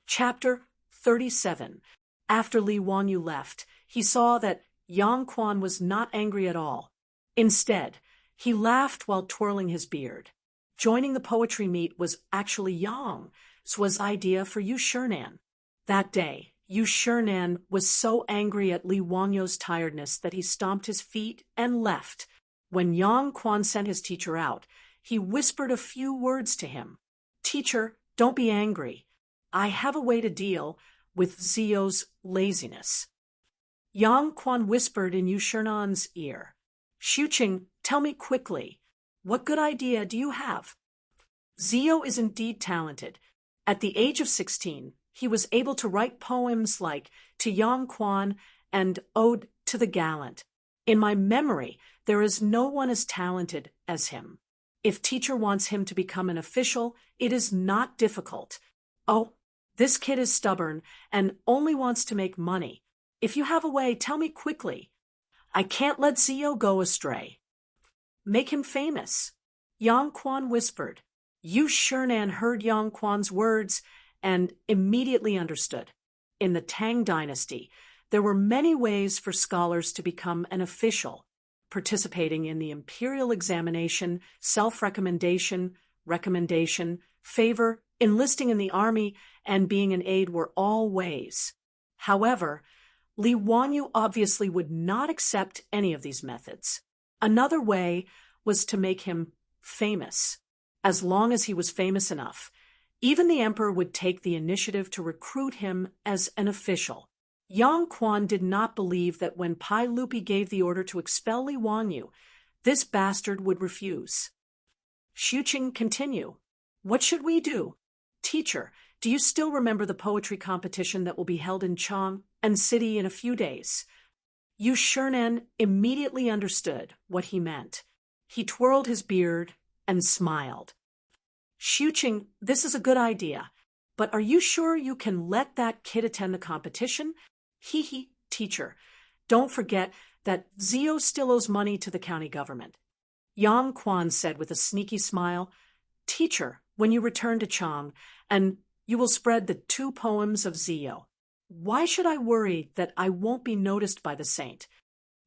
Chapter 37. After Li Wanyu left, he saw that Yang Quan was not angry at all. Instead, he laughed while twirling his beard. Joining the poetry meet was actually Yang's idea for Yu Shernan. That day, Yu Shernan was so angry at Li Wanyu's tiredness that he stomped his feet and left. When Yang Quan sent his teacher out, he whispered a few words to him. "Teacher, don't be angry. I have a way to deal with Zio's laziness." Yang Quan whispered in Yu Shernan's ear. "Xuqing, tell me quickly, what good idea do you have?" Zio is indeed talented. At the age of 16, he was able to write poems like To Yang Quan and Ode to the Gallant. In my memory, there is no one as talented as him. If teacher wants him to become an official, it is not difficult. Oh, this kid is stubborn and only wants to make money. If you have a way, tell me quickly. I can't let Zio go astray. Make him famous. Yang Quan whispered. Yu Shernan heard Yang Quan's words and immediately understood. In the Tang dynasty, there were many ways for scholars to become an official. Participating in the imperial examination, self-recommendation, recommendation, favor, enlisting in the army, and being an aide were all ways. However, Li Wanyu obviously would not accept any of these methods. Another way was to make him famous. As long as he was famous enough, even the emperor would take the initiative to recruit him as an official. Yang Quan did not believe that when Pai Lupi gave the order to expel Li Wanyu, this bastard would refuse. Xuqing, continue. What should we do? Teacher, do you still remember the poetry competition that will be held in Chang and City in a few days? Yu Shernan immediately understood what he meant. He twirled his beard and smiled. Xuqing, this is a good idea, but are you sure you can let that kid attend the competition? Hee, teacher, don't forget that Zio still owes money to the county government. Yang Quan said with a sneaky smile, Teacher, when you return to Chang, and you will spread the 2 poems of Zio. Why should I worry that I won't be noticed by the saint?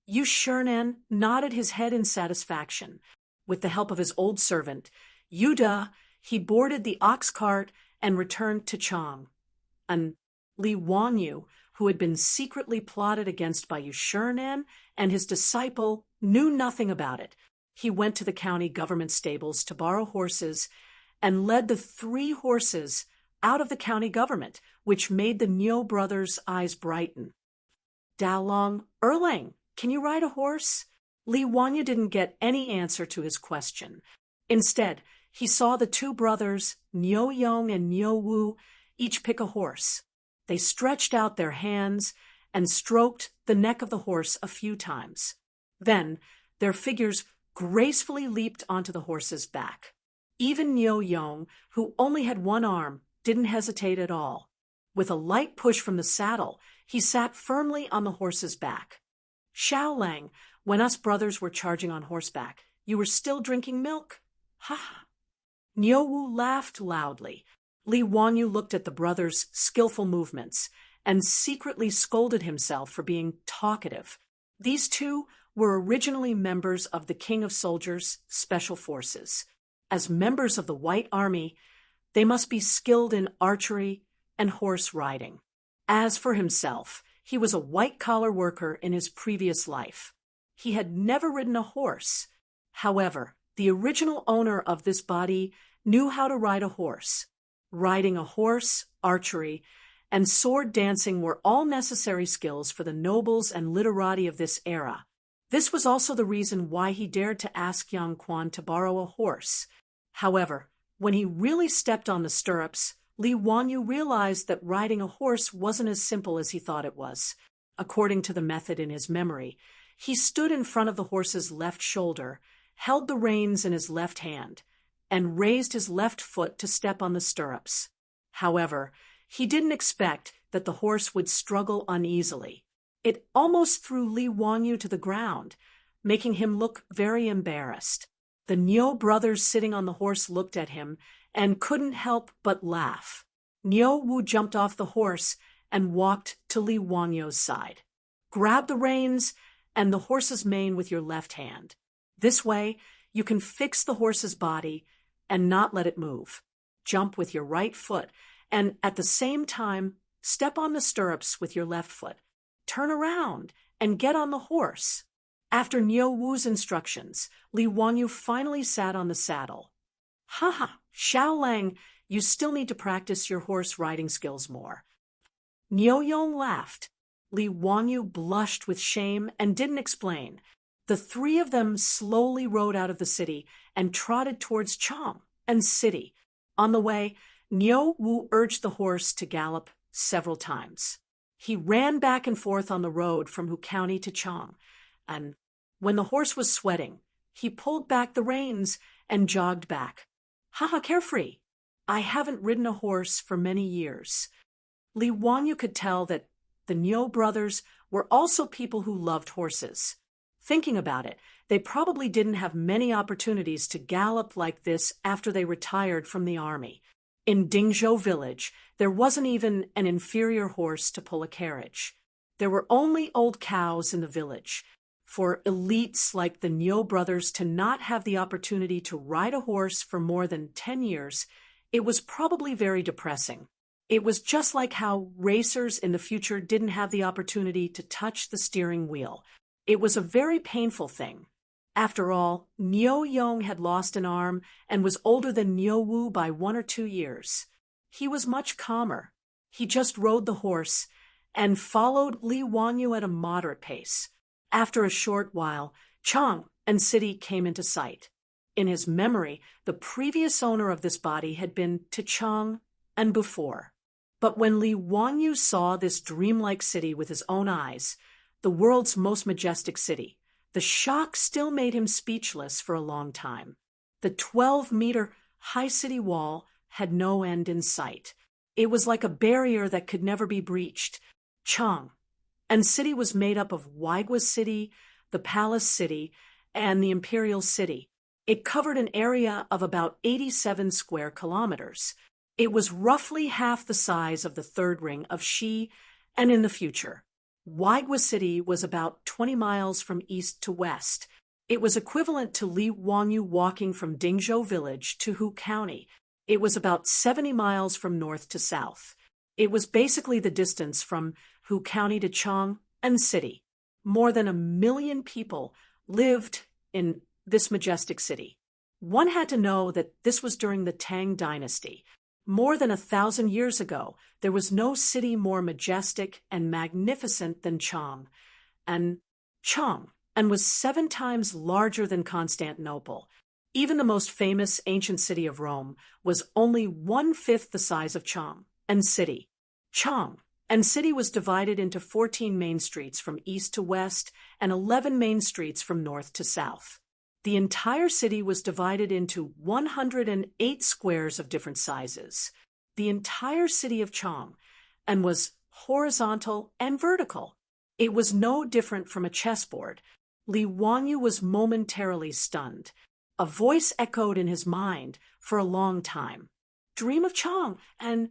Yu Shernan nodded his head in satisfaction. With the help of his old servant, Yuda, he boarded the ox cart and returned to Chang. And Li Wanyu, who had been secretly plotted against by Yu Shernan and his disciple, knew nothing about it. He went to the county government stables to borrow horses and led the 3 horses out of the county government, which made the Niu brothers' eyes brighten. Dalong, Erlang, can you ride a horse? Li Wanyu didn't get any answer to his question. Instead, he saw the 2 brothers, Niu Yong and Niu Wu, each pick a horse. They stretched out their hands and stroked the neck of the horse a few times. Then, their figures gracefully leaped onto the horse's back. Even Niu Yong, who only had 1 arm, didn't hesitate at all. With a light push from the saddle, he sat firmly on the horse's back. Xiaolang, when us brothers were charging on horseback, you were still drinking milk? Ha ha. Niu Wu laughed loudly. Li Wanyu looked at the brothers' skillful movements and secretly scolded himself for being talkative. These 2 were originally members of the King of Soldiers' Special Forces. As members of the White Army, they must be skilled in archery and horse riding. As for himself, he was a white-collar worker in his previous life. He had never ridden a horse. However, the original owner of this body knew how to ride a horse. Riding a horse, archery, and sword dancing were all necessary skills for the nobles and literati of this era. This was also the reason why he dared to ask Yang Quan to borrow a horse. However, when he really stepped on the stirrups, Li Wanyu realized that riding a horse wasn't as simple as he thought it was. According to the method in his memory, he stood in front of the horse's left shoulder, held the reins in his left hand, and raised his left foot to step on the stirrups. However, he didn't expect that the horse would struggle uneasily. It almost threw Li Wanyu to the ground, making him look very embarrassed. The Niu brothers sitting on the horse looked at him and couldn't help but laugh. Niu Wu jumped off the horse and walked to Li Wangyu's side. Grab the reins and the horse's mane with your left hand. This way, you can fix the horse's body and not let it move. Jump with your right foot, and at the same time, step on the stirrups with your left foot. Turn around and get on the horse. After Niu Wu's instructions, Li Wangyu finally sat on the saddle. Ha! Xiaolang, you still need to practice your horse riding skills more. Niu Yong laughed. Li Wangyu blushed with shame and didn't explain. The three of them slowly rode out of the city and trotted towards Chang and city. On the way, Niu Wu urged the horse to gallop several times. He ran back and forth on the road from Hu County to Chang, and when the horse was sweating, he pulled back the reins and jogged back. Carefree. I haven't ridden a horse for many years. Li Wangyu could tell that the Niu brothers were also people who loved horses. Thinking about it, they probably didn't have many opportunities to gallop like this after they retired from the army. In Dingzhou village, there wasn't even an inferior horse to pull a carriage. There were only old cows in the village. For elites like the Niu brothers to not have the opportunity to ride a horse for more than 10 years, it was probably very depressing. It was just like how racers in the future didn't have the opportunity to touch the steering wheel. It was a very painful thing. After all, Niu Yong had lost an arm and was older than Niu Wu by 1 or 2 years. He was much calmer. He just rode the horse and followed Li Wangyu at a moderate pace. After a short while, Chang and city came into sight. In his memory, the previous owner of this body had been to Chang and before. But when Li Wangyu saw this dreamlike city with his own eyes, the world's most majestic city, the shock still made him speechless for a long time. The 12-meter high city wall had no end in sight. It was like a barrier that could never be breached. Chang and city was made up of Waigwa City, the Palace City, and the Imperial City. It covered an area of about 87 square kilometers. It was roughly half the size of the third ring of Xi, and in the future. Waigwa City was about 20 miles from east to west. It was equivalent to Li Wangyu walking from Dingzhou village to Hu County. It was about 70 miles from north to south. It was basically the distance from Hu County to Chang and city. More than 1 million people lived in this majestic city. One had to know that this was during the Tang dynasty. More than 1,000 years ago, there was no city more majestic and magnificent than Chang, and was 7 times larger than Constantinople. Even the most famous ancient city of Rome was only 1/5 the size of Chang and city. Chang and city was divided into 14 main streets from east to west and 11 main streets from north to south. The entire city was divided into 108 squares of different sizes. The entire city of Chang, and was horizontal and vertical. It was no different from a chessboard. Li Wangyu was momentarily stunned. A voice echoed in his mind for a long time. Dream of Chang, and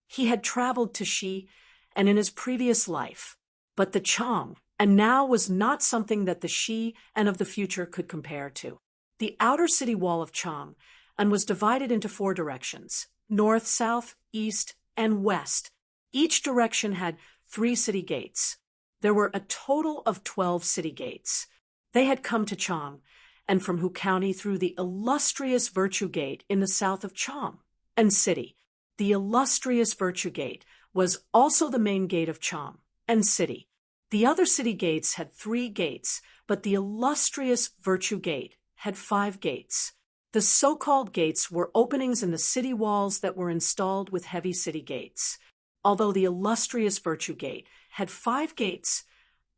he had traveled to Xi and in his previous life. But the Chang and now was not something that the Xi and of the future could compare to. The outer city wall of Chang and was divided into 4 directions: north, south, east, and west. Each direction had 3 city gates. There were a total of 12 city gates. They had come to Chang and from Hu County through the illustrious Virtue Gate in the south of Chang and city. The illustrious Virtue Gate was also the main gate of Chang and city. The other city gates had 3 gates, but the illustrious Virtue Gate had 5 gates. The so-called gates were openings in the city walls that were installed with heavy city gates. Although the illustrious Virtue Gate had 5 gates,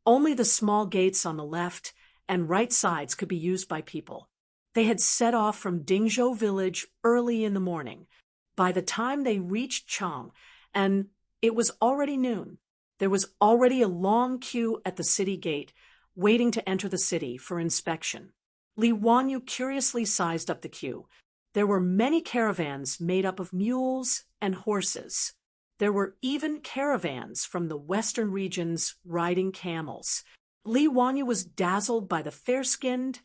only the small gates on the left and right sides could be used by people. They had set off from Dingzhou village early in the morning. By the time they reached Chang, and it was already noon, there was already a long queue at the city gate, waiting to enter the city for inspection. Li Wangyu curiously sized up the queue. There were many caravans made up of mules and horses. There were even caravans from the western regions riding camels. Li Wanyu was dazzled by the fair-skinned,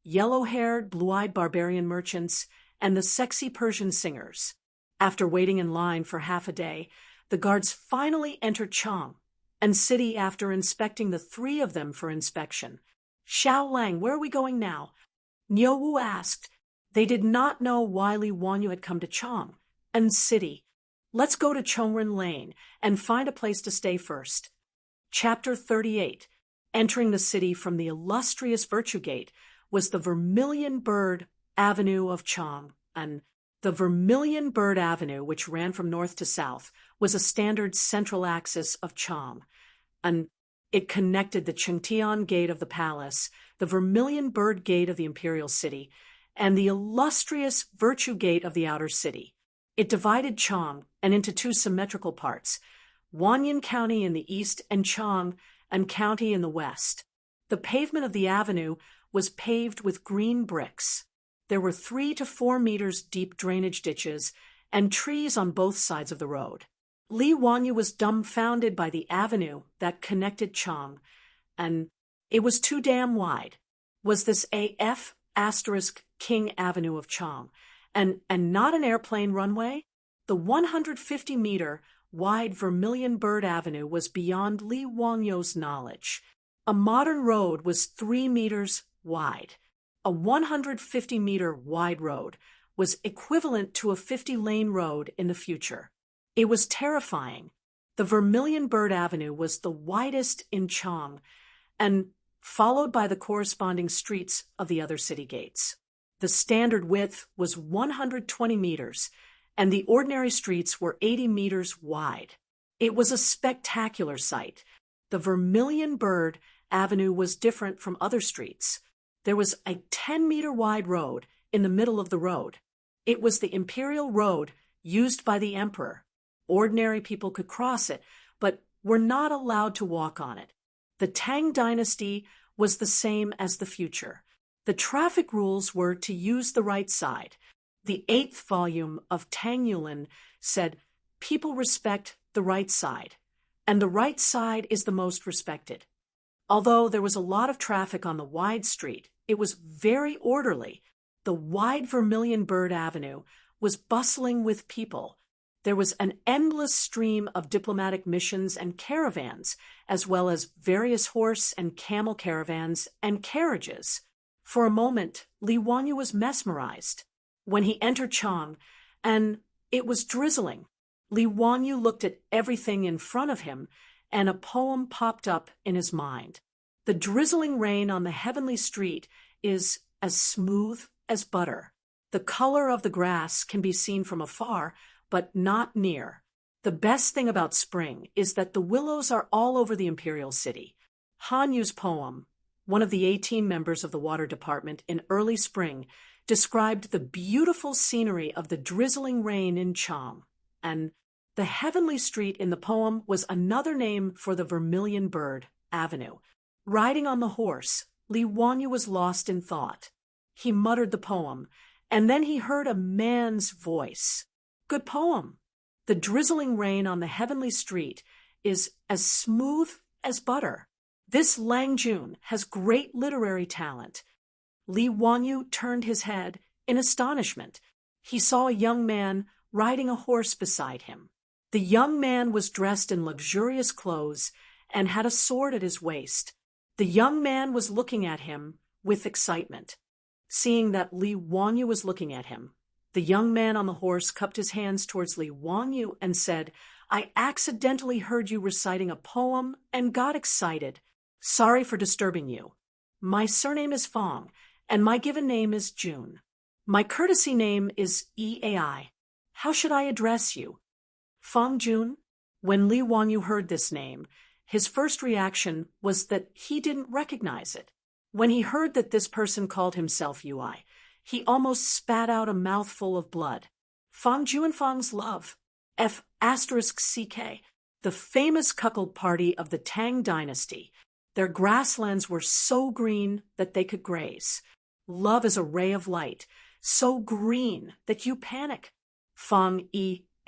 yellow-haired, blue-eyed barbarian merchants and the sexy Persian singers. After waiting in line for half a day, the guards finally entered Chang, and city after inspecting the three of them for inspection. "Xiao Lang, where are we going now?" Niu Wu asked. They did not know why Li Wanyu had come to Chang, and city. "Let's go to Chongren Lane and find a place to stay first." Chapter 38. Entering the city from the illustrious Virtue Gate was the Vermilion Bird Avenue of Chang, and the Vermilion Bird Avenue, which ran from north to south, was a standard central axis of Chang, and it connected the Chengtian Gate of the palace, the Vermilion Bird Gate of the imperial city, and the illustrious Virtue Gate of the outer city. It divided Chang and into two symmetrical parts, Wanyan County in the east and Chang and County in the west. The pavement of the avenue was paved with green bricks. There were 3 to 4 meters deep drainage ditches and trees on both sides of the road. Li Wanyu was dumbfounded by the avenue that connected Chang, and it was too damn wide. Was this AF * King Avenue of Chang, and not an airplane runway? The 150-meter wide Vermilion Bird Avenue was beyond Li Wanyu's knowledge. A modern road was 3 meters wide. A 150-meter wide road was equivalent to a 50-lane road in the future. It was terrifying. The Vermilion Bird Avenue was the widest in Chang, and followed by the corresponding streets of the other city gates. The standard width was 120 meters, and the ordinary streets were 80 meters wide. It was a spectacular sight. The Vermilion Bird Avenue was different from other streets. There was a 10-meter wide road in the middle of the road. It was the imperial road used by the emperor. Ordinary people could cross it, but were not allowed to walk on it. The Tang dynasty was the same as the future. The traffic rules were to use the right side. The 8th volume of Tang Yuan said, "People respect the right side, and the right side is the most respected." Although there was a lot of traffic on the wide street, it was very orderly. The wide Vermilion Bird Avenue was bustling with people. There was an endless stream of diplomatic missions and caravans, as well as various horse and camel caravans and carriages. For a moment, Li Wanyu was mesmerized. When he entered Chang, and it was drizzling, Li Wanyu looked at everything in front of him, and a poem popped up in his mind. The drizzling rain on the heavenly street is as smooth as butter. The color of the grass can be seen from afar, but not near. The best thing about spring is that the willows are all over the imperial city. Han Yu's poem, one of the 18 members of the water department in early spring, described the beautiful scenery of the drizzling rain in Chang, and the heavenly street in the poem was another name for the Vermilion Bird Avenue. Riding on the horse, Li Wanyu was lost in thought. He muttered the poem, and then he heard a man's voice. "Good poem. The drizzling rain on the heavenly street is as smooth as butter. This Lang Jun has great literary talent." Li Wanyu turned his head in astonishment. He saw a young man riding a horse beside him. The young man was dressed in luxurious clothes and had a sword at his waist. The young man was looking at him with excitement. Seeing that Li Wanyu was looking at him, the young man on the horse cupped his hands towards Li Wanyu and said, "I accidentally heard you reciting a poem and got excited. Sorry for disturbing you. My surname is Fong, and my given name is June. My courtesy name is Eai. How should I address you?" Fong Jun? When Li Wanyu heard this name, his first reaction was that he didn't recognize it. When he heard that this person called himself Ui, he almost spat out a mouthful of blood. Fong Ju and Fong's love, F***CK, the famous cuckold party of the Tang dynasty. Their grasslands were so green that they could graze. Love is a ray of light, so green that you panic. Fong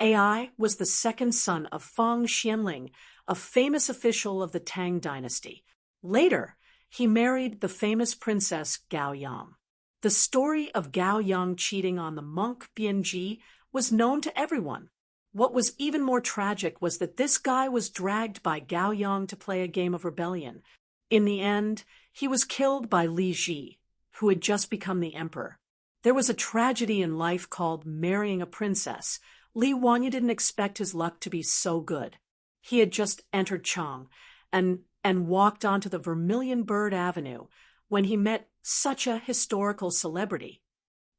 AI was the second son of Feng Xianling, a famous official of the Tang dynasty. Later, he married the famous princess Gao Yang. The story of Gao Yang cheating on the monk Bianji was known to everyone. What was even more tragic was that this guy was dragged by Gao Yang to play a game of rebellion. In the end, he was killed by Li Ji, who had just become the emperor. There was a tragedy in life called marrying a princess. Li Wanyu didn't expect his luck to be so good. He had just entered Chang and walked onto the Vermilion Bird Avenue when he met such a historical celebrity.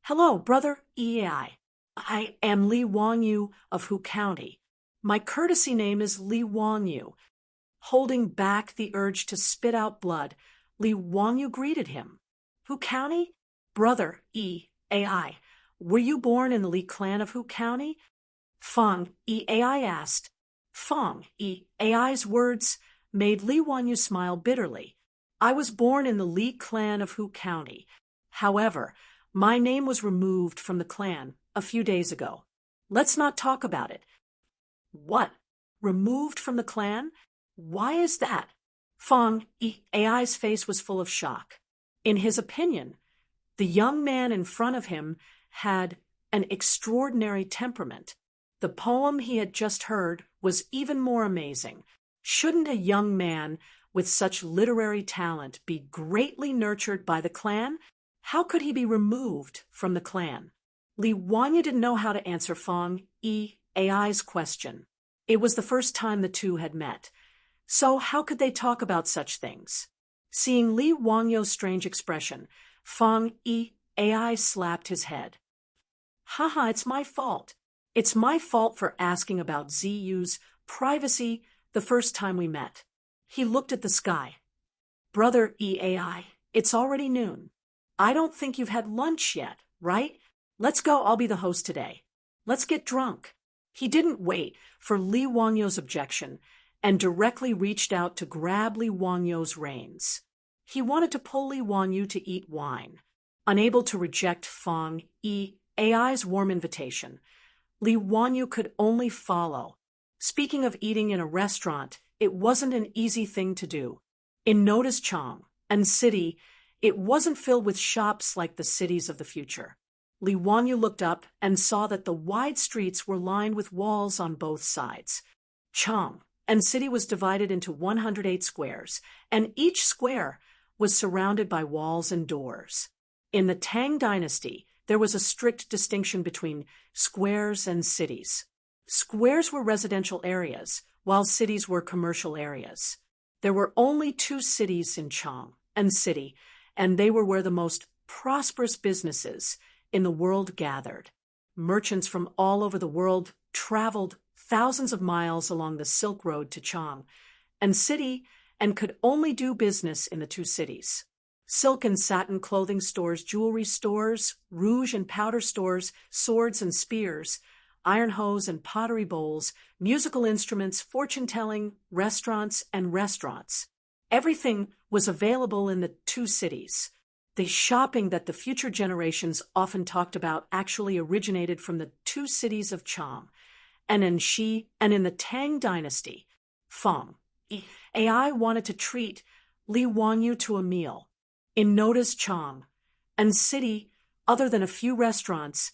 "Hello, brother EAI. I am Li Wanyu of Hu County. My courtesy name is Li Wanyu." Holding back the urge to spit out blood, Li Wanyu greeted him. "Hu County? Brother EAI, were you born in the Li clan of Hu County?" Feng EAI asked. Feng EAI's words made Li Wanyu smile bitterly. "I was born in the Li clan of Hu County. However, my name was removed from the clan a few days ago. Let's not talk about it." "What? Removed from the clan? Why is that?" Feng EAI's face was full of shock. In his opinion, the young man in front of him had an extraordinary temperament. The poem he had just heard was even more amazing. Shouldn't a young man with such literary talent be greatly nurtured by the clan? How could he be removed from the clan? Li Wanyu didn't know how to answer Feng EAI's question. It was the first time the two had met. So how could they talk about such things? Seeing Li Wanyu's strange expression, Feng EAI slapped his head. "Haha, it's my fault. It's my fault for asking about Ziyu's privacy the first time we met." He looked at the sky. "Brother EAI, it's already noon. I don't think you've had lunch yet, right? Let's go, I'll be the host today. Let's get drunk." He didn't wait for Li Wanyu's objection and directly reached out to grab Li Wanyu's reins. He wanted to pull Li Wanyu to eat wine. Unable to reject Feng EAI's warm invitation, Li Wanyu could only follow. Speaking of eating in a restaurant, it wasn't an easy thing to do. In Noda's Chang and city, it wasn't filled with shops like the cities of the future. Li Wanyu looked up and saw that the wide streets were lined with walls on both sides. Chang and city was divided into 108 squares, and each square was surrounded by walls and doors. In the Tang dynasty, there was a strict distinction between squares and cities. Squares were residential areas, while cities were commercial areas. There were only two cities in Chang and city, and they were where the most prosperous businesses in the world gathered. Merchants from all over the world traveled thousands of miles along the Silk Road to Chang and city and could only do business in the two cities. Silk and satin clothing stores, jewelry stores, rouge and powder stores, swords and spears, iron hoes and pottery bowls, musical instruments, fortune-telling, restaurants, and restaurants. Everything was available in the two cities. The shopping that the future generations often talked about actually originated from the two cities of Chang. And in the Tang dynasty, Feng EAI wanted to treat Li Wanyu to a meal. In Noda's Chang and city, other than a few restaurants,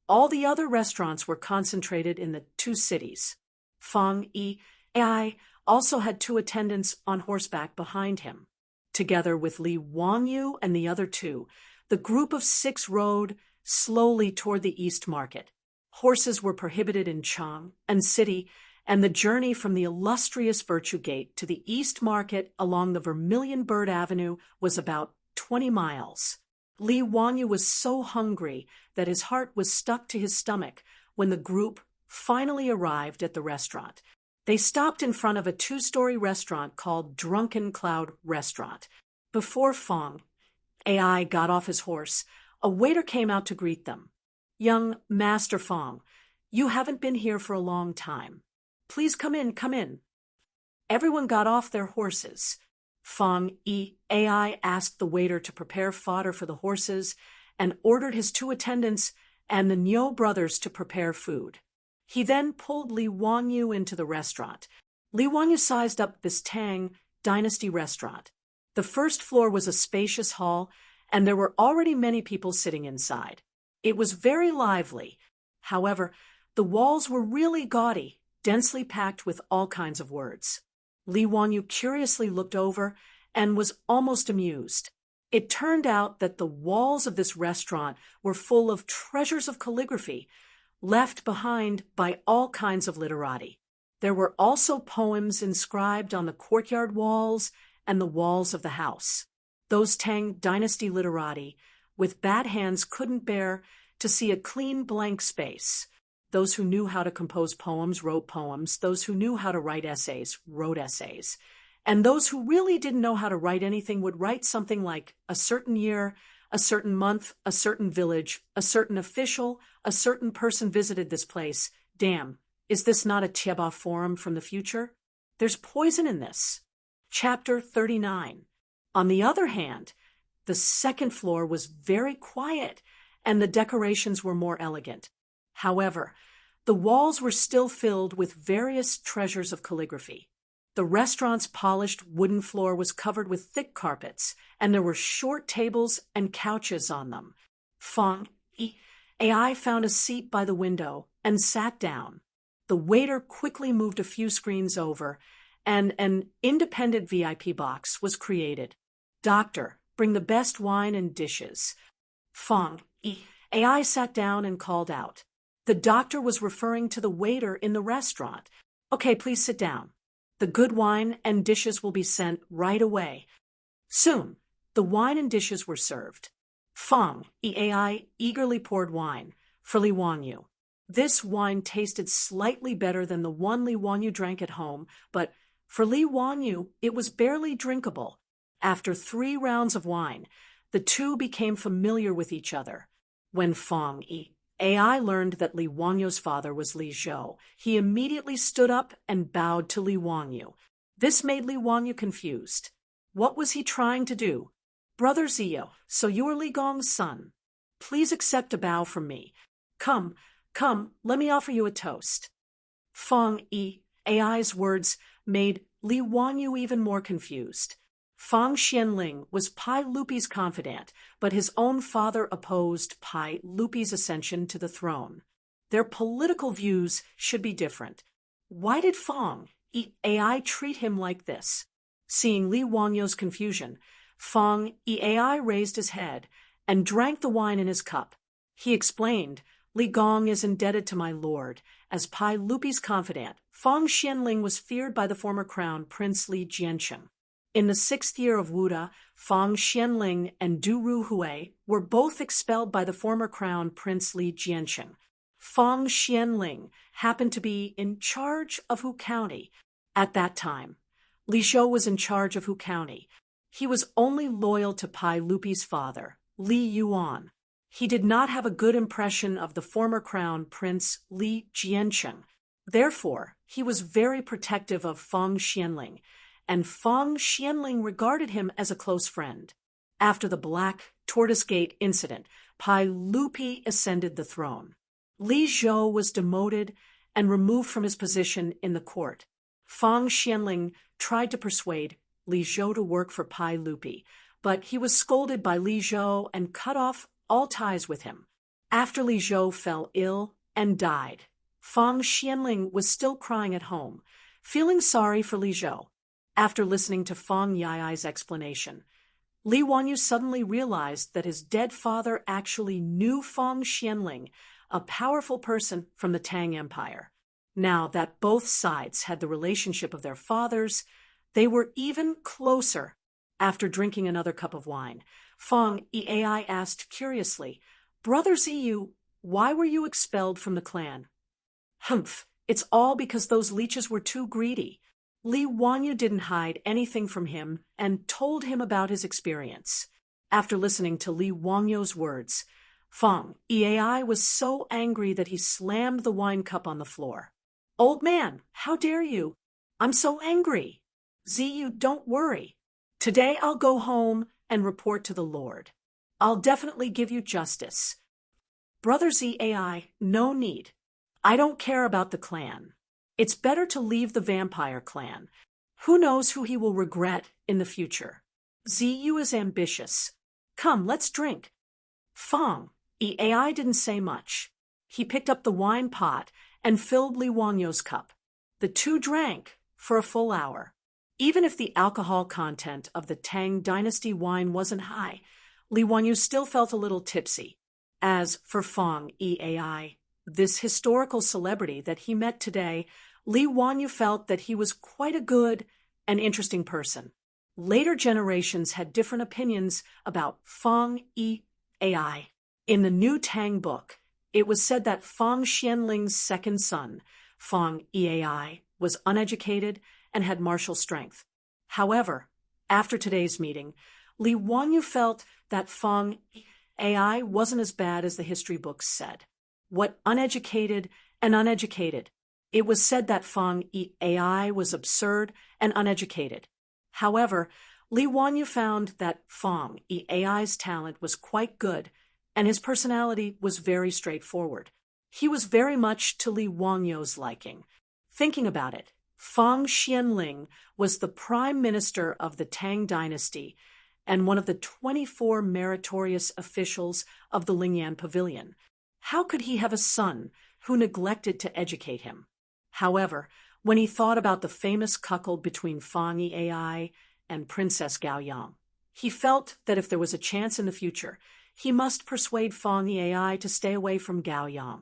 all the other restaurants were concentrated in the two cities. Feng EAI also had two attendants on horseback behind him. Together with Li Wanyu and the other two, the group of 6 rode slowly toward the East Market. Horses were prohibited in Chang and city, and the journey from the illustrious Virtue Gate to the East Market along the Vermilion Bird Avenue was about 20 miles. Li Wanyu was so hungry that his heart was stuck to his stomach when the group finally arrived at the restaurant. They stopped in front of a 2-story restaurant called Drunken Cloud Restaurant. Before Feng EAI got off his horse, a waiter came out to greet them. "Young Master Feng, you haven't been here for a long time. Please come in, come in." Everyone got off their horses. Feng EAI asked the waiter to prepare fodder for the horses and ordered his 2 attendants and the Niu brothers to prepare food. He then pulled Li Wanyu into the restaurant. Li Wanyu sized up this Tang Dynasty restaurant. The first floor was a spacious hall, and there were already many people sitting inside. It was very lively. However, the walls were really gaudy, densely packed with all kinds of words. Li Wanyu curiously looked over and was almost amused. It turned out that the walls of this restaurant were full of treasures of calligraphy, left behind by all kinds of literati. There were also poems inscribed on the courtyard walls and the walls of the house. Those Tang Dynasty literati with bad hands couldn't bear to see a clean blank space. Those who knew how to compose poems wrote poems. Those who knew how to write essays wrote essays. And those who really didn't know how to write anything would write something like a certain year, a certain month, a certain village, a certain official, a certain person visited this place. Damn, is this not a Tieba forum from the future? There's poison in this. Chapter 39. On the other hand, the second floor was very quiet, and the decorations were more elegant. However, the walls were still filled with various treasures of calligraphy. The restaurant's polished wooden floor was covered with thick carpets, and there were short tables and couches on them. Fong AI found a seat by the window and sat down. The waiter quickly moved a few screens over, and an independent VIP box was created. Doctor, bring the best wine and dishes. Fong AI sat down and called out. The doctor was referring to the waiter in the restaurant. Okay, please sit down. The good wine and dishes will be sent right away. Soon, the wine and dishes were served. Fong AI eagerly poured wine for Li Wanyu. This wine tasted slightly better than the one Li Wanyu drank at home, but for Li Wanyu, it was barely drinkable. After 3 rounds of wine, the two became familiar with each other. When Fong AI learned that Li Wanyu's father was Li Zhou, he immediately stood up and bowed to Li Wanyu. This made Li Wanyu confused. What was he trying to do? Brother Zio, so you are Li Gong's son. Please accept a bow from me. Come, let me offer you a toast. Fong AI's words made Li Wanyu even more confused. Fang Xianling was Pai Lupi's confidant, but his own father opposed Pai Lupi's ascension to the throne. Their political views should be different. Why did Fang AI treat him like this? Seeing Li Wanyu's confusion, Fang AI raised his head and drank the wine in his cup. He explained, Li Gong is indebted to my lord. As Pai Lupi's confidant, Fang Xianling was feared by the former crown prince Li Jiancheng. In the 6th year of Wuda, Fang Xianling and Du Ruhui were both expelled by the former crown prince Li Jiancheng. Fang Xianling happened to be in charge of Hu County. At that time, Li Zhou was in charge of Hu County. He was only loyal to Pai Lupi's father, Li Yuan. He did not have a good impression of the former crown prince Li Jiancheng. Therefore, he was very protective of Fang Xianling, and Fang Xianling regarded him as a close friend. After the Black Tortoise Gate incident, Pai Lupi ascended the throne. Li Zhou was demoted and removed from his position in the court. Fang Xianling tried to persuade Li Zhou to work for Pai Lupi, but he was scolded by Li Zhou and cut off all ties with him. After Li Zhou fell ill and died, Fang Xianling was still crying at home, feeling sorry for Li Zhou. After listening to Fang Yai's explanation, Li Wanyu suddenly realized that his dead father actually knew Fang Xianling, a powerful person from the Tang Empire. Now that both sides had the relationship of their fathers, they were even closer. After drinking another cup of wine, Fang AI asked curiously, Brother Ziyu, why were you expelled from the clan? Humph, it's all because those leeches were too greedy. Li Wanyu didn't hide anything from him and told him about his experience. After listening to Li Wanyu's words, Fang AI was so angry that he slammed the wine cup on the floor. Old man, how dare you? I'm so angry. Ziyu, don't worry. Today I'll go home and report to the Lord. I'll definitely give you justice. Brother ZAI, no need. I don't care about the clan. It's better to leave the vampire clan. Who knows who he will regret in the future? Ziyu is ambitious. Come, let's drink. Fong, EAI didn't say much. He picked up the wine pot and filled Li Wanyo's cup. The two drank for a full hour. Even if the alcohol content of the Tang Dynasty wine wasn't high, Li Wanyu still felt a little tipsy. As for Fong EAI, this historical celebrity that he met today, Li Wanyu felt that he was quite a good and interesting person. Later generations had different opinions about Fong EAI. In the New Tang book, it was said that Fong Xianling's second son, Fong EAI, was uneducated and had martial strength. However, after today's meeting, Li Wanyu felt that Fong EAI wasn't as bad as the history books said. What uneducated and uneducated? It was said that Fong EAI was absurd and uneducated. However, Li Wanyu found that Fong EAI's talent was quite good, and his personality was very straightforward. He was very much to Li Wanyu's liking. Thinking about it, Fong Xianling was the prime minister of the Tang Dynasty and one of the 24 meritorious officials of the Lingyan Pavilion. How could he have a son who neglected to educate him? However, when he thought about the famous cuckold between Fong EAI and Princess Gao Yang, he felt that if there was a chance in the future, he must persuade Fong EAI to stay away from Gao Yang.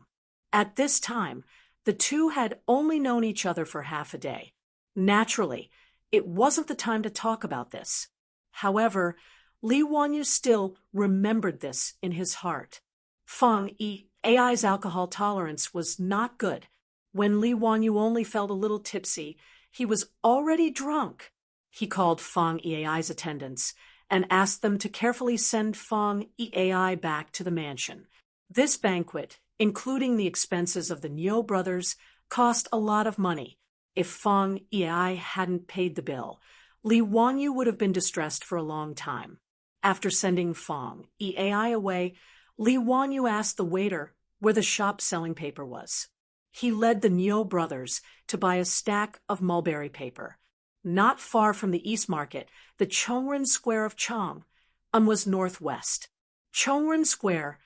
At this time, the two had only known each other for half a day. Naturally, it wasn't the time to talk about this. However, Li Wanyu still remembered this in his heart. Fong EAI's alcohol tolerance was not good. When Li Wanyu only felt a little tipsy, he was already drunk. He called Fong EAI's attendants and asked them to carefully send Fong EAI back to the mansion. This banquet, including the expenses of the Niu brothers, cost a lot of money. If Fong EAI hadn't paid the bill, Li Wanyu would have been distressed for a long time. After sending Fong EAI away, Li Wanyu asked the waiter where the shop selling paper was. He led the Niu brothers to buy a stack of mulberry paper. Not far from the East Market, the Chongren Square of Chong was northwest. Chongren Square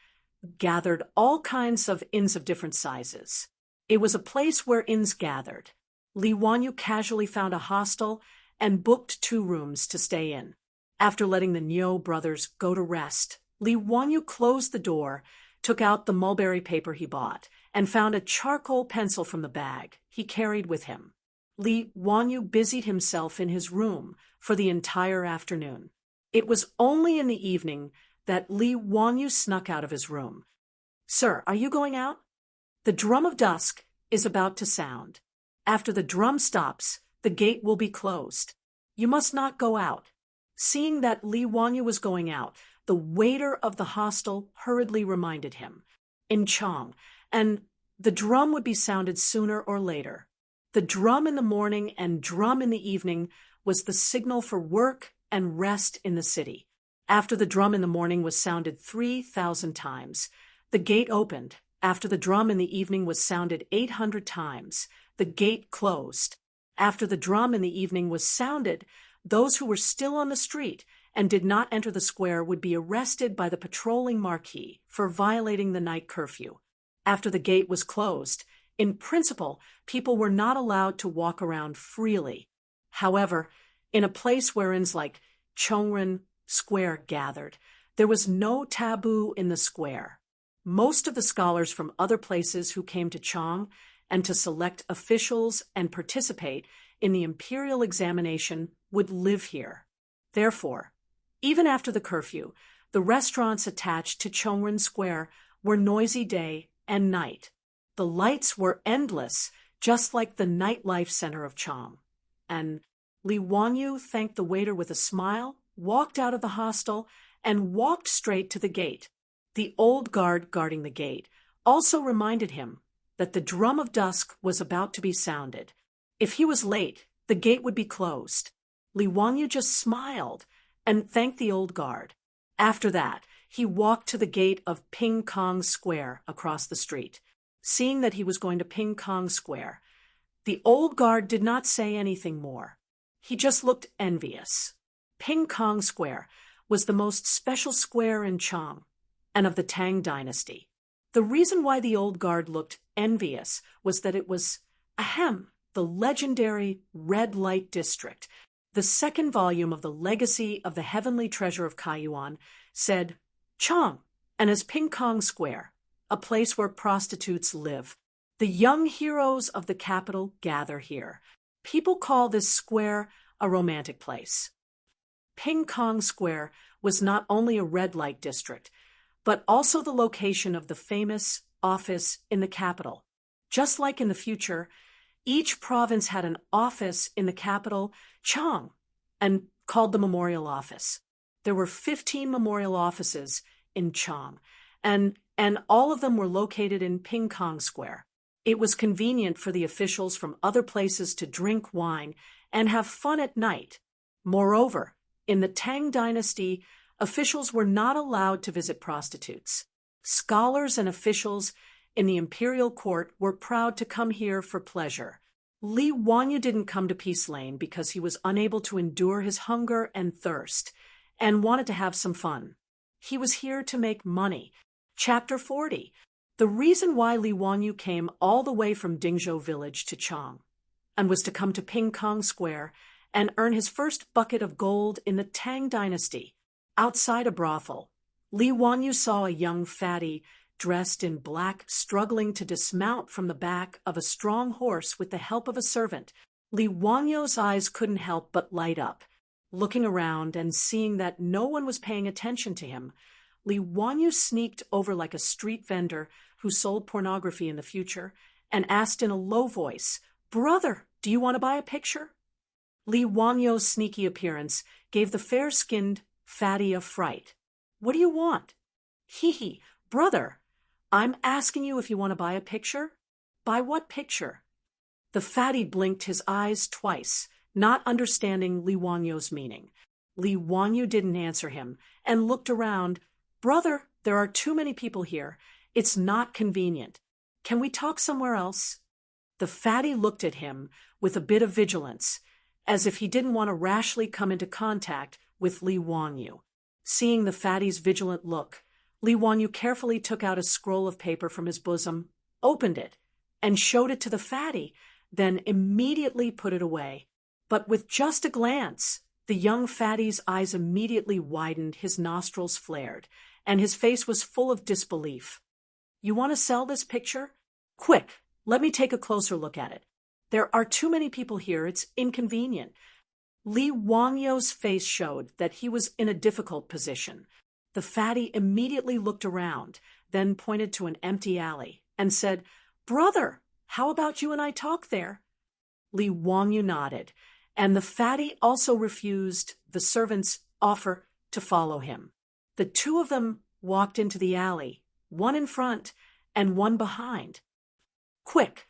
gathered all kinds of inns of different sizes. It was a place where inns gathered. Li Wanyu casually found a hostel and booked 2 rooms to stay in. After letting the Niu brothers go to rest, Li Wanyu closed the door, took out the mulberry paper he bought, and found a charcoal pencil from the bag he carried with him. Li Wanyu busied himself in his room for the entire afternoon. It was only in the evening that Li Wanyu snuck out of his room. "Sir, are you going out? The drum of dusk is about to sound. After the drum stops, the gate will be closed. You must not go out." Seeing that Li Wanyu was going out, the waiter of the hostel hurriedly reminded him. In Chong, and the drum would be sounded sooner or later. The drum in the morning and drum in the evening was the signal for work and rest in the city. After the drum in the morning was sounded 3,000 times, the gate opened. After the drum in the evening was sounded 800 times, the gate closed. After the drum in the evening was sounded, those who were still on the street and did not enter the square would be arrested by the patrolling marquis for violating the night curfew. After the gate was closed, in principle, people were not allowed to walk around freely. However, in a place where inns like Chongren Square gathered, there was no taboo in the square. Most of the scholars from other places who came to Chong and to select officials and participate in the imperial examination would live here. Therefore, even after the curfew, the restaurants attached to Chongren Square were noisy day and night. The lights were endless, just like the nightlife center of Chong. And Li Wanyu thanked the waiter with a smile, walked out of the hostel, and walked straight to the gate. The old guard guarding the gate also reminded him that the drum of dusk was about to be sounded. If he was late, the gate would be closed. Li Wanyu just smiled and thanked the old guard. After that, he walked to the gate of Ping Kong Square across the street. seeing that he was going to Ping Kong Square. The old guard did not say anything more. He just looked envious. Ping Kong Square was the most special square in Chang and of the Tang dynasty. The reason why the old guard looked envious was that it was, the legendary Red Light District. The second volume of the Legacy of the Heavenly Treasure of Kaiyuan said, Chang, and as Ping Kong Square, a place where prostitutes live. The young heroes of the capital gather here. People call this square a romantic place. Ping Kong Square was not only a red light district, but also the location of the famous office in the capital. Just like in the future, each province had an office in the capital, Chang, and called the Memorial Office. There were 15 memorial offices in Chang, and all of them were located in Ping Kong Square. It was convenient for the officials from other places to drink wine and have fun at night. Moreover, in the Tang dynasty, officials were not allowed to visit prostitutes. Scholars and officials in the imperial court were proud to come here for pleasure. Li Wanyu didn't come to Peace Lane because he was unable to endure his hunger and thirst and wanted to have some fun. He was here to make money. Chapter 40. The reason why Li Wanyu came all the way from Dingzhou village to Chang and was to come to Ping Kong Square and earn his first bucket of gold in the Tang dynasty. Outside a brothel, Li Wanyu saw a young fatty dressed in black struggling to dismount from the back of a strong horse with the help of a servant. Li Wanyu's eyes couldn't help but light up. Looking around and seeing that no one was paying attention to him, Li Wanyu sneaked over like a street vendor who sold pornography in the future and asked in a low voice, "Brother, do you want to buy a picture?" Li Wanyu's sneaky appearance gave the fair-skinned fatty a fright. "What do you want?" "Hee, brother, I'm asking you if you want to buy a picture." "Buy what picture?" The fatty blinked his eyes twice, not understanding Li Wanyu's meaning. Li Wanyu didn't answer him and looked around. "Brother, there are too many people here. It's not convenient. Can we talk somewhere else?" The fatty looked at him with a bit of vigilance, as if he didn't want to rashly come into contact with Li Wanyu. Seeing the fatty's vigilant look, Li Wanyu carefully took out a scroll of paper from his bosom, opened it, and showed it to the fatty, then immediately put it away. But with just a glance, the young fatty's eyes immediately widened, his nostrils flared, and his face was full of disbelief. "You want to sell this picture? Quick, let me take a closer look at it. There are too many people here, it's inconvenient." Li Wangyu's face showed that he was in a difficult position. The fatty immediately looked around, then pointed to an empty alley, and said, "Brother, how about you and I talk there?" Li Wangyu nodded, and the fatty also refused the servant's offer to follow him. The two of them walked into the alley, one in front and one behind. Quick,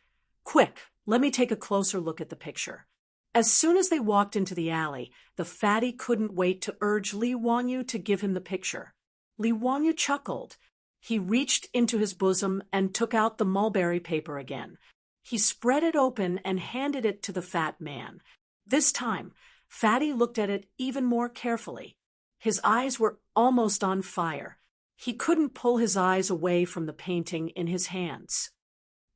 let me take a closer look at the picture." As soon as they walked into the alley, the fatty couldn't wait to urge Li Wanyu to give him the picture. Li Wanyu chuckled. He reached into his bosom and took out the mulberry paper again. He spread it open and handed it to the fat man. This time, Fatty looked at it even more carefully. His eyes were almost on fire. He couldn't pull his eyes away from the painting in his hands.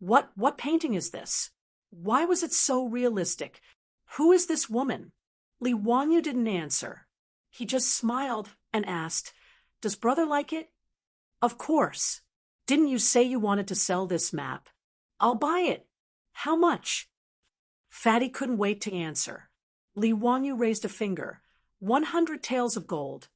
What painting is this? Why was it so realistic? Who is this woman?" Li Wanyu didn't answer. He just smiled and asked, "Does brother like it?" "Of course. Didn't you say you wanted to sell this map?" "I'll buy it." "How much?" Fatty couldn't wait to answer. Li Wanyu raised a finger. 100 taels of gold.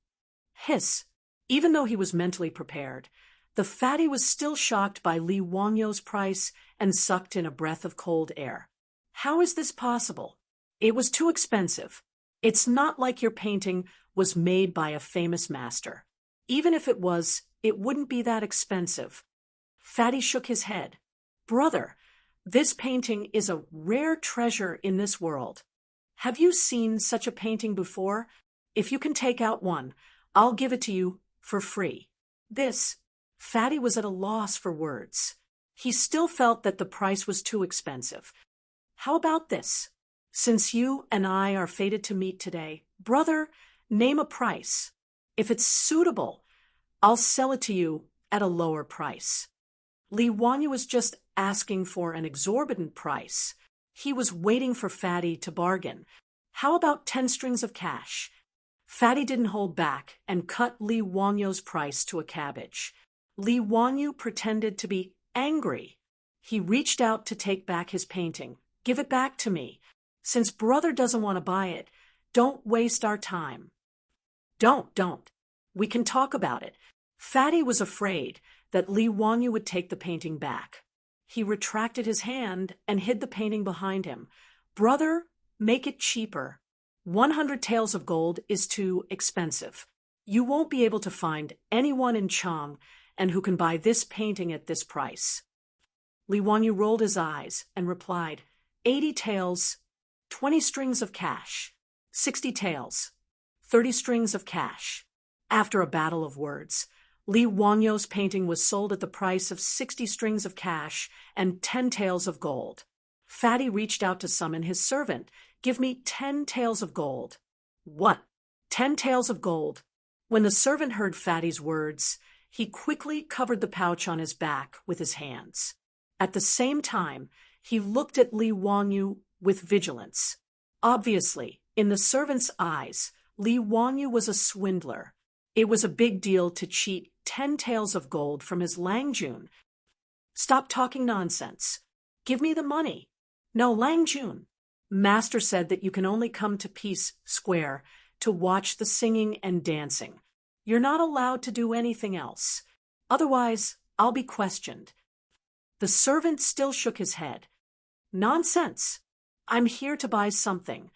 Hiss. Even though he was mentally prepared, the fatty was still shocked by Li Wangyu's price and sucked in a breath of cold air. "How is this possible? It was too expensive. It's not like your painting was made by a famous master. Even if it was, it wouldn't be that expensive." Fatty shook his head. "Brother, this painting is a rare treasure in this world. Have you seen such a painting before? If you can take out one, I'll give it to you for free." Fatty was at a loss for words. He still felt that the price was too expensive. How about this? Since you and I are fated to meet today, brother, name a price. If it's suitable, I'll sell it to you at a lower price. Li Wanyu was just asking for an exorbitant price. He was waiting for Fatty to bargain. How about 10 strings of cash? Fatty didn't hold back and cut Li Wanyu's price to a cabbage. Li Wanyu pretended to be angry. He reached out to take back his painting. Give it back to me. Since brother doesn't want to buy it, don't waste our time. Don't. We can talk about it. Fatty was afraid that Li Wanyu would take the painting back. He retracted his hand and hid the painting behind him. Brother, make it cheaper. 100 taels of gold is too expensive. You won't be able to find anyone in Chang and who can buy this painting at this price. Li Wanyu rolled his eyes and replied, 80 taels, 20 strings of cash, 60 taels, 30 strings of cash. After a battle of words, Li Wanyu's painting was sold at the price of 60 strings of cash and 10 taels of gold. Fatty reached out to summon his servant. Give me 10 taels of gold. What? 10 taels of gold? When the servant heard Fatty's words, he quickly covered the pouch on his back with his hands. At the same time, he looked at Li Wanyu with vigilance. Obviously, in the servant's eyes, Li Wanyu was a swindler. It was a big deal to cheat 10 taels of gold from his Langjun. Stop talking nonsense. Give me the money. No, Langjun. Master said that you can only come to Peace Square to watch the singing and dancing. You're not allowed to do anything else. Otherwise, I'll be questioned. The servant still shook his head. Nonsense. I'm here to buy something.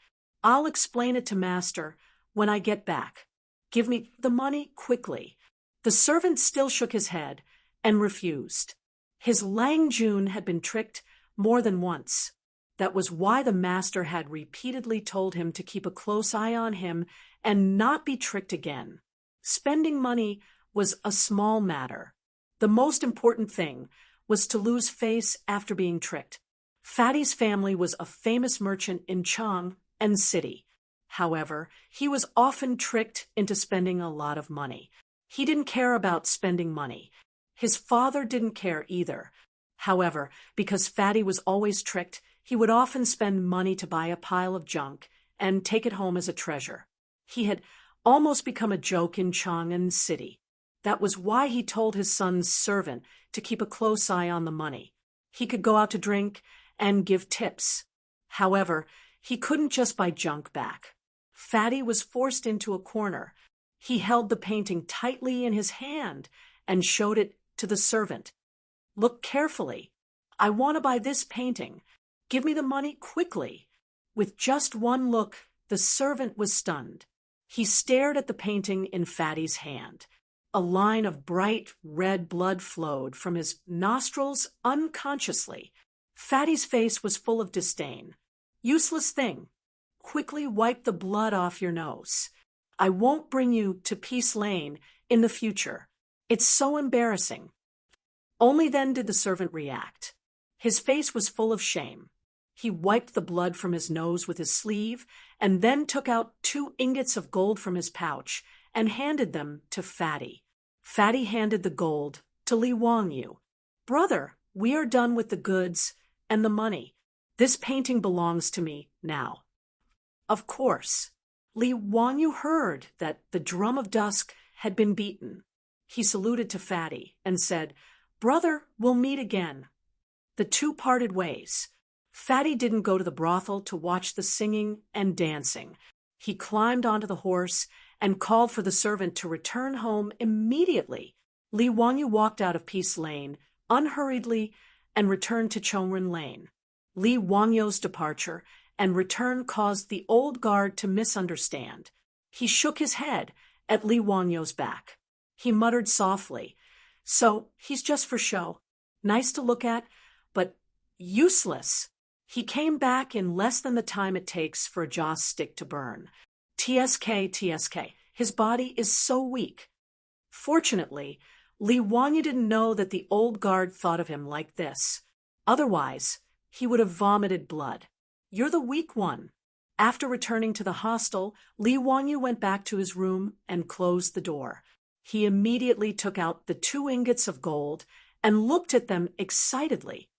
I'll explain it to Master when I get back. Give me the money quickly. The servant still shook his head and refused. His Langjun had been tricked more than once. That was why the master had repeatedly told him to keep a close eye on him and not be tricked again. Spending money was a small matter. The most important thing was to lose face after being tricked. Fatty's family was a famous merchant in Chang and City. However, he was often tricked into spending a lot of money. He didn't care about spending money. His father didn't care either. However, because Fatty was always tricked, he would often spend money to buy a pile of junk and take it home as a treasure. He had almost become a joke in Chang'an City. That was why he told his son's servant to keep a close eye on the money. He could go out to drink and give tips. However, he couldn't just buy junk back. Fatty was forced into a corner. He held the painting tightly in his hand and showed it to the servant. Look carefully. I want to buy this painting. Give me the money quickly. With just one look, the servant was stunned. He stared at the painting in Fatty's hand. A line of bright red blood flowed from his nostrils unconsciously. Fatty's face was full of disdain. Useless thing. Quickly wipe the blood off your nose. I won't bring you to Peace Lane in the future. It's so embarrassing. Only then did the servant react. His face was full of shame. He wiped the blood from his nose with his sleeve and then took out 2 ingots of gold from his pouch and handed them to Fatty. Fatty handed the gold to Li Wanyu. Brother, we are done with the goods and the money. This painting belongs to me now. Of course, Li Wanyu heard that the drum of dusk had been beaten. He saluted to Fatty and said, Brother, we'll meet again. The two parted ways. Fatty didn't go to the brothel to watch the singing and dancing. He climbed onto the horse and called for the servant to return home immediately. Li Wanyu walked out of Peace Lane unhurriedly and returned to Chongren Lane. Li Wangyu's departure and return caused the old guard to misunderstand. He shook his head at Li Wangyu's back. He muttered softly, So, he's just for show. Nice to look at, but useless. He came back in less than the time it takes for a joss stick to burn. TSK. His body is so weak. Fortunately, Li Wanyu didn't know that the old guard thought of him like this. Otherwise, he would have vomited blood. "You're the weak one." After returning to the hostel, Li Wanyu went back to his room and closed the door. He immediately took out the 2 ingots of gold and looked at them excitedly.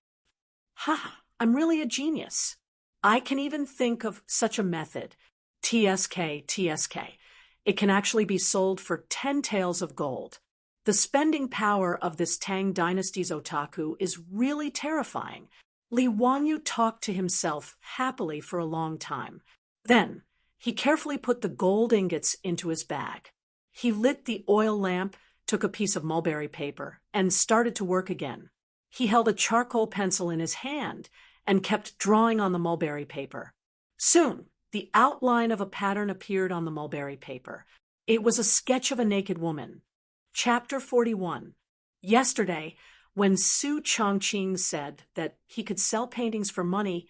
"Ha! I'm really a genius. I can even think of such a method. TSK, TSK. It can actually be sold for 10 taels of gold." The spending power of this Tang Dynasty's otaku is really terrifying. Li Wanyu talked to himself happily for a long time. Then, he carefully put the gold ingots into his bag. He lit the oil lamp, took a piece of mulberry paper, and started to work again. He held a charcoal pencil in his hand and kept drawing on the mulberry paper. Soon, the outline of a pattern appeared on the mulberry paper. It was a sketch of a naked woman. Chapter 41. Yesterday, when Su Chongqing said that he could sell paintings for money,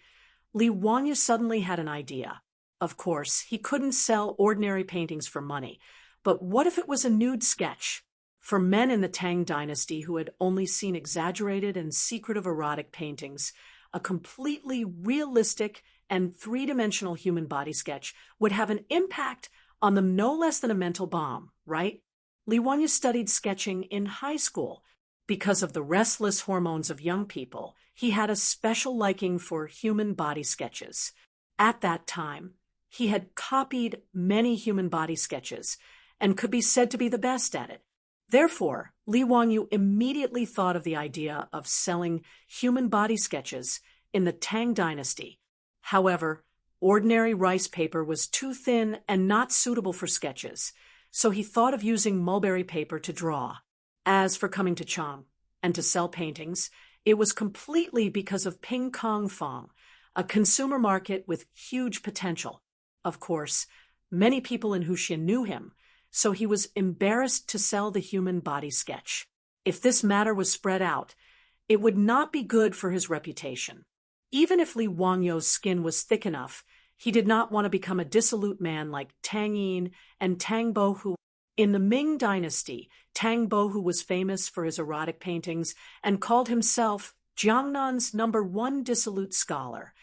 Li Wanyu suddenly had an idea. Of course, he couldn't sell ordinary paintings for money, but what if it was a nude sketch? For men in the Tang Dynasty who had only seen exaggerated and secretive erotic paintings, a completely realistic and 3-dimensional human body sketch would have an impact on them no less than a mental bomb, right? Li Wanyu studied sketching in high school. Because of the restless hormones of young people, he had a special liking for human body sketches. At that time, he had copied many human body sketches and could be said to be the best at it. Therefore, Li Wanyu immediately thought of the idea of selling human body sketches in the Tang Dynasty. However, ordinary rice paper was too thin and not suitable for sketches, so he thought of using mulberry paper to draw. As for coming to Chang and to sell paintings, it was completely because of Ping Kong Fong, a consumer market with huge potential. Of course, many people in Huxian knew him, so he was embarrassed to sell the human body sketch. If this matter was spread out, it would not be good for his reputation. Even if Li Wangyu's skin was thick enough, he did not want to become a dissolute man like Tang Yin and Tang Bohu. In the Ming Dynasty, Tang Bohu was famous for his erotic paintings and called himself Jiangnan's #1 dissolute scholar.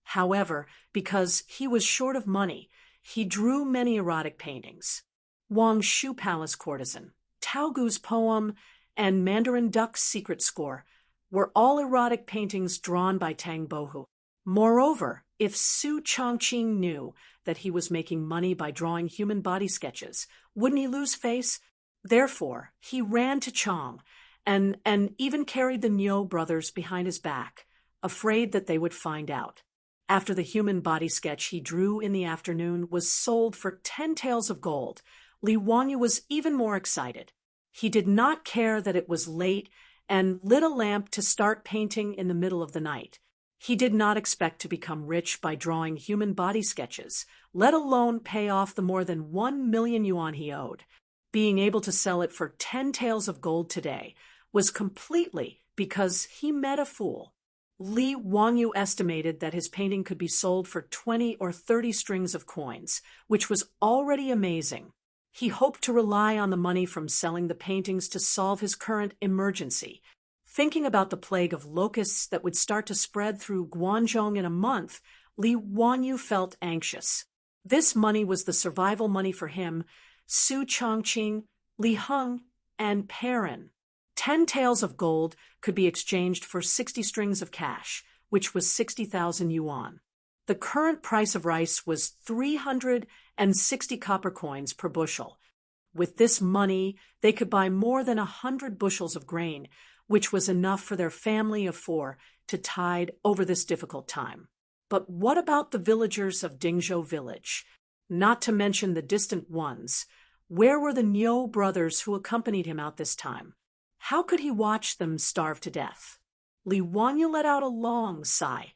However, because he was short of money, he drew many erotic paintings. Wang Shu Palace Courtesan, Tao Gu's poem, and Mandarin Duck's secret score were all erotic paintings drawn by Tang Bohu. Moreover, if Su Chongqing knew that he was making money by drawing human body sketches, wouldn't he lose face? Therefore, he ran to Chang and even carried the Niu brothers behind his back, afraid that they would find out. After the human body sketch he drew in the afternoon was sold for 10 taels of gold, Li Wanyu was even more excited. He did not care that it was late and lit a lamp to start painting in the middle of the night. He did not expect to become rich by drawing human body sketches, let alone pay off the more than 1 million yuan he owed. Being able to sell it for 10 taels of gold today was completely because he met a fool. Li Wanyu estimated that his painting could be sold for 20 or 30 strings of coins, which was already amazing. He hoped to rely on the money from selling the paintings to solve his current emergency. Thinking about the plague of locusts that would start to spread through Guangzhou in a month, Li Wanyu felt anxious. This money was the survival money for him, Su Chongqing, Li Heng, and Perrin. 10 taels of gold could be exchanged for 60 strings of cash, which was 60,000 yuan. The current price of rice was 360 copper coins per bushel. With this money, they could buy more than 100 bushels of grain, which was enough for their family of 4 to tide over this difficult time. But what about the villagers of Dingzhou village? Not to mention the distant ones. Where were the Niu brothers who accompanied him out this time? How could he watch them starve to death? Li Wanyu let out a long sigh.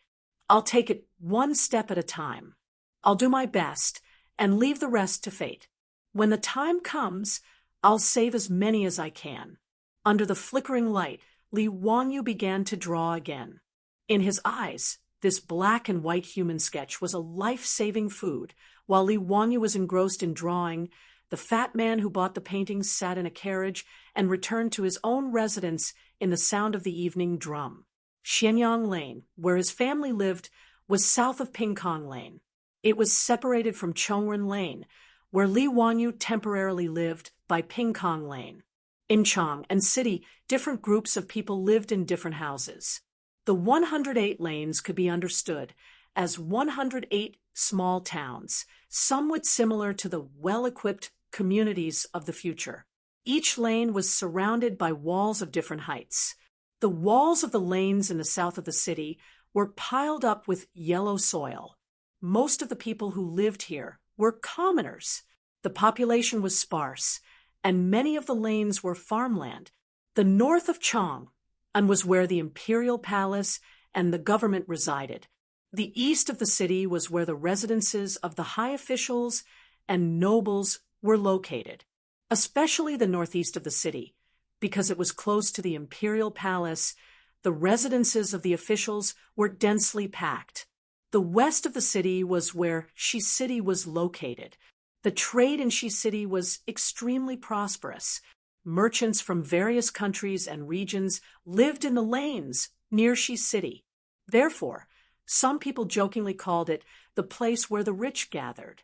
I'll take it one step at a time. I'll do my best and leave the rest to fate. When the time comes, I'll save as many as I can. Under the flickering light, Li Wanyu began to draw again. In his eyes, this black and white human sketch was a life-saving food. While Li Wanyu was engrossed in drawing, The fat man who bought the paintings sat in a carriage and returned to his own residence in the sound of the evening drum. Xianyang Lane, where his family lived, was south of Pingkong Lane. It was separated from Chongren Lane, where Li Wanyu temporarily lived, by Pingkong Lane. In Chong and City, different groups of people lived in different houses. The 108 lanes could be understood as 108 small towns, somewhat similar to the well-equipped communities of the future. Each lane was surrounded by walls of different heights. The walls of the lanes in the south of the city were piled up with yellow soil. Most of the people who lived here were commoners. The population was sparse, and many of the lanes were farmland. The north of Chong and was where the imperial palace and the government resided. The east of the city was where the residences of the high officials and nobles were located, especially the northeast of the city, because it was close to the imperial palace. The residences of the officials were densely packed. The west of the city was where Shi City was located. The trade in Shi City was extremely prosperous. Merchants from various countries and regions lived in the lanes near Shi City. Therefore, some people jokingly called it the place where the rich gathered,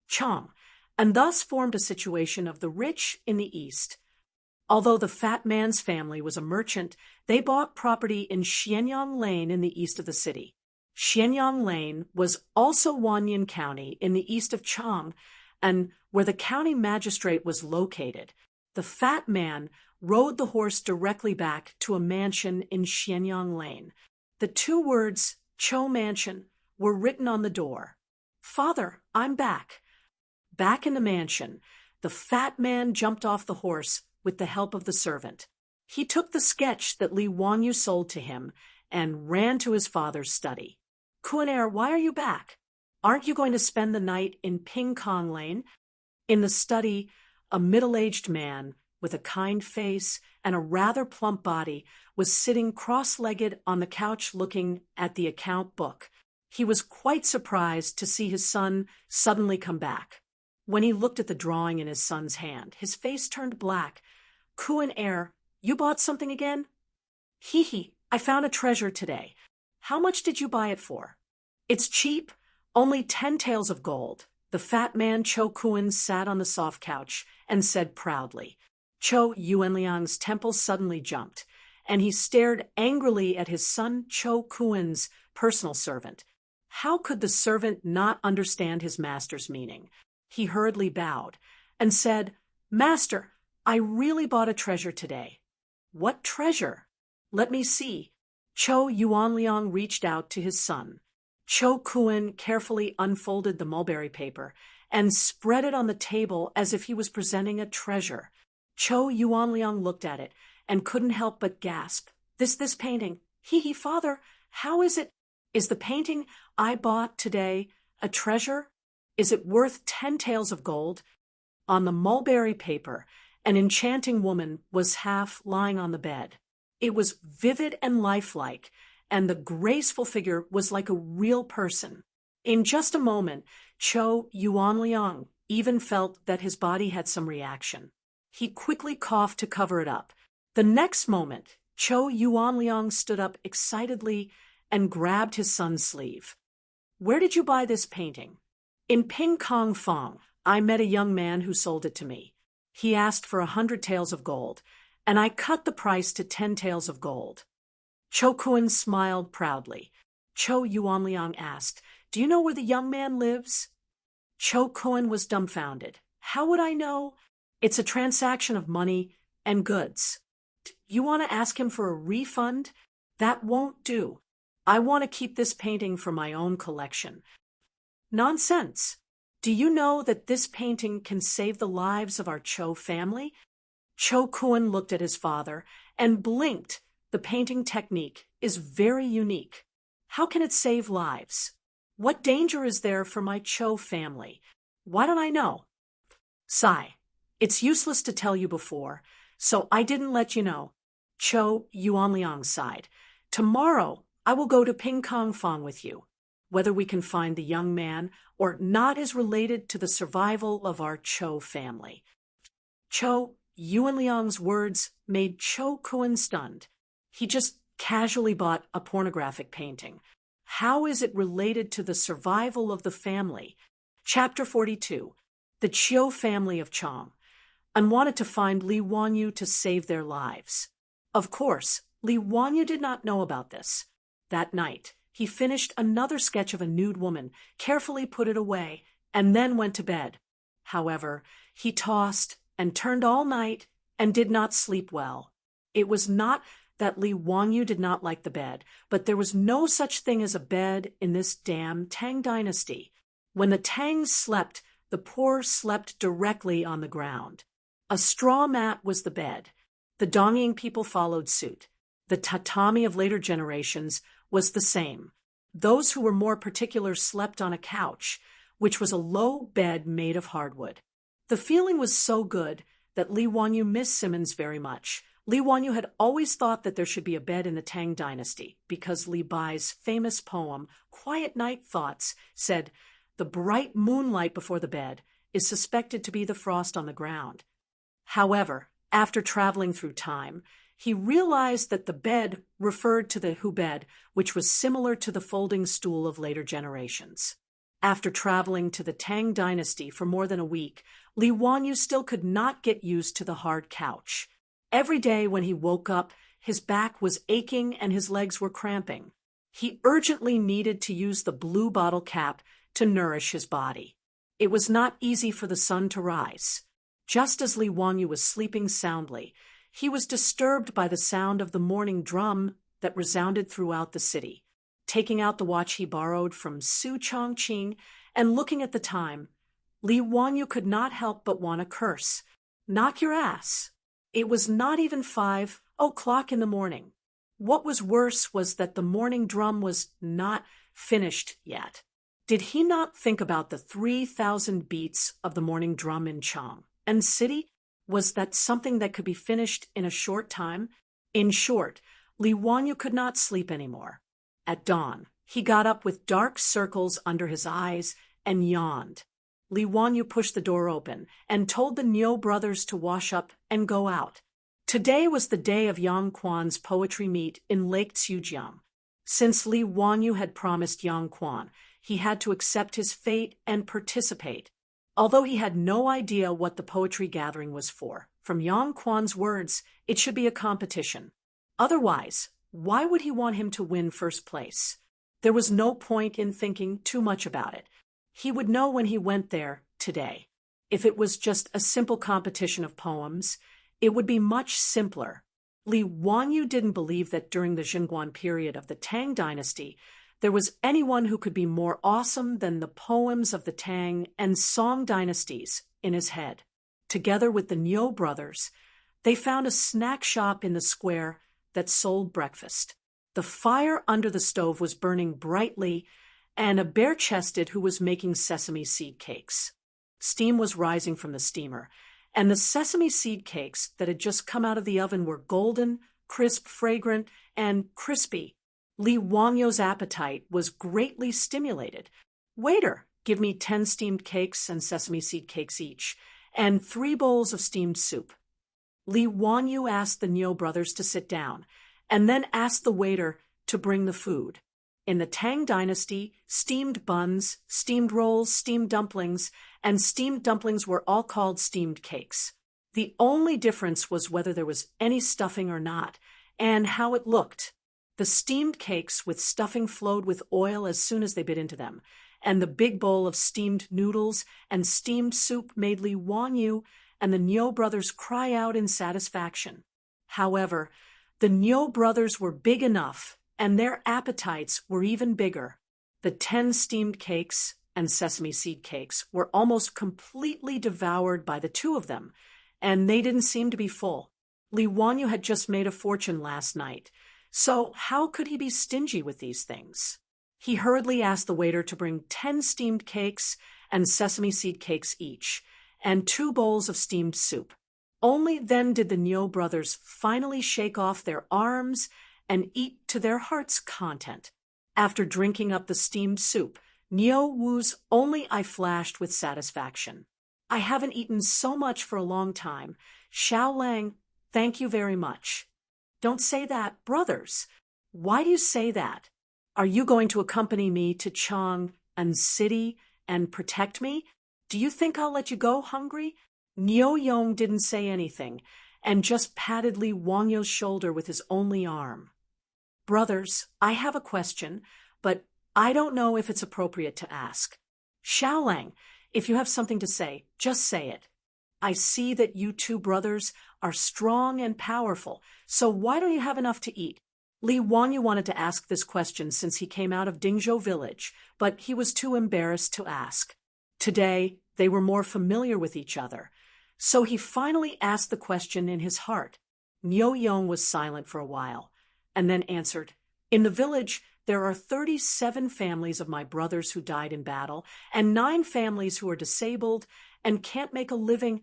Chong, and thus formed a situation of the rich in the east. Although the fat man's family was a merchant, they bought property in Xianyang Lane in the east of the city. Xianyang Lane was also Wanyan County in the east of Chong, and where the county magistrate was located. The fat man rode the horse directly back to a mansion in Xianyang Lane. The two words, Cho Mansion, were written on the door. "Father, I'm back." Back in the mansion, the fat man jumped off the horse with the help of the servant. He took the sketch that Li Wanyu sold to him and ran to his father's study. "Kuan-er, why are you back? Aren't you going to spend the night in Pingkong Lane?" In the study, a middle-aged man with a kind face and a rather plump body was sitting cross-legged on the couch looking at the account book. He was quite surprised to see his son suddenly come back. When he looked at the drawing in his son's hand, his face turned black. "Kuan-er, you bought something again?" "Hee, I found a treasure today. How much did you buy it for?" "It's cheap, only 10 taels of gold." The fat man Cho Kuan sat on the soft couch and said proudly. Cho Yuanliang's temples suddenly jumped, and he stared angrily at his son Cho Kuan's personal servant. How could the servant not understand his master's meaning? He hurriedly bowed and said, "Master, I really bought a treasure today." "What treasure? Let me see." Cho Yuanliang reached out to his son. Cho Kuan carefully unfolded the mulberry paper and spread it on the table as if he was presenting a treasure. Cho Yuanliang looked at it and couldn't help but gasp. This painting. Hee, father, how is it? Is the painting I bought today a treasure? Is it worth 10 taels of gold?" On the mulberry paper, an enchanting woman was half lying on the bed. It was vivid and lifelike, and the graceful figure was like a real person. In just a moment, Cho Yuanliang even felt that his body had some reaction. He quickly coughed to cover it up. The next moment, Cho Yuanliang stood up excitedly and grabbed his son's sleeve. "Where did you buy this painting?" "In Pingkong Fong. I met a young man who sold it to me. He asked for 100 taels of gold, and I cut the price to 10 taels of gold." Cho Kuan smiled proudly. Cho Yuanliang asked, "Do you know where the young man lives?" Cho Kuan was dumbfounded. "How would I know? It's a transaction of money and goods." "You want to ask him for a refund? That won't do. I want to keep this painting for my own collection." "Nonsense. Do you know that this painting can save the lives of our Cho family?" Cho Kuan looked at his father and blinked. "The painting technique is very unique. How can it save lives? What danger is there for my Cho family? Why don't I know?" "Sigh. It's useless to tell you before, so I didn't let you know." Cho Yuanliang sighed. "Tomorrow I will go to Pingkong Fong with you. whether we can find the young man or not is related to the survival of our Cho family. Cho, Yuan Liang's words made Cho Kun stunned. He just casually bought a pornographic painting. How is it related to the survival of the family? Chapter 42. The Chiu family of Chong. And wanted to find Li Wanyu to save their lives. Of course, Li Wanyu did not know about this. That night, he finished another sketch of a nude woman, carefully put it away, and then went to bed. However, he tossed and turned all night and did not sleep well. It was not that Li Wanyu did not like the bed, but there was no such thing as a bed in this damn Tang dynasty. When the Tangs slept, the poor slept directly on the ground. A straw mat was the bed. The Dongying people followed suit. The tatami of later generations was the same. Those who were more particular slept on a couch, which was a low bed made of hardwood. The feeling was so good that Li Wanyu missed Simmons very much. Li Wanyu had always thought that there should be a bed in the Tang dynasty because Li Bai's famous poem, Quiet Night Thoughts, said, "The bright moonlight before the bed is suspected to be the frost on the ground." However, after traveling through time, he realized that the bed referred to the Hu bed, which was similar to the folding stool of later generations. After traveling to the Tang dynasty for more than a week, Li Wanyu still could not get used to the hard couch. Every day when he woke up, his back was aching and his legs were cramping. He urgently needed to use the blue bottle cap to nourish his body. It was not easy for the sun to rise. Just as Li Wanyu was sleeping soundly, he was disturbed by the sound of the morning drum that resounded throughout the city. Taking out the watch he borrowed from Su Chongqing and looking at the time, Li Wanyu could not help but want to curse. Knock your ass. It was not even 5 o'clock in the morning. What was worse was that the morning drum was not finished yet. Did he not think about the 3,000 beats of the morning drum in Chong and city? Was that something that could be finished in a short time? In short, Li Wanyu could not sleep anymore. At dawn, he got up with dark circles under his eyes and yawned. Li Wanyu pushed the door open and told the Niu brothers to wash up and go out. Today was the day of Yang Quan's poetry meet in Lake Tsujiang. Since Li Wanyu had promised Yang Quan, he had to accept his fate and participate. Although he had no idea what the poetry gathering was for, from Yang Quan's words, it should be a competition. Otherwise, why would he want him to win first place? There was no point in thinking too much about it. He would know when he went there today. If it was just a simple competition of poems, it would be much simpler. Li Wanyu didn't believe that during the Jingguan period of the Tang dynasty, there was anyone who could be more awesome than the poems of the Tang and Song dynasties in his head. Together with the Niu brothers, they found a snack shop in the square that sold breakfast. The fire under the stove was burning brightly, and a bare-chested who was making sesame seed cakes. Steam was rising from the steamer, and the sesame seed cakes that had just come out of the oven were golden, crisp, fragrant, and crispy. Li Wangyu's appetite was greatly stimulated. "Waiter, give me 10 steamed cakes and sesame seed cakes each, and 3 bowls of steamed soup." Li Wanyu asked the Niu brothers to sit down, and then asked the waiter to bring the food. In the Tang dynasty, steamed buns, steamed rolls, steamed dumplings, and steamed dumplings were all called steamed cakes. The only difference was whether there was any stuffing or not, and how it looked. The steamed cakes with stuffing flowed with oil as soon as they bit into them, and the big bowl of steamed noodles and steamed soup made Li Wanyu and the Niu brothers cry out in satisfaction. However, the Niu brothers were big enough, and their appetites were even bigger. The 10 steamed cakes and sesame seed cakes were almost completely devoured by the 2 of them, and they didn't seem to be full. Li Wanyu had just made a fortune last night, so how could he be stingy with these things? He hurriedly asked the waiter to bring 10 steamed cakes and sesame seed cakes each, and 2 bowls of steamed soup. Only then did the Niu brothers finally shake off their arms and eat to their heart's content. After drinking up the steamed soup, Niu Wu's only eye flashed with satisfaction. I haven't eaten so much for a long time. Xiao Lang, thank you very much. Don't say that, brothers. Why do you say that? Are you going to accompany me to Chang'an City and protect me? Do you think I'll let you go hungry? Niu Yong didn't say anything, and just patted Li Wangyu's shoulder with his only arm. Brothers, I have a question, but I don't know if it's appropriate to ask. Xiao Lang, if you have something to say, just say it. I see that you two brothers are strong and powerful, so why don't you have enough to eat? Li Wanyu wanted to ask this question since he came out of Dingzhou village, but he was too embarrassed to ask. Today, they were more familiar with each other, so he finally asked the question in his heart. Niu Yong was silent for a while, and then answered, In the village, there are 37 families of my brothers who died in battle, and 9 families who are disabled and can't make a living.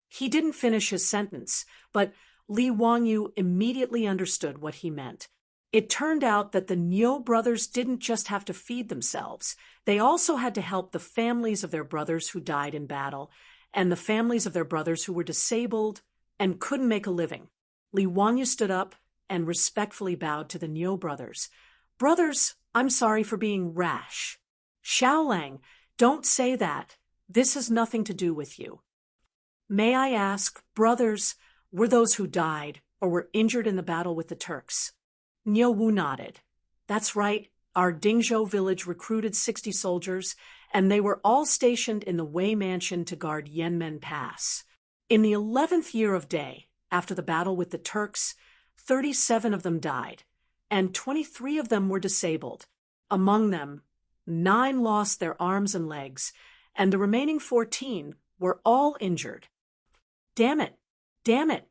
He didn't finish his sentence, but Li Wanyu immediately understood what he meant. It turned out that the Niu brothers didn't just have to feed themselves. They also had to help the families of their brothers who died in battle, and the families of their brothers who were disabled and couldn't make a living. Li Wanyu stood up and respectfully bowed to the Niu brothers. Brothers, I'm sorry for being rash. Xiao Lang, don't say that. This has nothing to do with you. May I ask, brothers, were those who died or were injured in the battle with the Turks? Niu Wu nodded. That's right, our Dingzhou village recruited 60 soldiers, and they were all stationed in the Wei Mansion to guard Yanmen Pass. In the 11th year of Day, after the battle with the Turks, 37 of them died, and 23 of them were disabled. Among them, 9 lost their arms and legs, and the remaining 14 were all injured. Damn it! Damn it!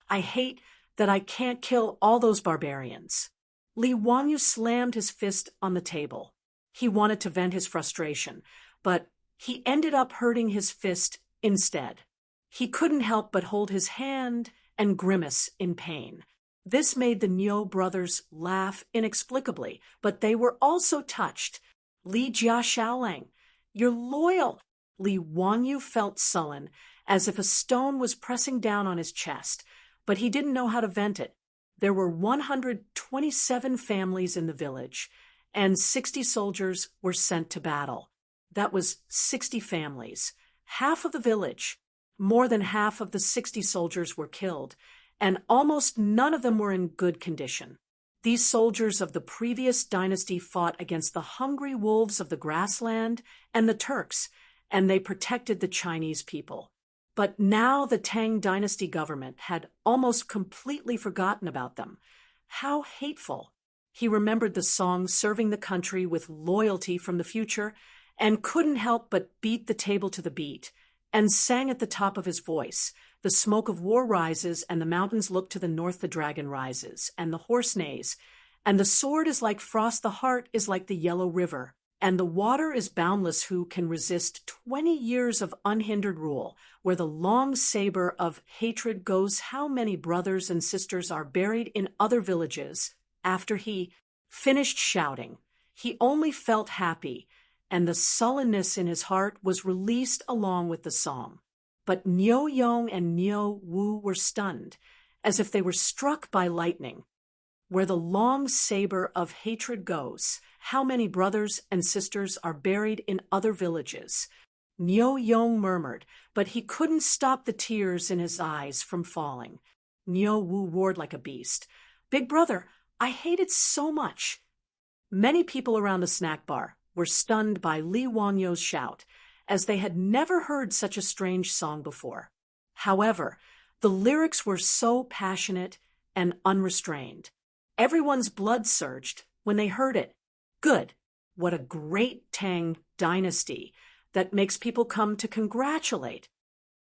I hate that I can't kill all those barbarians. Li Wanyu slammed his fist on the table. He wanted to vent his frustration, but he ended up hurting his fist instead. He couldn't help but hold his hand and grimace in pain. This made the Niu brothers laugh inexplicably, but they were also touched. Li Jia Xiaolang, you're loyal. Li Wanyu felt sullen, as if a stone was pressing down on his chest, but he didn't know how to vent it. There were 127 families in the village, and 60 soldiers were sent to battle. That was 60 families, half of the village. More than half of the 60 soldiers were killed, and almost none of them were in good condition. These soldiers of the previous dynasty fought against the hungry wolves of the grassland and the Turks, and they protected the Chinese people. But now the Tang dynasty government had almost completely forgotten about them. How hateful! He remembered the song Serving the Country with Loyalty from the future, and couldn't help but beat the table to the beat, and sang at the top of his voice. The smoke of war rises, and the mountains look to the north, the dragon rises, and the horse neighs, and the sword is like frost, the heart is like the yellow river, and the water is boundless. Who can resist 20 years of unhindered rule, where the long saber of hatred goes? How many brothers and sisters are buried in other villages? After he finished shouting, he only felt happy, and the sullenness in his heart was released along with the song. But Niu Yong and Niu Wu were stunned, as if they were struck by lightning. Where the long saber of hatred goes, how many brothers and sisters are buried in other villages? Niu Yong murmured, but he couldn't stop the tears in his eyes from falling. Niu Wu roared like a beast. Big brother, I hate it so much. Many people around the snack bar were stunned by Li Wanyu's shout, as they had never heard such a strange song before. However, the lyrics were so passionate and unrestrained. Everyone's blood surged when they heard it. Good. What a great Tang dynasty that makes people come to congratulate.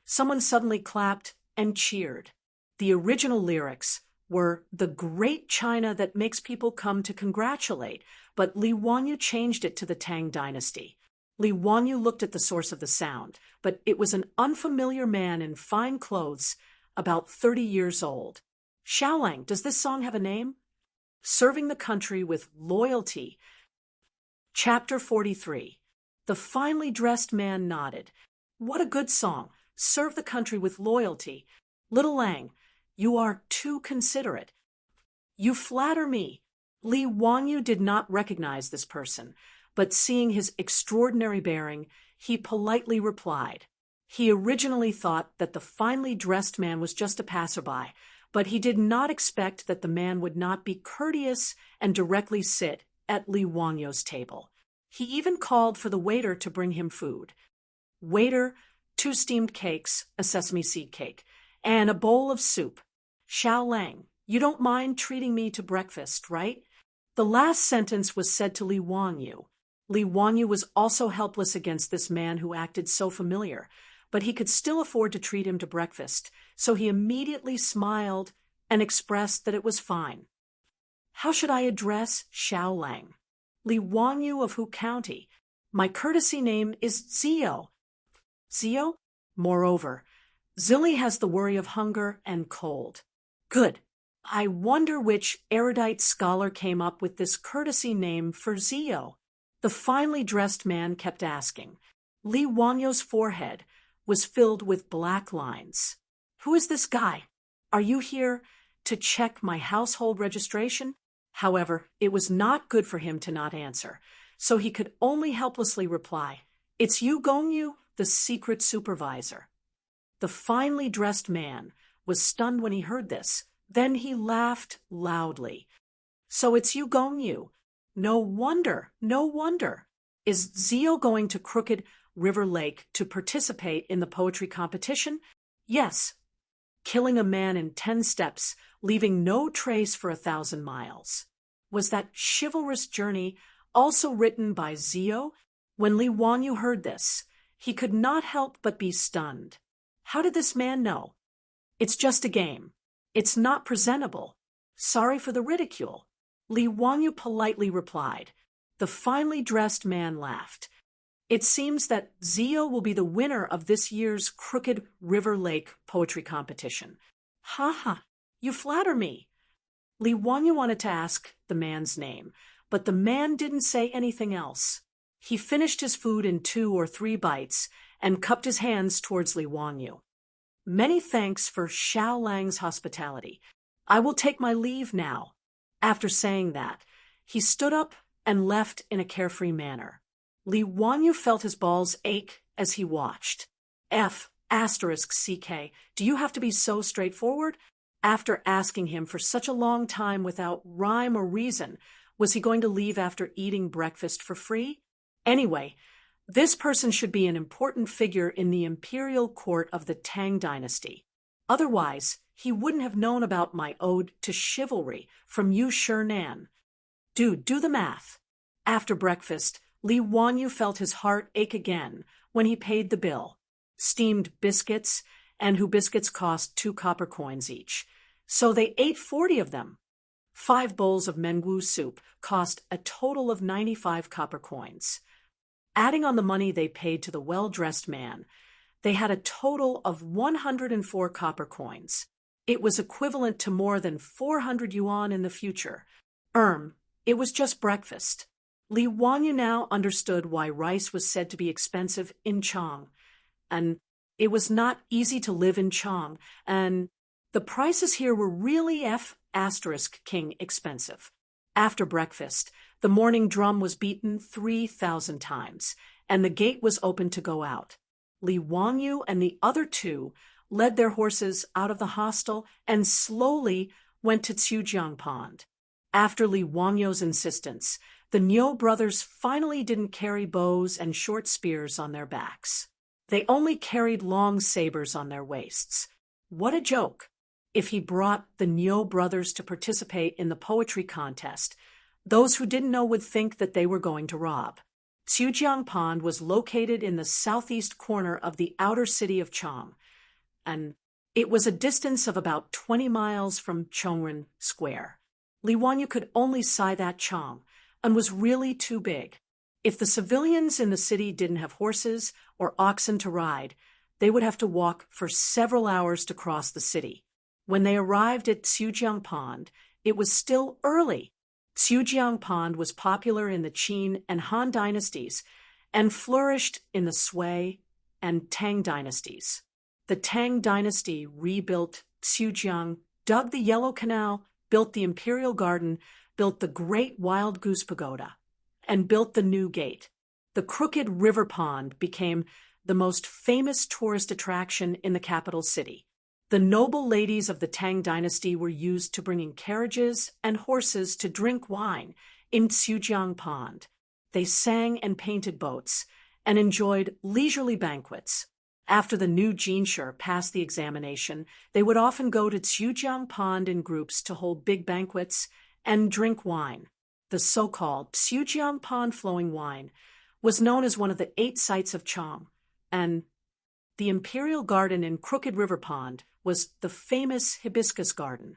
Someone suddenly clapped and cheered. The original lyrics were the great China that makes people come to congratulate, but Li Wanyu changed it to the Tang dynasty. Li Wanyu looked at the source of the sound, but it was an unfamiliar man in fine clothes, about 30 years old. Xiaolang, does this song have a name? Serving the Country with Loyalty. Chapter 43. The finely dressed man nodded. What a good song. Serve the country with loyalty. Little Lang, you are too considerate. You flatter me. Li Wanyu did not recognize this person, but seeing his extraordinary bearing, he politely replied. He originally thought that the finely dressed man was just a passerby, but he did not expect that the man would not be courteous and directly sit at Li Wanyu's table. He even called for the waiter to bring him food. Waiter, 2 steamed cakes, a sesame seed cake, and a bowl of soup. Xiao Lang, you don't mind treating me to breakfast, right? The last sentence was said to Li Wanyu. Li Wanyu was also helpless against this man who acted so familiar, but he could still afford to treat him to breakfast, so he immediately smiled and expressed that it was fine. How should I address Xiao Lang? Li Wanyu of Hu County. My courtesy name is Zio. Zio? Moreover, Zilly has the worry of hunger and cold. Good. I wonder which erudite scholar came up with this courtesy name for Zio. The finely dressed man kept asking. Li Wanyu's forehead was filled with black lines. Who is this guy? Are you here to check my household registration? However, it was not good for him to not answer, so he could only helplessly reply, It's you, Gongyu, the secret supervisor. The finely dressed man was stunned when he heard this. Then he laughed loudly. So it's you, Gongyu. No wonder, no wonder. Is Zio going to Crooked River Lake to participate in the poetry competition? Yes. Killing a man in 10 steps, leaving no trace for 1,000 miles. Was that chivalrous journey also written by Zio? When Li Wanyu heard this, he could not help but be stunned. How did this man know? It's just a game. It's not presentable. Sorry for the ridicule. Li Wanyu politely replied. The finely dressed man laughed. It seems that Zio will be the winner of this year's Crooked River Lake poetry competition. Ha ha, you flatter me. Li Wanyu wanted to ask the man's name, but the man didn't say anything else. He finished his food in 2 or 3 bites and cupped his hands towards Li Wanyu. Many thanks for Xiao Lang's hospitality. I will take my leave now. After saying that, he stood up and left in a carefree manner. Li Wanyu felt his balls ache as he watched. *CK, do you have to be so straightforward? After asking him for such a long time without rhyme or reason, was he going to leave after eating breakfast for free? Anyway, this person should be an important figure in the imperial court of the Tang dynasty. Otherwise, he wouldn't have known about my ode to chivalry from Yu Shinan. Do the math. After breakfast, Li Wanyu felt his heart ache again when he paid the bill. Steamed biscuits, and who biscuits cost 2 copper coins each. So they ate 40 of them. 5 bowls of mengu soup cost a total of 95 copper coins. Adding on the money they paid to the well-dressed man, they had a total of 104 copper coins. It was equivalent to more than 400 yuan in the future. It was just breakfast. Li Wanyu now understood why rice was said to be expensive in Chang. And it was not easy to live in Chang, and the prices here were really *king expensive. After breakfast, the morning drum was beaten 3,000 times, and the gate was opened to go out. Li Wanyu and the other 2 led their horses out of the hostel and slowly went to Xiujiang Pond. After Li Wanyu's insistence, the Niu brothers finally didn't carry bows and short spears on their backs. They only carried long sabers on their waists. What a joke! If he brought the Niu brothers to participate in the poetry contest, those who didn't know would think that they were going to rob. Xiujiang Pond was located in the southeast corner of the outer city of Chang, and it was a distance of about 20 miles from Chongren Square. Li Wanyu could only sigh that Chang, and was really too big. If the civilians in the city didn't have horses or oxen to ride, they would have to walk for several hours to cross the city. When they arrived at Xiujiang Pond, it was still early. Xiujiang Pond was popular in the Qin and Han dynasties and flourished in the Sui and Tang dynasties. The Tang dynasty rebuilt Xiujiang, dug the Yellow Canal, built the Imperial Garden, built the Great Wild Goose Pagoda, and built the New Gate. The Crooked River Pond became the most famous tourist attraction in the capital city. The noble ladies of the Tang dynasty were used to bring in carriages and horses to drink wine in Xiujiang Pond. They sang and painted boats and enjoyed leisurely banquets. After the new jinshi passed the examination, they would often go to Xiujiang Pond in groups to hold big banquets and drink wine. The so-called Xiujiang Pond flowing wine was known as one of the 8 sights of Chang, and the Imperial Garden in Crooked River Pond was the famous hibiscus garden.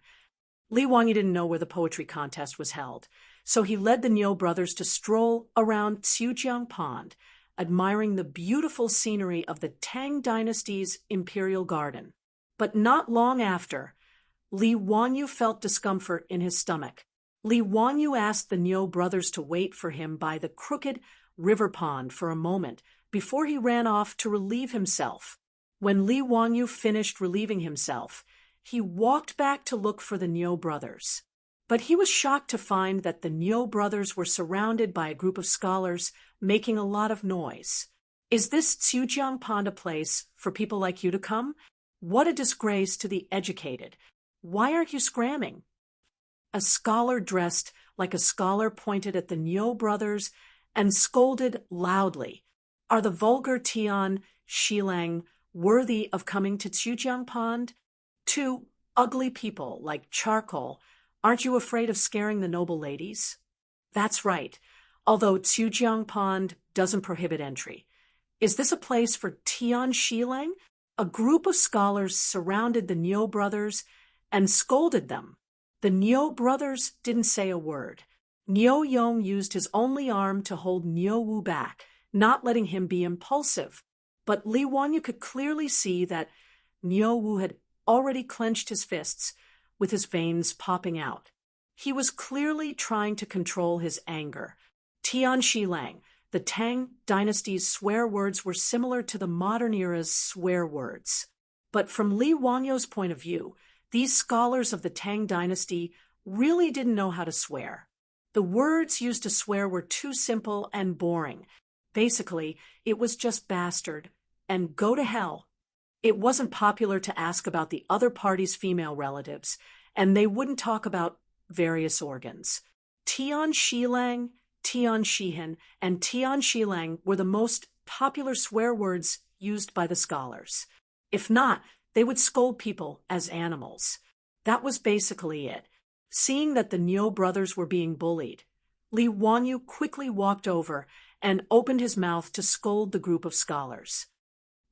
Li Wangyu didn't know where the poetry contest was held, so he led the Niu brothers to stroll around Xiujiang Pond, admiring the beautiful scenery of the Tang dynasty's Imperial Garden. But not long after, Li Wangyu felt discomfort in his stomach. Li Wangyu asked the Niu brothers to wait for him by the Crooked River Pond for a moment before he ran off to relieve himself. When Li Wangyu finished relieving himself, he walked back to look for the Niu brothers. But he was shocked to find that the Niu brothers were surrounded by a group of scholars making a lot of noise. "Is this Xiujiang Pond a place for people like you to come? What a disgrace to the educated. Why aren't you scramming?" A scholar dressed like a scholar pointed at the Niu brothers and scolded loudly. "Are the vulgar Tian Shilang worthy of coming to Xiujiang Pond? 2 ugly people like charcoal. Aren't you afraid of scaring the noble ladies?" That's right, although Xiujiang Pond doesn't prohibit entry. "Is this a place for Tian Shilang?" A group of scholars surrounded the Niu brothers and scolded them. The Niu brothers didn't say a word. Niu Yong used his only arm to hold Niu Wu back, not letting him be impulsive. But Li Wangyu could clearly see that Niu Wu had already clenched his fists, with his veins popping out. He was clearly trying to control his anger. Tian Shilang, the Tang dynasty's swear words, were similar to the modern era's swear words. But from Li Wangyu's point of view, these scholars of the Tang dynasty really didn't know how to swear. The words used to swear were too simple and boring. Basically, it was just bastard and go to hell. It wasn't popular to ask about the other party's female relatives, and they wouldn't talk about various organs. Tian Shilang, Tian Shihan, and Tian Shilang were the most popular swear words used by the scholars. If not, they would scold people as animals. That was basically it. Seeing that the Niu brothers were being bullied, Li Wangyu quickly walked over and opened his mouth to scold the group of scholars.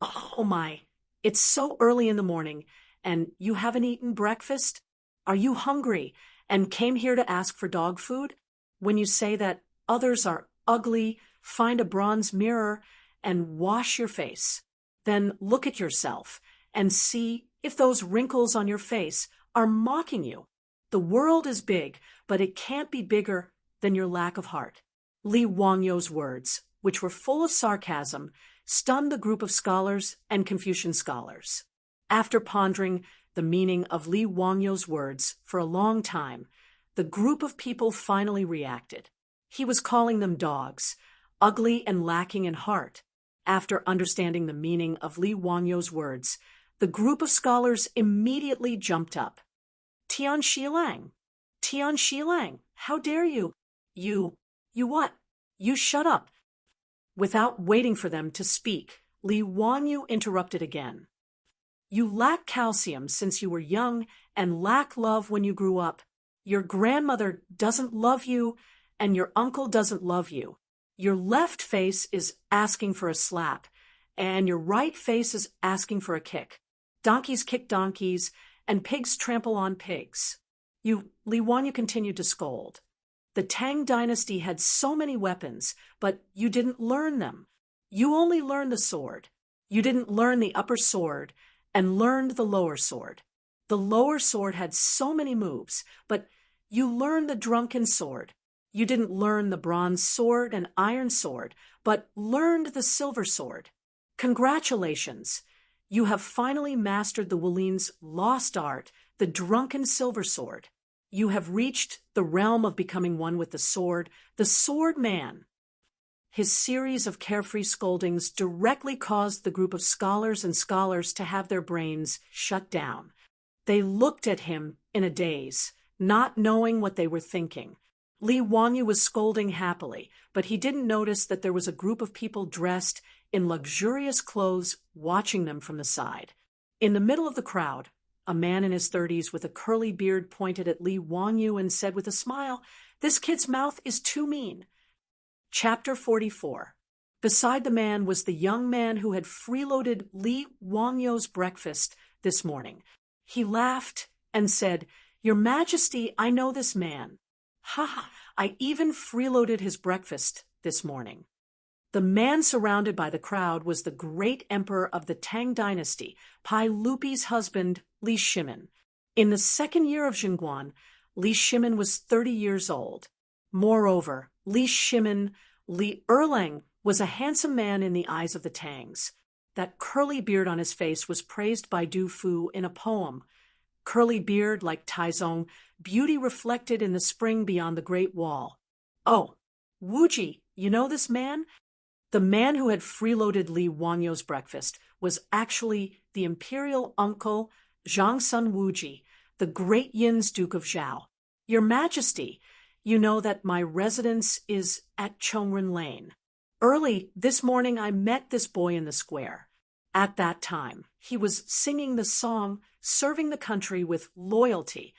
"Oh my, it's so early in the morning, and you haven't eaten breakfast? Are you hungry and came here to ask for dog food? When you say that others are ugly, find a bronze mirror and wash your face. Then look at yourself and see if those wrinkles on your face are mocking you. The world is big, but it can't be bigger than your lack of heart." Li Wangyu's words, which were full of sarcasm, stunned the group of scholars and Confucian scholars. After pondering the meaning of Li Wangyu's words for a long time, the group of people finally reacted. He was calling them dogs, ugly and lacking in heart. After understanding the meaning of Li Wangyu's words, the group of scholars immediately jumped up. "Tian Shilang! Tian Shilang! How dare you! You what? You shut up!" Without waiting for them to speak, Li Wangyu interrupted again. "You lack calcium since you were young and lack love when you grew up. Your grandmother doesn't love you and your uncle doesn't love you. Your left face is asking for a slap and your right face is asking for a kick. Donkeys kick donkeys and pigs trample on pigs." Li Wangyu continued to scold. "The Tang dynasty had so many weapons, but you didn't learn them. You only learned the sword. You didn't learn the upper sword and learned the lower sword. The lower sword had so many moves, but you learned the drunken sword. You didn't learn the bronze sword and iron sword, but learned the silver sword. Congratulations! You have finally mastered the Wulin's lost art, the drunken silver sword. You have reached the realm of becoming one with the sword man. His series of carefree scoldings directly caused the group of scholars to have their brains shut down. They looked at him in a daze, not knowing what they were thinking. Li Wanyu was scolding happily, but he didn't notice that there was a group of people dressed in luxurious clothes watching them from the side. In the middle of the crowd, a man in his 30s with a curly beard pointed at Li Wanyu and said with a smile, "This kid's mouth is too mean." Chapter 44. Beside the man was the young man who had freeloaded Li Wanyu's breakfast this morning. He laughed and said, "Your Majesty, I know this man. Ha ha, I even freeloaded his breakfast this morning." The man surrounded by the crowd was the great emperor of the Tang dynasty, Pai Lupi's husband, Li Shimin. In the second year of Jingguan, Li Shimin was 30 years old. Moreover, Li Shimin, Li Erlang, was a handsome man in the eyes of the Tangs. That curly beard on his face was praised by Du Fu in a poem. Curly beard like Taizong, beauty reflected in the spring beyond the Great Wall. Oh, Wuji, you know this man? The man who had freeloaded Li Wanyu's breakfast was actually the imperial uncle Zhang Sun Wuji, the great Yin's Duke of Zhao. Your Majesty, you know that my residence is at Chongren Lane. Early this morning I met this boy in the square. At that time, he was singing the song Serving the Country with Loyalty.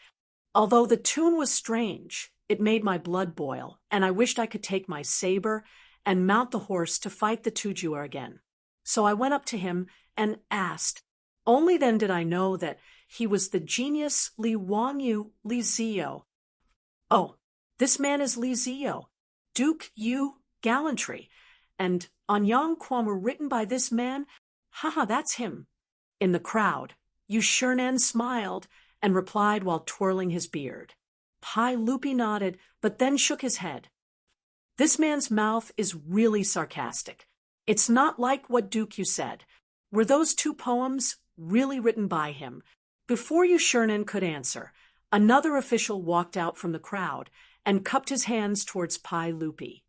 Although the tune was strange, it made my blood boil, and I wished I could take my saber and mount the horse to fight the Tujua again. So I went up to him and asked. Only then did I know that he was the genius Li Wanyu Li Zio. Oh, this man is Li Zio, Duke Yu Gallantry, and on Yang Quan were written by this man. Haha, that's him. In the crowd, Yu Shernan smiled and replied while twirling his beard. Pai Lupi nodded, but then shook his head. This man's mouth is really sarcastic. It's not like what Duke Yu said. Were those two poems really written by him? Before Yu Shernan could answer, another official walked out from the crowd and cupped his hands towards Pai Lupi.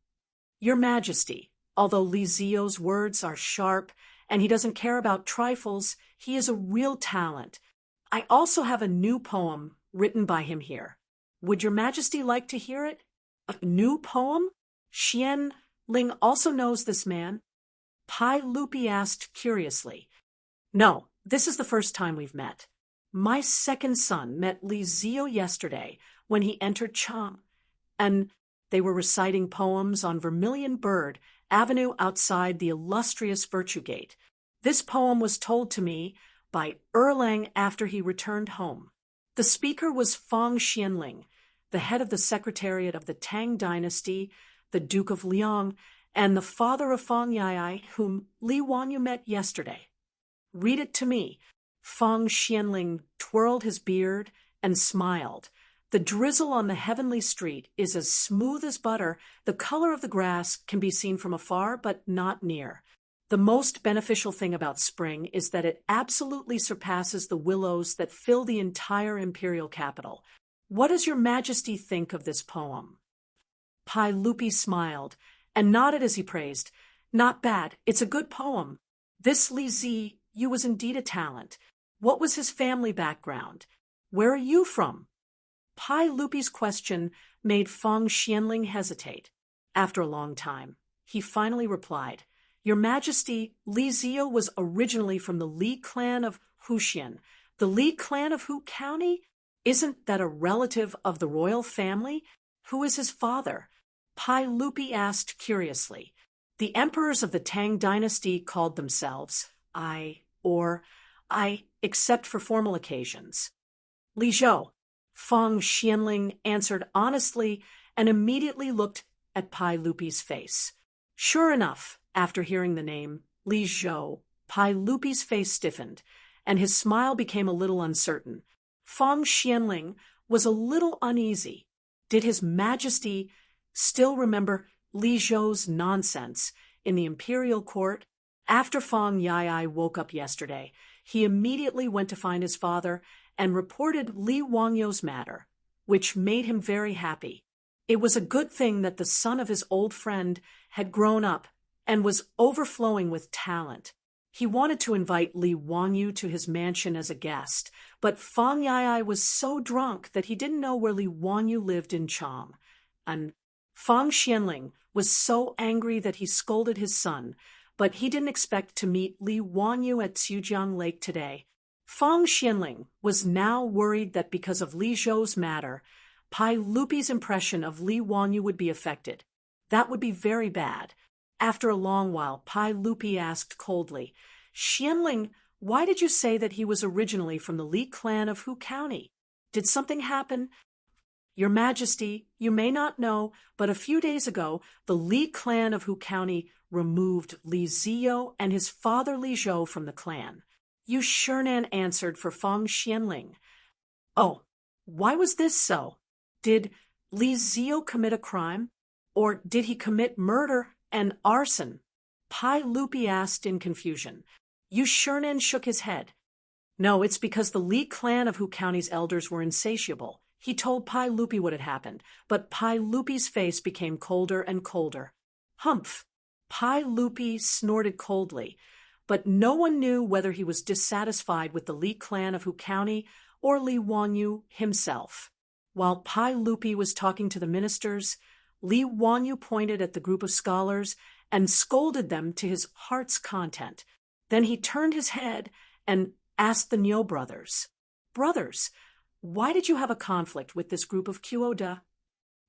Your Majesty, although Li Zio's words are sharp and he doesn't care about trifles, he is a real talent. I also have a new poem written by him here. Would Your Majesty like to hear it? A new poem? Xian Ling also knows this man. Pai Lupi asked curiously. No, this is the first time we've met. My second son met Li Zio yesterday when he entered Chang, and they were reciting poems on Vermilion Bird Avenue outside the illustrious Virtue Gate. This poem was told to me by Erlang after he returned home. The speaker was Fang Xianling, the head of the Secretariat of the Tang Dynasty, the Duke of Liang, and the father of Fang Yai, whom Li Wanyu met yesterday. Read it to me. Fang Xianling twirled his beard and smiled. The drizzle on the heavenly street is as smooth as butter. The color of the grass can be seen from afar, but not near. The most beneficial thing about spring is that it absolutely surpasses the willows that fill the entire imperial capital. What does Your Majesty think of this poem? Pai Lupi smiled and nodded as he praised. Not bad. It's a good poem. This Li Zi was indeed a talent. What was his family background? Where are you from? Pai Lupi's question made Fang Xianling hesitate. After a long time, he finally replied, Your Majesty, Li Zio was originally from the Li clan of Huxian. The Li clan of Hu County? Isn't that a relative of the royal family? Who is his father? Pai Lupi asked curiously. The emperors of the Tang dynasty called themselves I, except for formal occasions. Li Zhou, Fang Xianling answered honestly and immediately looked at Pai Lupi's face. Sure enough, after hearing the name, Li Zhou, Pai Lupi's face stiffened, and his smile became a little uncertain. Fang Xianling was a little uneasy. Did His Majesty still remember Li Zhou's nonsense in the imperial court? After Fang Yai woke up yesterday, he immediately went to find his father and reported Li Wangyou's matter, which made him very happy. It was a good thing that the son of his old friend had grown up and was overflowing with talent. He wanted to invite Li Wangyou to his mansion as a guest, but Fang Yai was so drunk that he didn't know where Li Wangyou lived in Chang. And Fang Xianling was so angry that he scolded his son, but he didn't expect to meet Li Wangyou at Xujiang Lake today. Fang Xianling was now worried that because of Li Zhou's matter, Pai Lupi's impression of Li Wangyou would be affected. That would be very bad. After a long while, Pai Lupi asked coldly, "Xianling, why did you say that he was originally from the Li clan of Hu County? Did something happen?" "Your Majesty, you may not know, but a few days ago, the Li clan of Hu County removed Li Ziyo and his father Li Zhou from the clan." Yu Shernan answered for Fang Xianling. "Oh, why was this so? Did Li Ziyo commit a crime? Or did he commit murder and arson?" Pai Lupi asked in confusion. Yu Shernan shook his head. "No, it's because the Li clan of Hu County's elders were insatiable." He told Pai Lupi what had happened, but Pai Lupi's face became colder and colder. "Humph!" Pai Lupi snorted coldly, but no one knew whether he was dissatisfied with the Li clan of Hu County or Li Wangyou himself. While Pai Lupi was talking to the ministers, Li Wangyou pointed at the group of scholars and scolded them to his heart's content. Then he turned his head and asked the Niu brothers, "Brothers, why did you have a conflict with this group of Qo-da?"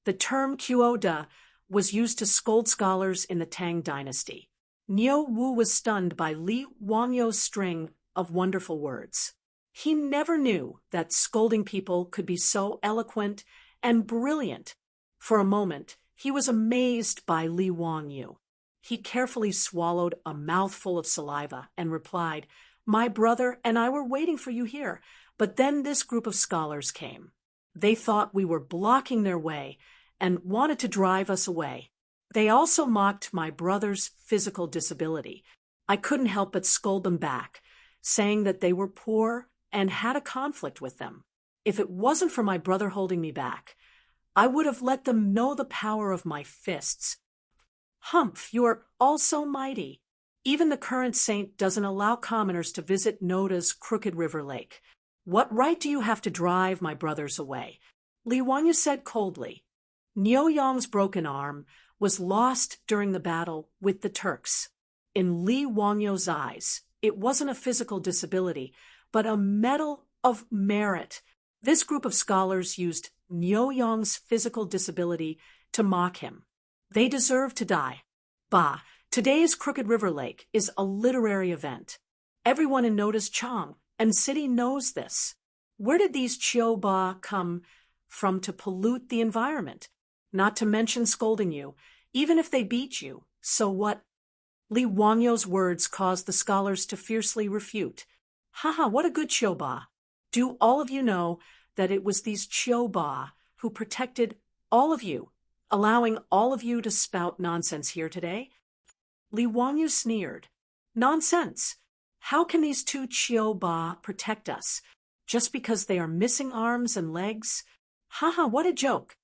The term Qo-da was used to scold scholars in the Tang dynasty. Niu Wu was stunned by Li Wangyou's string of wonderful words. He never knew that scolding people could be so eloquent and brilliant. For a moment, he was amazed by Li Wangyou. He carefully swallowed a mouthful of saliva and replied, "My brother and I were waiting for you here, but then this group of scholars came. They thought we were blocking their way and wanted to drive us away. They also mocked my brother's physical disability. I couldn't help but scold them back, saying that they were poor and had a conflict with them. If it wasn't for my brother holding me back, I would have let them know the power of my fists." "Humph, you're all so mighty. Even the current saint doesn't allow commoners to visit Noda's Crooked River Lake. What right do you have to drive my brothers away?" Li Wangyou said coldly. Niu Yong's broken arm was lost during the battle with the Turks. In Li Wangyou's eyes, it wasn't a physical disability, but a medal of merit. This group of scholars used Niu Yong's physical disability to mock him. They deserve to die. Bah, today's Crooked River Lake is a literary event. Everyone in Noda's Chang and city knows this. Where did these Chiu-ba come from to pollute the environment? Not to mention scolding you, even if they beat you. So what? Li Wangyou's words caused the scholars to fiercely refute. "Haha, what a good Chiu-ba. Do all of you know that it was these Chiu-ba who protected all of you, allowing all of you to spout nonsense here today?" Li Wangyou sneered. "Nonsense! How can these two Chiu-ba protect us? Just because they are missing arms and legs? Haha, what a joke!"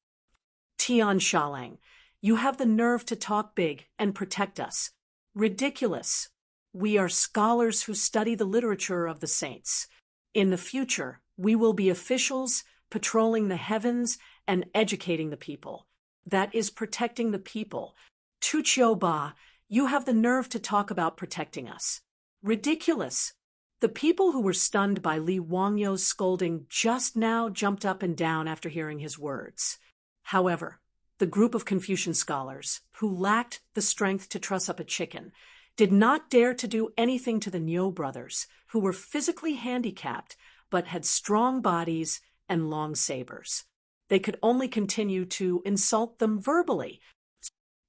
"Tian Shalang, you have the nerve to talk big and protect us. Ridiculous. We are scholars who study the literature of the saints. In the future, we will be officials patrolling the heavens and educating the people. That is protecting the people. Tu Chiu-ba, you have the nerve to talk about protecting us. Ridiculous." The people who were stunned by Li Wangyou's scolding just now jumped up and down after hearing his words. However, the group of Confucian scholars, who lacked the strength to truss up a chicken, did not dare to do anything to the Niu brothers, who were physically handicapped but had strong bodies and long sabers. They could only continue to insult them verbally.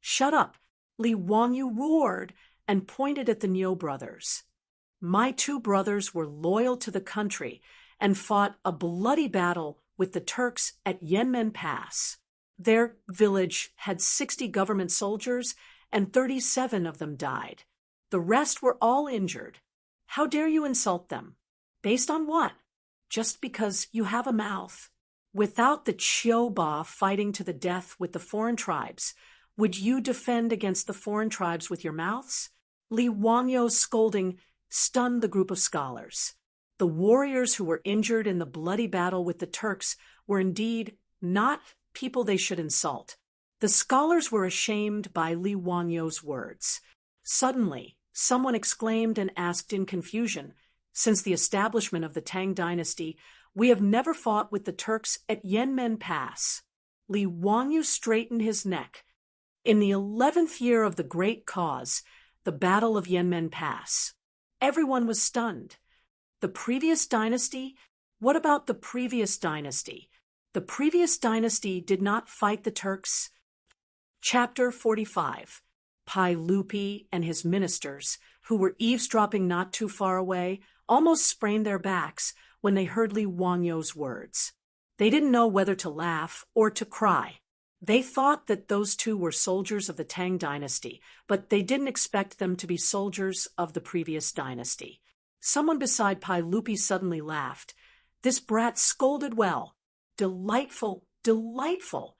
"Shut up!" Li Wangyou roared and pointed at the Niu brothers. "My two brothers were loyal to the country and fought a bloody battle with the Turks at Yanmen Pass. Their village had 60 government soldiers, and 37 of them died. The rest were all injured. How dare you insult them? Based on what? Just because you have a mouth. Without the Chioba fighting to the death with the foreign tribes, would you defend against the foreign tribes with your mouths? Li Wanyo's scolding stunned the group of scholars. The warriors who were injured in the bloody battle with the Turks were indeed not people they should insult. The scholars were ashamed by Li Wanyo's words. Suddenly, someone exclaimed and asked in confusion, "Since the establishment of the Tang dynasty, we have never fought with the Turks at Yanmen Pass." Li Wanyu straightened his neck. In the 11th year of the Great Cause, the Battle of Yanmen Pass, everyone was stunned. The previous dynasty? What about the previous dynasty? The previous dynasty did not fight the Turks. Chapter 45. Pai Lupi and his ministers, who were eavesdropping not too far away, almost sprained their backs when they heard Li Wanyo's words. They didn't know whether to laugh or to cry. They thought that those two were soldiers of the Tang dynasty, but they didn't expect them to be soldiers of the previous dynasty. Someone beside Pai Lupi suddenly laughed. "This brat scolded well. Delightful, delightful.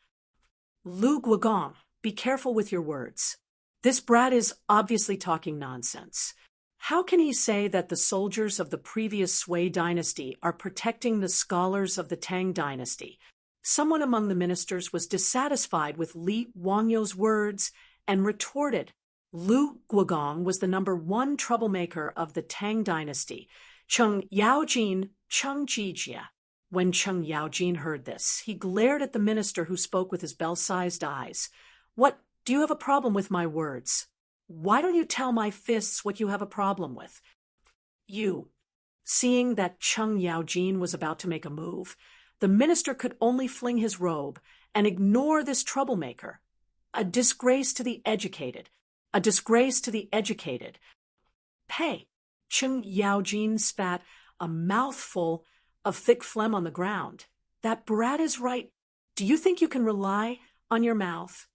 Lu Guogong, be careful with your words. This brat is obviously talking nonsense. How can he say that the soldiers of the previous Sui dynasty are protecting the scholars of the Tang dynasty?" Someone among the ministers was dissatisfied with Li Wanyo's words and retorted. Lu Guogong was the #1 troublemaker of the Tang dynasty. Cheng Yaojin, Cheng Jijia. When Cheng Yaojin heard this, he glared at the minister who spoke with his bell-sized eyes. "What, do you have a problem with my words? Why don't you tell my fists what you have a problem with?" You. Seeing that Cheng Yaojin was about to make a move, the minister could only fling his robe and ignore this troublemaker. A disgrace to the educated. A disgrace to the educated. "Hey!" Cheng Yaojin spat a mouthful of thick phlegm on the ground. "That brat is right. Do you think you can rely on your mouth?"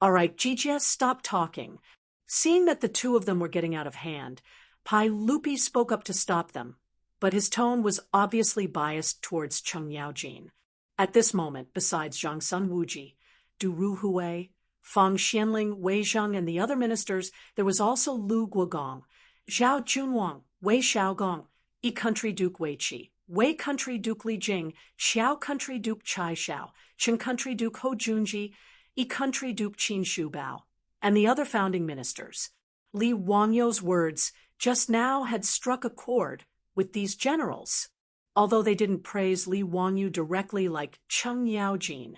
"All right, Jijia, stop talking." Seeing that the two of them were getting out of hand, Pai Lupi spoke up to stop them, but his tone was obviously biased towards Cheng Yaojin. At this moment, besides Zhang Sun Wuji, Du Ruhui, Fang Xianling, Wei Zheng, and the other ministers, there was also Lu Guogong, Zhao Junwang, Wei Xiaogong, Yi Country Duke Wei Qi, Wei Country Duke Li Jing, Xiao Country Duke Chai Xiao, Qing Country Duke Ho Junji, Yi Country Duke Qin Shubao, and the other founding ministers. Li Wanyo's words just now had struck a chord with these generals. Although they didn't praise Li Wanyu directly like Cheng Yaojin,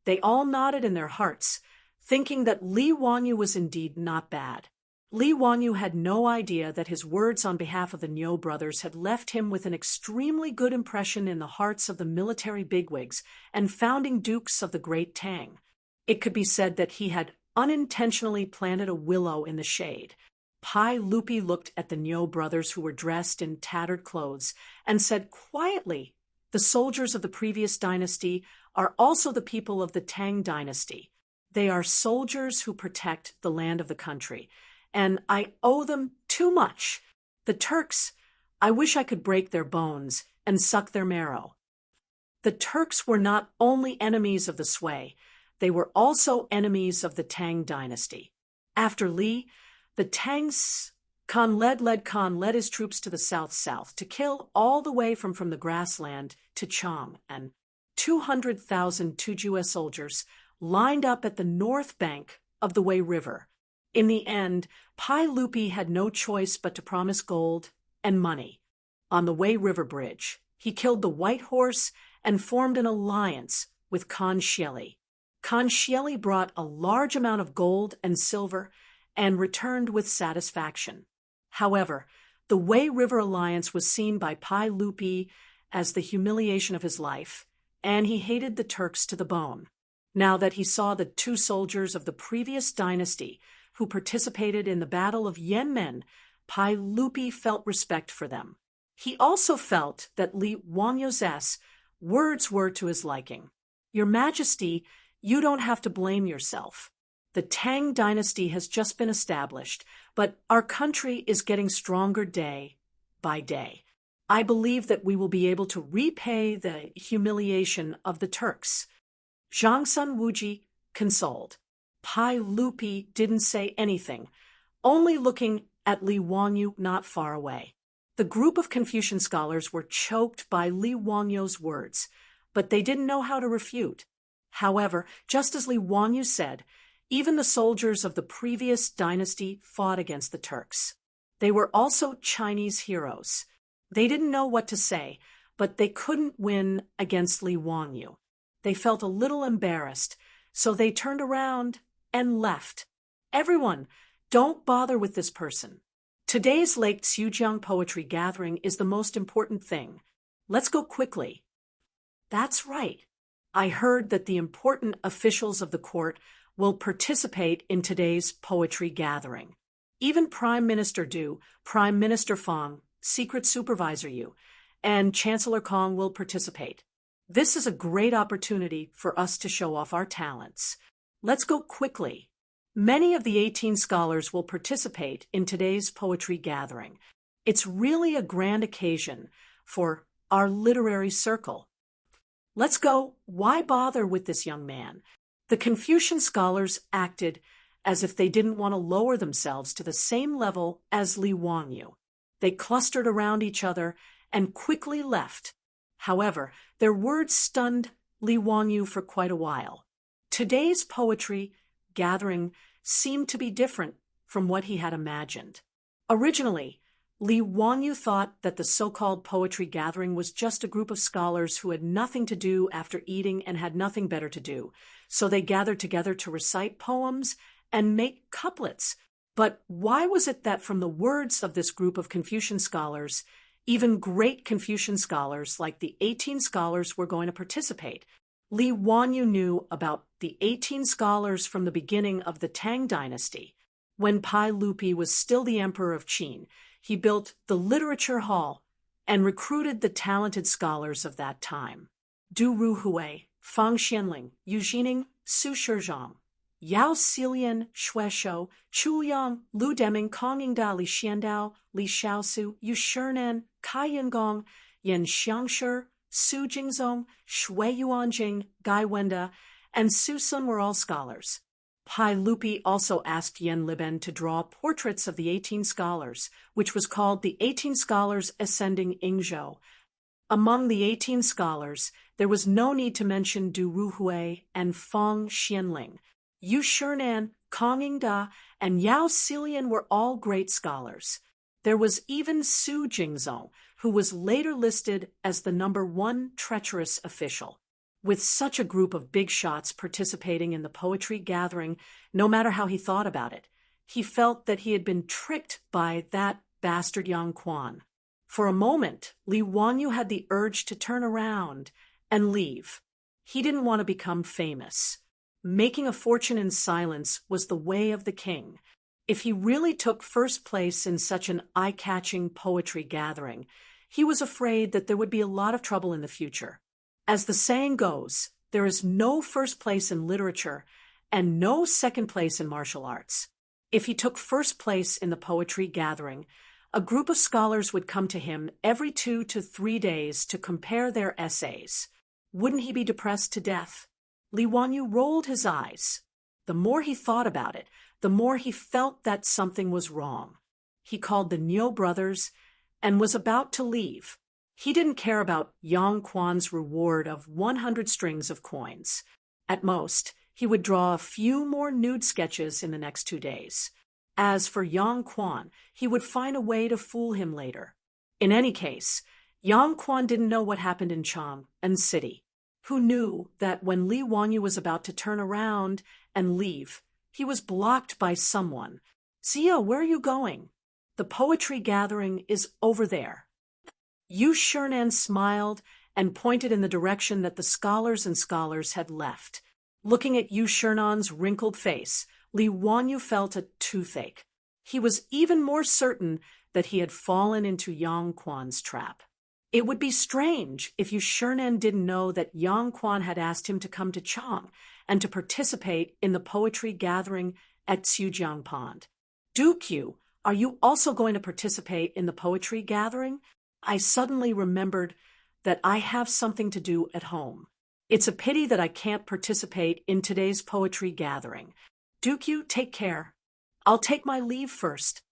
they all nodded in their hearts, thinking that Li Wanyu was indeed not bad. Li Wanyu had no idea that his words on behalf of the Niu brothers had left him with an extremely good impression in the hearts of the military bigwigs and founding dukes of the Great Tang. It could be said that he had unintentionally planted a willow in the shade. Pai Lupi looked at the Niu brothers who were dressed in tattered clothes and said quietly, "The soldiers of the previous dynasty are also the people of the Tang dynasty. They are soldiers who protect the land of the country, and I owe them too much. The Turks, I wish I could break their bones and suck their marrow." The Turks were not only enemies of the Sui, they were also enemies of the Tang dynasty. After Li, the Tangs Khan led his troops to the south to kill all the way from the grassland to Chang, and 200,000 Tujue soldiers lined up at the north bank of the Wei River. In the end, Pai Lupi had no choice but to promise gold and money. On the Wei River Bridge, he killed the White Horse and formed an alliance with Khan Xieli. Khan Xieli brought a large amount of gold and silver and returned with satisfaction. However, the Wei River alliance was seen by Pai Lupi as the humiliation of his life, and he hated the Turks to the bone. Now that he saw the two soldiers of the previous dynasty who participated in the Battle of Yanmen, Pai Lupi felt respect for them. He also felt that Li Wangyo's words were to his liking. "Your Majesty, You don't have to blame yourself. The Tang dynasty has just been established, but our country is getting stronger day by day. I believe that we will be able to repay the humiliation of the Turks." Zhang Sun Wuji consoled. Pai Lupi didn't say anything, only looking at Li Wangyu not far away. The group of Confucian scholars were choked by Li Wangyu's words, but they didn't know how to refute. However, just as Li Wangyu said, even the soldiers of the previous dynasty fought against the Turks. They were also Chinese heroes. They didn't know what to say, but they couldn't win against Li Wangyu. They felt a little embarrassed, so they turned around and left. "Everyone, don't bother with this person. Today's Lake Xiujiang poetry gathering is the most important thing. Let's go quickly." "That's right. I heard that the important officials of the court will participate in today's poetry gathering. Even Prime Minister Du, Prime Minister Fang, Secret Supervisor Yu, and Chancellor Kong will participate. This is a great opportunity for us to show off our talents. Let's go quickly. Many of the 18 scholars will participate in today's poetry gathering. It's really a grand occasion for our literary circle. Let's go. Why bother with this young man?" The Confucian scholars acted as if they didn't want to lower themselves to the same level as Li Wangyu. They clustered around each other and quickly left. However, their words stunned Li Wangyu for quite a while. Today's poetry gathering seemed to be different from what he had imagined. Originally, Li Wangyu thought that the so-called poetry gathering was just a group of scholars who had nothing to do after eating and had nothing better to do, so they gathered together to recite poems and make couplets. But why was it that from the words of this group of Confucian scholars, even great Confucian scholars like the 18 scholars were going to participate? Li Wangyu knew about the 18 scholars from the beginning of the Tang dynasty. When Pai Lupi was still the emperor of Qin, he built the Literature Hall and recruited the talented scholars of that time. Du Ruhui, Fang Xianling, Yu Jining, Su Shizhang, Yao Xilian, Xue Shou, Chu Yang, Lu Deming, Kong Yingda, Li Xiandao, Li Xiaosu, Yu Shiren, Kai Yingong, Yan Xiangshi, Su Jingzong, Shui Yuanjing, Gai Wenda, and Su Sun were all scholars. Pai Lupi also asked Yan Liben to draw portraits of the 18 scholars, which was called the 18 Scholars Ascending Ingzhou. Among the 18 scholars, there was no need to mention Du Ruhui and Fang Xianling. Yu Shiren, Kong Yingda, and Yao Xilian were all great scholars. There was even Su Jingzong, who was later listed as the #1 treacherous official. With such a group of big shots participating in the poetry gathering, no matter how he thought about it, he felt that he had been tricked by that bastard Yang Quan. For a moment, Li Wangyu had the urge to turn around and leave. He didn't want to become famous. Making a fortune in silence was the way of the king. If he really took first place in such an eye-catching poetry gathering, he was afraid that there would be a lot of trouble in the future. As the saying goes, there is no first place in literature and no second place in martial arts. If he took first place in the poetry gathering, a group of scholars would come to him every 2 to 3 days to compare their essays. Wouldn't he be depressed to death? Li Wangyu rolled his eyes. The more he thought about it, the more he felt that something was wrong. He called the Niu brothers and was about to leave. He didn't care about Yang Quan's reward of 100 strings of coins. At most, he would draw a few more nude sketches in the next 2 days. As for Yang Quan, he would find a way to fool him later. In any case, Yang Quan didn't know what happened in Chang'an City. Who knew that when Li Wangyu was about to turn around and leave, he was blocked by someone. "Zia, where are you going?" "The poetry gathering is over there." Yu Shiren smiled and pointed in the direction that the scholars had left. Looking at Yu Shiren's wrinkled face, Li Wangyu felt a toothache. He was even more certain that he had fallen into Yang Quan's trap. It would be strange if Yu Shiren didn't know that Yang Quan had asked him to come to Chang, and to participate in the poetry gathering at Xiujiang Pond. Yu, are you also going to participate in the poetry gathering? I suddenly remembered that I have something to do at home. It's a pity that I can't participate in today's poetry gathering. Yu, take care. I'll take my leave first.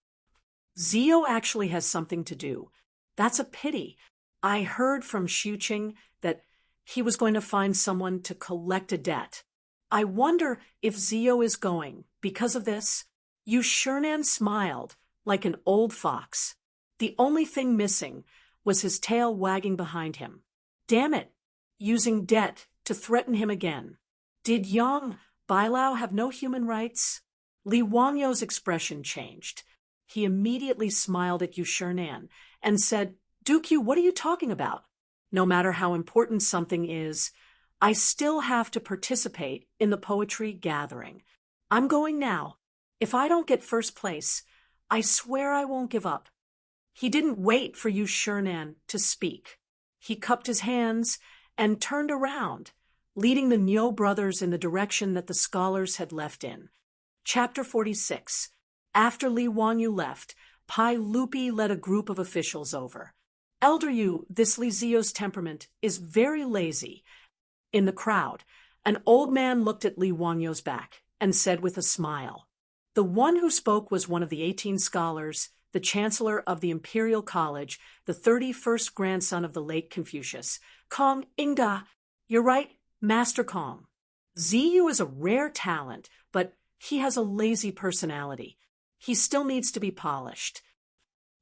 Zio actually has something to do. That's a pity. I heard from Xuqing that he was going to find someone to collect a debt. I wonder if Zio is going because of this. Shernan smiled like an old fox. The only thing missing was his tail wagging behind him. Damn it, using debt to threaten him again. Did Yang Bailao have no human rights? Li Wangyou's expression changed. He immediately smiled at Shernan and said, Yu, what are you talking about? No matter how important something is, I still have to participate in the poetry gathering. I'm going now. If I don't get first place, I swear I won't give up. He didn't wait for Shernan to speak. He cupped his hands and turned around, leading the Niu brothers in the direction that the scholars had left in. Chapter 46. After Li Wanyu left, Pai Lupi led a group of officials over. Elder Yu, this Li Zio's temperament is very lazy. In the crowd, an old man looked at Li Wangyou's back and said with a smile. The one who spoke was one of the 18 scholars, the chancellor of the Imperial College, the 31st grandson of the late Confucius. Kong Ingda, you're right, Master Kong. Ziyu is a rare talent, but he has a lazy personality. He still needs to be polished.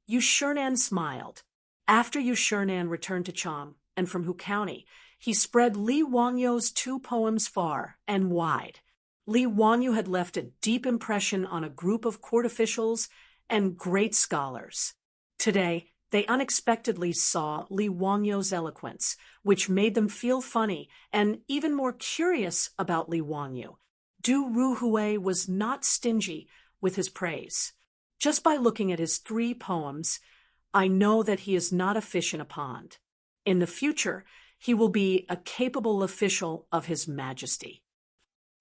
Shernan smiled. After Shernan returned to Chang and from Hu County, he spread Li Wangyou's 2 poems far and wide. Li Wanyu had left a deep impression on a group of court officials and great scholars. Today, they unexpectedly saw Li Wangyou's eloquence, which made them feel funny and even more curious about Li Wangyu. Du Ruhui was not stingy with his praise. Just by looking at his 3 poems, I know that he is not a fish in a pond. In the future, he will be a capable official of His Majesty.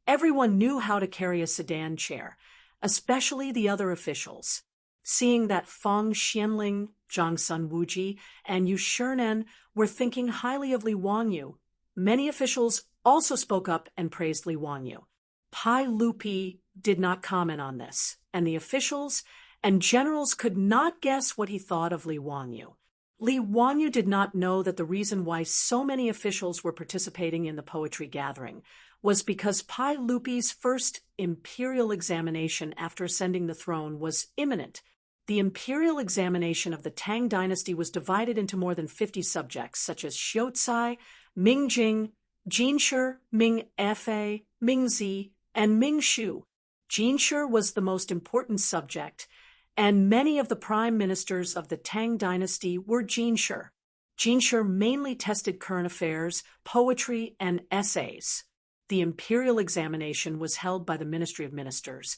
Everyone knew how to carry a sedan chair, especially the other officials. Seeing that Feng Xianling, Zhang Sun Wuji, and Shernan were thinking highly of Li Wangyu, many officials also spoke up and praised Li Wangyu. Pai Lupi did not comment on this, and the officials and generals could not guess what he thought of Li Wangyu. Li Wangyu did not know that the reason why so many officials were participating in the poetry gathering was because Pai Lupi's first imperial examination after ascending the throne was imminent. The imperial examination of the Tang dynasty was divided into more than 50 subjects, such as Xiucai, Mingjing, Jinshi, Ming-Fa, Mingzi, and Mingshu. Jinshi was the most important subject, and many of the prime ministers of the Tang dynasty were Jinshi. Jinshi mainly tested current affairs, poetry, and essays. The imperial examination was held by the Ministry of Ministers,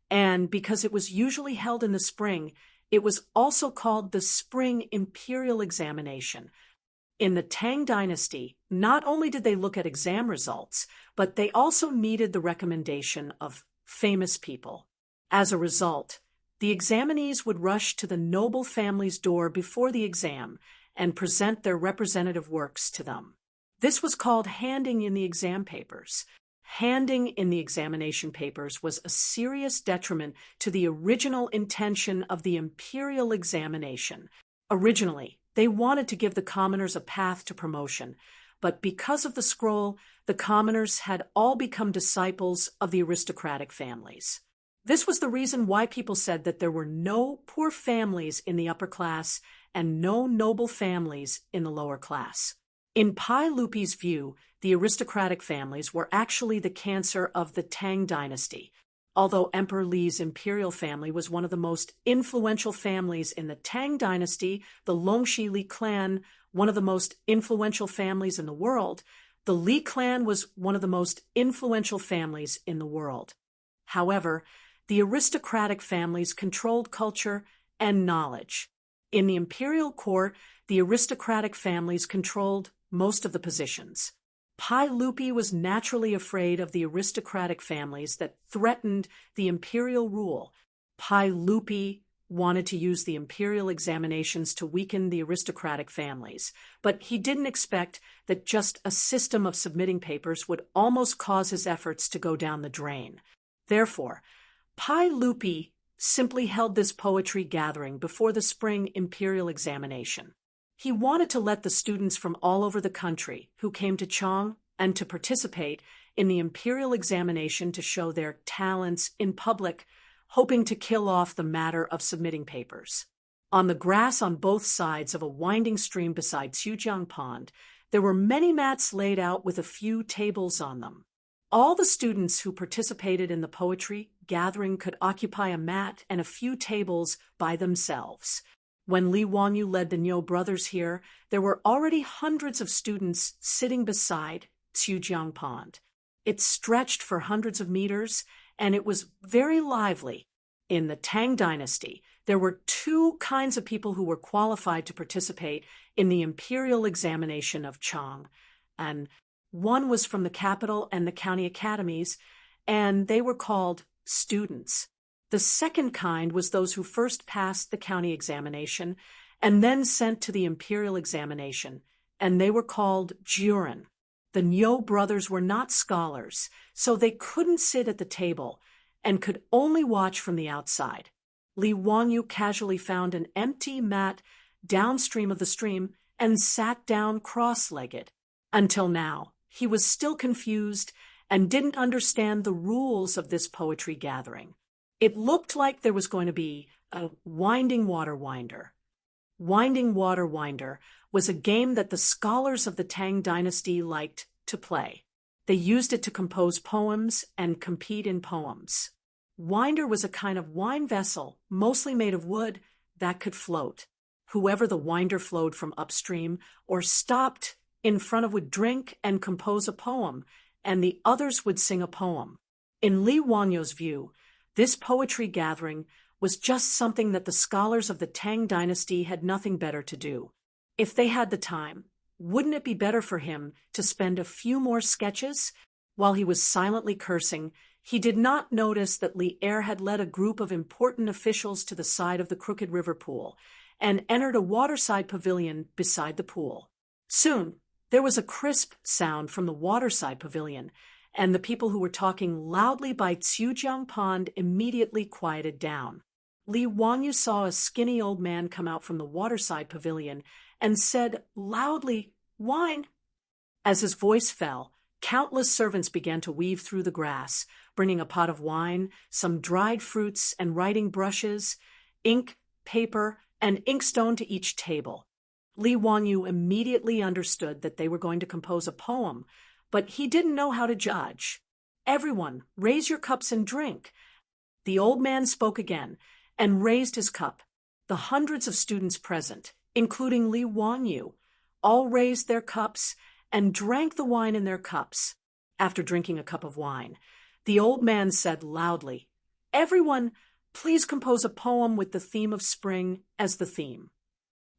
and because it was usually held in the spring, it was also called the Spring Imperial Examination. In the Tang dynasty, not only did they look at exam results, but they also needed the recommendation of famous people. As a result, the examinees would rush to the noble family's door before the exam and present their representative works to them. This was called handing in the exam papers. Handing in the examination papers was a serious detriment to the original intention of the imperial examination. Originally, they wanted to give the commoners a path to promotion, but because of the scroll, the commoners had all become disciples of the aristocratic families. This was the reason why people said that there were no poor families in the upper class and no noble families in the lower class. In Pai Lupi's view, the aristocratic families were actually the cancer of the Tang dynasty. Although Emperor Li's imperial family was one of the most influential families in the Tang dynasty, the Longxi Li clan, one of the most influential families in the world, the Li clan was one of the most influential families in the world. However, the aristocratic families controlled culture and knowledge. In the imperial court, the aristocratic families controlled most of the positions. Pai Lupi was naturally afraid of the aristocratic families that threatened the imperial rule. Pai Lupi wanted to use the imperial examinations to weaken the aristocratic families, but he didn't expect that just a system of submitting papers would almost cause his efforts to go down the drain. Therefore, Pai Lupi simply held this poetry gathering before the spring imperial examination. He wanted to let the students from all over the country who came to Chang and to participate in the imperial examination to show their talents in public, hoping to kill off the matter of submitting papers. On the grass on both sides of a winding stream beside Xiujiang Pond, there were many mats laid out with a few tables on them. All the students who participated in the poetry gathering could occupy a mat and a few tables by themselves. When Li Wanyu led the Niu brothers here, there were already hundreds of students sitting beside Xiujiang Pond. It stretched for hundreds of meters, and it was very lively. In the Tang Dynasty, there were two kinds of people who were qualified to participate in the imperial examination of Chang, and one was from the capital and the county academies, and they were called students. The second kind was those who first passed the county examination and then sent to the imperial examination, and they were called juren. The Niu brothers were not scholars, so they couldn't sit at the table and could only watch from the outside. Li Wanyu casually found an empty mat downstream of the stream and sat down cross-legged. Until now, he was still confused and didn't understand the rules of this poetry gathering. It looked like there was going to be a winding water winder. Winding water winder was a game that the scholars of the Tang Dynasty liked to play. They used it to compose poems and compete in poems. Winder was a kind of wine vessel, mostly made of wood, that could float. Whoever the winder flowed from upstream or stopped in front of would drink and compose a poem, and the others would sing a poem. In Li Wanyu's view, this poetry gathering was just something that the scholars of the Tang Dynasty had nothing better to do. If they had the time, wouldn't it be better for him to spend a few more sketches? While he was silently cursing, he did not notice that Li Er had led a group of important officials to the side of the Crooked River pool and entered a waterside pavilion beside the pool. Soon, there was a crisp sound from the waterside pavilion, and the people who were talking loudly by Xiujiang Pond immediately quieted down. Li Wanyu saw a skinny old man come out from the waterside pavilion and said loudly, "Wine!" As his voice fell, countless servants began to weave through the grass, bringing a pot of wine, some dried fruits and writing brushes, ink, paper, and inkstone to each table. Li Wanyu immediately understood that they were going to compose a poem, but he didn't know how to judge. "Everyone, raise your cups and drink." The old man spoke again and raised his cup. The hundreds of students present, including Li Wanyu, all raised their cups and drank the wine in their cups. After drinking a cup of wine, the old man said loudly, "Everyone, please compose a poem with the theme of spring as the theme."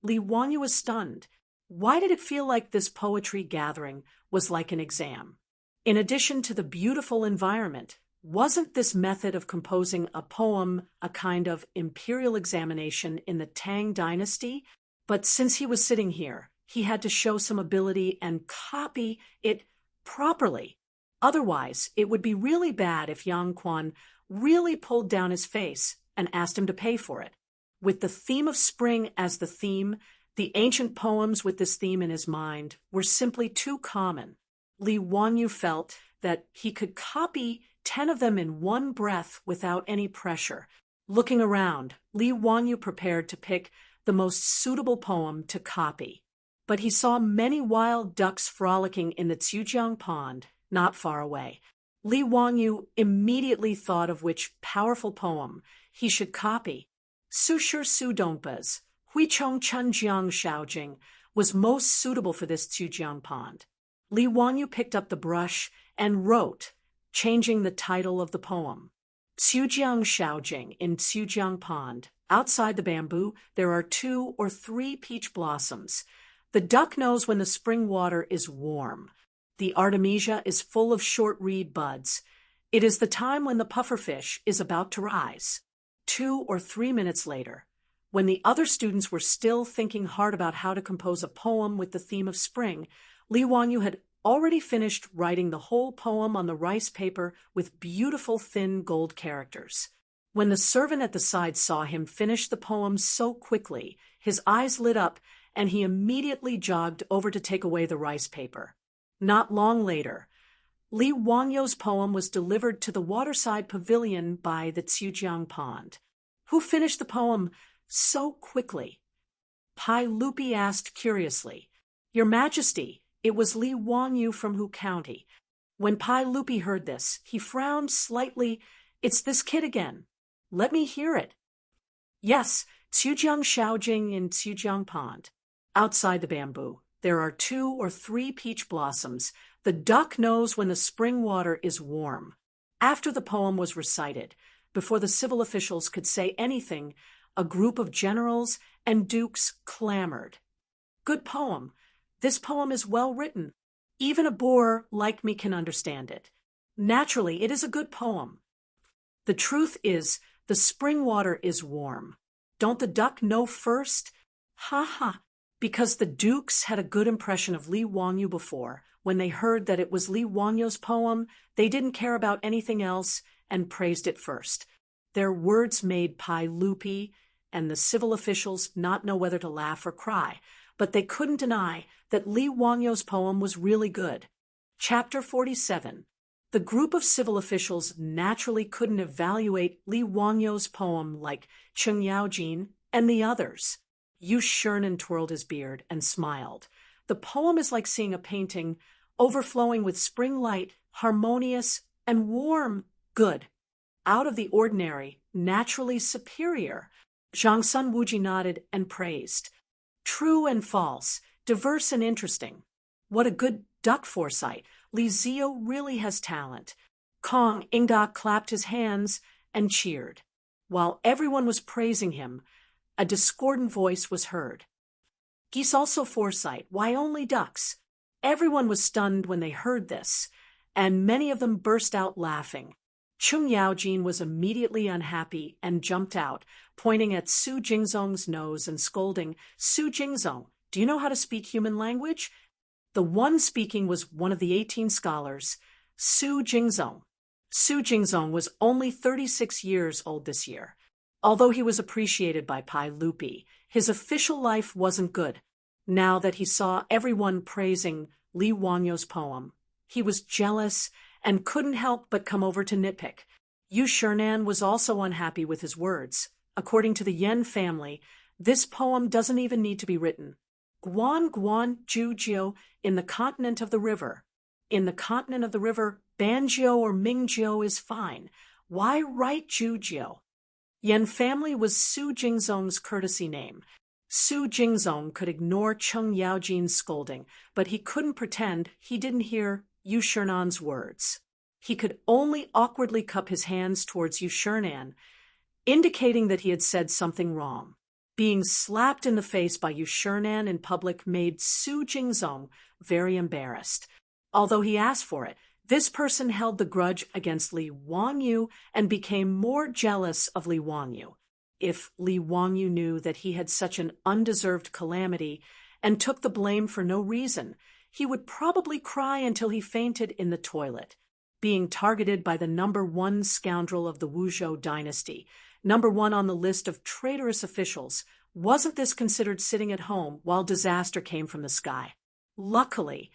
Li Wanyu was stunned. Why did it feel like this poetry gathering was like an exam? In addition to the beautiful environment, wasn't this method of composing a poem a kind of imperial examination in the Tang Dynasty? But since he was sitting here, he had to show some ability and copy it properly. Otherwise, it would be really bad if Yang Quan really pulled down his face and asked him to pay for it. With the theme of spring as the theme, the ancient poems with this theme in his mind were simply too common. Li Wanyu felt that he could copy 10 of them in one breath without any pressure. Looking around, Li Wanyu prepared to pick the most suitable poem to copy. But he saw many wild ducks frolicking in the Xiujiang Pond, not far away. Li Wanyu immediately thought of which powerful poem he should copy. Su Shi Su Dongba's Hui Chong Chun Jiang Shaojing was most suitable for this Xiujiang Pond. Li Wanyu picked up the brush and wrote, changing the title of the poem. Xiujiang Shaojing in Xiujiang Pond. Outside the bamboo, there are 2 or 3 peach blossoms. The duck knows when the spring water is warm. The artemisia is full of short reed buds. It is the time when the pufferfish is about to rise. 2 or 3 minutes later, when the other students were still thinking hard about how to compose a poem with the theme of spring, Li Wangyu had already finished writing the whole poem on the rice paper with beautiful thin gold characters. When the servant at the side saw him finish the poem so quickly, his eyes lit up and he immediately jogged over to take away the rice paper. Not long later, Li Wangyu's poem was delivered to the waterside pavilion by the Tsiujiang Pond. Who finished the poem so quickly? Pai Lupi asked curiously. Your Majesty, it was Li Wangyu from Hu County. When Pai Lupi heard this, he frowned slightly. It's this kid again. Let me hear it. Yes, Tsiujiang Shaojing in Tsiujiang Pond. Outside the bamboo, there are 2 or 3 peach blossoms. The duck knows when the spring water is warm. After the poem was recited, before the civil officials could say anything, a group of generals and dukes clamored. Good poem. This poem is well written. Even a boor like me can understand it. Naturally, it is a good poem. The truth is, the spring water is warm. Don't the duck know first? Ha ha. Because the dukes had a good impression of Li Wangyu before, when they heard that it was Li Wangyu's poem, they didn't care about anything else and praised it first. Their words made Pai Lupi and the civil officials not know whether to laugh or cry, but they couldn't deny that Li Wangyu's poem was really good. Chapter 47. The group of civil officials naturally couldn't evaluate Li Wangyu's poem like Cheng Yaojin and the others. Yu Shernan twirled his beard and smiled. The poem is like seeing a painting overflowing with spring light, harmonious and warm. Good. Out of the ordinary, naturally superior. Zhang Sun Wuji nodded and praised. True and false, diverse and interesting. What a good duck foresight. Li Zio really has talent. Kong Ingda clapped his hands and cheered. While everyone was praising him, a discordant voice was heard. Geese also foresight. Why only ducks? Everyone was stunned when they heard this, and many of them burst out laughing. Chung Yaojin was immediately unhappy and jumped out, pointing at Su Jingzong's nose and scolding, Su Jingzong, do you know how to speak human language? The one speaking was one of the 18 scholars, Su Jingzong. Su Jingzong was only 36 years old this year. Although he was appreciated by Pai Lupi, his official life wasn't good. Now that he saw everyone praising Li Wangyu's poem, he was jealous and couldn't help but come over to nitpick. Yu Shernan was also unhappy with his words. According to the Yen family, this poem doesn't even need to be written. Guan Guan Jiu in the continent of the river. In the continent of the river, Banjiu or Mingjiu is fine. Why write Jiu? Yen family was Su Jingzong's courtesy name. Su Jingzong could ignore Cheng Yaojin's scolding, but he couldn't pretend he didn't hear Yu Shernan's words. He could only awkwardly cup his hands towards Yu Shernan, indicating that he had said something wrong. Being slapped in the face by Yu Shernan in public made Su Jingzong very embarrassed. Although he asked for it, this person held the grudge against Li Wangyu and became more jealous of Li Wangyu. If Li Wangyu knew that he had such an undeserved calamity and took the blame for no reason, he would probably cry until he fainted in the toilet. Being targeted by the #1 scoundrel of the Wuzhou dynasty, #1 on the list of traitorous officials, wasn't this considered sitting at home while disaster came from the sky? Luckily,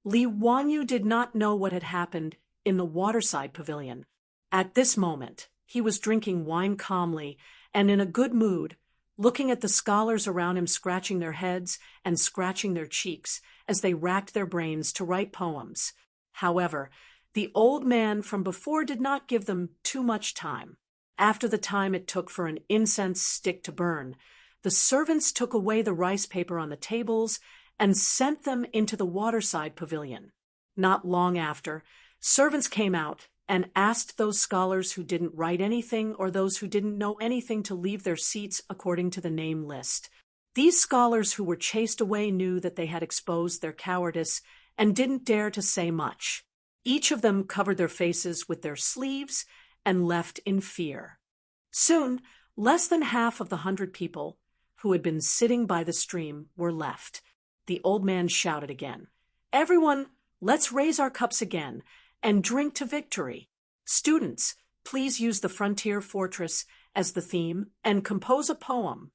Li Wangyu did not know what had happened in the waterside pavilion. At this moment, he was drinking wine calmly and in a good mood, looking at the scholars around him scratching their heads and scratching their cheeks as they racked their brains to write poems. However, the old man from before did not give them too much time. After the time it took for an incense stick to burn, the servants took away the rice paper on the tables and sent them into the waterside pavilion. Not long after, servants came out and asked those scholars who didn't write anything or those who didn't know anything to leave their seats according to the name list. These scholars who were chased away knew that they had exposed their cowardice and didn't dare to say much. Each of them covered their faces with their sleeves and left in fear. Soon, less than half of the 100 people who had been sitting by the stream were left. The old man shouted again, "Everyone, let's raise our cups again and drink to victory. Students, please use the frontier fortress as the theme and compose a poem."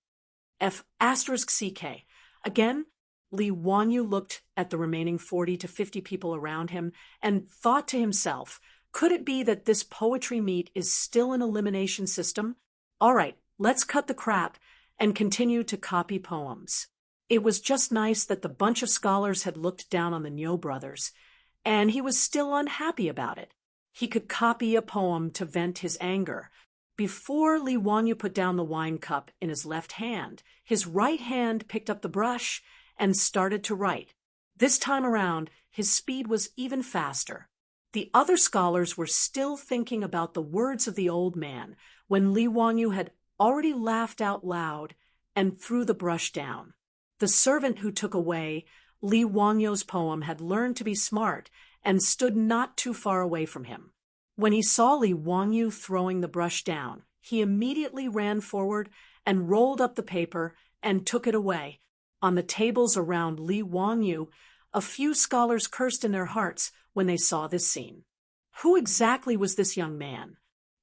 F***CK. Again, Li Wanyu looked at the remaining 40 to 50 people around him and thought to himself, could it be that this poetry meet is still an elimination system? All right, let's cut the crap and continue to copy poems. It was just nice that the bunch of scholars had looked down on the Nyo brothers, and he was still unhappy about it. He could copy a poem to vent his anger. Before Li Wanyu put down the wine cup in his left hand, his right hand picked up the brush and started to write. This time around, his speed was even faster. The other scholars were still thinking about the words of the old man when Li Wanyu had already laughed out loud and threw the brush down. The servant who took away Li Wanyu's poem had learned to be smart and stood not too far away from him. When he saw Li Wanyu throwing the brush down, he immediately ran forward and rolled up the paper and took it away. On the tables around Li Wanyu, a few scholars cursed in their hearts when they saw this scene. Who exactly was this young man?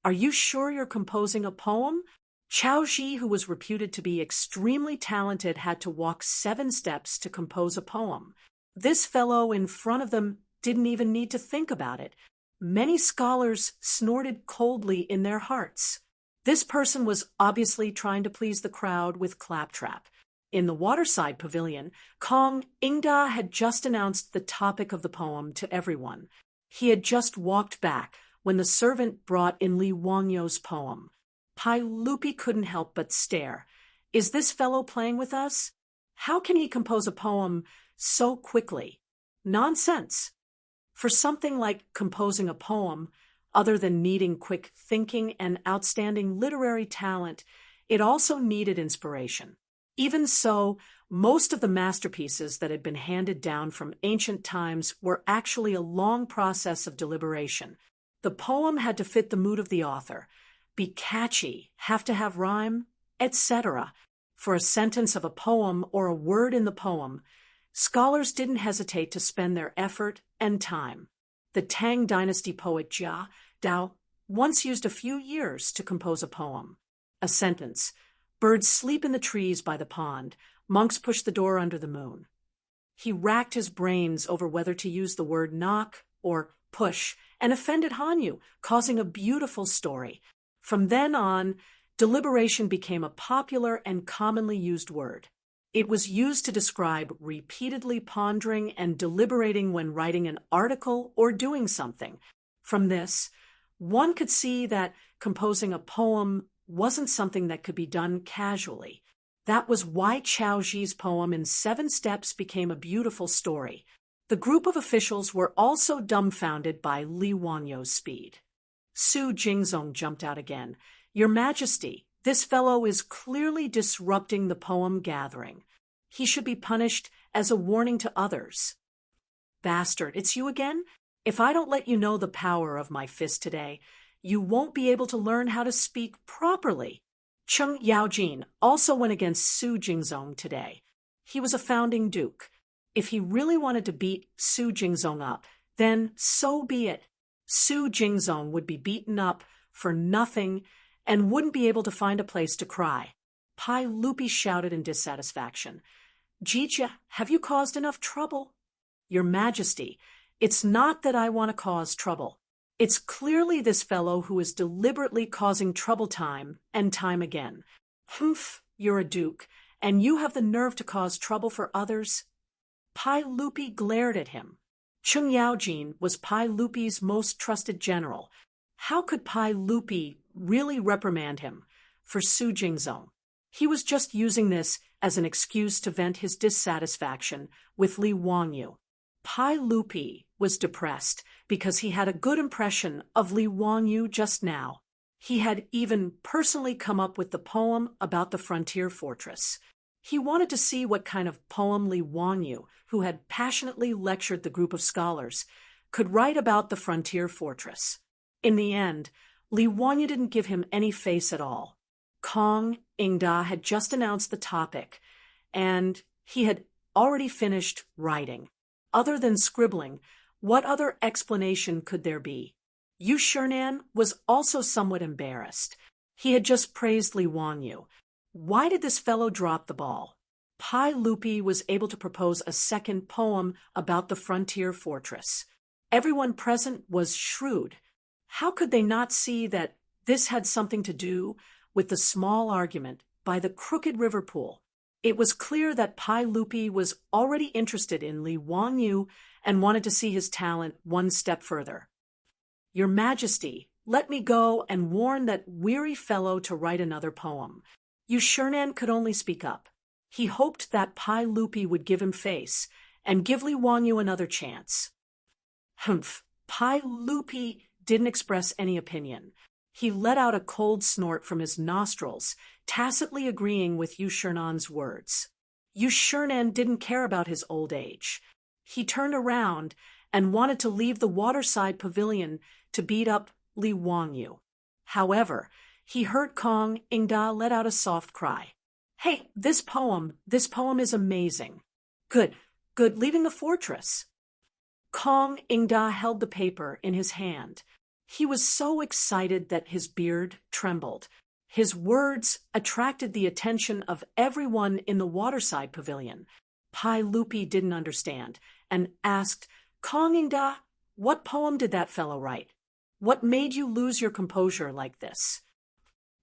Are you sure you're composing a poem? Chao Ji, who was reputed to be extremely talented, had to walk 7 steps to compose a poem. This fellow in front of them didn't even need to think about it. Many scholars snorted coldly in their hearts. This person was obviously trying to please the crowd with claptrap. In the waterside pavilion, Kong Ingda had just announced the topic of the poem to everyone. He had just walked back when the servant brought in Li Wanyu's poem. Pai Lupi couldn't help but stare. Is this fellow playing with us? How can he compose a poem so quickly? Nonsense. For something like composing a poem, other than needing quick thinking and outstanding literary talent, it also needed inspiration. Even so, most of the masterpieces that had been handed down from ancient times were actually a long process of deliberation. The poem had to fit the mood of the author, be catchy, have to have rhyme, etc. For a sentence of a poem or a word in the poem, scholars didn't hesitate to spend their effort and time. The Tang Dynasty poet Jia Dao once used a few years to compose a poem. A sentence: birds sleep in the trees by the pond, monks push the door under the moon. He racked his brains over whether to use the word knock or push and offended Hanyu, causing a beautiful story. From then on, deliberation became a popular and commonly used word. It was used to describe repeatedly pondering and deliberating when writing an article or doing something. From this, one could see that composing a poem wasn't something that could be done casually. That was why Chao Ji's poem in 7 steps became a beautiful story. The group of officials were also dumbfounded by Li Wanyu's speed. Su Jingzong jumped out again. Your Majesty, this fellow is clearly disrupting the poem gathering. He should be punished as a warning to others. Bastard, it's you again? If I don't let you know the power of my fist today, you won't be able to learn how to speak properly. Cheng Yaojin also went against Su Jingzong today. He was a founding duke. If he really wanted to beat Su Jingzong up, then so be it. Su Jingzong would be beaten up for nothing and wouldn't be able to find a place to cry. Pai Lupi shouted in dissatisfaction. Jija, have you caused enough trouble? Your Majesty, it's not that I want to cause trouble. It's clearly this fellow who is deliberately causing trouble time and time again. Humph, you're a duke, and you have the nerve to cause trouble for others? Pai Lupi glared at him. Cheng Yaojin was Pai Lupi's most trusted general. How could Pai Lupi really reprimand him for Su Jingzong? He was just using this as an excuse to vent his dissatisfaction with Li Wanyu. Pai Lupi was depressed because he had a good impression of Li Wanyu just now. He had even personally come up with the poem about the frontier fortress. He wanted to see what kind of poem Li Wanyu, who had passionately lectured the group of scholars, could write about the frontier fortress. In the end, Li Wanyu didn't give him any face at all. Kong Ingda had just announced the topic, and he had already finished writing. Other than scribbling, what other explanation could there be? Yu Shernan was also somewhat embarrassed. He had just praised Li Wanyu. Why did this fellow drop the ball? Pai Lupi was able to propose a second poem about the frontier fortress. Everyone present was shrewd. How could they not see that this had something to do with the small argument by the crooked river pool? It was clear that Pai Lupi was already interested in Li Wanyu and wanted to see his talent one step further. Your Majesty, let me go and warn that weary fellow to write another poem. Yu Shernan could only speak up. He hoped that Pai Lupi would give him face and give Li Wanyu another chance. Humph! Pai Lupi didn't express any opinion. He let out a cold snort from his nostrils, tacitly agreeing with Yu Shernan's words. Yu Shernan didn't care about his old age. He turned around and wanted to leave the waterside pavilion to beat up Li Wanyu. However, he heard Kong Ingda let out a soft cry. Hey, this poem is amazing. Good, leaving the fortress. Kong Ingda held the paper in his hand. He was so excited that his beard trembled. His words attracted the attention of everyone in the waterside pavilion. Pai Lupi didn't understand and asked, Kong Ingda, what poem did that fellow write? What made you lose your composure like this?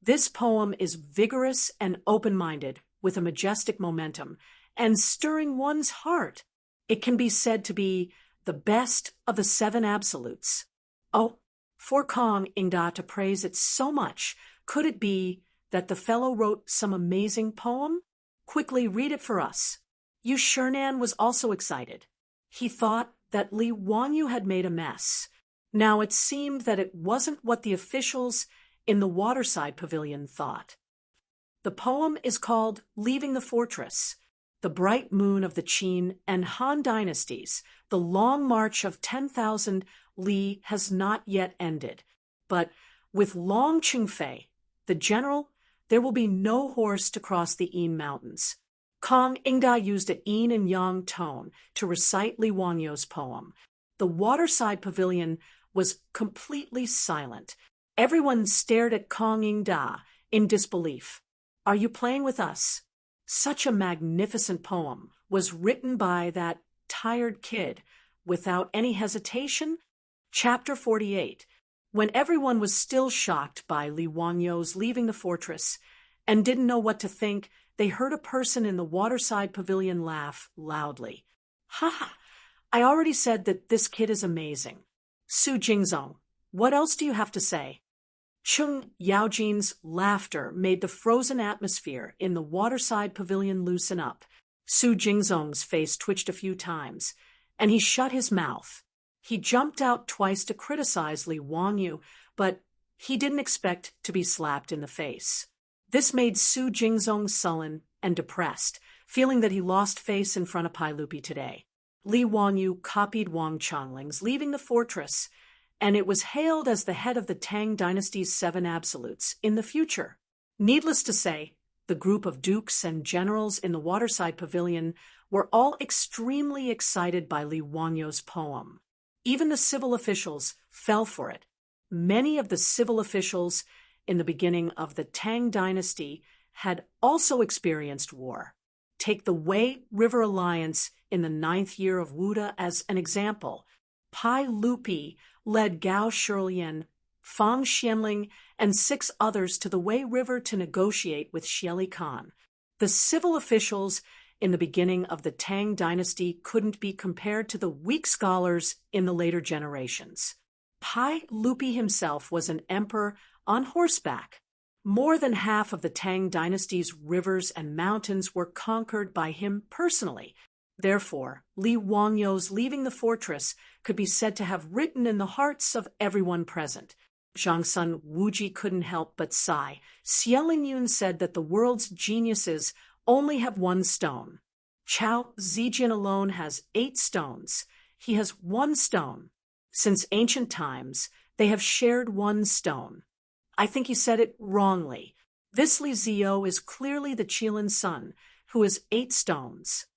This poem is vigorous and open-minded, with a majestic momentum, and stirring one's heart. It can be said to be the best of the 7 absolutes. Oh, for Kong Ingda to praise it so much, could it be that the fellow wrote some amazing poem? Quickly read it for us. Yu Shernan was also excited. He thought that Li Wanyu had made a mess. Now it seemed that it wasn't what the officials in the waterside pavilion thought. The poem is called Leaving the Fortress. The bright moon of the Qin and Han dynasties, the long march of 10,000 li has not yet ended. But with Long Qingfei, the general, there will be no horse to cross the Yin Mountains. Kong Ingda used a yin and yang tone to recite Li Wanyu's poem. The waterside pavilion was completely silent. Everyone stared at Kong Ingda in disbelief. Are you playing with us? Such a magnificent poem was written by that tired kid without any hesitation. Chapter 48. When everyone was still shocked by Li Wanyu's leaving the fortress and didn't know what to think, they heard a person in the waterside pavilion laugh loudly. Ha ha! I already said that this kid is amazing. Su Jingzong, what else do you have to say? Chung Yaojin's laughter made the frozen atmosphere in the waterside pavilion loosen up. Su Jingzong's face twitched a few times, and he shut his mouth. He jumped out twice to criticize Li Wanyu, but he didn't expect to be slapped in the face. This made Su Jingzong sullen and depressed, feeling that he lost face in front of Pai Lupi today. Li Wanyu copied Wang Changling's leaving the fortress, and it was hailed as the head of the Tang dynasty's 7 absolutes in the future. Needless to say, the group of dukes and generals in the waterside pavilion were all extremely excited by Li Wanyu's poem. Even the civil officials fell for it. Many of the civil officials in the beginning of the Tang dynasty had also experienced war. Take the Wei River Alliance in the 9th year of Wuda as an example. Pai Lupi led Gao Shilian, Fang Xianling, and 6 others to the Wei River to negotiate with Xieli Khan. The civil officials in the beginning of the Tang dynasty couldn't be compared to the weak scholars in the later generations. Pai Lupi himself was an emperor on horseback. More than half of the Tang dynasty's rivers and mountains were conquered by him personally. Therefore, Li Wanyu's leaving the fortress could be said to have written in the hearts of everyone present. Zhang Sun Wuji couldn't help but sigh. Xie Lingyun said that the world's geniuses only have 1 stone. Chao Zijin alone has 8 stones. He has 1 stone. Since ancient times, they have shared 1 stone. I think you said it wrongly. This Li Zio is clearly the Qilin's son, who has 8 stones.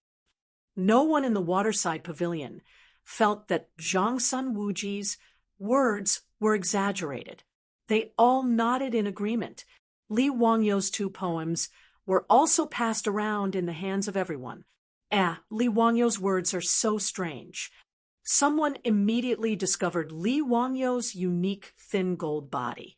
No one in the waterside pavilion felt that Zhang Sun Wuji's words were exaggerated. They all nodded in agreement. Li Wangyou's 2 poems were also passed around in the hands of everyone. Li Wangyou's words are so strange. Someone immediately discovered Li Wangyou's unique thin gold body.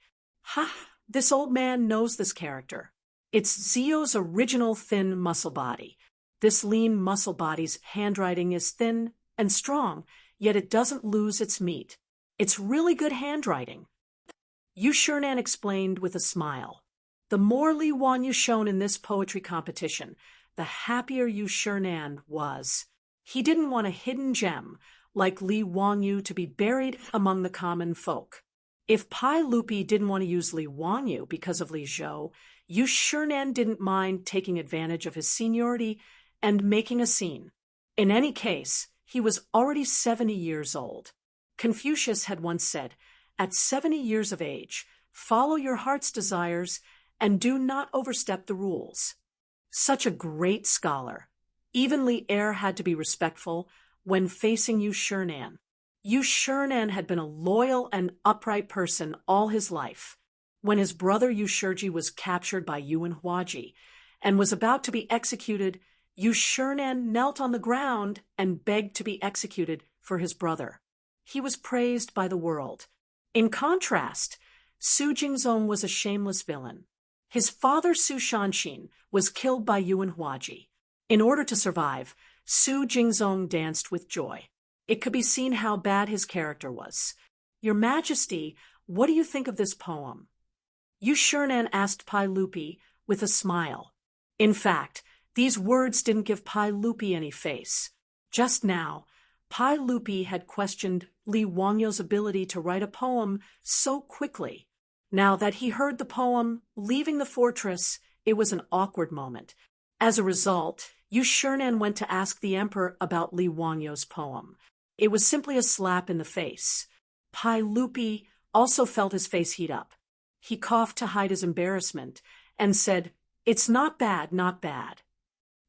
This old man knows this character. It's Zio's original thin muscle body. This lean muscle body's handwriting is thin and strong, yet it doesn't lose its meat. It's really good handwriting. Yu Shernan explained with a smile. The more Li Wanyu shone in this poetry competition, the happier Yu Shernan was. He didn't want a hidden gem like Li Wanyu to be buried among the common folk. If Pai Lupi didn't want to use Li Wanyu because of Li Zhou, Yu Shernan didn't mind taking advantage of his seniority and making a scene. In any case, he was already 70 years old. Confucius had once said, "At 70 years of age, follow your heart's desires and do not overstep the rules." Such a great scholar. Even Li Er had to be respectful when facing Yu Shernan. Yu Shernan had been a loyal and upright person all his life. When his brother Yu Shiji was captured by Yuan Huaji and was about to be executed, Yu Shernan knelt on the ground and begged to be executed for his brother. He was praised by the world. In contrast, Su Jingzong was a shameless villain. His father Su Shanshin was killed by Yuan Huaji. In order to survive, Su Jingzong danced with joy. It could be seen how bad his character was. "Your Majesty, what do you think of this poem?" Yu Shernan asked Pai Lupi with a smile. In fact, these words didn't give Pai Lupi any face. Just now, Pai Lupi had questioned Li Wangyou's ability to write a poem so quickly. Now that he heard the poem, Leaving the Fortress, it was an awkward moment. As a result, Yu Shernan went to ask the emperor about Li Wangyou's poem. It was simply a slap in the face. Pai Lupi also felt his face heat up. He coughed to hide his embarrassment and said, "It's not bad, not bad."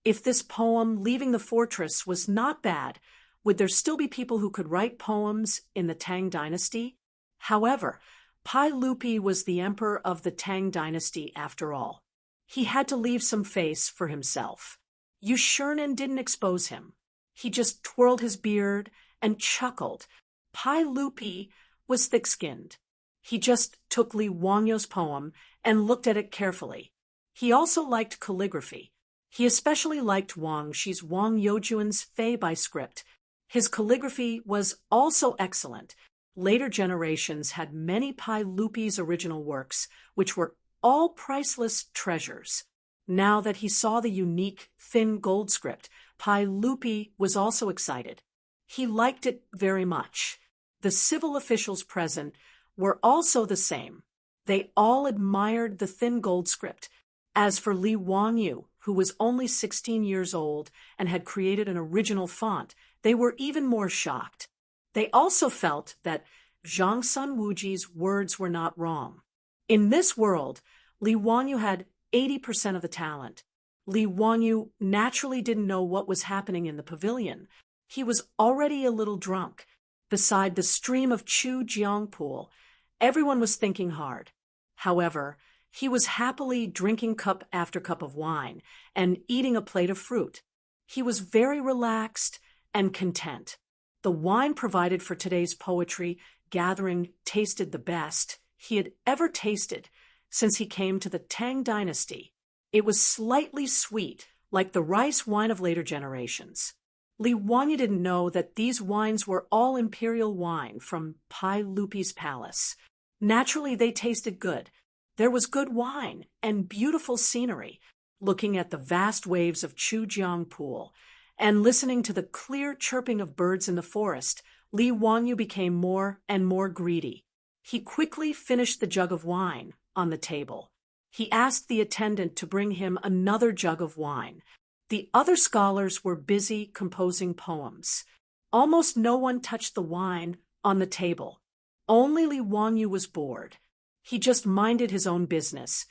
If this poem, Leaving the Fortress, was not bad, would there still be people who could write poems in the Tang dynasty? However, Pai Lupi was the emperor of the Tang dynasty after all. He had to leave some face for himself. Yu Shernan didn't expose him. He just twirled his beard and chuckled. Pai Lupi was thick-skinned. He just took Li Wangyou's poem and looked at it carefully. He also liked calligraphy. He especially liked Wang Shi's Wang Youjuan's Fei by script. His calligraphy was also excellent. Later generations had many Pai Lupi's original works, which were all priceless treasures. Now that he saw the unique, thin gold script, Pai Lupi was also excited. He liked it very much. The civil officials present were also the same. They all admired the thin gold script. As for Li Wangyu, who was only 16 years old and had created an original font, they were even more shocked. They also felt that Zhang Sun Wuji's words were not wrong. In this world, Li Wangyu had 80% of the talent. Li Wangyu naturally didn't know what was happening in the pavilion. He was already a little drunk. Beside the stream of Chu Jiang pool, everyone was thinking hard. However, he was happily drinking cup after cup of wine and eating a plate of fruit. He was very relaxed and content. The wine provided for today's poetry gathering tasted the best he had ever tasted since he came to the Tang dynasty. It was slightly sweet, like the rice wine of later generations. Li Wangyu didn't know that these wines were all imperial wine from Pai Lupi's palace. Naturally, they tasted good. There was good wine and beautiful scenery, looking at the vast waves of Chujiang Pool and listening to the clear chirping of birds in the forest. Li Wangyu became more and more greedy. He quickly finished the jug of wine on the table. He asked the attendant to bring him another jug of wine. The other scholars were busy composing poems. Almost no one touched the wine on the table. Only Li Wangyu was bored. He just minded his own business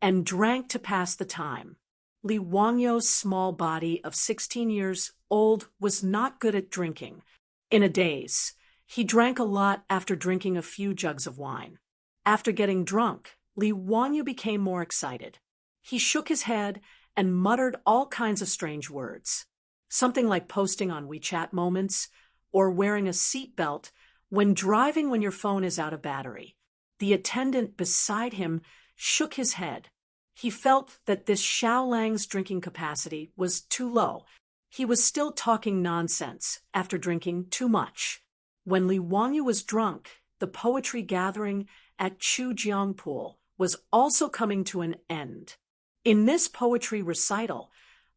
and drank to pass the time. Li Wangyu's small body of 16 years old was not good at drinking. In a daze, he drank a lot after drinking a few jugs of wine. After getting drunk, Li Wangyu became more excited. He shook his head and muttered all kinds of strange words. Something like posting on WeChat moments or wearing a seatbelt when driving when your phone is out of battery. The attendant beside him shook his head. He felt that this Xiaolang's drinking capacity was too low. He was still talking nonsense after drinking too much. When Li Wangyu was drunk, the poetry gathering at Chujiang Pool was also coming to an end. In this poetry recital,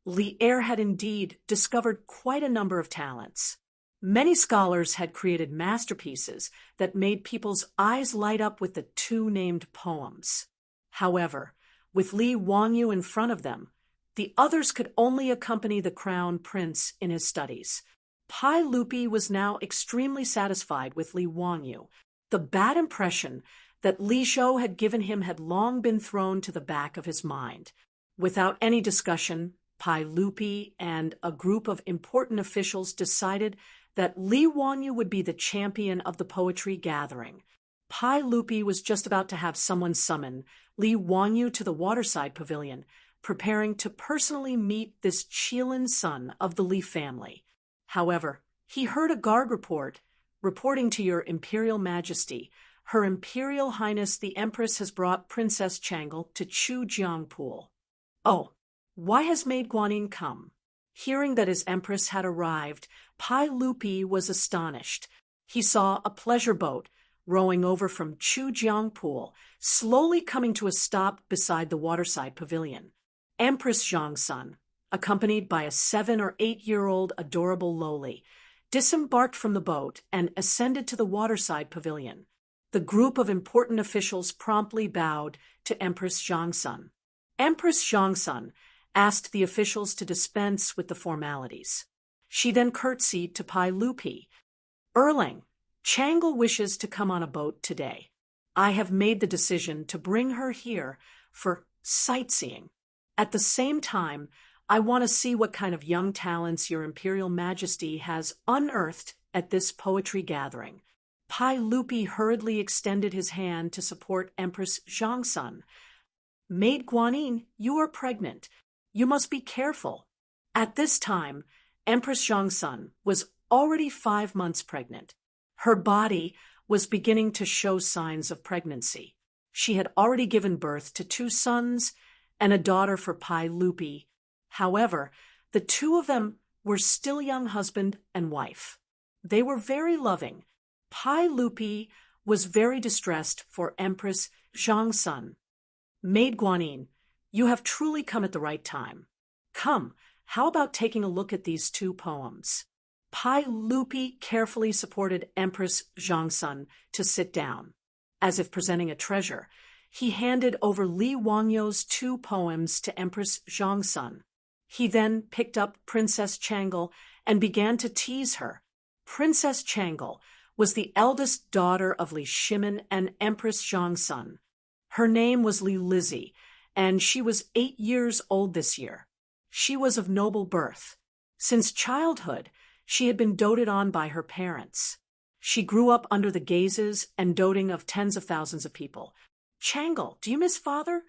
Li Er had indeed discovered quite a number of talents. Many scholars had created masterpieces that made people's eyes light up with the two named poems. However, with Li Wangyu in front of them, the others could only accompany the crown prince in his studies. Pai Lupi was now extremely satisfied with Li Wangyu. The bad impression that Li Zhou had given him had long been thrown to the back of his mind. Without any discussion, Pai Lupi and a group of important officials decided that Li Wangyu would be the champion of the poetry gathering. Pai Lupi was just about to have someone summon Li Wangyu to the waterside pavilion, preparing to personally meet this Qilin son of the Li family. However, he heard a guard report, reporting to your Imperial Majesty. Her Imperial Highness the Empress has brought Princess Changle to Chujiang Pool. Oh, why has Maid Guanyin come? Hearing that his Empress had arrived, Pai Lupi was astonished. He saw a pleasure boat rowing over from Chujiang Pool, slowly coming to a stop beside the waterside pavilion. Empress Zhangsun, accompanied by a 7 or 8-year-old adorable loli, disembarked from the boat and ascended to the waterside pavilion. The group of important officials promptly bowed to Empress Zhangsun. Empress Zhangsun asked the officials to dispense with the formalities. She then curtsied to Pai Lupi. Erlang, Changle wishes to come on a boat today. I have made the decision to bring her here for sightseeing. At the same time, I want to see what kind of young talents your Imperial Majesty has unearthed at this poetry gathering. Pai Lupi hurriedly extended his hand to support Empress Zhangsun. Maid Guanyin, you are pregnant. You must be careful. At this time, Empress Zhangsun was already 5 months pregnant. Her body was beginning to show signs of pregnancy. She had already given birth to 2 sons and a daughter for Pai Lupi. However, the 2 of them were still young husband and wife. They were very loving. Pai Lupi was very distressed for Empress Zhangsun. Maid Guanyin, you have truly come at the right time. Come, how about taking a look at these 2 poems? Pai Lupi carefully supported Empress Zhangsun to sit down. As if presenting a treasure, he handed over Li Wangyu's 2 poems to Empress Zhangsun. He then picked up Princess Changle and began to tease her. Princess Changle was the eldest daughter of Li Shimin and Empress Zhangsun. Her name was Li Lizzie, and she was 8 years old this year. She was of noble birth. Since childhood, she had been doted on by her parents. She grew up under the gazes and doting of tens of thousands of people. Changle, do you miss father?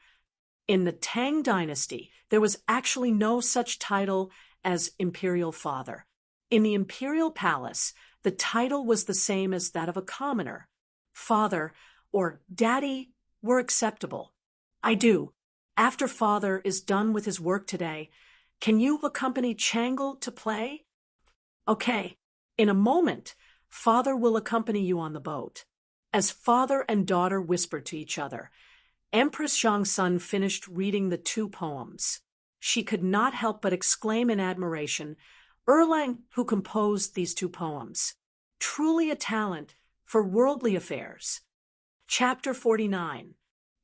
In the Tang dynasty, there was actually no such title as imperial father. In the imperial palace, the title was the same as that of a commoner. Father or daddy were acceptable. I do. After father is done with his work today, can you accompany Changle to play? Okay. In a moment, father will accompany you on the boat. As father and daughter whispered to each other, Empress Zhangsun finished reading the 2 poems. She could not help but exclaim in admiration, Erlang, who composed these 2 poems. Truly a talent for worldly affairs. Chapter 49.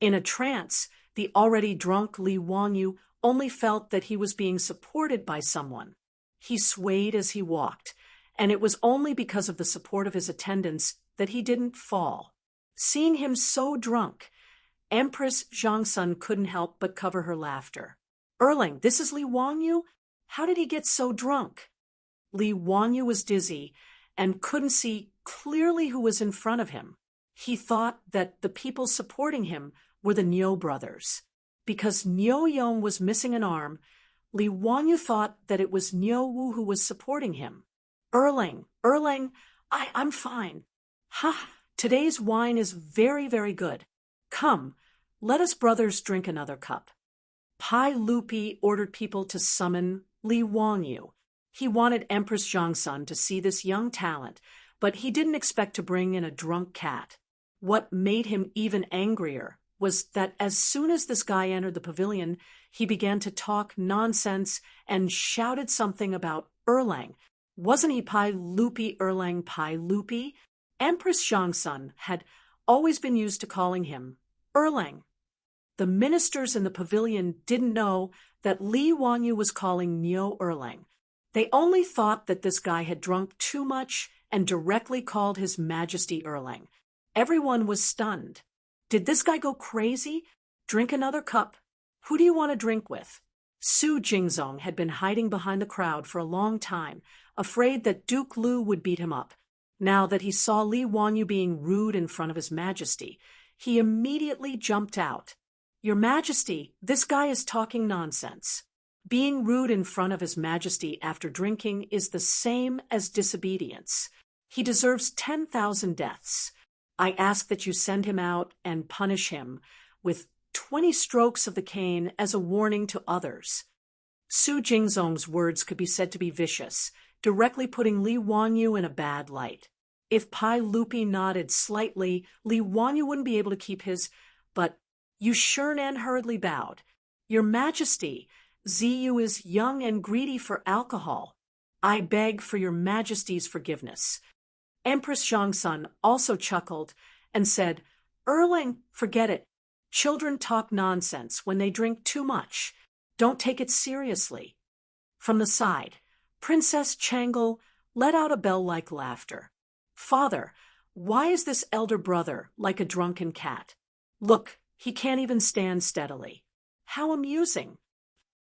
In a trance, The already drunk Li Wanyu only felt that he was being supported by someone. He swayed as he walked, and it was only because of the support of his attendants that he didn't fall. Seeing him so drunk, Empress Zhangsun couldn't help but cover her laughter. "Erling, this is Li Wanyu? How did he get so drunk?" Li Wanyu was dizzy and couldn't see clearly who was in front of him. He thought that the people supporting him were the Niu brothers. Because Niu Yong was missing an arm, Li Wanyu thought that it was Niu Wu who was supporting him. Erling, I'm fine. Ha, today's wine is very, very good. Come, let us brothers drink another cup." Pai Lupi ordered people to summon Li Wanyu. He wanted Empress Zhangsun to see this young talent, but he didn't expect to bring in a drunk cat. What made him even angrier was that as soon as this guy entered the pavilion, he began to talk nonsense and shouted something about Erlang. Wasn't he Pai Lupi Erlang Pai Lupi? Empress Zhangsun had always been used to calling him Erlang. The ministers in the pavilion didn't know that Li Wanyu was calling Niu Erlang. They only thought that this guy had drunk too much and directly called His Majesty Erlang. Everyone was stunned. Did this guy go crazy? Drink another cup? Who do you want to drink with? Su Jingzong had been hiding behind the crowd for a long time, afraid that Duke Lu would beat him up. Now that he saw Li Wanyu being rude in front of His Majesty, he immediately jumped out. "Your Majesty, this guy is talking nonsense. Being rude in front of His Majesty after drinking is the same as disobedience. He deserves 10,000 deaths. I ask that you send him out and punish him with 20 strokes of the cane as a warning to others." Su Jingzong's words could be said to be vicious, directly putting Li Wanyu in a bad light. If Pai Lupi nodded slightly, Li Wanyu wouldn't be able to keep his, but Yu Shernan hurriedly bowed. "Your Majesty, Ziyu is young and greedy for alcohol. I beg for your Majesty's forgiveness." Empress Zhangsun also chuckled and said, "Erling, forget it. Children talk nonsense when they drink too much. Don't take it seriously." From the side, Princess Changle let out a bell-like laughter. "Father, why is this elder brother like a drunken cat? Look, he can't even stand steadily. How amusing."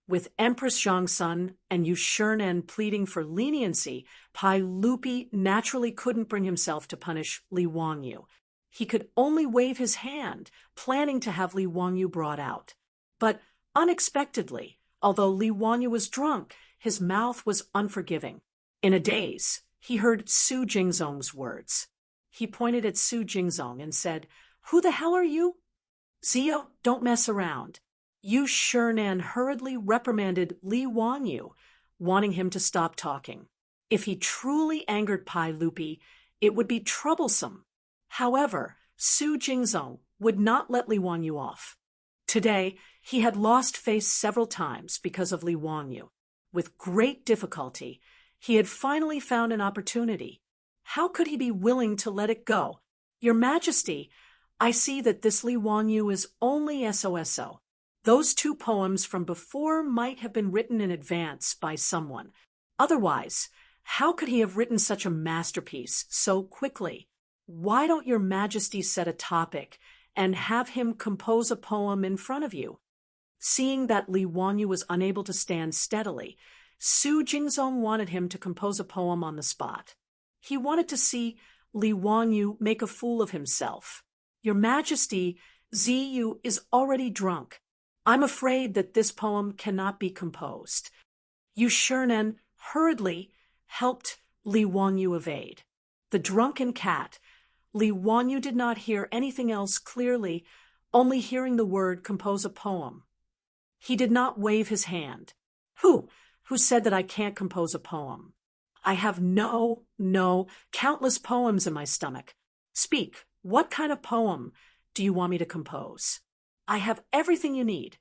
With Empress Zhangsun and Yu Shernan pleading for leniency, Pai Lupi naturally couldn't bring himself to punish Li Wanyu. He could only wave his hand, planning to have Li Wanyu brought out. But unexpectedly, although Li Wanyu was drunk, his mouth was unforgiving. In a daze, he heard Su Jingzong's words. He pointed at Su Jingzong and said, "Who the hell are you?" "Zio, don't mess around." Yu Shernan hurriedly reprimanded Li Wanyu, wanting him to stop talking. If he truly angered Pai Lupi, it would be troublesome. However, Su Jingzong would not let Li Wanyu off. Today, he had lost face several times because of Li Wanyu. With great difficulty, he had finally found an opportunity. How could he be willing to let it go? "Your Majesty, I see that this Li Wanyu is only SOSO. Those 2 poems from before might have been written in advance by someone. Otherwise, how could he have written such a masterpiece so quickly? Why don't your Majesty set a topic and have him compose a poem in front of you?" Seeing that Li Wanyu was unable to stand steadily, Su Jingzong wanted him to compose a poem on the spot. He wanted to see Li Wanyu make a fool of himself. "Your Majesty, Ziyu is already drunk. I'm afraid that this poem cannot be composed." Yu Shernan hurriedly helped Li Wanyu evade. The drunken cat, Li Wanyu did not hear anything else clearly, only hearing the word "compose a poem." He did not wave his hand. Who said that I can't compose a poem? I have countless poems in my stomach. Speak, what kind of poem do you want me to compose? I have everything you need."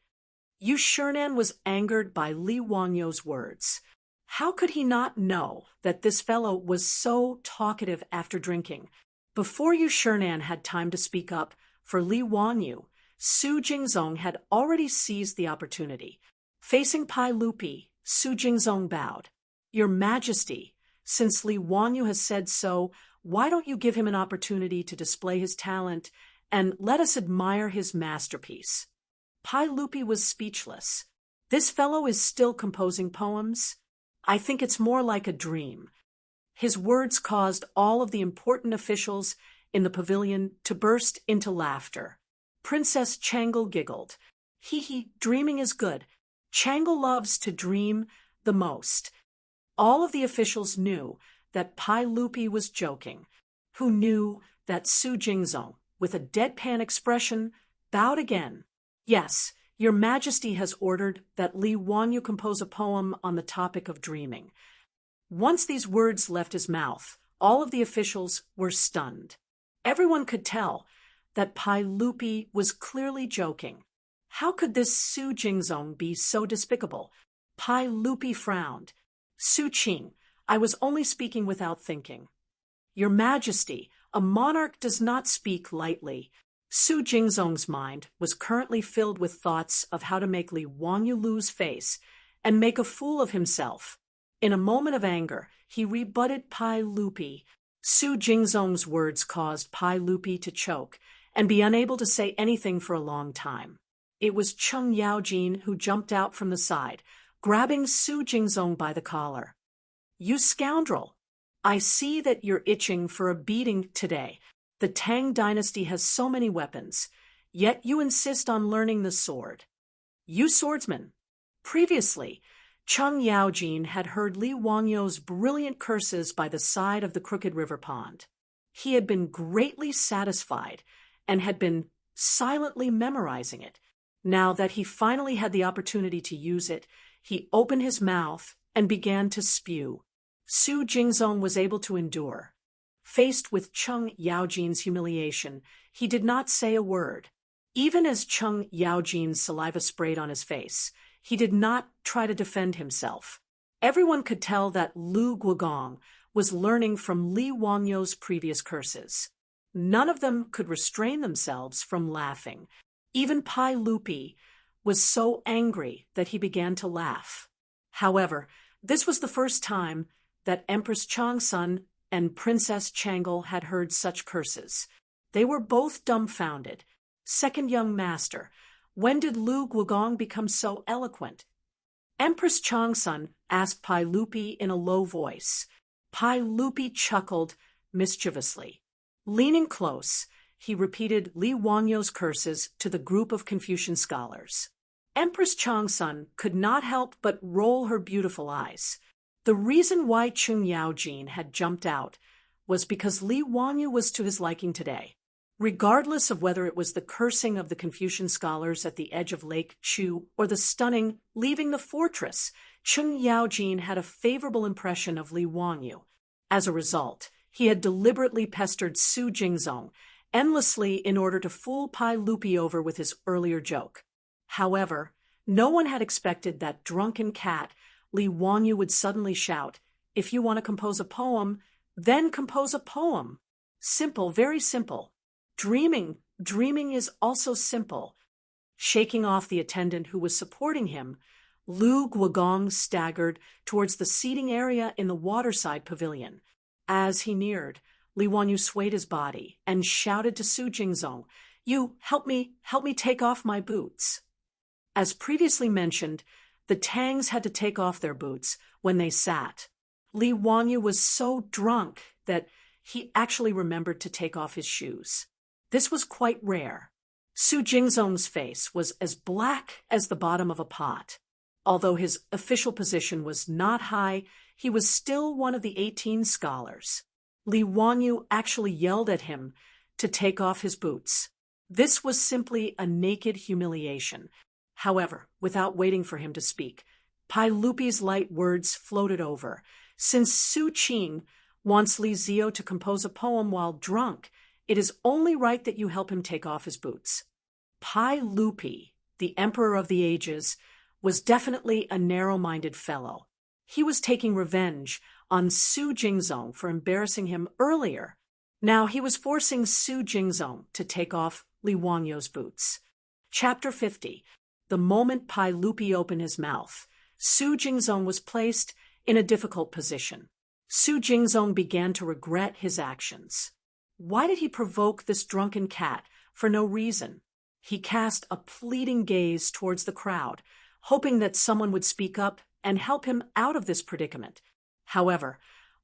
Yu Shernan was angered by Li Wanyu's words. How could he not know that this fellow was so talkative after drinking? Before Yu Shernan had time to speak up for Li Wanyu, Su Jingzong had already seized the opportunity. Facing Pai Lupi, Su Jingzong bowed. Your Majesty, since Li Wanyu has said so, why don't you give him an opportunity to display his talent and let us admire his masterpiece? Pai Lupi was speechless. This fellow is still composing poems? I think it's more like a dream. His words caused all of the important officials in the pavilion to burst into laughter. Princess Changle giggled. Hee, dreaming is good. Changle loves to dream the most. All of the officials knew that Pai Lupi was joking, who knew that Su Jingzong, with a deadpan expression, bowed again. Yes, Your Majesty has ordered that Li Wanyu compose a poem on the topic of dreaming. Once these words left his mouth, all of the officials were stunned. Everyone could tell that Pai Lupi was clearly joking. How could this Su Jingzong be so despicable? Pai Lupi frowned. Su Qing, I was only speaking without thinking. Your Majesty, a monarch does not speak lightly. Su Jingzong's mind was currently filled with thoughts of how to make Li Wanyu lose face and make a fool of himself. In a moment of anger, he rebutted Pai Lupi. Su Jingzong's words caused Pai Lupi to choke and be unable to say anything for a long time. It was Cheng Yaojin who jumped out from the side, grabbing Su Jingzong by the collar. You scoundrel! I see that you're itching for a beating today. The Tang dynasty has so many weapons, yet you insist on learning the sword. You swordsman! Previously, Cheng Yaojin had heard Li Wangyu's brilliant curses by the side of the crooked river pond. He had been greatly satisfied and had been silently memorizing it. Now that he finally had the opportunity to use it, he opened his mouth and began to spew. Su Jingzong was able to endure. Faced with Cheng Yaojin's humiliation, he did not say a word. Even as Cheng Yaojin's saliva sprayed on his face, he did not try to defend himself. Everyone could tell that Lu Guogong was learning from Li Wangyu's previous curses. None of them could restrain themselves from laughing. Even Pai Lupi was so angry that he began to laugh. However, this was the first time that Empress Changsun and Princess Changle had heard such curses. They were both dumbfounded. Second young master, when did Lu Guogong become so eloquent? Empress Changsun asked Pai Lupi in a low voice. Pai Lupi chuckled mischievously. Leaning close, he repeated Li Wangyu's curses to the group of Confucian scholars. Empress Changsun could not help but roll her beautiful eyes. The reason why Cheng Yaojin had jumped out was because Li Wanyu was to his liking today. Regardless of whether it was the cursing of the Confucian scholars at the edge of Lake Chu or the stunning leaving the fortress, Cheng Yaojin had a favorable impression of Li Wanyu. As a result, he had deliberately pestered Su Jingzong endlessly in order to fool Pai Lupi over with his earlier joke. However, no one had expected that drunken cat Li Wanyu would suddenly shout, "If you want to compose a poem, then compose a poem." Simple, very simple. Dreaming is also simple. Shaking off the attendant who was supporting him, Lu Guogong staggered towards the seating area in the waterside pavilion. As he neared, Li Wanyu swayed his body and shouted to Su Jingzong, "You, help me take off my boots." As previously mentioned, the Tangs had to take off their boots when they sat. Li Wanyu was so drunk that he actually remembered to take off his shoes. This was quite rare. Su Jingzong's face was as black as the bottom of a pot. Although his official position was not high, he was still one of the 18 scholars. Li Wanyu actually yelled at him to take off his boots. This was simply a naked humiliation. However, without waiting for him to speak, Pai Lupi's light words floated over. Since Su Qing wants Li Zio to compose a poem while drunk, it is only right that you help him take off his boots. Pai Lupi, the Emperor of the Ages, was definitely a narrow-minded fellow. He was taking revenge on Su Jingzong for embarrassing him earlier. Now he was forcing Su Jingzong to take off Li Wangyu's boots. Chapter 50. The moment Pai Lupi opened his mouth, Su Jingzong was placed in a difficult position. Su Jingzong began to regret his actions. Why did he provoke this drunken cat for no reason? He cast a pleading gaze towards the crowd, hoping that someone would speak up and help him out of this predicament. However,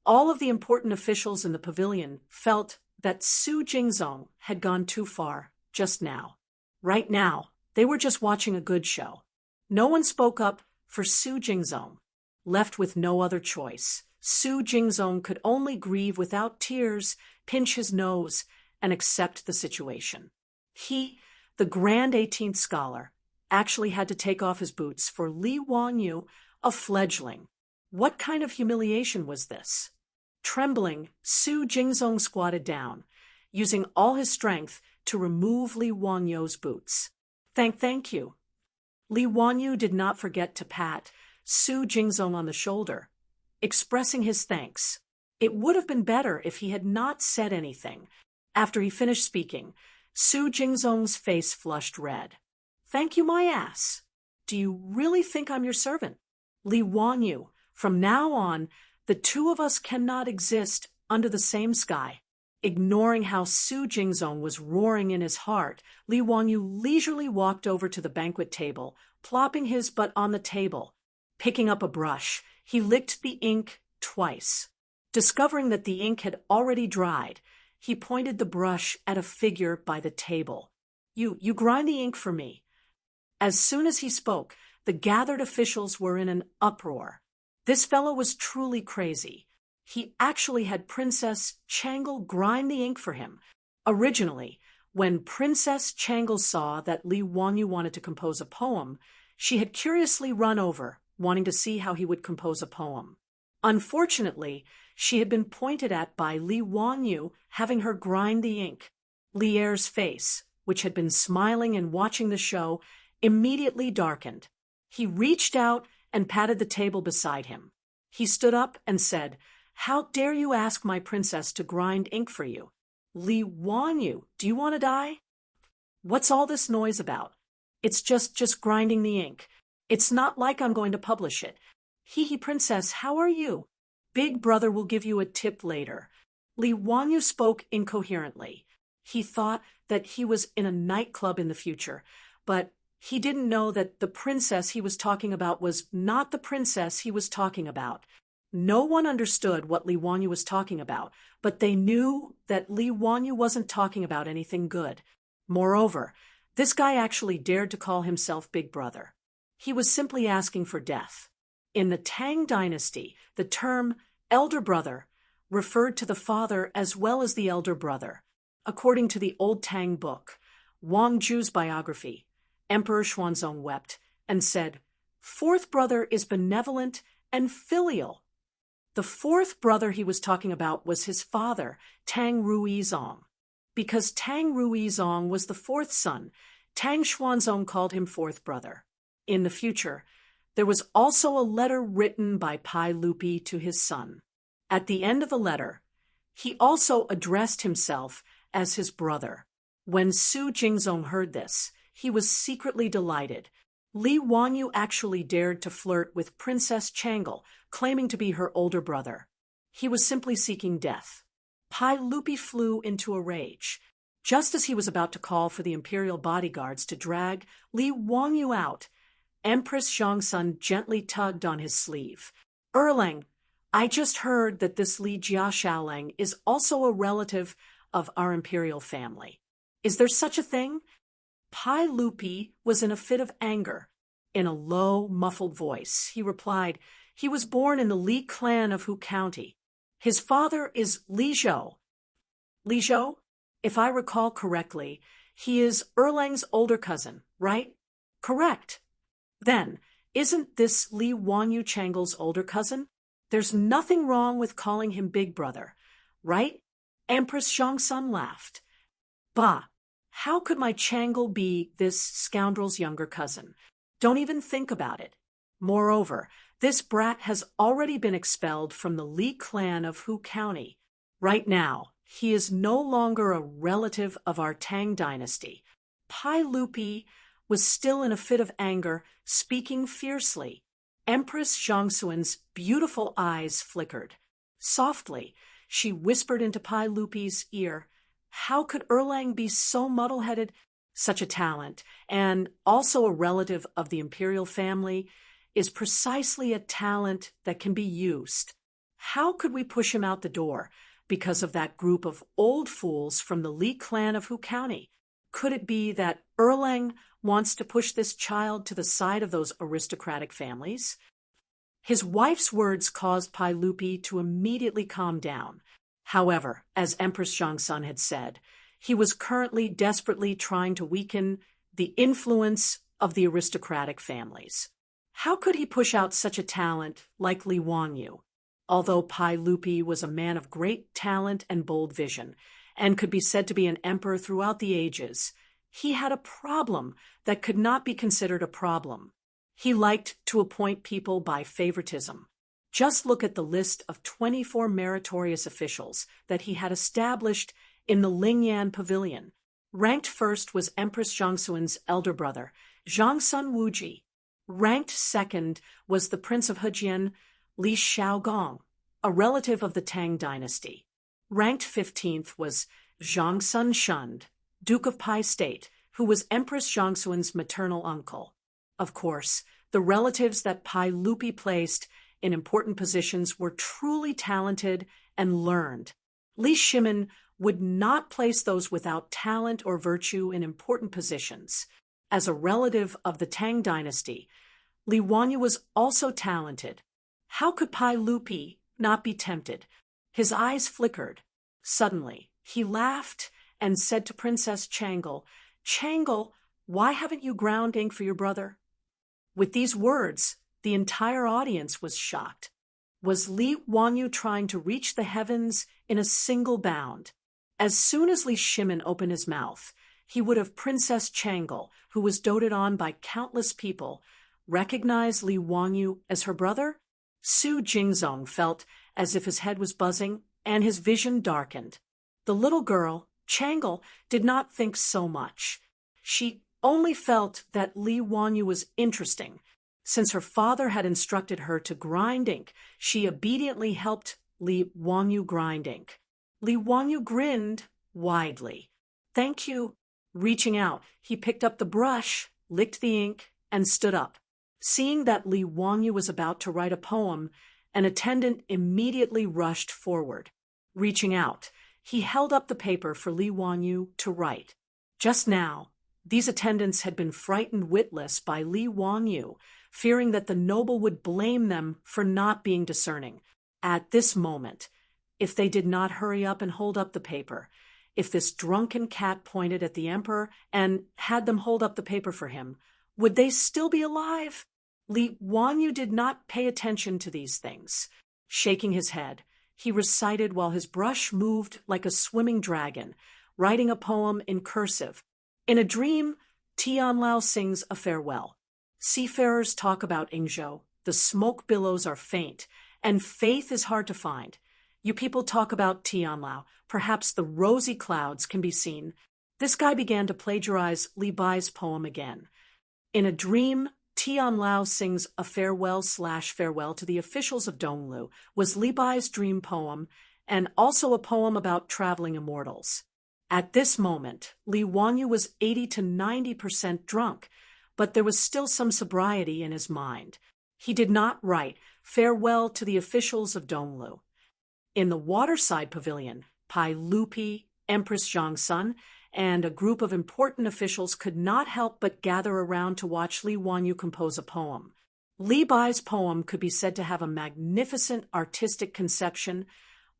all of the important officials in the pavilion felt that Su Jingzong had gone too far just now. Right now, they were just watching a good show. No one spoke up for Su Jingzong. Left with no other choice, Su Jingzong could only grieve without tears, pinch his nose, and accept the situation. He, the grand 18th scholar, actually had to take off his boots for Li Wanyu, a fledgling. What kind of humiliation was this? Trembling, Su Jingzong squatted down, using all his strength to remove Li Wanyu's boots. Thank you. Li Wanyu did not forget to pat Su Jingzong on the shoulder, expressing his thanks. It would have been better if he had not said anything. After he finished speaking, Su Jingzong's face flushed red. Thank you, my ass. Do you really think I'm your servant? Li Wanyu, from now on, the two of us cannot exist under the same sky. Ignoring how Su Jingzong was roaring in his heart, Li Wanyu leisurely walked over to the banquet table, plopping his butt on the table. Picking up a brush, he licked the ink twice. Discovering that the ink had already dried, he pointed the brush at a figure by the table. You grind the ink for me." As soon as he spoke, the gathered officials were in an uproar. This fellow was truly crazy. He actually had Princess Changle grind the ink for him. Originally, when Princess Changle saw that Li Wanyu wanted to compose a poem, she had curiously run over, wanting to see how he would compose a poem. Unfortunately, she had been pointed at by Li Wanyu having her grind the ink. Lier's face, which had been smiling and watching the show, immediately darkened. He reached out and patted the table beside him. He stood up and said, "How dare you ask my princess to grind ink for you? Li Wanyu, do you want to die? What's all this noise about? It's just grinding the ink. It's not like I'm going to publish it. Hee princess, how are you? Big brother will give you a tip later." Li Wanyu spoke incoherently. He thought that he was in a nightclub in the future, but he didn't know that the princess he was talking about was not the princess he was talking about. No one understood what Li Wanyu was talking about, but they knew that Li Wanyu wasn't talking about anything good. Moreover, this guy actually dared to call himself Big Brother. He was simply asking for death. In the Tang dynasty, the term elder brother referred to the father as well as the elder brother. According to the old Tang book, Wang Zhu's biography, Emperor Xuanzong wept and said, "Fourth brother is benevolent and filial." The fourth brother he was talking about was his father, Tang Ruizong. Because Tang Ruizong was the fourth son, Tang Xuanzong called him fourth brother. In the future, there was also a letter written by Pai Lupi to his son. At the end of the letter, he also addressed himself as his brother. When Su Jingzong heard this, he was secretly delighted. Li Wanyu actually dared to flirt with Princess Changle, claiming to be her older brother. He was simply seeking death. Pai Lupi flew into a rage. Just as he was about to call for the imperial bodyguards to drag Li Wanyu out, Empress Zhongsun gently tugged on his sleeve. "Erlang, I just heard that this Li Jiaxiaolang is also a relative of our imperial family. Is there such a thing?" Pai Lupi was in a fit of anger. In a low, muffled voice, he replied, "He was born in the Li clan of Hu County. His father is Li Zhou." Li Zhou? If I recall correctly, he is Erlang's older cousin, right? Correct. Then, isn't this Li Wanyu Changle's older cousin? There's nothing wrong with calling him Big Brother, right? Empress Zhongsun laughed. "Bah! How could my Changle be this scoundrel's younger cousin? Don't even think about it. Moreover, this brat has already been expelled from the Li clan of Hu County. Right now, he is no longer a relative of our Tang dynasty." Pai Lupi was still in a fit of anger, speaking fiercely. Empress Zhongxuan's beautiful eyes flickered. Softly, she whispered into Pai Lupi's ear, "How could Erlang be so muddle-headed? Such a talent, and also a relative of the imperial family, is precisely a talent that can be used. How could we push him out the door because of that group of old fools from the Li clan of Hu County? Could it be that Erlang wants to push this child to the side of those aristocratic families?" His wife's words caused Pai Lupi to immediately calm down. However, as Empress Zhongxun had said, he was currently desperately trying to weaken the influence of the aristocratic families. How could he push out such a talent like Li Wanyu? Although Pai Lupi was a man of great talent and bold vision, and could be said to be an emperor throughout the ages, he had a problem that could not be considered a problem. He liked to appoint people by favoritism. Just look at the list of 24 meritorious officials that he had established in the Lingyan Pavilion. Ranked first was Empress Zhongxuan's elder brother, Zhongsun Wuji. Ranked second was the Prince of Hejian, Li Xiaogong, a relative of the Tang dynasty. Ranked 15th was Zhongsun Shund, Duke of Pai State, who was Empress Zhongxuan's maternal uncle. Of course, the relatives that Pai Lupi placed in important positions were truly talented and learned. Li Shimin would not place those without talent or virtue in important positions. As a relative of the Tang dynasty, Li Wanyu was also talented. How could Pai Lupi not be tempted? His eyes flickered. Suddenly, he laughed and said to Princess Changle, "Changle, why haven't you ground ink for your brother?" With these words, the entire audience was shocked. Was Li Wanyu trying to reach the heavens in a single bound? As soon as Li Shimin opened his mouth, he would have Princess Changle, who was doted on by countless people, recognize Li Wanyu as her brother? Su Jingzong felt as if his head was buzzing and his vision darkened. The little girl, Changle, did not think so much. She only felt that Li Wanyu was interesting. Since her father had instructed her to grind ink, she obediently helped Li Wanyu grind ink. Li Wanyu grinned widely. "Thank you." Reaching out, he picked up the brush, licked the ink, and stood up. Seeing that Li Wanyu was about to write a poem, an attendant immediately rushed forward. Reaching out, he held up the paper for Li Wanyu to write. Just now, these attendants had been frightened witless by Li Wanyu, fearing that the noble would blame them for not being discerning. At this moment, if they did not hurry up and hold up the paper, if this drunken cat pointed at the emperor and had them hold up the paper for him, would they still be alive? Li Wanyu did not pay attention to these things. Shaking his head, he recited while his brush moved like a swimming dragon, writing a poem in cursive. In a dream, Tianlao sings a farewell. Seafarers talk about Ingzhou, the smoke billows are faint, and faith is hard to find. You people talk about Tianlao, perhaps the rosy clouds can be seen. This guy began to plagiarize Li Bai's poem again. In a dream, Tianlao sings a farewell to the officials of Donglu was Li Bai's dream poem, and also a poem about traveling immortals. At this moment, Li Wanyu was 80 to 90% drunk, but there was still some sobriety in his mind. He did not write farewell to the officials of Donglu. In the waterside pavilion, Pai Lupi, Empress Zhongxun, and a group of important officials could not help but gather around to watch Li Wanyu compose a poem. Li Bai's poem could be said to have a magnificent artistic conception,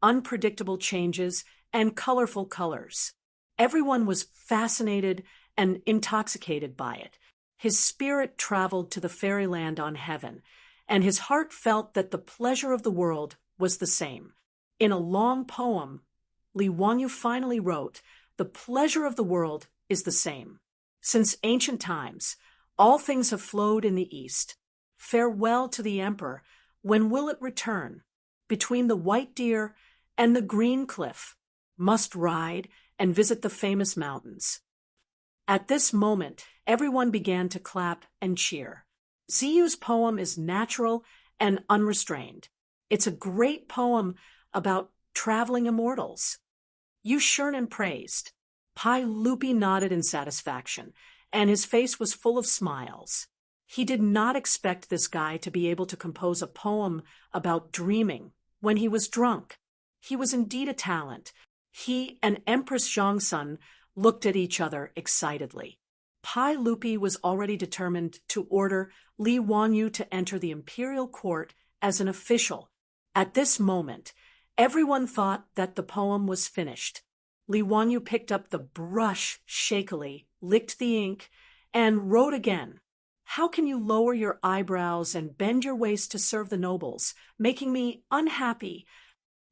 unpredictable changes, and colorful colors. Everyone was fascinated and intoxicated by it. His spirit traveled to the fairyland on heaven, and his heart felt that the pleasure of the world was the same. In a long poem, Li Wanyu finally wrote, "The pleasure of the world is the same. Since ancient times, all things have flowed in the east. Farewell to the emperor. When will it return? Between the white deer and the green cliff. Must ride and visit the famous mountains." At this moment, everyone began to clap and cheer. Ziyu's poem is natural and unrestrained. It's a great poem about traveling immortals. Yu Shernan praised. Pai Lupi nodded in satisfaction, and his face was full of smiles. He did not expect this guy to be able to compose a poem about dreaming when he was drunk. He was indeed a talent. He and Empress Zhongsun looked at each other excitedly. Pai Lupi was already determined to order Li Wanyu to enter the imperial court as an official. At this moment, everyone thought that the poem was finished. Li Wanyu picked up the brush shakily, licked the ink, and wrote again. How can you lower your eyebrows and bend your waist to serve the nobles, making me unhappy?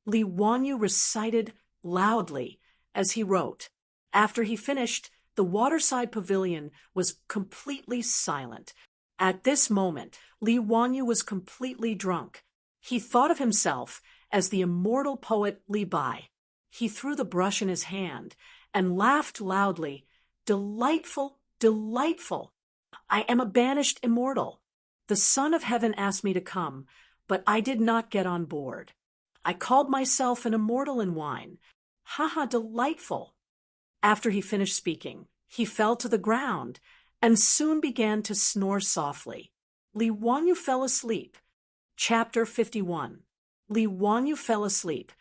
Li Wanyu recited loudly as he wrote. After he finished, the waterside pavilion was completely silent. At this moment, Li Wanyu was completely drunk. He thought of himself as the immortal poet Li Bai. He threw the brush in his hand and laughed loudly. Delightful, delightful. I am a banished immortal. The Son of Heaven asked me to come, but I did not get on board. I called myself an immortal in wine. Ha, delightful. After he finished speaking, he fell to the ground and soon began to snore softly. Li Wanyu fell asleep. Chapter 51. Li Wanyu fell asleep,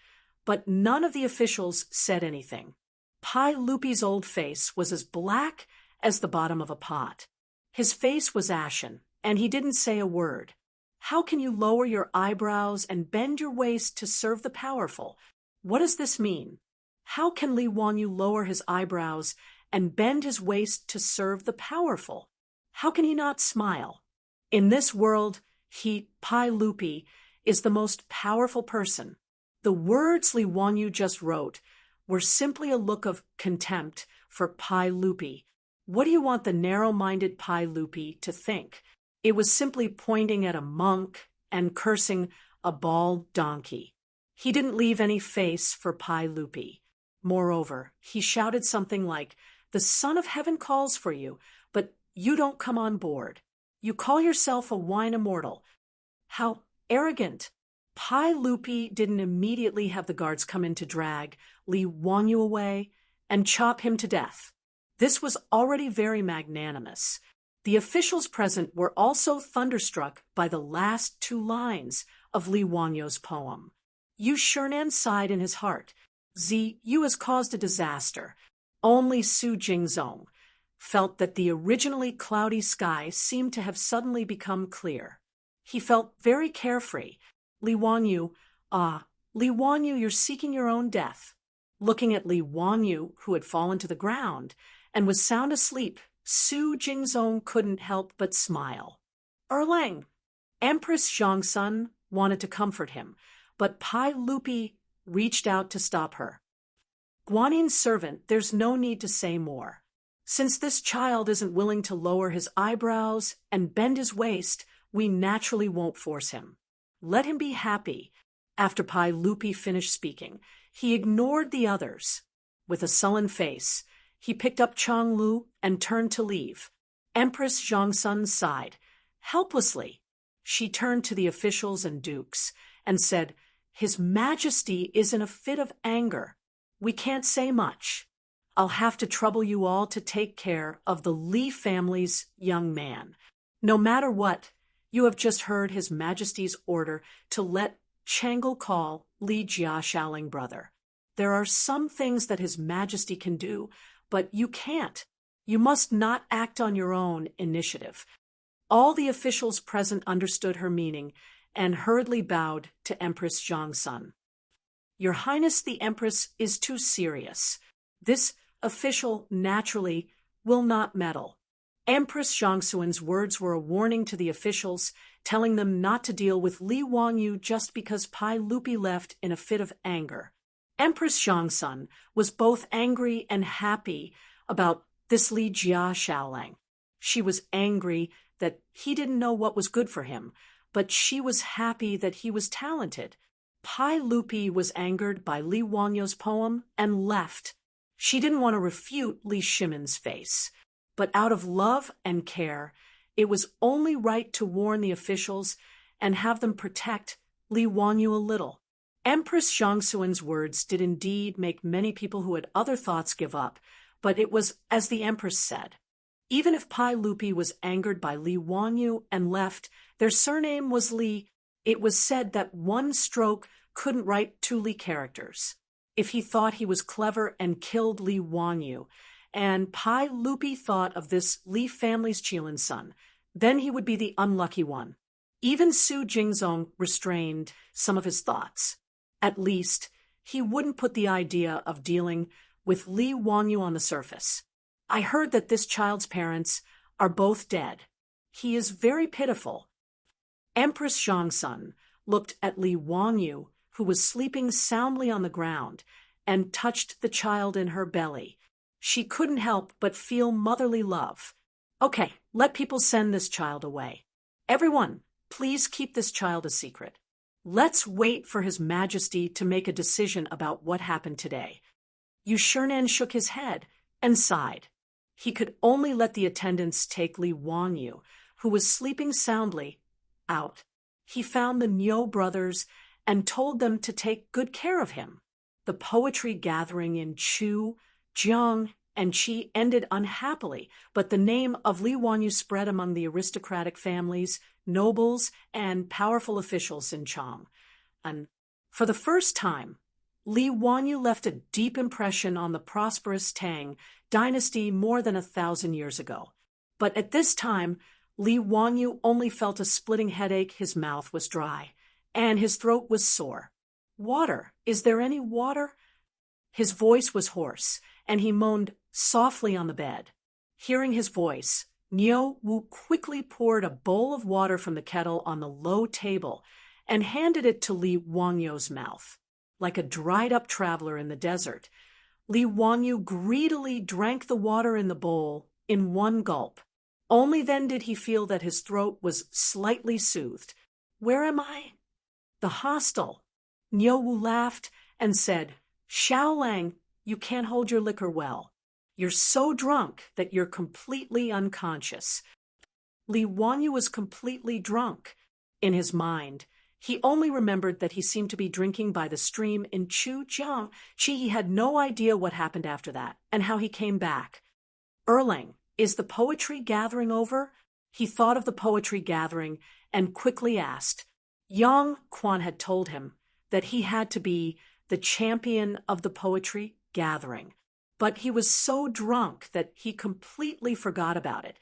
but none of the officials said anything. Pai Lupi's old face was as black as the bottom of a pot. His face was ashen, and he didn't say a word. How can you lower your eyebrows and bend your waist to serve the powerful? What does this mean? How can Li Wanyu lower his eyebrows and bend his waist to serve the powerful? How can he not smile? In this world, he, Pai Lupi, is the most powerful person. The words Li Wanyu just wrote were simply a look of contempt for Pai Lupi. What do you want the narrow-minded Pai Lupi to think? It was simply pointing at a monk and cursing a bald donkey. He didn't leave any face for Pai Lupi. Moreover, he shouted something like, "The Son of Heaven calls for you, but you don't come on board. You call yourself a wine immortal. How arrogant!" Pai Lupi didn't immediately have the guards come in to drag Li Wanyu away and chop him to death. This was already very magnanimous. The officials present were also thunderstruck by the last two lines of Li Wanyu's poem. Yu Shernan sighed in his heart. Ziyu has caused a disaster. Only Su Jingzong felt that the originally cloudy sky seemed to have suddenly become clear. He felt very carefree. Li Wanyu, you're seeking your own death. Looking at Li Wanyu, who had fallen to the ground and was sound asleep, Su Jingzong couldn't help but smile. Erlang. Empress Zhongsun wanted to comfort him, but Pai Lupi reached out to stop her. Guanin's servant, there's no need to say more. Since this child isn't willing to lower his eyebrows and bend his waist, we naturally won't force him. Let him be happy. After Pai Lupi finished speaking, he ignored the others. With a sullen face, he picked up Chang Lu and turned to leave. Empress Zhongsun sighed. Helplessly, she turned to the officials and dukes and said, "His Majesty is in a fit of anger. We can't say much. I'll have to trouble you all to take care of the Li family's young man. No matter what, you have just heard His Majesty's order to let Changle call Li Jia Shaoling brother. There are some things that His Majesty can do, but you can't. You must not act on your own initiative." All the officials present understood her meaning and hurriedly bowed to Empress Zhongsun. "Your Highness the Empress is too serious. This official, naturally, will not meddle." Empress Zhongsun's words were a warning to the officials, telling them not to deal with Li Wanyu just because Pai Lupi left in a fit of anger. Empress Zhongsun was both angry and happy about this Li Jia Shaoling. She was angry that he didn't know what was good for him, but she was happy that he was talented. Pai Lupi was angered by Li Wanyu's poem and left. She didn't want to refute Li Shimon's face. but out of love and care, it was only right to warn the officials and have them protect Li Wanyu a little. Empress Zhongxuan's words did indeed make many people who had other thoughts give up, but it was as the Empress said. Even if Pai Lupi was angered by Li Wanyu and left, their surname was Li. It was said that one stroke couldn't write two Li characters. If he thought he was clever and killed Li Wanyu, and Pai Lupi thought of this Li family's Qilin son, then he would be the unlucky one. Even Su Jingzong restrained some of his thoughts. At least, he wouldn't put the idea of dealing with Li Wanyu on the surface. I heard that this child's parents are both dead. He is very pitiful. Empress Zhongxun looked at Li Wanyu, who was sleeping soundly on the ground, and touched the child in her belly. She couldn't help but feel motherly love. Okay, let people send this child away. Everyone, please keep this child a secret. Let's wait for His Majesty to make a decision about what happened today. Yushernan shook his head and sighed. He could only let the attendants take Li Wanyu, who was sleeping soundly, out. He found the Niu brothers and told them to take good care of him. The poetry gathering in Chu, Jiang, and Qi ended unhappily, but the name of Li Wanyu spread among the aristocratic families, nobles, and powerful officials in Chang. And for the first time, Li Wanyu left a deep impression on the prosperous Tang dynasty more than 1,000 years ago. But at this time, Li Wanyu only felt a splitting headache, his mouth was dry, and his throat was sore. Water, is there any water? His voice was hoarse, and he moaned softly on the bed. Hearing his voice, Niu Wu quickly poured a bowl of water from the kettle on the low table and handed it to Li Wanyu's mouth. Like a dried-up traveler in the desert, Li Wanyu greedily drank the water in the bowl in one gulp. Only then did he feel that his throat was slightly soothed. Where am I? The hostel. Niu Wu laughed and said, Xiaolang, you can't hold your liquor well. You're so drunk that you're completely unconscious. Li Wanyu was completely drunk. In his mind, he only remembered that he seemed to be drinking by the stream in Chujiang. He had no idea what happened after that and how he came back. Erlang, is the poetry gathering over? He thought of the poetry gathering and quickly asked. Yang Quan had told him that he had to be the champion of the poetry gathering, but he was so drunk that he completely forgot about it.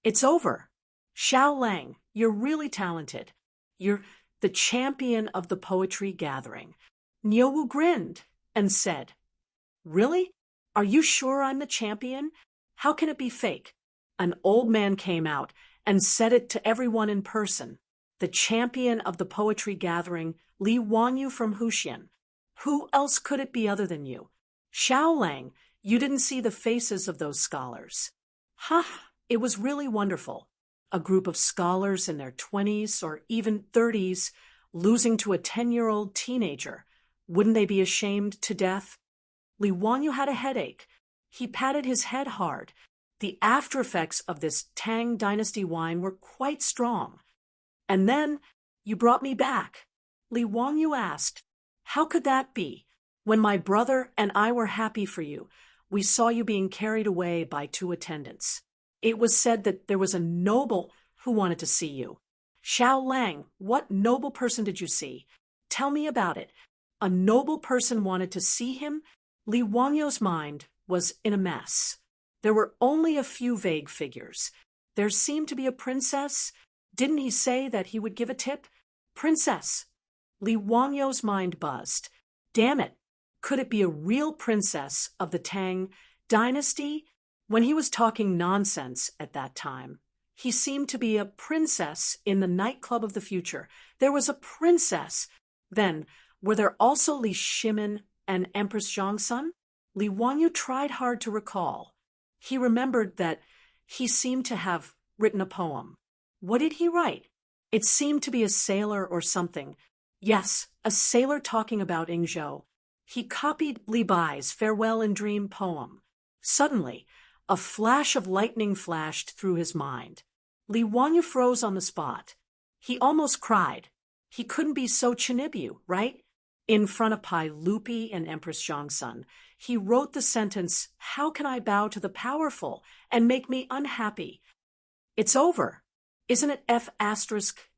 It's over. Xiaolang, you're really talented. You're the champion of the poetry gathering. Niu Wu grinned and said, Really? Are you sure I'm the champion? How can it be fake? An old man came out and said it to everyone in person. The champion of the poetry gathering, Li Wanyu from Huxian. Who else could it be other than you? Xiaolang, you didn't see the faces of those scholars. It was really wonderful. A group of scholars in their 20s or even 30s losing to a 10-year-old teenager. Wouldn't they be ashamed to death? Li Wanyu had a headache. He patted his head hard. The after effects of this Tang Dynasty wine were quite strong. And then, you brought me back. Li Wanyu asked, How could that be? When my brother and I were happy for you, we saw you being carried away by two attendants. It was said that there was a noble who wanted to see you. Xiaolang, what noble person did you see? Tell me about it. A noble person wanted to see him? Li Wanyu's mind was in a mess. There were only a few vague figures. There seemed to be a princess. Didn't he say that he would give a tip? Princess. Li Wanyu's mind buzzed. Damn it. Could it be a real princess of the Tang Dynasty? When he was talking nonsense at that time, he seemed to be a princess in the nightclub of the future. There was a princess. Then, were there also Li Shimin and Empress Zhongxun? Li Wanyu tried hard to recall. He remembered that he seemed to have written a poem. What did he write? It seemed to be a sailor or something. Yes, a sailor talking about Ingzhou. He copied Li Bai's Farewell in Dream poem. Suddenly, A flash of lightning flashed through his mind. Li Wanyu froze on the spot. He almost cried. He couldn't be so Chinibu, right? In front of Pai Lupi and Empress Zhongsun, he wrote the sentence, "How can I bow to the powerful and make me unhappy?" It's over. Isn't it F***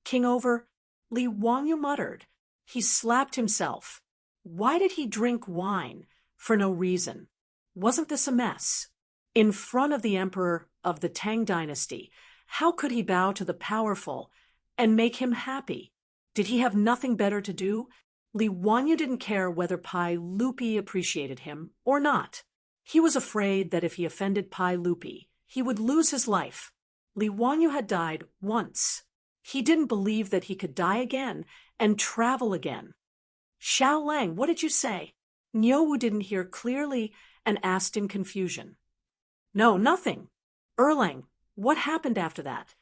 king over? Li Wanyu muttered. He slapped himself. Why did he drink wine? For no reason. Wasn't this a mess? In front of the emperor of the Tang dynasty, how could he bow to the powerful and make him happy? Did he have nothing better to do? Li Wanyu didn't care whether Pai Lupi appreciated him or not. He was afraid that if he offended Pai Lupi, he would lose his life. Li Wanyu had died once. He didn't believe that he could die again and travel again. Xiao Lang, what did you say? Niuwu didn't hear clearly and asked in confusion. No, nothing. Erlang, what happened after that?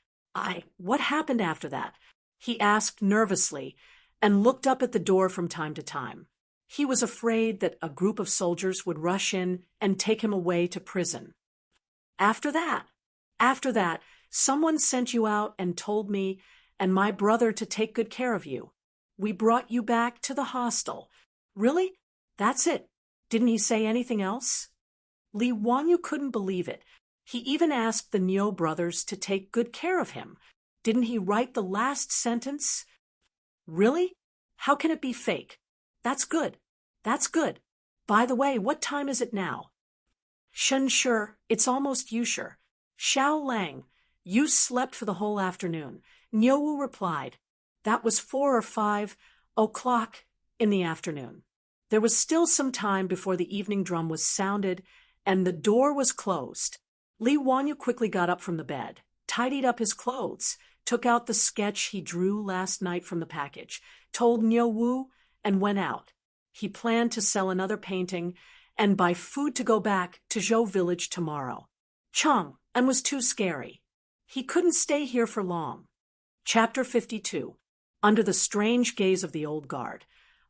What happened after that? He asked nervously and looked up at the door from time to time. He was afraid that a group of soldiers would rush in and take him away to prison. After that, someone sent you out and told me and my brother to take good care of you. We brought you back to the hostel. Really? That's it. Didn't he say anything else? Li Wanyu couldn't believe it. He even asked the Niu brothers to take good care of him. Didn't he write the last sentence? Really? How can it be fake? That's good. That's good. By the way, what time is it now? Shen Sure, it's almost Yusher. Xiao Lang, you slept for the whole afternoon. Niuwu replied. That was 4 or 5 o'clock in the afternoon. There was still some time before the evening drum was sounded and the door was closed. Li Wanyu quickly got up from the bed, tidied up his clothes, took out the sketch he drew last night from the package, told Niuwu, and went out. He planned to sell another painting and buy food to go back to Zhou village tomorrow. Cheng, and was too scary. He couldn't stay here for long. Chapter 52. Under the strange gaze of the old guard,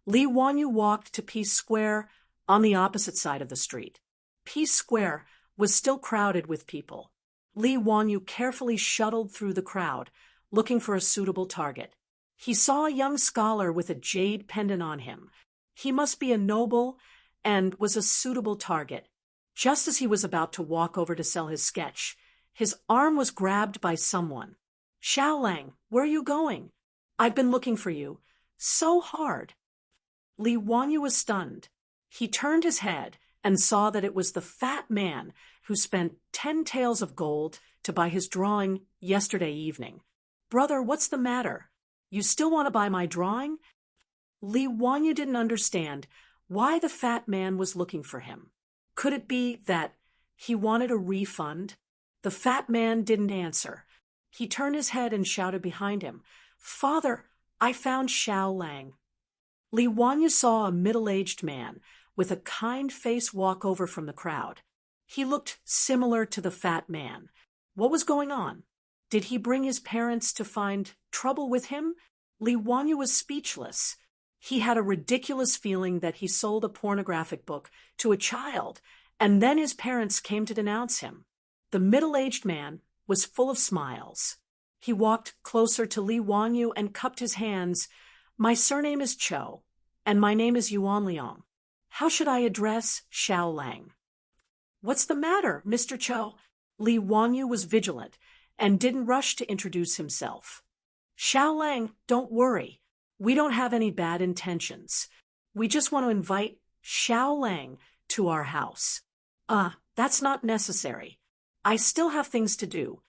Li Wanyu walked to Peace Square on the opposite side of the street. Peace Square was still crowded with people. Li Wanyu carefully shuttled through the crowd, looking for a suitable target. He saw a young scholar with a jade pendant on him. He must be a noble and was a suitable target. Just as he was about to walk over to sell his sketch, his arm was grabbed by someone. Xiao Lang, where are you going? I've been looking for you. So hard. Li Wanyu was stunned. He turned his head and saw that it was the fat man who spent 10 taels of gold to buy his drawing yesterday evening. Brother, what's the matter? You still want to buy my drawing? Li Wanyu didn't understand why the fat man was looking for him. Could it be that he wanted a refund? The fat man didn't answer. He turned his head and shouted behind him, Father, I found Xiao Lang. Li Wanyu saw a middle-aged man with a kind face walk over from the crowd. He looked similar to the fat man. What was going on? Did he bring his parents to find trouble with him? Li Wanyu was speechless. He had a ridiculous feeling that he sold a pornographic book to a child, and then his parents came to denounce him. The middle-aged man was full of smiles. He walked closer to Li Wanyu and cupped his hands. My surname is Cho, and my name is Yuan Liang. How should I address Xiao Lang? What's the matter, Mr. Cho? Li Wanyu was vigilant and didn't rush to introduce himself. Xiao Lang, don't worry. We don't have any bad intentions. We just want to invite Xiao Lang to our house. That's not necessary. I still have things to do.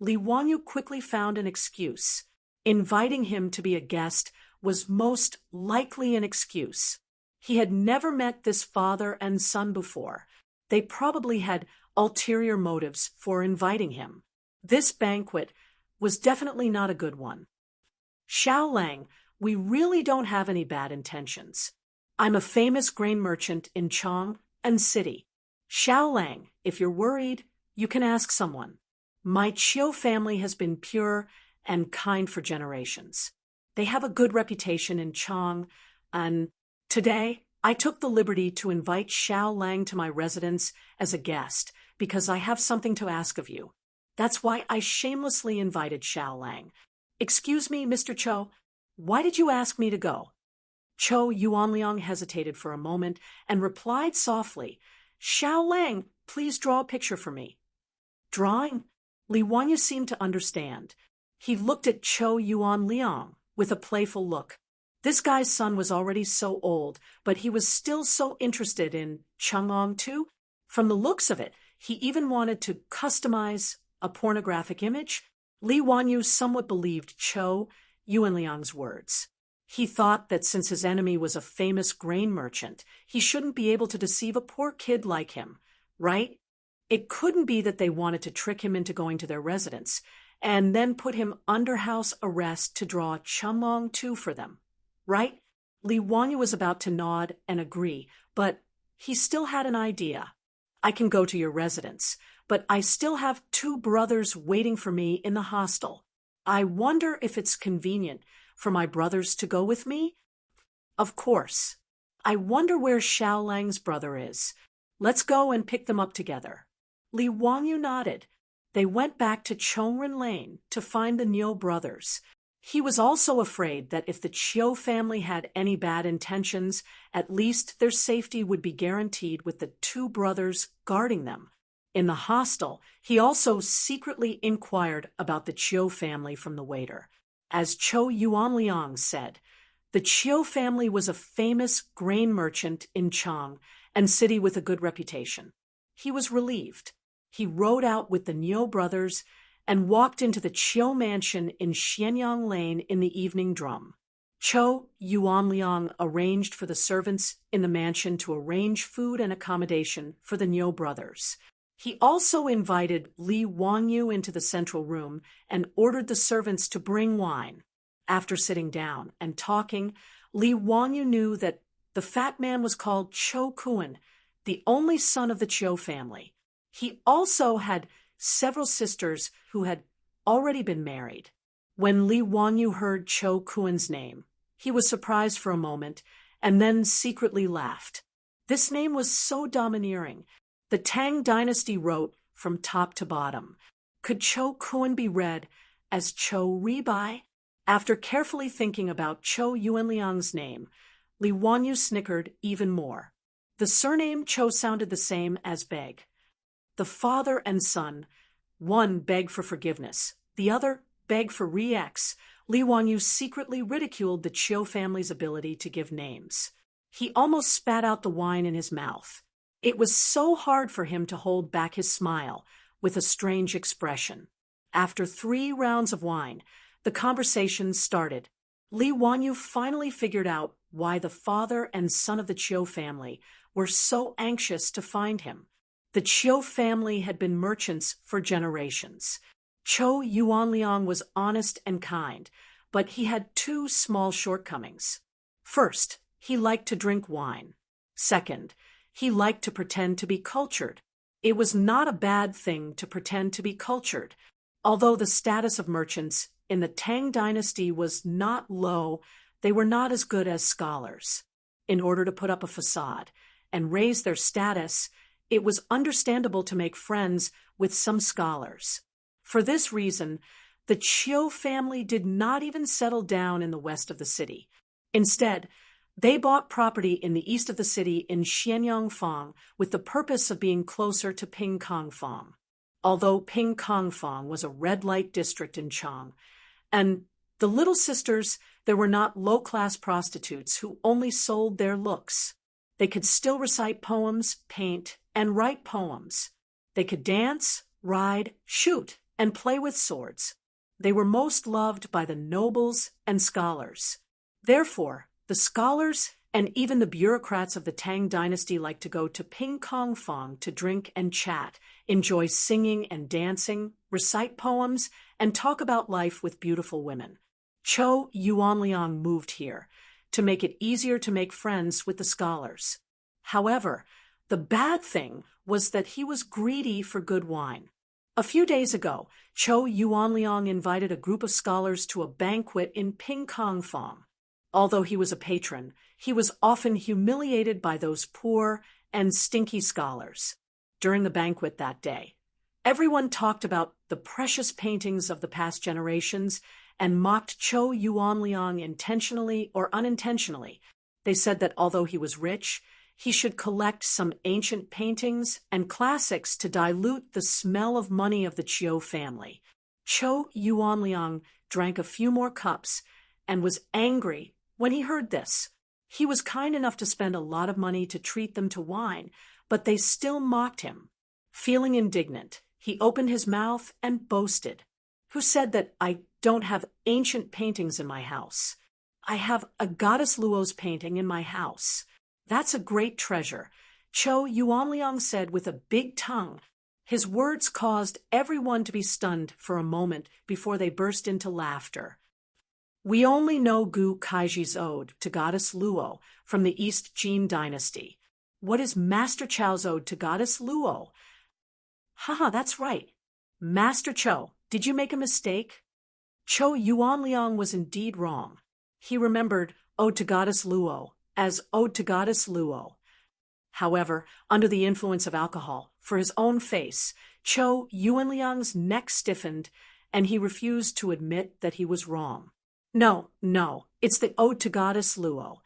Li Wanyu quickly found an excuse. Inviting him to be a guest was most likely an excuse. He had never met this father and son before. They probably had ulterior motives for inviting him. This banquet was definitely not a good one. Xiao Lang, we really don't have any bad intentions. I'm a famous grain merchant in Chong and City. Xiao Lang, if you're worried, you can ask someone. My Chiu family has been pure and kind for generations. They have a good reputation in Chong, and today I took the liberty to invite Xiao Lang to my residence as a guest because I have something to ask of you. That's why I shamelessly invited Xiao Lang. Excuse me, Mr. Cho, why did you ask me to go? Cho Yuanliang hesitated for a moment and replied softly, Xiao Lang, please draw a picture for me. Drawing? Li Wanyu seemed to understand. He looked at Cho Yuanliang with a playful look. This guy's son was already so old, but he was still so interested in Chang'ong too. From the looks of it, he even wanted to customize a pornographic image. Li Wanyu somewhat believed Cho Yuanliang's words. He thought that since his enemy was a famous grain merchant, he shouldn't be able to deceive a poor kid like him, right? It couldn't be that they wanted to trick him into going to their residence and then put him under house arrest to draw Chang'ong too for them. Right? Li Wanyu was about to nod and agree, but he still had an idea. I can go to your residence, but I still have 2 brothers waiting for me in the hostel. I wonder if it's convenient for my brothers to go with me? Of course. I wonder where Xiao Lang's brother is. Let's go and pick them up together. Li Wanyu nodded. They went back to Chongren Lane to find the Niu brothers. He was also afraid that if the Chiu family had any bad intentions, at least their safety would be guaranteed with the 2 brothers guarding them. In the hostel, he also secretly inquired about the Chiu family from the waiter. As Cho Yuanliang said, the Chiu family was a famous grain merchant in Chang and city with a good reputation. He was relieved. He rode out with the Niu brothers and walked into the Chiu mansion in Xianyang Lane in the evening drum. Cho Yuanliang arranged for the servants in the mansion to arrange food and accommodation for the Niu brothers. He also invited Li Wanyu into the central room and ordered the servants to bring wine. After sitting down and talking, Li Wanyu knew that the fat man was called Cho Kuan, the only son of the Chiu family. He also had several sisters who had already been married. When Li Wanyu heard Cho Kuan's name, he was surprised for a moment and then secretly laughed. This name was so domineering. The Tang dynasty wrote from top to bottom. Could Cho Kuan be read as Cho Ribai? After carefully thinking about Cho Yuanliang's name, Li Wanyu snickered even more. The surname Cho sounded the same as Beg. The father and son, one begged for forgiveness, the other begged for re-ex. Li Wanyu secretly ridiculed the Chiu family's ability to give names. He almost spat out the wine in his mouth. It was so hard for him to hold back his smile with a strange expression. After 3 rounds of wine, the conversation started. Li Wanyu finally figured out why the father and son of the Chiu family were so anxious to find him. The Chiu family had been merchants for generations. Cho Yuanliang was honest and kind, but he had 2 small shortcomings. First, he liked to drink wine. Second, he liked to pretend to be cultured. It was not a bad thing to pretend to be cultured. Although the status of merchants in the Tang dynasty was not low, they were not as good as scholars. In order to put up a facade and raise their status, it was understandable to make friends with some scholars. For this reason, the Chiu family did not even settle down in the west of the city. Instead, they bought property in the east of the city in Xianyangfang with the purpose of being closer to Pingkangfang. Although Pingkangfang was a red-light district in Chang, and the Little Sisters, there were not low-class prostitutes who only sold their looks. They could still recite poems, paint, and write poems. They could dance, ride, shoot, and play with swords. They were most loved by the nobles and scholars. Therefore, the scholars and even the bureaucrats of the Tang dynasty liked to go to Pingkangfang to drink and chat, enjoy singing and dancing, recite poems, and talk about life with beautiful women. Cho Yuanliang moved here to make it easier to make friends with the scholars. However, the bad thing was that he was greedy for good wine. A few days ago, Cho Yuanliang invited a group of scholars to a banquet in Pingkangfang. Although he was a patron, he was often humiliated by those poor and stinky scholars. During the banquet that day, everyone talked about the precious paintings of the past generations and mocked Cho Yuanliang intentionally or unintentionally. They said that although he was rich, he should collect some ancient paintings and classics to dilute the smell of money of the Chiu family. Cho Yuanliang drank a few more cups and was angry when he heard this. He was kind enough to spend a lot of money to treat them to wine, but they still mocked him. Feeling indignant, he opened his mouth and boasted. Who said that I don't have ancient paintings in my house? I have a goddess Luo's painting in my house. That's a great treasure, Cho Yuanliang said with a big tongue. His words caused everyone to be stunned for a moment before they burst into laughter. We only know Gu Kaiji's ode to goddess Luo from the East Jin dynasty. What is Master Chao's ode to goddess Luo? Haha, that's right. Master Cho, did you make a mistake? Cho Yuanliang was indeed wrong. He remembered Ode to Goddess Luo as Ode to Goddess Luo. However, under the influence of alcohol, for his own face, Cho Yuanliang's neck stiffened, and he refused to admit that he was wrong. No, it's the Ode to Goddess Luo.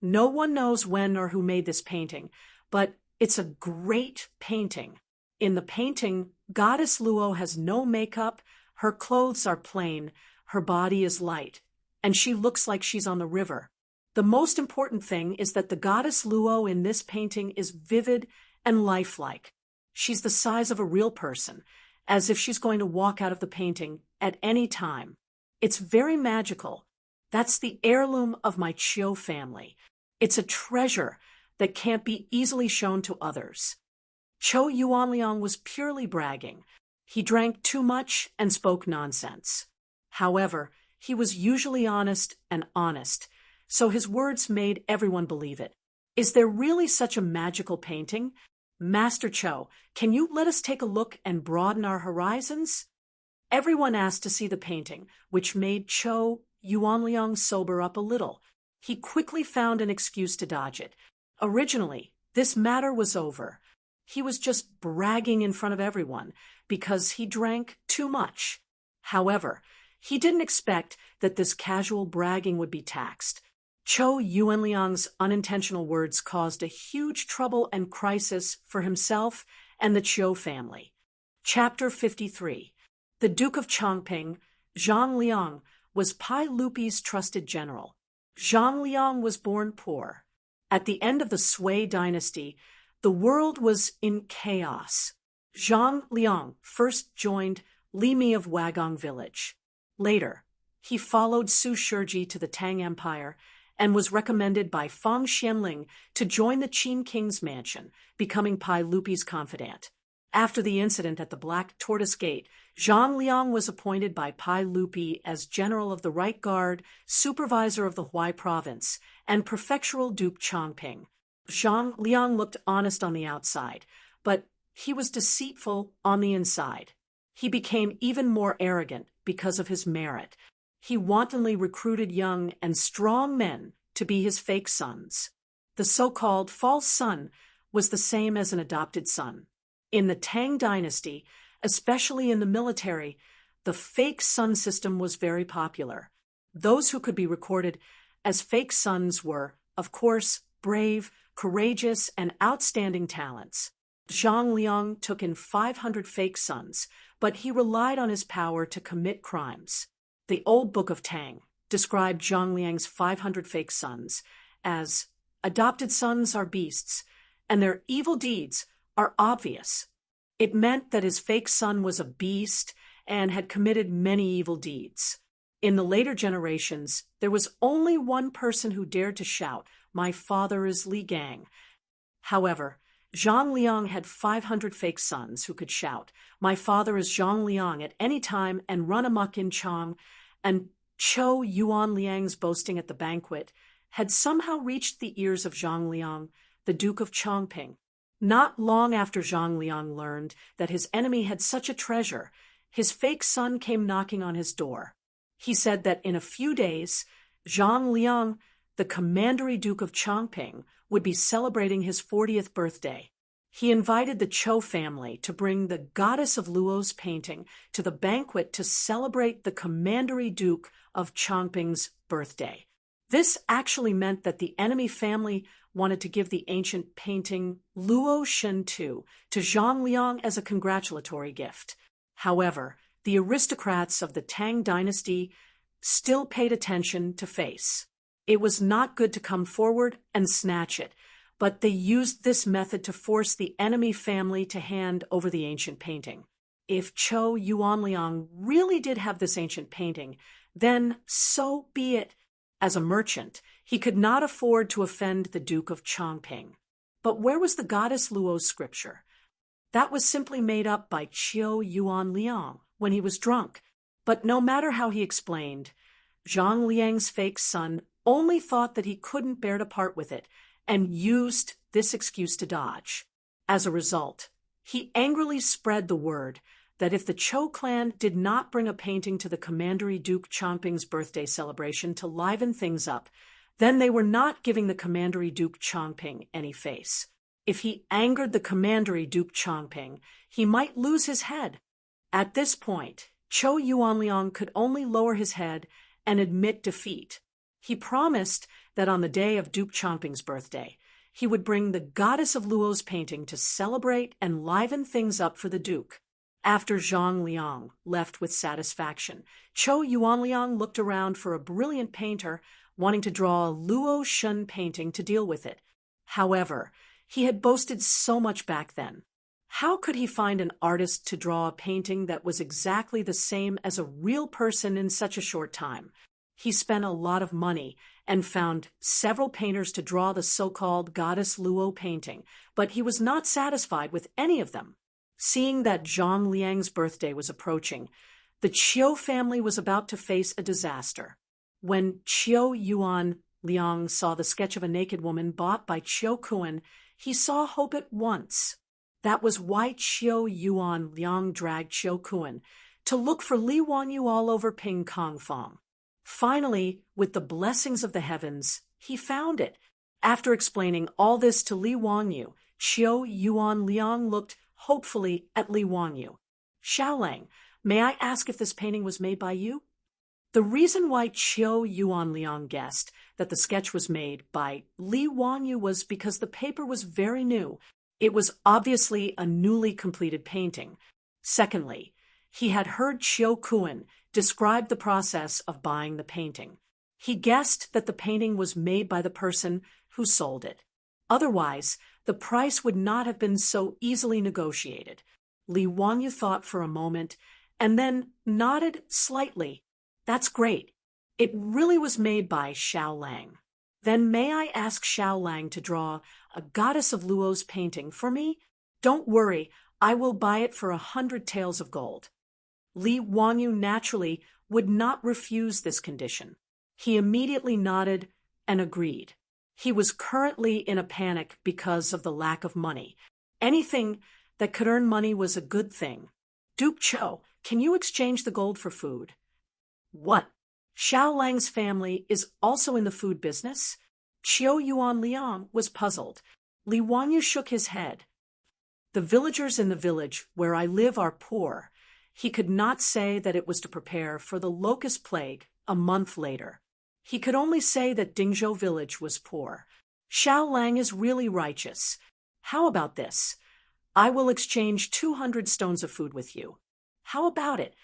No one knows when or who made this painting, but it's a great painting. In the painting, Goddess Luo has no makeup, her clothes are plain, her body is light, and she looks like she's on the river. The most important thing is that the goddess Luo in this painting is vivid and lifelike. She's the size of a real person, as if she's going to walk out of the painting at any time. It's very magical. That's the heirloom of my Chiu family. It's a treasure that can't be easily shown to others. Cho Yuanliang was purely bragging. He drank too much and spoke nonsense. However, he was usually honest, so his words made everyone believe it. Is there really such a magical painting? Master Cho, can you let us take a look and broaden our horizons? Everyone asked to see the painting, which made Cho Yuanliang sober up a little. He quickly found an excuse to dodge it. Originally, this matter was over. He was just bragging in front of everyone because he drank too much. However, he didn't expect that this casual bragging would be taxed. Cho Yuanliang's unintentional words caused a huge trouble and crisis for himself and the Chiu family. Chapter 53. The Duke of Chongping, Zhang Liang, was Pai Lupi's trusted general. Zhang Liang was born poor. At the end of the Sui dynasty, the world was in chaos. Zhang Liang first joined Li Mi of Wagong village. Later, he followed Su Shiji to the Tang Empire and was recommended by Fang Xianling to join the Qin King's mansion, becoming Pai Lupi's confidant. After the incident at the Black Tortoise Gate, Zhang Liang was appointed by Pai Lupi as general of the Right Guard, supervisor of the Huai province, and prefectural Duke Chongping. Zhang Liang looked honest on the outside, but he was deceitful on the inside. He became even more arrogant because of his merit. He wantonly recruited young and strong men to be his fake sons. The so-called false son was the same as an adopted son. In the Tang dynasty, especially in the military, the fake son system was very popular. Those who could be recorded as fake sons were, of course, brave, courageous, and outstanding talents. Zhang Liang took in 500 fake sons, but he relied on his power to commit crimes. The old Book of Tang described Zhang Liang's 500 fake sons as adopted sons are beasts, and their evil deeds are obvious. It meant that his fake son was a beast and had committed many evil deeds. In the later generations, there was only one person who dared to shout, "My father is Li Gang." However, Zhang Liang had 500 fake sons who could shout, "My father is Zhang Liang" at any time and run amok in Chang, and Cho Yuanliang's boasting at the banquet had somehow reached the ears of Zhang Liang, the Duke of Chongping. Not long after Zhang Liang learned that his enemy had such a treasure, his fake son came knocking on his door. He said that in a few days, Zhang Liang, the commandery Duke of Chongping, would be celebrating his 40th birthday. He invited the Chou family to bring the Goddess of Luo's painting to the banquet to celebrate the commandery Duke of Chongping's birthday. This actually meant that the enemy family wanted to give the ancient painting Luo Shen Tu to Zhang Liang as a congratulatory gift. However, the aristocrats of the Tang dynasty still paid attention to face. It was not good to come forward and snatch it, but they used this method to force the enemy family to hand over the ancient painting. If Chou Yuanliang really did have this ancient painting, then so be it. As a merchant, he could not afford to offend the Duke of Chongping. But where was the goddess Luo's scripture? That was simply made up by Chou Yuanliang when he was drunk. But no matter how he explained, Zhang Liang's fake son only thought that he couldn't bear to part with it and used this excuse to dodge. As a result, he angrily spread the word that if the Chou clan did not bring a painting to the commandery Duke Chongping's birthday celebration to liven things up, then they were not giving the commandery Duke Chongping any face. If he angered the commandery Duke Chongping, he might lose his head. At this point, Chou Yuanliang could only lower his head and admit defeat. He promised that on the day of Duke Chongping's birthday, he would bring the goddess of Luo's painting to celebrate and liven things up for the Duke. After Zhang Liang left with satisfaction, Chou Yuanliang looked around for a brilliant painter wanting to draw a Luo Shun painting to deal with it. However, he had boasted so much back then. How could he find an artist to draw a painting that was exactly the same as a real person in such a short time? He spent a lot of money and found several painters to draw the so-called Goddess Luo painting, but he was not satisfied with any of them. Seeing that Zhang Liang's birthday was approaching, the Qiu family was about to face a disaster. When Qiu Yuan Liang saw the sketch of a naked woman bought by Qiu Kuan, he saw hope at once. That was why Qiu Yuan Liang dragged Qiu Kuan to look for Li Wanyu all over Ping Kong Fong. Finally, with the blessings of the heavens, he found it. After explaining all this to Li Wanyu, Qiu Yuan Liang looked hopefully at Li Wanyu. Xiaolang, may I ask if this painting was made by you? The reason why Qiu Yuan Liang guessed that the sketch was made by Li Wanyu was because the paper was very new. It was obviously a newly completed painting. Secondly, he had heard Qiu Kuan describe the process of buying the painting. He guessed that the painting was made by the person who sold it. Otherwise, the price would not have been so easily negotiated. Li Wanyu thought for a moment and then nodded slightly. That's great. It really was made by Xiaolang. Then may I ask Xiaolang to draw a Goddess of Luo's painting for me? Don't worry, I will buy it for 100 taels of gold. Li Wanyu naturally would not refuse this condition. He immediately nodded and agreed. He was currently in a panic because of the lack of money. Anything that could earn money was a good thing. Duke Chou, can you exchange the gold for food? What? Xiaolang's family is also in the food business? Qiu Yuan Liang was puzzled. Li Wanyu shook his head. The villagers in the village where I live are poor. He could not say that it was to prepare for the locust plague a month later. He could only say that Dingzhou village was poor. Xiaolang is really righteous. How about this? I will exchange 200 stones of food with you. How about it?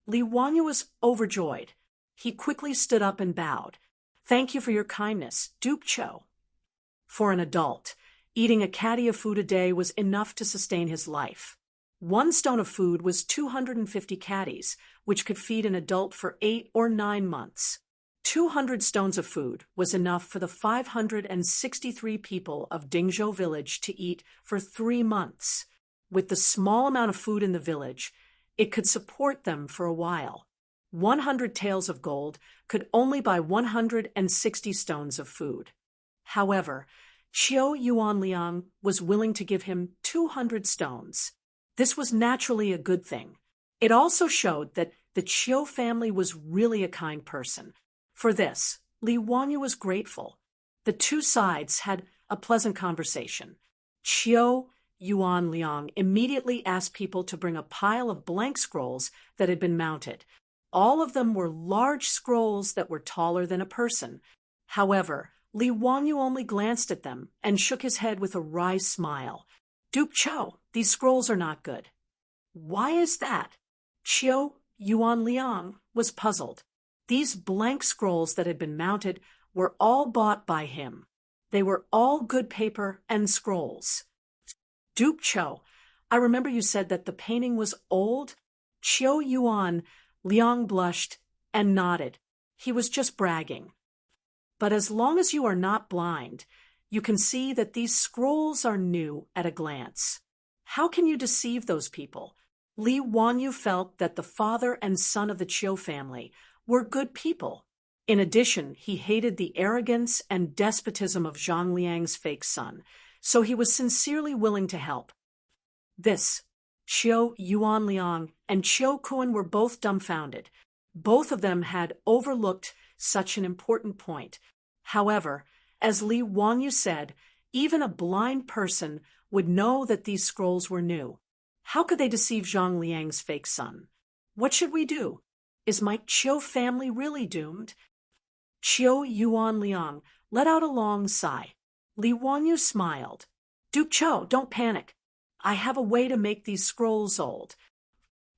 Li Wanyu was overjoyed. He quickly stood up and bowed. Thank you for your kindness, Duke Chou. For an adult, eating a caddy of food a day was enough to sustain his life. 1 stone of food was 250 caddies, which could feed an adult for 8 or 9 months. 200 stones of food was enough for the 563 people of Dingzhou village to eat for 3 months. With the small amount of food in the village, it could support them for a while. 100 taels of gold could only buy 160 stones of food. However, Qiu Yuan Liang was willing to give him 200 stones. This was naturally a good thing. It also showed that the Qiu family was really a kind person. For this, Li Wanyu was grateful. The two sides had a pleasant conversation. Qiu Yuan Liang immediately asked people to bring a pile of blank scrolls that had been mounted. All of them were large scrolls that were taller than a person. However, Li Wanyu only glanced at them and shook his head with a wry smile. Duke Chou, these scrolls are not good. Why is that? Qiu Yuan Liang was puzzled. These blank scrolls that had been mounted were all bought by him. They were all good paper and scrolls. Duke Chou, I remember you said that the painting was old. Qiu Yuan Liang blushed and nodded. He was just bragging. But as long as you are not blind, you can see that these scrolls are new at a glance. How can you deceive those people? Li Wanyu felt that the father and son of the Qiu family were good people. In addition, he hated the arrogance and despotism of Zhang Liang's fake son, so he was sincerely willing to help. Qiu Yuan Liang and Qiu Kuan were both dumbfounded. Both of them had overlooked such an important point. However, as Li Wanyu said, even a blind person would know that these scrolls were new. How could they deceive Zhang Liang's fake son? What should we do? Is my Qiu family really doomed? Qiu Yuan Liang let out a long sigh. Li Wanyu smiled. Duke Chou, don't panic. I have a way to make these scrolls old.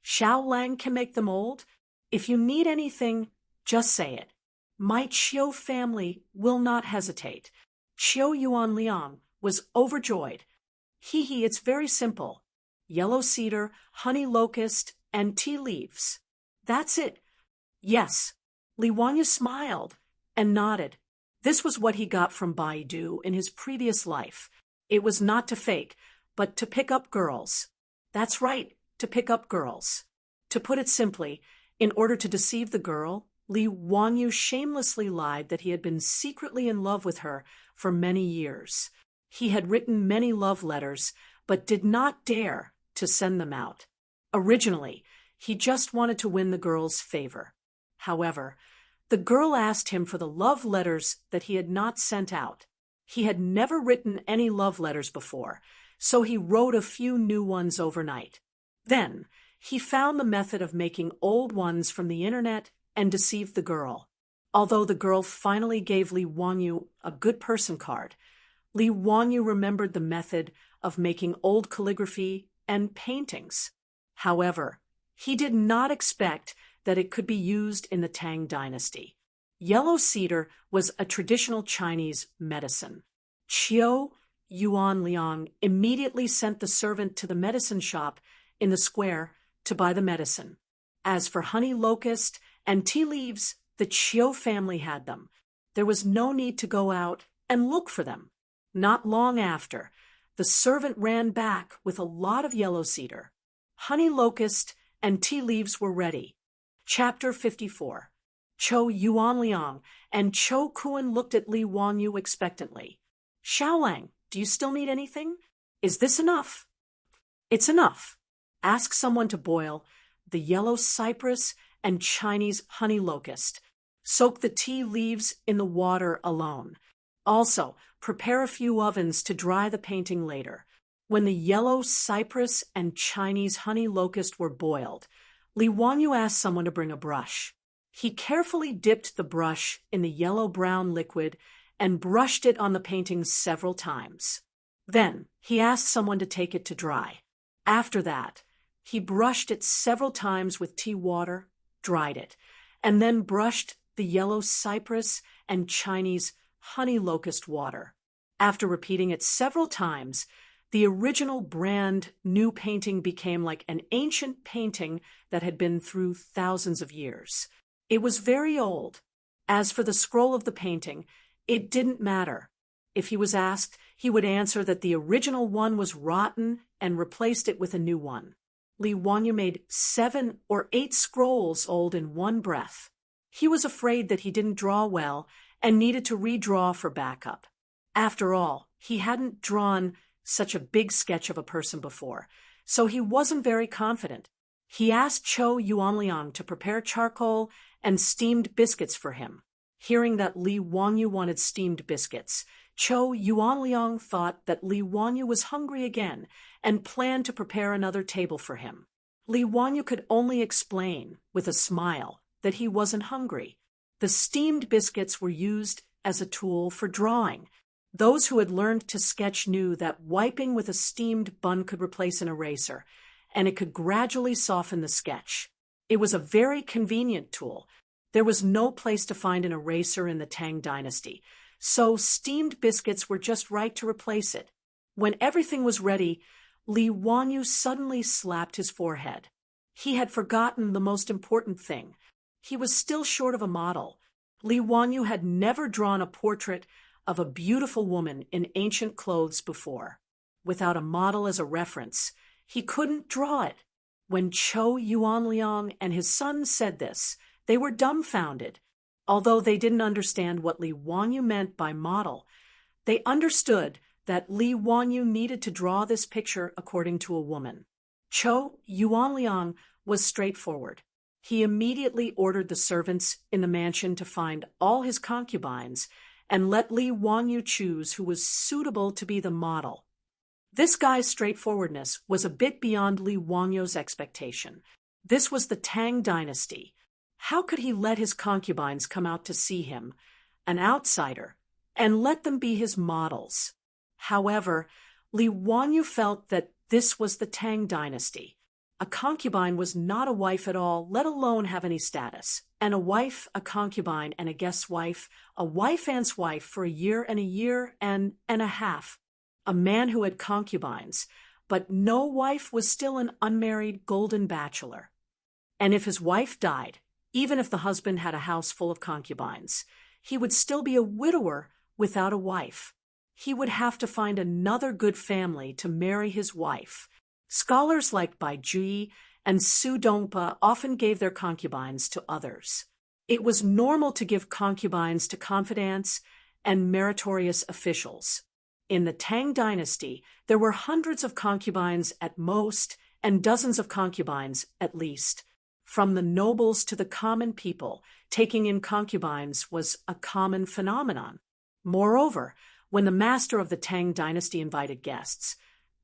Xiao Lang can make them old. If you need anything, just say it. My Qiu family will not hesitate. Qiu Yuan Liang was overjoyed. It's very simple. Yellow cedar, honey locust, and tea leaves. That's it. Yes. Li Wanyu smiled and nodded. This was what he got from Baidu in his previous life. It was not to fake, but to pick up girls. That's right, to pick up girls. To put it simply, in order to deceive the girl, Li Wanyu shamelessly lied that he had been secretly in love with her for many years. He had written many love letters, but did not dare to send them out. Originally, he just wanted to win the girl's favor. However, the girl asked him for the love letters that he had not sent out. He had never written any love letters before, so he wrote a few new ones overnight. Then, he found the method of making old ones from the internet and deceived the girl. Although the girl finally gave Li Wanyu a good person card, Li Wanyu remembered the method of making old calligraphy and paintings. However, he did not expect that it could be used in the Tang dynasty. Yellow cedar was a traditional Chinese medicine. Qiu Yuan Liang immediately sent the servant to the medicine shop in the square to buy the medicine. As for honey locust and tea leaves, the Qiu family had them. There was no need to go out and look for them. Not long after, the servant ran back with a lot of yellow cedar. Honey locust and tea leaves were ready. Chapter 54. Qiu Yuan Liang and Qiu Kuan looked at Li Wanyu expectantly. Xiaolang, do you still need anything? Is this enough? It's enough. Ask someone to boil the yellow cypress and Chinese honey locust. Soak the tea leaves in the water alone. Also, prepare a few ovens to dry the painting later. When the yellow cypress and Chinese honey locust were boiled, Li Wanyu asked someone to bring a brush. He carefully dipped the brush in the yellow-brown liquid and brushed it on the painting several times. Then, he asked someone to take it to dry. After that, he brushed it several times with tea water, dried it, and then brushed the yellow cypress and Chinese honey locust water. After repeating it several times, the original brand new painting became like an ancient painting that had been through thousands of years. It was very old. As for the scroll of the painting, it didn't matter. If he was asked, he would answer that the original one was rotten and replaced it with a new one. Li Wanyu made 7 or 8 scrolls old in one breath. He was afraid that he didn't draw well and needed to redraw for backup. After all, he hadn't drawn such a big sketch of a person before, so he wasn't very confident. He asked Qiu Yuanliang to prepare charcoal and steamed biscuits for him. Hearing that Li Wanyu wanted steamed biscuits, Cho Yuanliang thought that Li Wanyu was hungry again and planned to prepare another table for him. Li Wanyu could only explain, with a smile, that he wasn't hungry. The steamed biscuits were used as a tool for drawing. Those who had learned to sketch knew that wiping with a steamed bun could replace an eraser, and it could gradually soften the sketch. It was a very convenient tool. There was no place to find an eraser in the Tang dynasty, so steamed biscuits were just right to replace it. When everything was ready, Li Wanyu suddenly slapped his forehead. He had forgotten the most important thing. He was still short of a model. Li Wanyu had never drawn a portrait of a beautiful woman in ancient clothes before. Without a model as a reference, he couldn't draw it. When Cho Yuanliang and his son said this, they were dumbfounded. Although they didn't understand what Li Wanyu meant by model, they understood that Li Wanyu needed to draw this picture according to a woman. Cho Yuanliang was straightforward. He immediately ordered the servants in the mansion to find all his concubines and let Li Wanyu choose who was suitable to be the model. This guy's straightforwardness was a bit beyond Li Wanyu's expectation. This was the Tang dynasty. How could he let his concubines come out to see him, an outsider, and let them be his models? However, Li Wanyu felt that this was the Tang dynasty. A concubine was not a wife at all, let alone have any status. And a wife, a concubine, and a guest's wife, a wife-aunt's wife for a year and a half. A man who had concubines, but no wife was still an unmarried golden bachelor. And if his wife died, even if the husband had a house full of concubines, he would still be a widower without a wife. He would have to find another good family to marry his wife. Scholars like Bai Jui and Su Dongpa often gave their concubines to others. It was normal to give concubines to confidants and meritorious officials. In the Tang dynasty, there were hundreds of concubines at most and dozens of concubines at least. From the nobles to the common people, taking in concubines was a common phenomenon. Moreover, when the master of the Tang dynasty invited guests,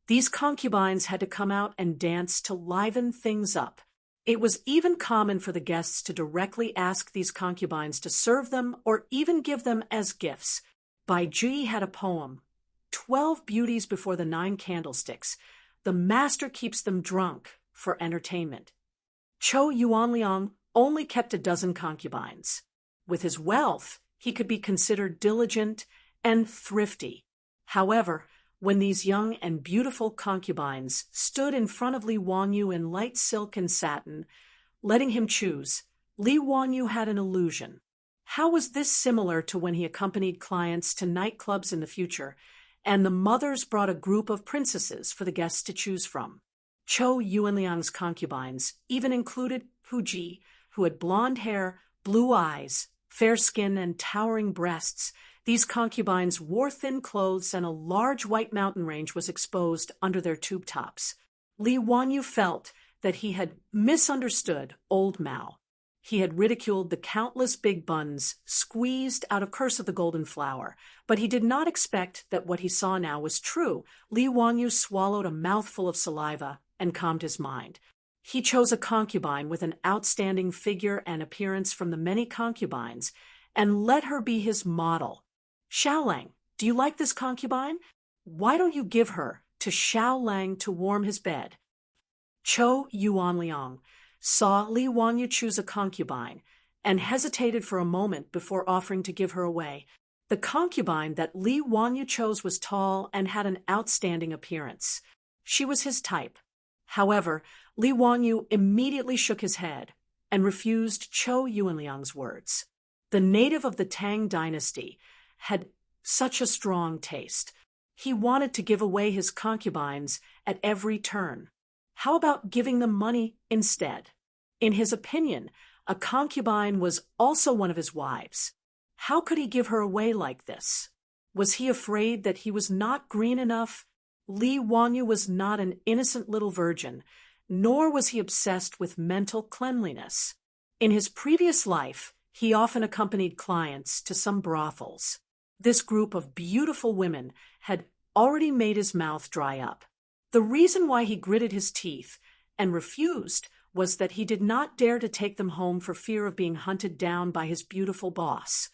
these concubines had to come out and dance to liven things up. It was even common for the guests to directly ask these concubines to serve them or even give them as gifts. Bai Jui had a poem, 12 Beauties Before the 9 Candlesticks. The master keeps them drunk for entertainment. Cho Yuanliang only kept a dozen concubines. With his wealth, he could be considered diligent and thrifty. However, when these young and beautiful concubines stood in front of Li Wanyu in light silk and satin, letting him choose, Li Wanyu had an illusion. How was this similar to when he accompanied clients to nightclubs in the future, and the mothers brought a group of princesses for the guests to choose from? Cho Yuanliang's concubines even included Puji, who had blonde hair, blue eyes, fair skin, and towering breasts. These concubines wore thin clothes, and a large white mountain range was exposed under their tube tops. Li Wanyu felt that he had misunderstood old Mao. He had ridiculed the countless big buns squeezed out of Curse of the Golden Flower, but he did not expect that what he saw now was true. Li Wanyu swallowed a mouthful of saliva and calmed his mind. He chose a concubine with an outstanding figure and appearance from the many concubines and let her be his model. Xiaolang, do you like this concubine? Why don't you give her to Xiaolang to warm his bed? Cho Yuanliang saw Li Wanyu choose a concubine and hesitated for a moment before offering to give her away. The concubine that Li Wanyu chose was tall and had an outstanding appearance. She was his type. However, Li Wanyu immediately shook his head and refused Cho Yuanliang's words. The native of the Tang dynasty had such a strong taste. He wanted to give away his concubines at every turn. How about giving them money instead? In his opinion, a concubine was also one of his wives. How could he give her away like this? Was he afraid that he was not green enough? Li Wanyu was not an innocent little virgin, nor was he obsessed with mental cleanliness. In his previous life, he often accompanied clients to some brothels. This group of beautiful women had already made his mouth dry up. The reason why he gritted his teeth and refused was that he did not dare to take them home for fear of being hunted down by his beautiful boss.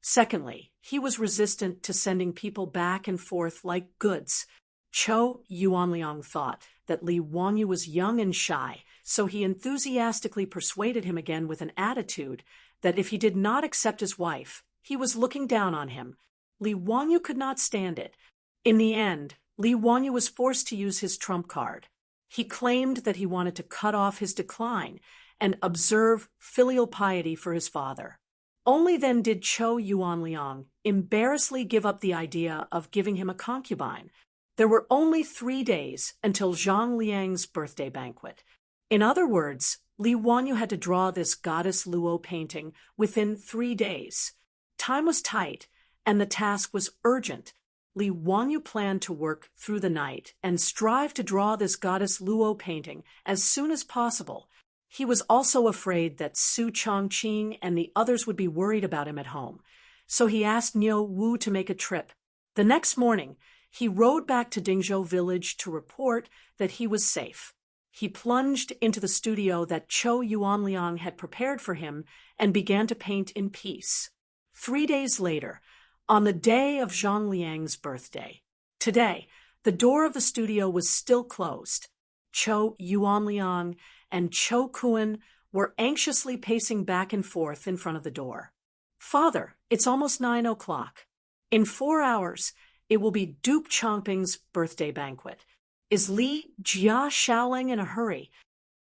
Secondly, he was resistant to sending people back and forth like goods. Cho Yuanliang thought that Li Wangyu was young and shy, so he enthusiastically persuaded him again with an attitude that if he did not accept his wife, he was looking down on him. Li Wangyu could not stand it. In the end, Li Wangyu was forced to use his trump card. He claimed that he wanted to cut off his decline and observe filial piety for his father. Only then did Cho Yuanliang embarrassedly give up the idea of giving him a concubine. There were only 3 days until Zhang Liang's birthday banquet. In other words, Li Wangyu had to draw this goddess Luo painting within 3 days. Time was tight, and the task was urgent. Li Wangyu planned to work through the night and strive to draw this goddess Luo painting as soon as possible. He was also afraid that Su Chongqing and the others would be worried about him at home, so he asked Niu Wu to make a trip. The next morning, he rode back to Dingzhou village to report that he was safe. He plunged into the studio that Cho Yuanliang had prepared for him and began to paint in peace. 3 days later, on the day of Zhang Liang's birthday. Today, the door of the studio was still closed. Cho Yuanliang and Cho Kuan were anxiously pacing back and forth in front of the door. "Father, it's almost 9 o'clock. In 4 hours, it will be Duke Chongping's birthday banquet. Is Li Jia Shaoling in a hurry?"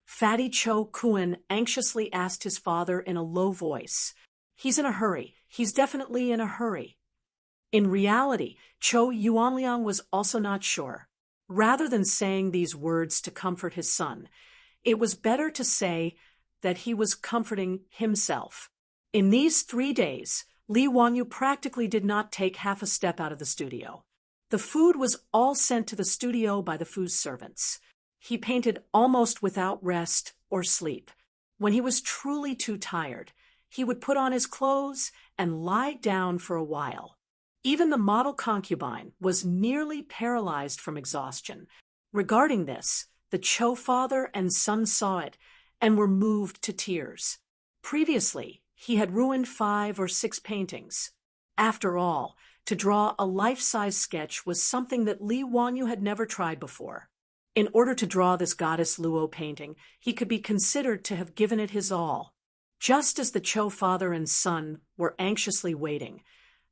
Fatty Cho Kuan anxiously asked his father in a low voice. "He's in a hurry. He's definitely in a hurry." In reality, Cho Yuanliang was also not sure. Rather than saying these words to comfort his son, it was better to say that he was comforting himself. In these 3 days, Li Wangyu practically did not take half a step out of the studio. The food was all sent to the studio by the food servants. He painted almost without rest or sleep. When he was truly too tired, he would put on his clothes and lie down for a while. Even the model concubine was nearly paralyzed from exhaustion. Regarding this, the Cho father and son saw it and were moved to tears. Previously, he had ruined 5 or 6 paintings. After all, to draw a life-size sketch was something that Li Wangyu had never tried before. In order to draw this goddess Luo painting, he could be considered to have given it his all. Just as the Cho father and son were anxiously waiting,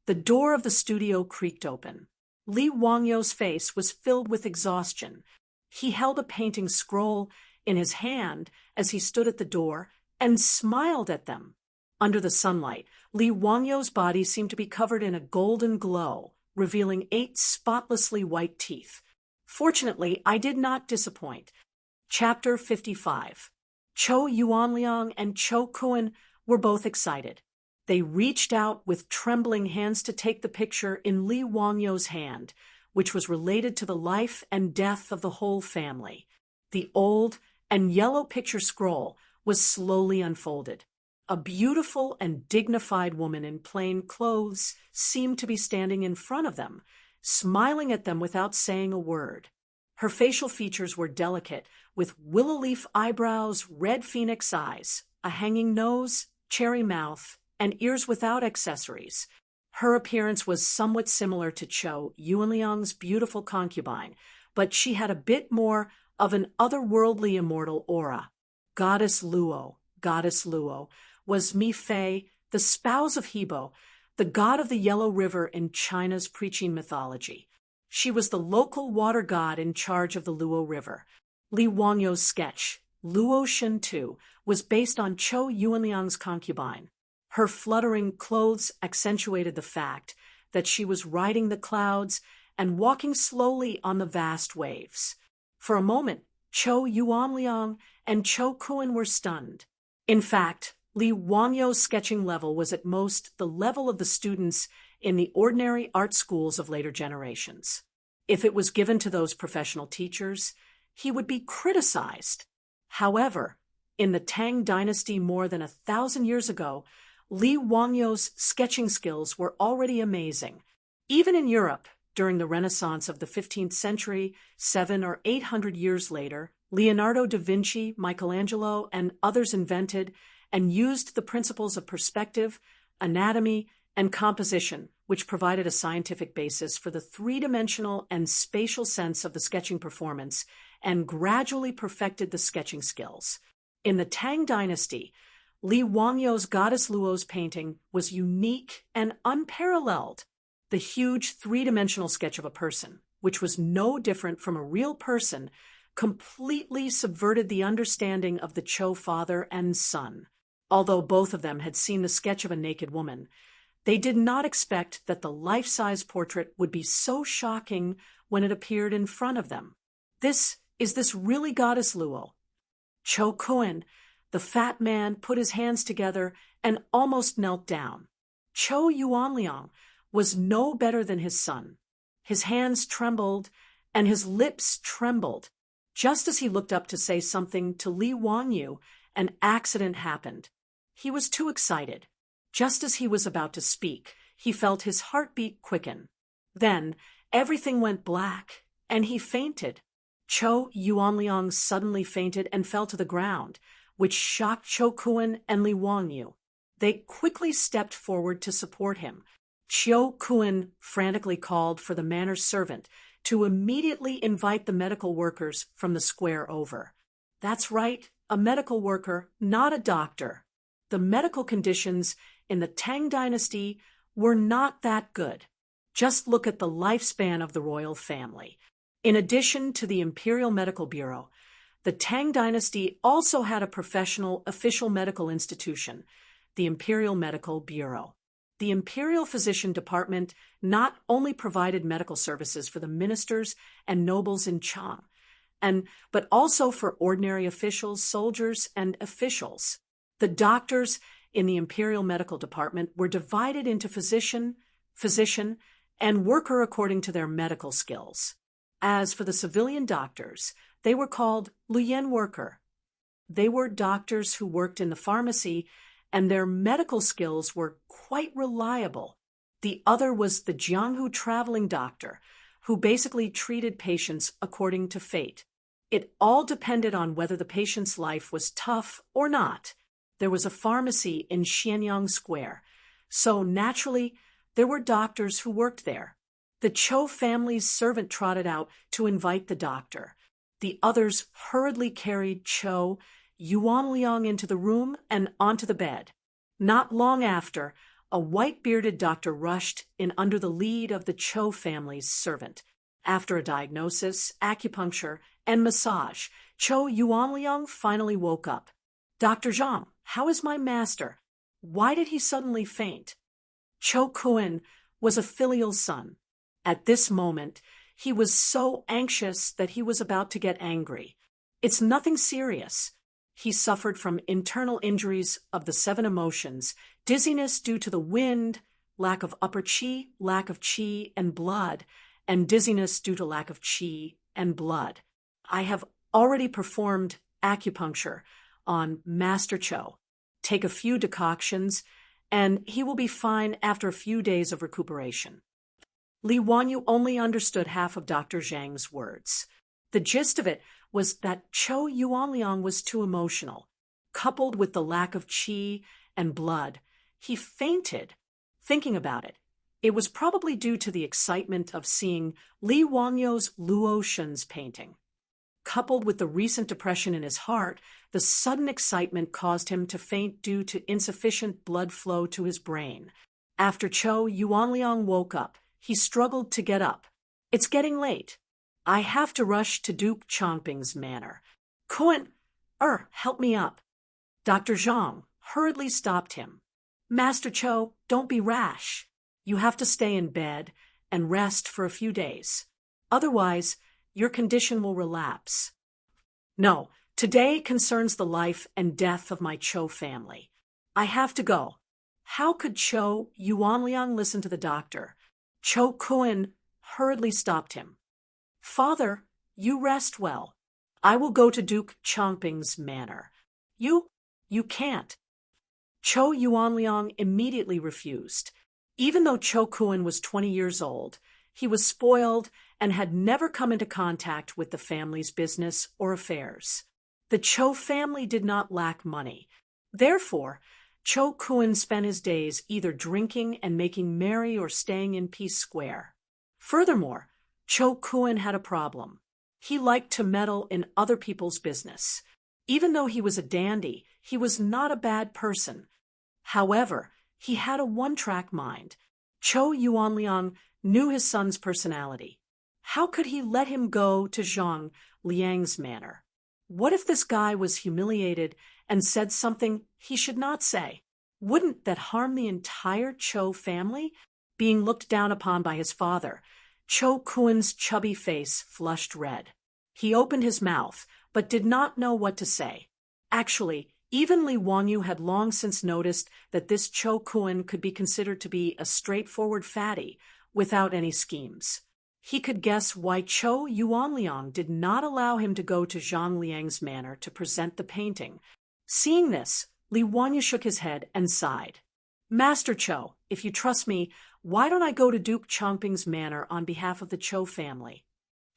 the door of the studio creaked open. Li Wangyu's face was filled with exhaustion. He held a painting scroll in his hand as he stood at the door and smiled at them. Under the sunlight, Li Wangyu's body seemed to be covered in a golden glow, revealing 8 spotlessly white teeth. Fortunately, I did not disappoint. Chapter 55. Cho Yuanliang and Cho Kuan were both excited. They reached out with trembling hands to take the picture in Li Wangyu's hand, which was related to the life and death of the whole family. The old and yellow picture scroll was slowly unfolded. A beautiful and dignified woman in plain clothes seemed to be standing in front of them, smiling at them without saying a word. Her facial features were delicate, with willow leaf eyebrows, red phoenix eyes, a hanging nose, cherry mouth, and ears without accessories. Her appearance was somewhat similar to Cho Yuanliang's beautiful concubine, but she had a bit more of an otherworldly immortal aura. Goddess Luo was Mi Fei, the spouse of Hebo, the god of the Yellow River in China's preaching mythology. She was the local water god in charge of the Luo River. Li Wangyu's sketch, Luo Shen Tu, was based on Cho Yuanliang's concubine. Her fluttering clothes accentuated the fact that she was riding the clouds and walking slowly on the vast waves. For a moment, Cho Yuanliang and Cho Kuan were stunned. In fact, Li Wangyu's sketching level was at most the level of the students in the ordinary art schools of later generations. If it was given to those professional teachers, he would be criticized. However, in the Tang dynasty more than 1,000 years ago, Li Wangyo's sketching skills were already amazing. Even in Europe, during the Renaissance of the 15th century, 700 or 800 years later, Leonardo da Vinci, Michelangelo, and others invented and used the principles of perspective, anatomy, and composition, which provided a scientific basis for the three-dimensional and spatial sense of the sketching performance, and gradually perfected the sketching skills. In the Tang Dynasty, Li Wangyo's Goddess Luo's painting was unique and unparalleled. The huge three-dimensional sketch of a person, which was no different from a real person, completely subverted the understanding of the Chou father and son. Although both of them had seen the sketch of a naked woman, they did not expect that the life-size portrait would be so shocking when it appeared in front of them. Is this really Goddess Luo? Chou Kun, the fat man, put his hands together and almost knelt down. Chou Yuanliang was no better than his son. His hands trembled and his lips trembled. Just as he looked up to say something to Li Wangyu, an accident happened. He was too excited. Just as he was about to speak, he felt his heartbeat quicken. Then everything went black, and he fainted. Chou Yuanliang suddenly fainted and fell to the ground, which shocked Chou Kun and Li Wangyu. They quickly stepped forward to support him. Chou Kun frantically called for the manor's servant to immediately invite the medical workers from the square over. That's right, a medical worker, not a doctor. The medical conditions in the Tang Dynasty were not that good. Just look at the lifespan of the royal family. In addition to the Imperial Medical Bureau, the Tang Dynasty also had a professional official medical institution, the Imperial Medical Bureau. The Imperial Physician Department not only provided medical services for the ministers and nobles in Chang, but also for ordinary officials, soldiers, and officials. The doctors in the Imperial Medical Department were divided into physician, and worker according to their medical skills. As for the civilian doctors, they were called Luyen worker. They were doctors who worked in the pharmacy, and their medical skills were quite reliable. The other was the Jianghu traveling doctor, who basically treated patients according to fate. It all depended on whether the patient's life was tough or not. There was a pharmacy in Xianyang Square, so naturally there were doctors who worked there. The Chou family's servant trotted out to invite the doctor. The others hurriedly carried Chou Yuanliang into the room and onto the bed. Not long after, a white-bearded doctor rushed in under the lead of the Chou family's servant. After a diagnosis, acupuncture, and massage, Chou Yuanliang finally woke up. "Dr. Zhang, how is my master? Why did he suddenly faint?" Chou Kun was a filial son. At this moment, he was so anxious that he was about to get angry. "It's nothing serious." He suffered from internal injuries of the 7 emotions, dizziness due to the wind, lack of upper qi, lack of qi and blood, and dizziness due to lack of qi and blood. I have already performed acupuncture on Master Chou. Take a few decoctions, and he will be fine after a few days of recuperation. Li Wanyu only understood half of Dr. Zhang's words. The gist of it was that Chou Yuanliang was too emotional. Coupled with the lack of qi and blood, he fainted. Thinking about it, it was probably due to the excitement of seeing Li Wangyo's Luo Shun's painting. Coupled with the recent depression in his heart, the sudden excitement caused him to faint due to insufficient blood flow to his brain. After Chou Yuanliang woke up, he struggled to get up. "It's getting late. I have to rush to Duke Changping's manor. Kun, help me up." Dr. Zhang hurriedly stopped him. "Master Chou, don't be rash. You have to stay in bed and rest for a few days. Otherwise, your condition will relapse." "No, today concerns the life and death of my Chou family. I have to go." How could Chou Yuanliang listen to the doctor? Chou Kun hurriedly stopped him. "Father, you rest well. I will go to Duke Changping's manor." You can't." Cho Yuanliang immediately refused. Even though Cho Kun was 20 years old, he was spoiled and had never come into contact with the family's business or affairs. The Cho family did not lack money. Therefore, Cho Kun spent his days either drinking and making merry or staying in Peace Square. Furthermore, Cho Kun had a problem. He liked to meddle in other people's business. Even though he was a dandy, he was not a bad person. However, he had a one-track mind. Cho Yuanliang knew his son's personality. How could he let him go to Zhang Liang's manor? What if this guy was humiliated and said something he should not say? Wouldn't that harm the entire Cho family? Being looked down upon by his father, Cho Kun's chubby face flushed red. He opened his mouth, but did not know what to say. Actually, even Li Wanyu had long since noticed that this Cho Kun could be considered to be a straightforward fatty, without any schemes. He could guess why Cho Yuanliang did not allow him to go to Zhang Liang's manor to present the painting. Seeing this, Li Wanyu shook his head and sighed. Master Cho, if you trust me, why don't I go to Duke Chongping's manor on behalf of the Cho family?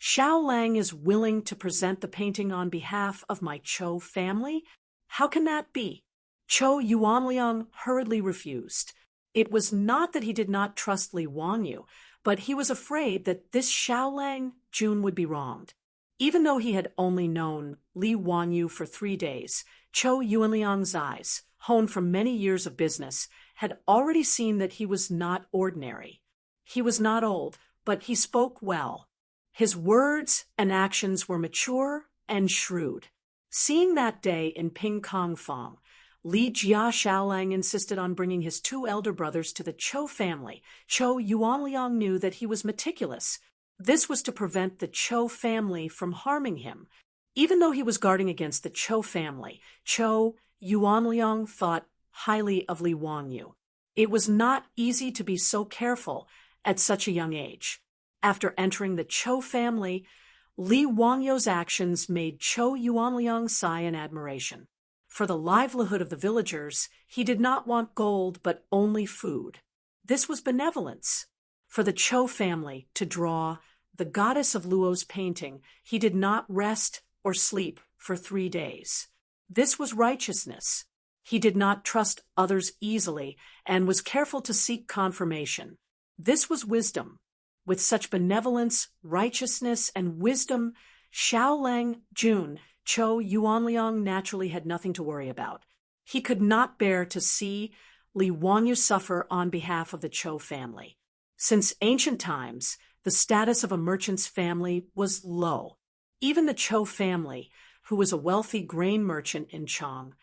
Xiao Lang is willing to present the painting on behalf of my Cho family? How can that be? Cho Yuanliang hurriedly refused. It was not that he did not trust Li Wanyu, but he was afraid that this Xiao Lang Jun would be wronged. Even though he had only known Li Wanyu for 3 days, Cho Yuanliang's eyes, honed from many years of business, had already seen that he was not ordinary. He was not old, but he spoke well. His words and actions were mature and shrewd. Seeing that day in Ping Kong Fong, Li Jia Xiaolang insisted on bringing his 2 elder brothers to the Cho family. Cho Yuanliang knew that he was meticulous. This was to prevent the Cho family from harming him. Even though he was guarding against the Cho family, Cho Yuanliang thought highly of Li Wanyu. It was not easy to be so careful at such a young age. After entering the Cho family, Li Wangyu's actions made Cho Yuanliang sigh in admiration. For the livelihood of the villagers, he did not want gold but only food. This was benevolence. For the Cho family to draw the goddess of Luo's painting, he did not rest or sleep for 3 days. This was righteousness. He did not trust others easily and was careful to seek confirmation. This was wisdom. With such benevolence, righteousness, and wisdom, Xiao Lang Jun, Cho Yuanliang naturally had nothing to worry about. He could not bear to see Li Wanyu suffer on behalf of the Cho family. Since ancient times, the status of a merchant's family was low. Even the Cho family, who was a wealthy grain merchant in Chong,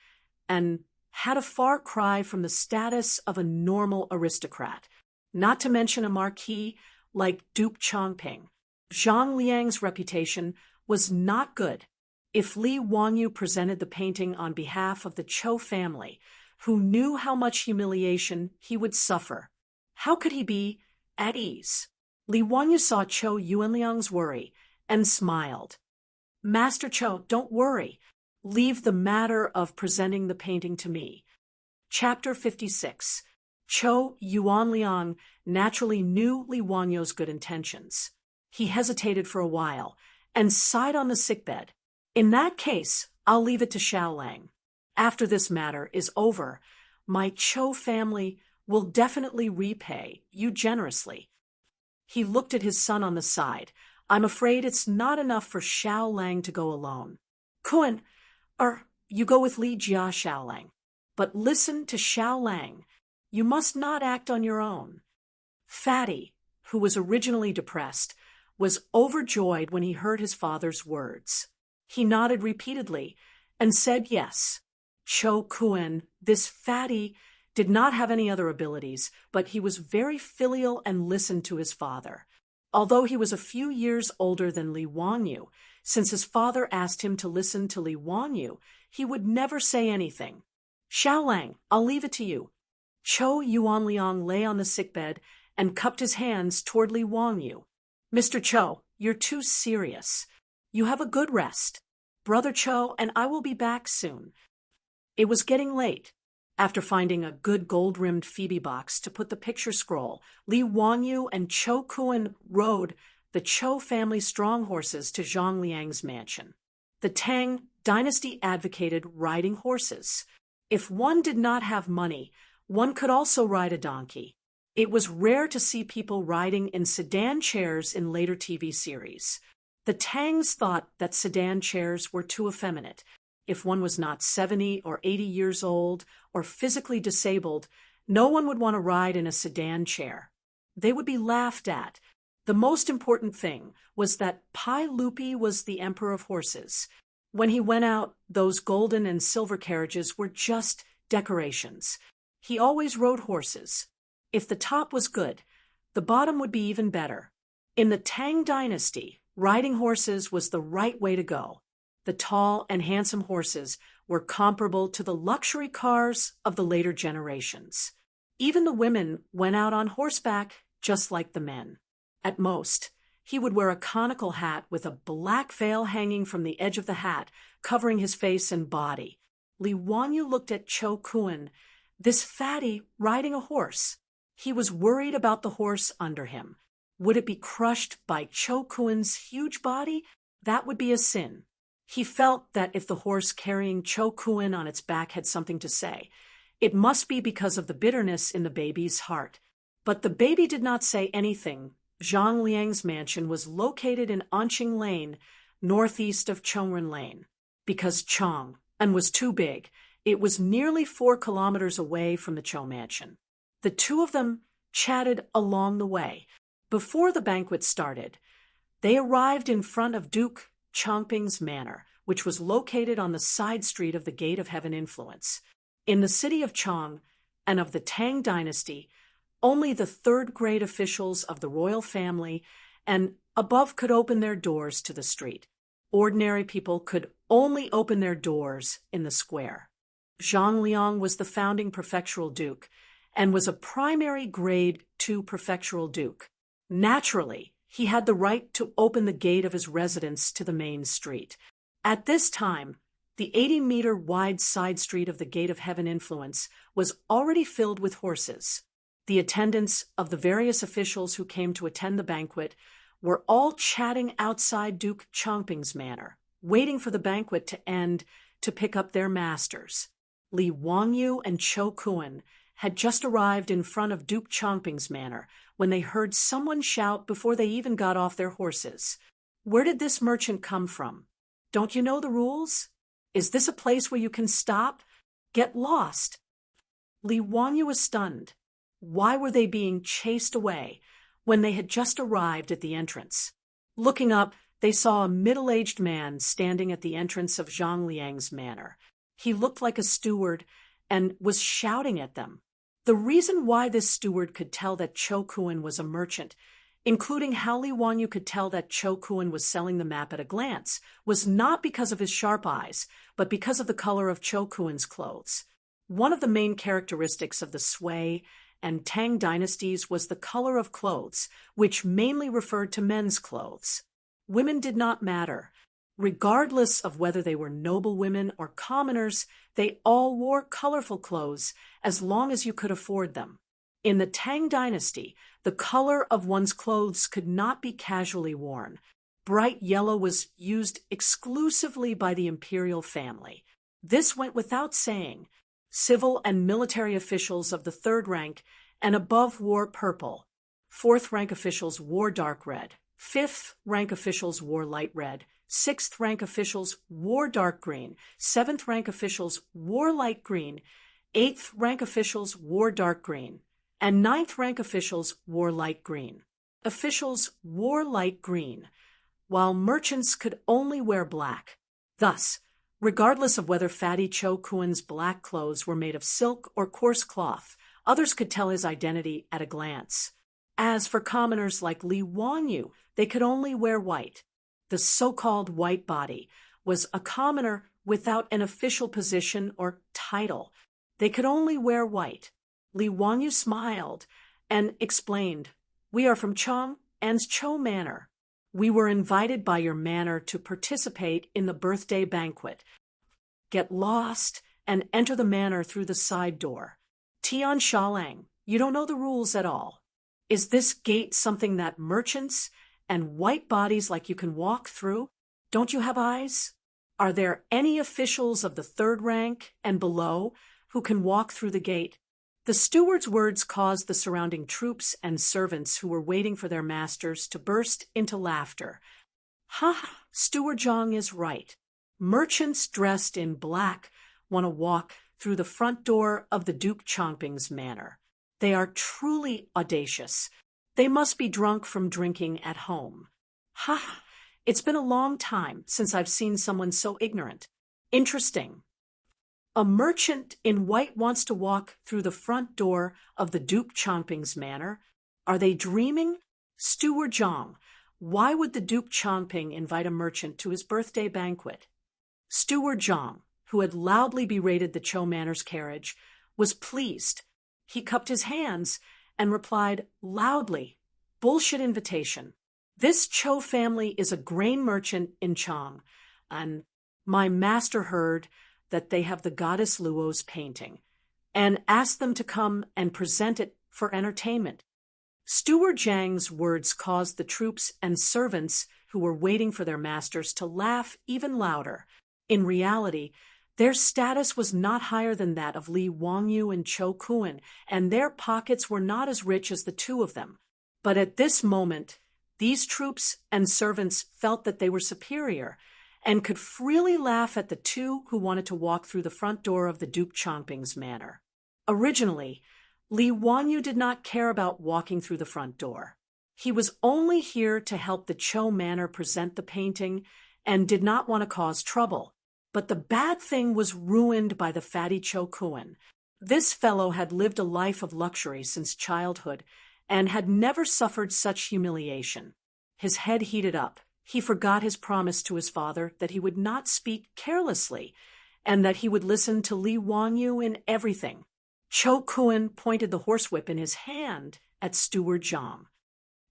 and had a far cry from the status of a normal aristocrat, not to mention a marquis like Duke Chongping. Zhang Liang's reputation was not good. If Li Wanyu presented the painting on behalf of the Cho family, who knew how much humiliation he would suffer, how could he be at ease? Li Wanyu saw Cho Yuanliang's worry and smiled. Master Cho, don't worry. Leave the matter of presenting the painting to me. Chapter 56. Cho Yuanliang naturally knew Li Wanyu's good intentions. He hesitated for a while and sighed on the sickbed. In that case, I'll leave it to Xiao Lang. After this matter is over, my Cho family will definitely repay you generously. He looked at his son on the side. I'm afraid it's not enough for Xiao Lang to go alone. Kun, you go with Li Jia Xiao Lang. But listen to Xiao Lang. You must not act on your own. Fatty, who was originally depressed, was overjoyed when he heard his father's words. He nodded repeatedly and said yes. Cho Kun, this fatty, did not have any other abilities, but he was very filial and listened to his father. Although he was a few years older than Li Wanyu, since his father asked him to listen to Li Wanyu, he would never say anything. Xiao Lang, I'll leave it to you. Cho Yuanliang lay on the sickbed and cupped his hands toward Li Wanyu. Mr. Cho, you're too serious. You have a good rest. Brother Cho and I will be back soon. It was getting late. After finding a good gold-rimmed Phoebe box to put the picture scroll, Li Wangyu and Cho Kuan rode the Cho family strong horses to Zhang Liang's mansion. The Tang dynasty advocated riding horses. If one did not have money, one could also ride a donkey. It was rare to see people riding in sedan chairs in later TV series. The Tangs thought that sedan chairs were too effeminate. If one was not 70 or 80 years old or physically disabled, no one would want to ride in a sedan chair. They would be laughed at. The most important thing was that Pai Lupi was the emperor of horses. When he went out, those golden and silver carriages were just decorations. He always rode horses. If the top was good, the bottom would be even better. In the Tang dynasty, riding horses was the right way to go. The tall and handsome horses were comparable to the luxury cars of the later generations. Even the women went out on horseback just like the men. At most, he would wear a conical hat with a black veil hanging from the edge of the hat, covering his face and body. Li Wangyu looked at Cho Kuan, this fatty riding a horse. He was worried about the horse under him. Would it be crushed by Cho Kuan's huge body? That would be a sin. He felt that if the horse carrying Cho Kuan on its back had something to say, it must be because of the bitterness in the baby's heart. But the baby did not say anything. Zhang Liang's mansion was located in Anqing Lane, northeast of Chongren Lane. Because Chong and was too big, it was nearly 4 kilometers away from the Cho mansion. The two of them chatted along the way. Before the banquet started, they arrived in front of Duke Chongping's manor, which was located on the side street of the Gate of Heaven Influence. In the city of Chong and of the Tang dynasty, only the third-grade officials of the royal family and above could open their doors to the street. Ordinary people could only open their doors in the square. Zhang Liang was the founding prefectural duke and was a primary grade 2 prefectural duke. Naturally, he had the right to open the gate of his residence to the main street. At this time, the 80-meter wide side street of the Gate of Heaven Influence was already filled with horses. The attendants of the various officials who came to attend the banquet were all chatting outside Duke Chongping's manor, waiting for the banquet to end to pick up their masters. Li Wangyu and Cho Kuan had just arrived in front of Duke Chongping's manor when they heard someone shout before they even got off their horses. Where did this merchant come from? Don't you know the rules? Is this a place where you can stop? Get lost. Li Wangyu was stunned. Why were they being chased away when they had just arrived at the entrance? Looking up, they saw a middle-aged man standing at the entrance of Zhang Liang's manor. He looked like a steward and was shouting at them. The reason why this steward could tell that Cho Kuan was a merchant, including how Li Wangyu could tell that Cho Kuan was selling the map at a glance, was not because of his sharp eyes, but because of the color of Cho Kuan's clothes. One of the main characteristics of the Sui and Tang dynasties was the color of clothes, which mainly referred to men's clothes. Women did not matter. Regardless of whether they were noble women or commoners, they all wore colorful clothes as long as you could afford them. In the Tang dynasty, the color of one's clothes could not be casually worn. Bright yellow was used exclusively by the imperial family. This went without saying. Civil and military officials of the third rank and above wore purple. Fourth rank officials wore dark red. Fifth rank officials wore light red. Sixth rank officials wore dark green. Seventh rank officials wore light green. Eighth rank officials wore dark green. And ninth rank officials wore light green. Officials wore light green, while merchants could only wear black. Thus, regardless of whether Fatty Cho Kuan's black clothes were made of silk or coarse cloth, others could tell his identity at a glance. As for commoners like Li Wangyu, they could only wear white. The so-called white body was a commoner without an official position or title. They could only wear white. Li Wangyu smiled and explained, "We are from Chong and Cho Manor. We were invited by your manor to participate in the birthday banquet. Get lost and enter the manor through the side door. Tian Shalang, you don't know the rules at all. Is this gate something that merchants and white bodies like you can walk through? Don't you have eyes? Are there any officials of the third rank and below who can walk through the gate? The steward's words caused the surrounding troops and servants who were waiting for their masters to burst into laughter. Ha! Steward Zhang is right. Merchants dressed in black want to walk through the front door of the Duke Chongping's manor. They are truly audacious. They must be drunk from drinking at home. Ha! It's been a long time since I've seen someone so ignorant. Interesting. A merchant in white wants to walk through the front door of the Duke Chongping's manor. Are they dreaming? Steward Zhang, why would the Duke Chongping invite a merchant to his birthday banquet? Steward Zhang, who had loudly berated the Cho Manor's carriage, was pleased. He cupped his hands and replied loudly, "Bullshit invitation. This Cho family is a grain merchant in Chang, and my master heard that they have the goddess Luo's painting, and asked them to come and present it for entertainment." Steward Zhang's words caused the troops and servants who were waiting for their masters to laugh even louder. In reality, their status was not higher than that of Li Wangyu and Cho Kuan, and their pockets were not as rich as the two of them. But at this moment, these troops and servants felt that they were superior and could freely laugh at the two who wanted to walk through the front door of the Duke Chongping's manor. Originally, Li Wangyu did not care about walking through the front door. He was only here to help the Cho manor present the painting and did not want to cause trouble. But the bad thing was ruined by the fatty Cho Kuan. This fellow had lived a life of luxury since childhood and had never suffered such humiliation. His head heated up. He forgot his promise to his father that he would not speak carelessly and that he would listen to Li Wangyu in everything. Cho Kuan pointed the horsewhip in his hand at Steward Zhang.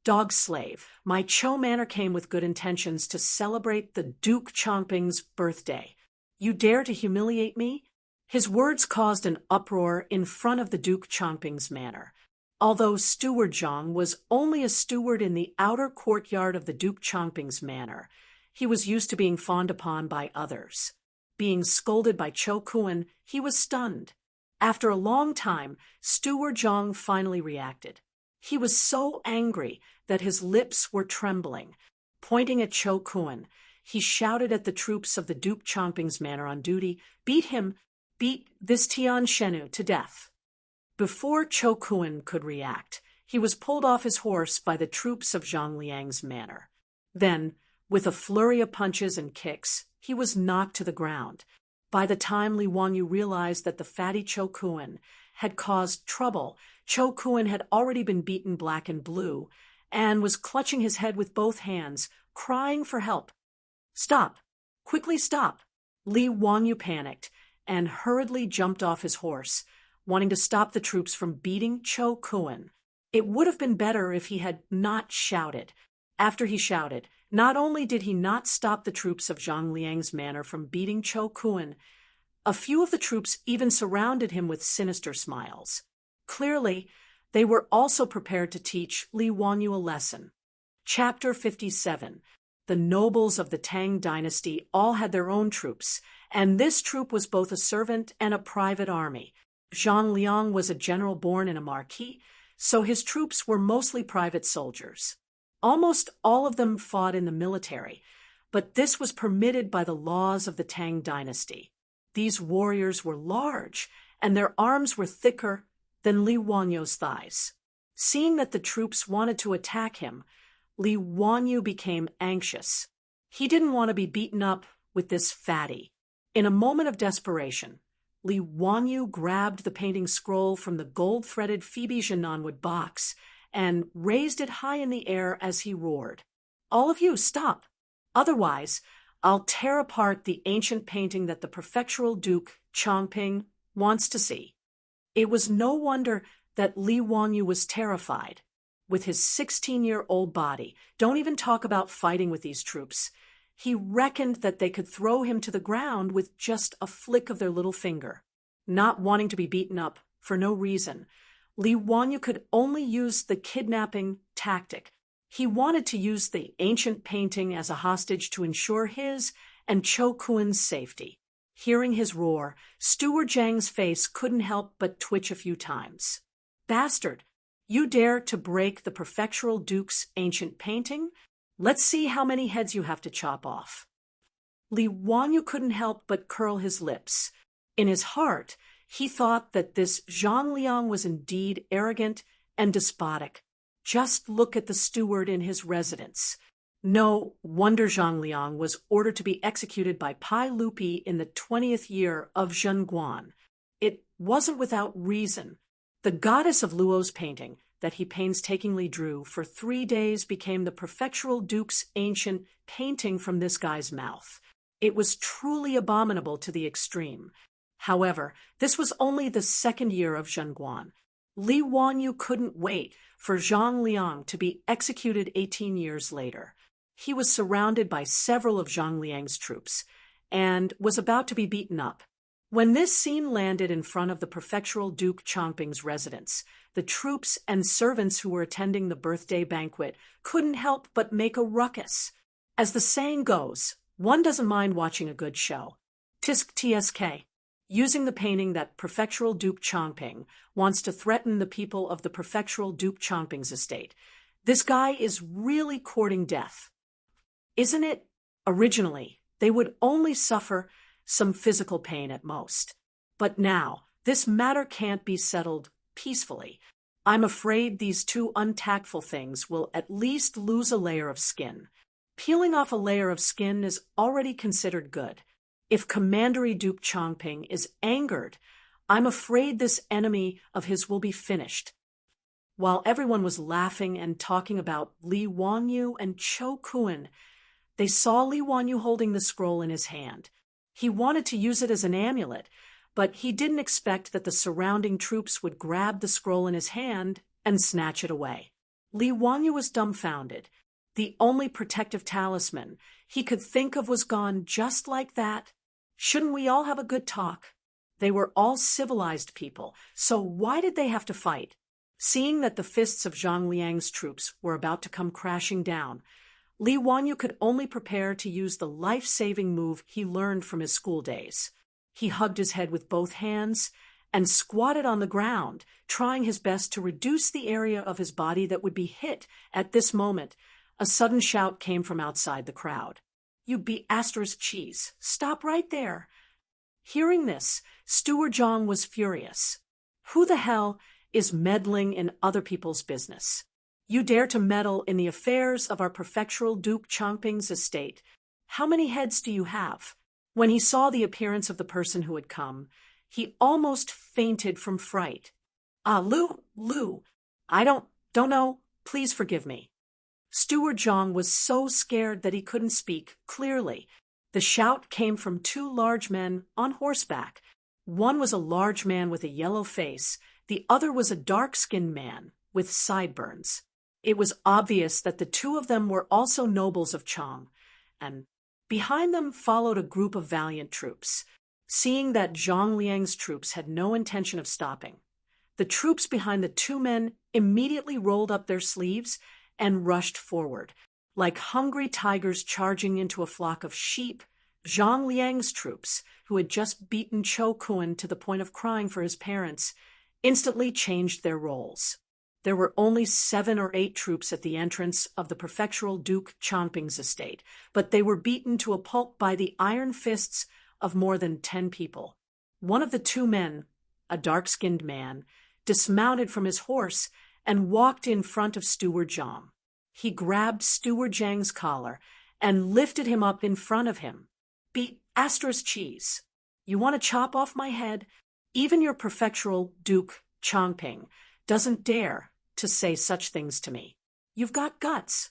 "Dog slave, my Cho manor came with good intentions to celebrate the Duke Chongping's birthday. You dare to humiliate me?" His words caused an uproar in front of the Duke Chongping's manor. Although Steward Zhang was only a steward in the outer courtyard of the Duke Chongping's manor, he was used to being fawned upon by others. Being scolded by Cho Kuan, he was stunned. After a long time, Steward Zhang finally reacted. He was so angry that his lips were trembling. Pointing at Cho Kuan, he shouted at the troops of the Duke Chongping's manor on duty, "Beat him! Beat this Tian Shenu to death!" Before Cho Kuan could react, he was pulled off his horse by the troops of Zhang Liang's manor. Then, with a flurry of punches and kicks, he was knocked to the ground. By the time Li Wangyu realized that the fatty Cho Kuan had caused trouble, Cho Kuan had already been beaten black and blue and was clutching his head with both hands, crying for help. "Stop! Quickly stop!" Li Wangyu panicked and hurriedly jumped off his horse, wanting to stop the troops from beating Cho Kuan. It would have been better if he had not shouted. After he shouted, not only did he not stop the troops of Zhang Liang's manor from beating Cho Kuan, a few of the troops even surrounded him with sinister smiles. Clearly, they were also prepared to teach Li Wangyu a lesson. Chapter 57. The nobles of the Tang dynasty all had their own troops, and this troop was both a servant and a private army. Zhang Liang was a general born in a marquis, so his troops were mostly private soldiers. Almost all of them fought in the military, but this was permitted by the laws of the Tang dynasty. These warriors were large, and their arms were thicker than Li Wangyu's thighs. Seeing that the troops wanted to attack him, Li Wangyu became anxious. He didn't want to be beaten up with this fatty. In a moment of desperation, Li Wangyu grabbed the painting scroll from the gold-threaded Phoebe Janonwood box and raised it high in the air as he roared. "All of you, stop! Otherwise, I'll tear apart the ancient painting that the prefectural Duke Chongping wants to see." It was no wonder that Li Wangyu was terrified. With his 16-year-old body, don't even talk about fighting with these troops. He reckoned that they could throw him to the ground with just a flick of their little finger. Not wanting to be beaten up for no reason, Li Wanyu could only use the kidnapping tactic. He wanted to use the ancient painting as a hostage to ensure his and Cho Kuen's safety. Hearing his roar, Steward Zhang's face couldn't help but twitch a few times. Bastard! You dare to break the prefectural duke's ancient painting? Let's see how many heads you have to chop off. Li Wanyu couldn't help but curl his lips. In his heart, he thought that this Zhang Liang was indeed arrogant and despotic. Just look at the steward in his residence. No wonder Zhang Liang was ordered to be executed by Pai Lupi in the 20th year of Zhenguan. It wasn't without reason. The goddess of Luo's painting that he painstakingly drew for 3 days became the prefectural duke's ancient painting from this guy's mouth. It was truly abominable to the extreme. However, this was only the 2nd year of Zhenguan. Li Wanyu couldn't wait for Zhang Liang to be executed 18 years later. He was surrounded by several of Zhang Liang's troops and was about to be beaten up. When this scene landed in front of the prefectural Duke Chongping's residence, the troops and servants who were attending the birthday banquet couldn't help but make a ruckus. As the saying goes, one doesn't mind watching a good show. Tisk tsk. Using the painting that prefectural Duke Chongping wants to threaten the people of the prefectural Duke Chongping's estate. This guy is really courting death. Isn't it? Originally, they would only suffer some physical pain at most. But now, this matter can't be settled peacefully. I'm afraid these two untactful things will at least lose a layer of skin. Peeling off a layer of skin is already considered good. If Commandery Duke Chongping is angered, I'm afraid this enemy of his will be finished. While everyone was laughing and talking about Li Wanyu and Cho Kuen, they saw Li Wanyu holding the scroll in his hand. He wanted to use it as an amulet, but he didn't expect that the surrounding troops would grab the scroll in his hand and snatch it away. Li Wanyu was dumbfounded. The only protective talisman he could think of was gone just like that. Shouldn't we all have a good talk? They were all civilized people, so why did they have to fight? Seeing that the fists of Zhang Liang's troops were about to come crashing down, Li Wanyu could only prepare to use the life-saving move he learned from his school days. He hugged his head with both hands and squatted on the ground, trying his best to reduce the area of his body that would be hit at this moment. A sudden shout came from outside the crowd. "You be Astra's cheese. Stop right there." Hearing this, Steward Zhang was furious. Who the hell is meddling in other people's business? You dare to meddle in the affairs of our prefectural Duke Chongping's estate. How many heads do you have? When he saw the appearance of the person who had come, he almost fainted from fright. Lu, I don't know. Please forgive me. Steward Zhang was so scared that he couldn't speak clearly. The shout came from 2 large men on horseback. One was a large man with a yellow face. The other was a dark-skinned man with sideburns. It was obvious that the 2 of them were also nobles of Chong, and behind them followed a group of valiant troops. Seeing that Zhang Liang's troops had no intention of stopping, the troops behind the 2 men immediately rolled up their sleeves and rushed forward. Like hungry tigers charging into a flock of sheep, Zhang Liang's troops, who had just beaten Cho Kuen to the point of crying for his parents, instantly changed their roles. There were only 7 or 8 troops at the entrance of the prefectural Duke Chongping's estate, but they were beaten to a pulp by the iron fists of more than 10 people. One of the 2 men, a dark-skinned man, dismounted from his horse and walked in front of Steward Zhang. He grabbed Steward Zhang's collar and lifted him up in front of him. "Be Astra's cheese. You want to chop off my head? Even your prefectural Duke Chongping doesn't dare to say such things to me. You've got guts."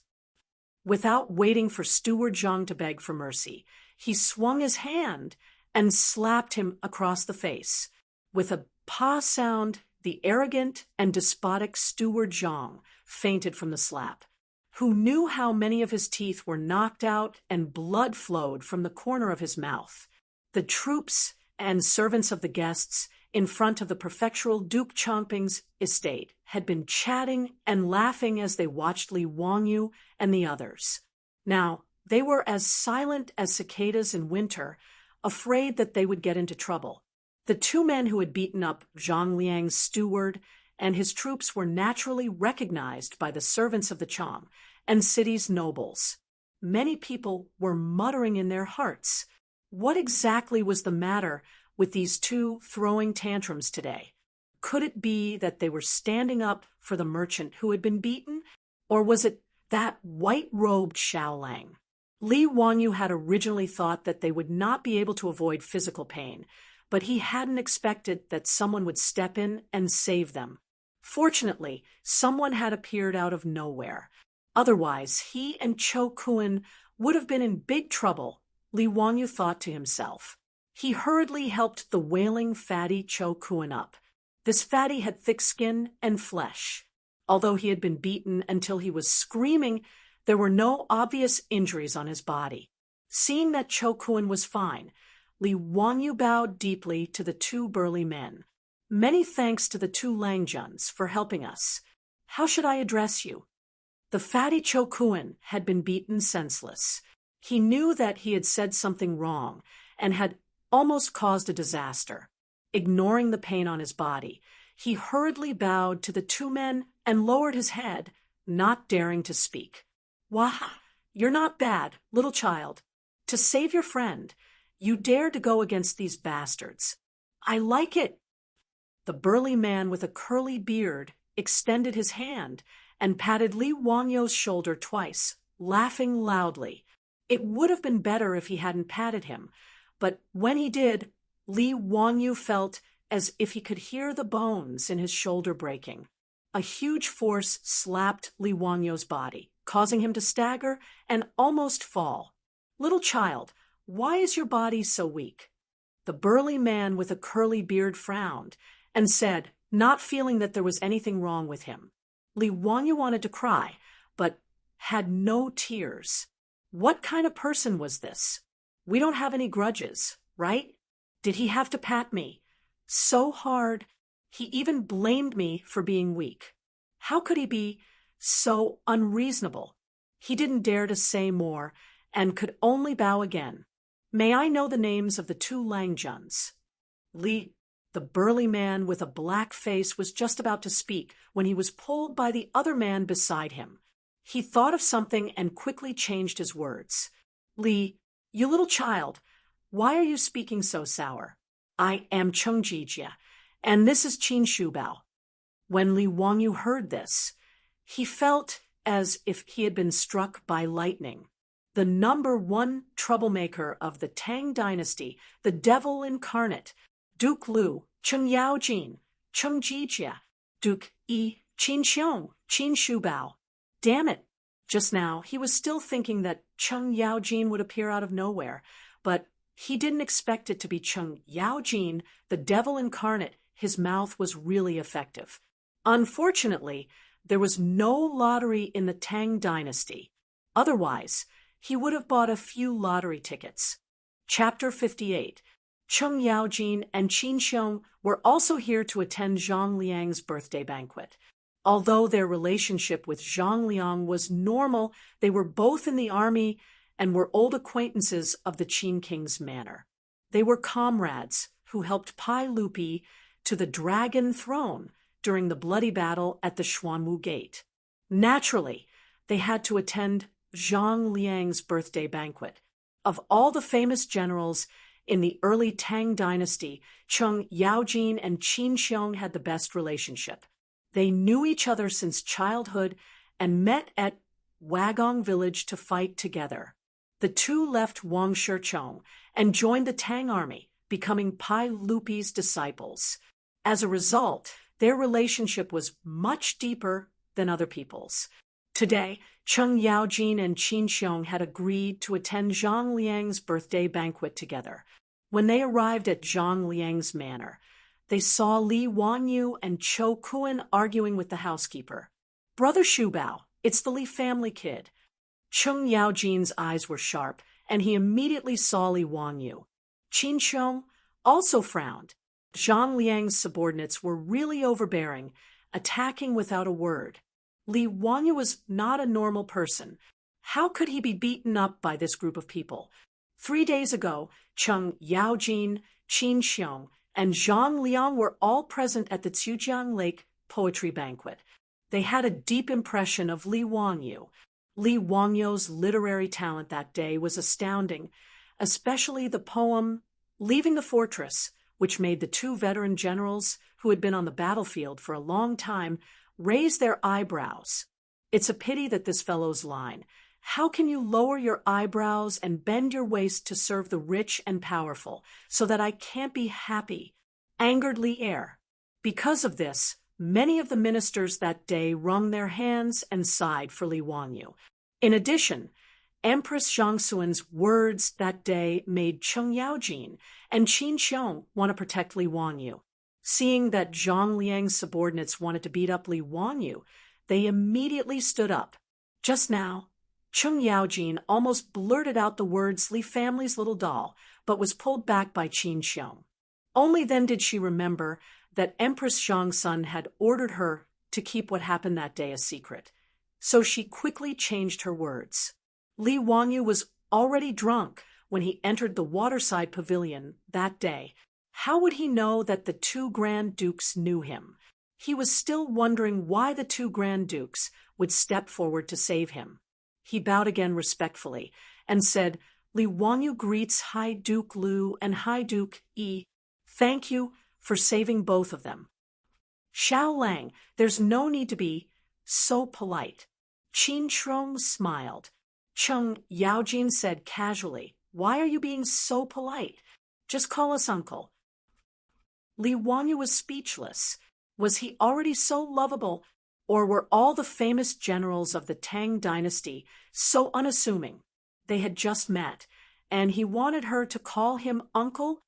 Without waiting for Steward Zhang to beg for mercy, he swung his hand and slapped him across the face. With a pa sound, the arrogant and despotic Steward Zhang fainted from the slap. who knew how many of his teeth were knocked out and blood flowed from the corner of his mouth. The troops and servants of the guests in front of the prefectural Duke Chongping's estate had been chatting and laughing as they watched Li Wangyu and the others. Now, they were as silent as cicadas in winter, afraid that they would get into trouble. The two men who had beaten up Zhang Liang's steward and his troops were naturally recognized by the servants of the Chong and city's nobles. Many people were muttering in their hearts, what exactly was the matter with these two throwing tantrums today? Could it be that they were standing up for the merchant who had been beaten, or was it that white-robed Xiaolang? Li Wangyu had originally thought that they would not be able to avoid physical pain, but he hadn't expected that someone would step in and save them. Fortunately, someone had appeared out of nowhere. Otherwise, he and Cho Kun would have been in big trouble, Li Wangyu thought to himself. He hurriedly helped the wailing fatty Cho Kun up. This fatty had thick skin and flesh. Although he had been beaten until he was screaming, there were no obvious injuries on his body. Seeing that Cho Kun was fine, Li Wangyu bowed deeply to the two burly men. Many thanks to the two Langjuns for helping us. How should I address you? The fatty Cho Kun had been beaten senseless. He knew that he had said something wrong and had almost caused a disaster. Ignoring the pain on his body, he hurriedly bowed to the two men and lowered his head, not daring to speak. Wah! You're not bad, little child. To save your friend, you dared to go against these bastards. I like it. The burly man with a curly beard extended his hand and patted Li Wangyu's shoulder twice, laughing loudly. It would have been better if he hadn't patted him, but when he did, Li Wangyu felt as if he could hear the bones in his shoulder breaking. A huge force slapped Li Wangyu's body, causing him to stagger and almost fall. Little child, why is your body so weak? The burly man with a curly beard frowned and said, not feeling that there was anything wrong with him. Li Wangyu wanted to cry, but had no tears. What kind of person was this? We don't have any grudges, right? Did he have to pat me so hard? He even blamed me for being weak. How could he be so unreasonable? He didn't dare to say more and could only bow again. May I know the names of the two Langjuns? The burly man with a black face was just about to speak when he was pulled by the other man beside him. He thought of something and quickly changed his words. Li, you little child, why are you speaking so sour? I am Cheng Jijia, and this is Qin Shubao. When Li Wangyu heard this, he felt as if he had been struck by lightning. The number one troublemaker of the Tang dynasty, the devil incarnate, Duke Lu, Cheng Yaojin, Cheng Jijia, Duke Yi, Qin Xiong, Qin Shubao. Damn it! Just now, he was still thinking that Cheng Yaojin would appear out of nowhere, but he didn't expect it to be Cheng Yaojin, the devil incarnate. His mouth was really effective. Unfortunately, there was no lottery in the Tang dynasty. Otherwise, he would have bought a few lottery tickets. Chapter 58. Cheng Yaojin and Qin Xiong were also here to attend Zhang Liang's birthday banquet. Although their relationship with Zhang Liang was normal, they were both in the army and were old acquaintances of the Qin king's manor. They were comrades who helped Pai Lupi to the dragon throne during the bloody battle at the Xuanwu Gate. Naturally, they had to attend Zhang Liang's birthday banquet. Of all the famous generals in the early Tang dynasty, Cheng Yaojin and Qin Xiong had the best relationship. They knew each other since childhood and met at Wagong village to fight together. The two left Wangshechong and joined the Tang army, becoming Pai Lupi's disciples. As a result, their relationship was much deeper than other people's. Today, Cheng Yaojin and Qin Xiong had agreed to attend Zhang Liang's birthday banquet together. When they arrived at Zhang Liang's manor, they saw Li Wangyu and Cho Kun arguing with the housekeeper. Brother Shubao, It's the Li family kid. Cheng Yaojin's eyes were sharp, and he immediately saw Li Wanyu. Qin Xiong also frowned. Zhang Liang's subordinates were really overbearing, attacking without a word. Li Wanyu was not a normal person. How could he be beaten up by this group of people? 3 days ago, Cheng Yaojin, Qin Xiong, and Zhang Liang were all present at the Qiujiang Lake poetry banquet. They had a deep impression of Li Wanyu. Li Wangyu's literary talent that day was astounding, especially the poem Leaving the Fortress, which made the 2 veteran generals who had been on the battlefield for a long time raise their eyebrows. It's a pity that this fellow's line, "How can you lower your eyebrows and bend your waist to serve the rich and powerful, so that I can't be happy?" angered Li Er. Because of this, many of the ministers that day wrung their hands and sighed for Li Wanyu. In addition, Empress Zhangsuan's words that day made Cheng Yaojin and Qin Xiong want to protect Li Wanyu. Seeing that Zhang Liang's subordinates wanted to beat up Li Wanyu, they immediately stood up. Just now, Cheng Yaojin almost blurted out the words Li family's little doll, but was pulled back by Qin Xiong. Only then did she remember that Empress Zhangsun had ordered her to keep what happened that day a secret. So she quickly changed her words. Li Wanyu was already drunk when he entered the waterside pavilion that day. How would he know that the 2 Grand Dukes knew him? He was still wondering why the 2 Grand Dukes would step forward to save him. He bowed again respectfully and said, "Li Wanyu greets High Duke Lu and High Duke Yi. Thank you for saving both of them." "Xiao Lang, there's no need to be so polite." Qin Xiong smiled. Cheng Yaojin said casually, "Why are you being so polite? Just call us uncle." Li Wanyu was speechless. Was he already so lovable, or were all the famous generals of the Tang dynasty so unassuming? They had just met, and he wanted her to call him uncle?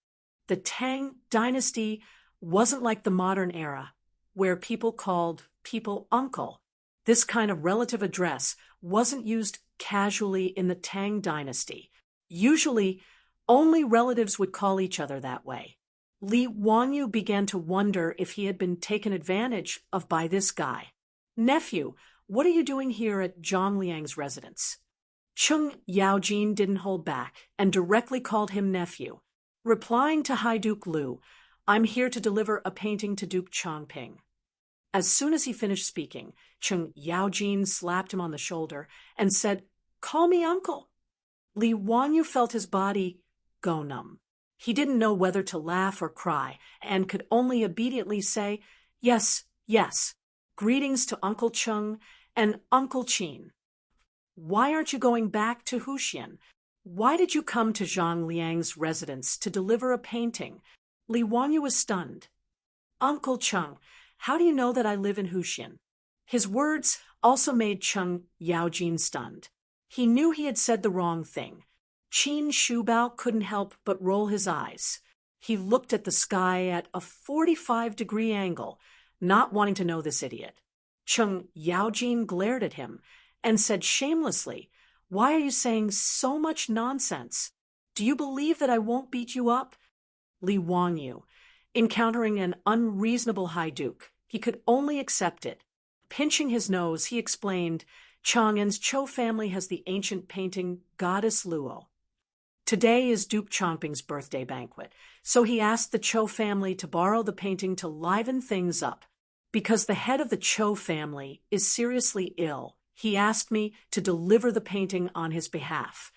The Tang dynasty wasn't like the modern era, where people called people uncle. This kind of relative address wasn't used casually in the Tang dynasty. Usually, only relatives would call each other that way. Li Wanyu began to wonder if he had been taken advantage of by this guy. "Nephew, what are you doing here at Zhang Liang's residence?" Cheng Yaojin didn't hold back and directly called him nephew. Replying to High Duke Lu, "I'm here to deliver a painting to Duke Chongping." As soon as he finished speaking, Cheng Yaojin slapped him on the shoulder and said, "Call me uncle." Li Wanyu felt his body go numb. He didn't know whether to laugh or cry, and could only obediently say, "Yes, yes. Greetings to Uncle Cheng and Uncle Qin." "Why aren't you going back to Huxian? Why did you come to Zhang Liang's residence to deliver a painting?" Li Wanyu was stunned. "Uncle Cheng, how do you know that I live in Huxian?" His words also made Cheng Yaojin stunned. He knew he had said the wrong thing. Qin Shubao couldn't help but roll his eyes. He looked at the sky at a 45-degree angle, not wanting to know this idiot. Cheng Yaojin glared at him and said shamelessly, "Why are you saying so much nonsense? Do you believe that I won't beat you up?" Li Wanyu, encountering an unreasonable High Duke, he could only accept it. Pinching his nose, he explained, "Chang'an's Chou family has the ancient painting Goddess Luo. Today is Duke Chongping's birthday banquet, so he asked the Chou family to borrow the painting to liven things up. Because the head of the Chou family is seriously ill, he asked me to deliver the painting on his behalf."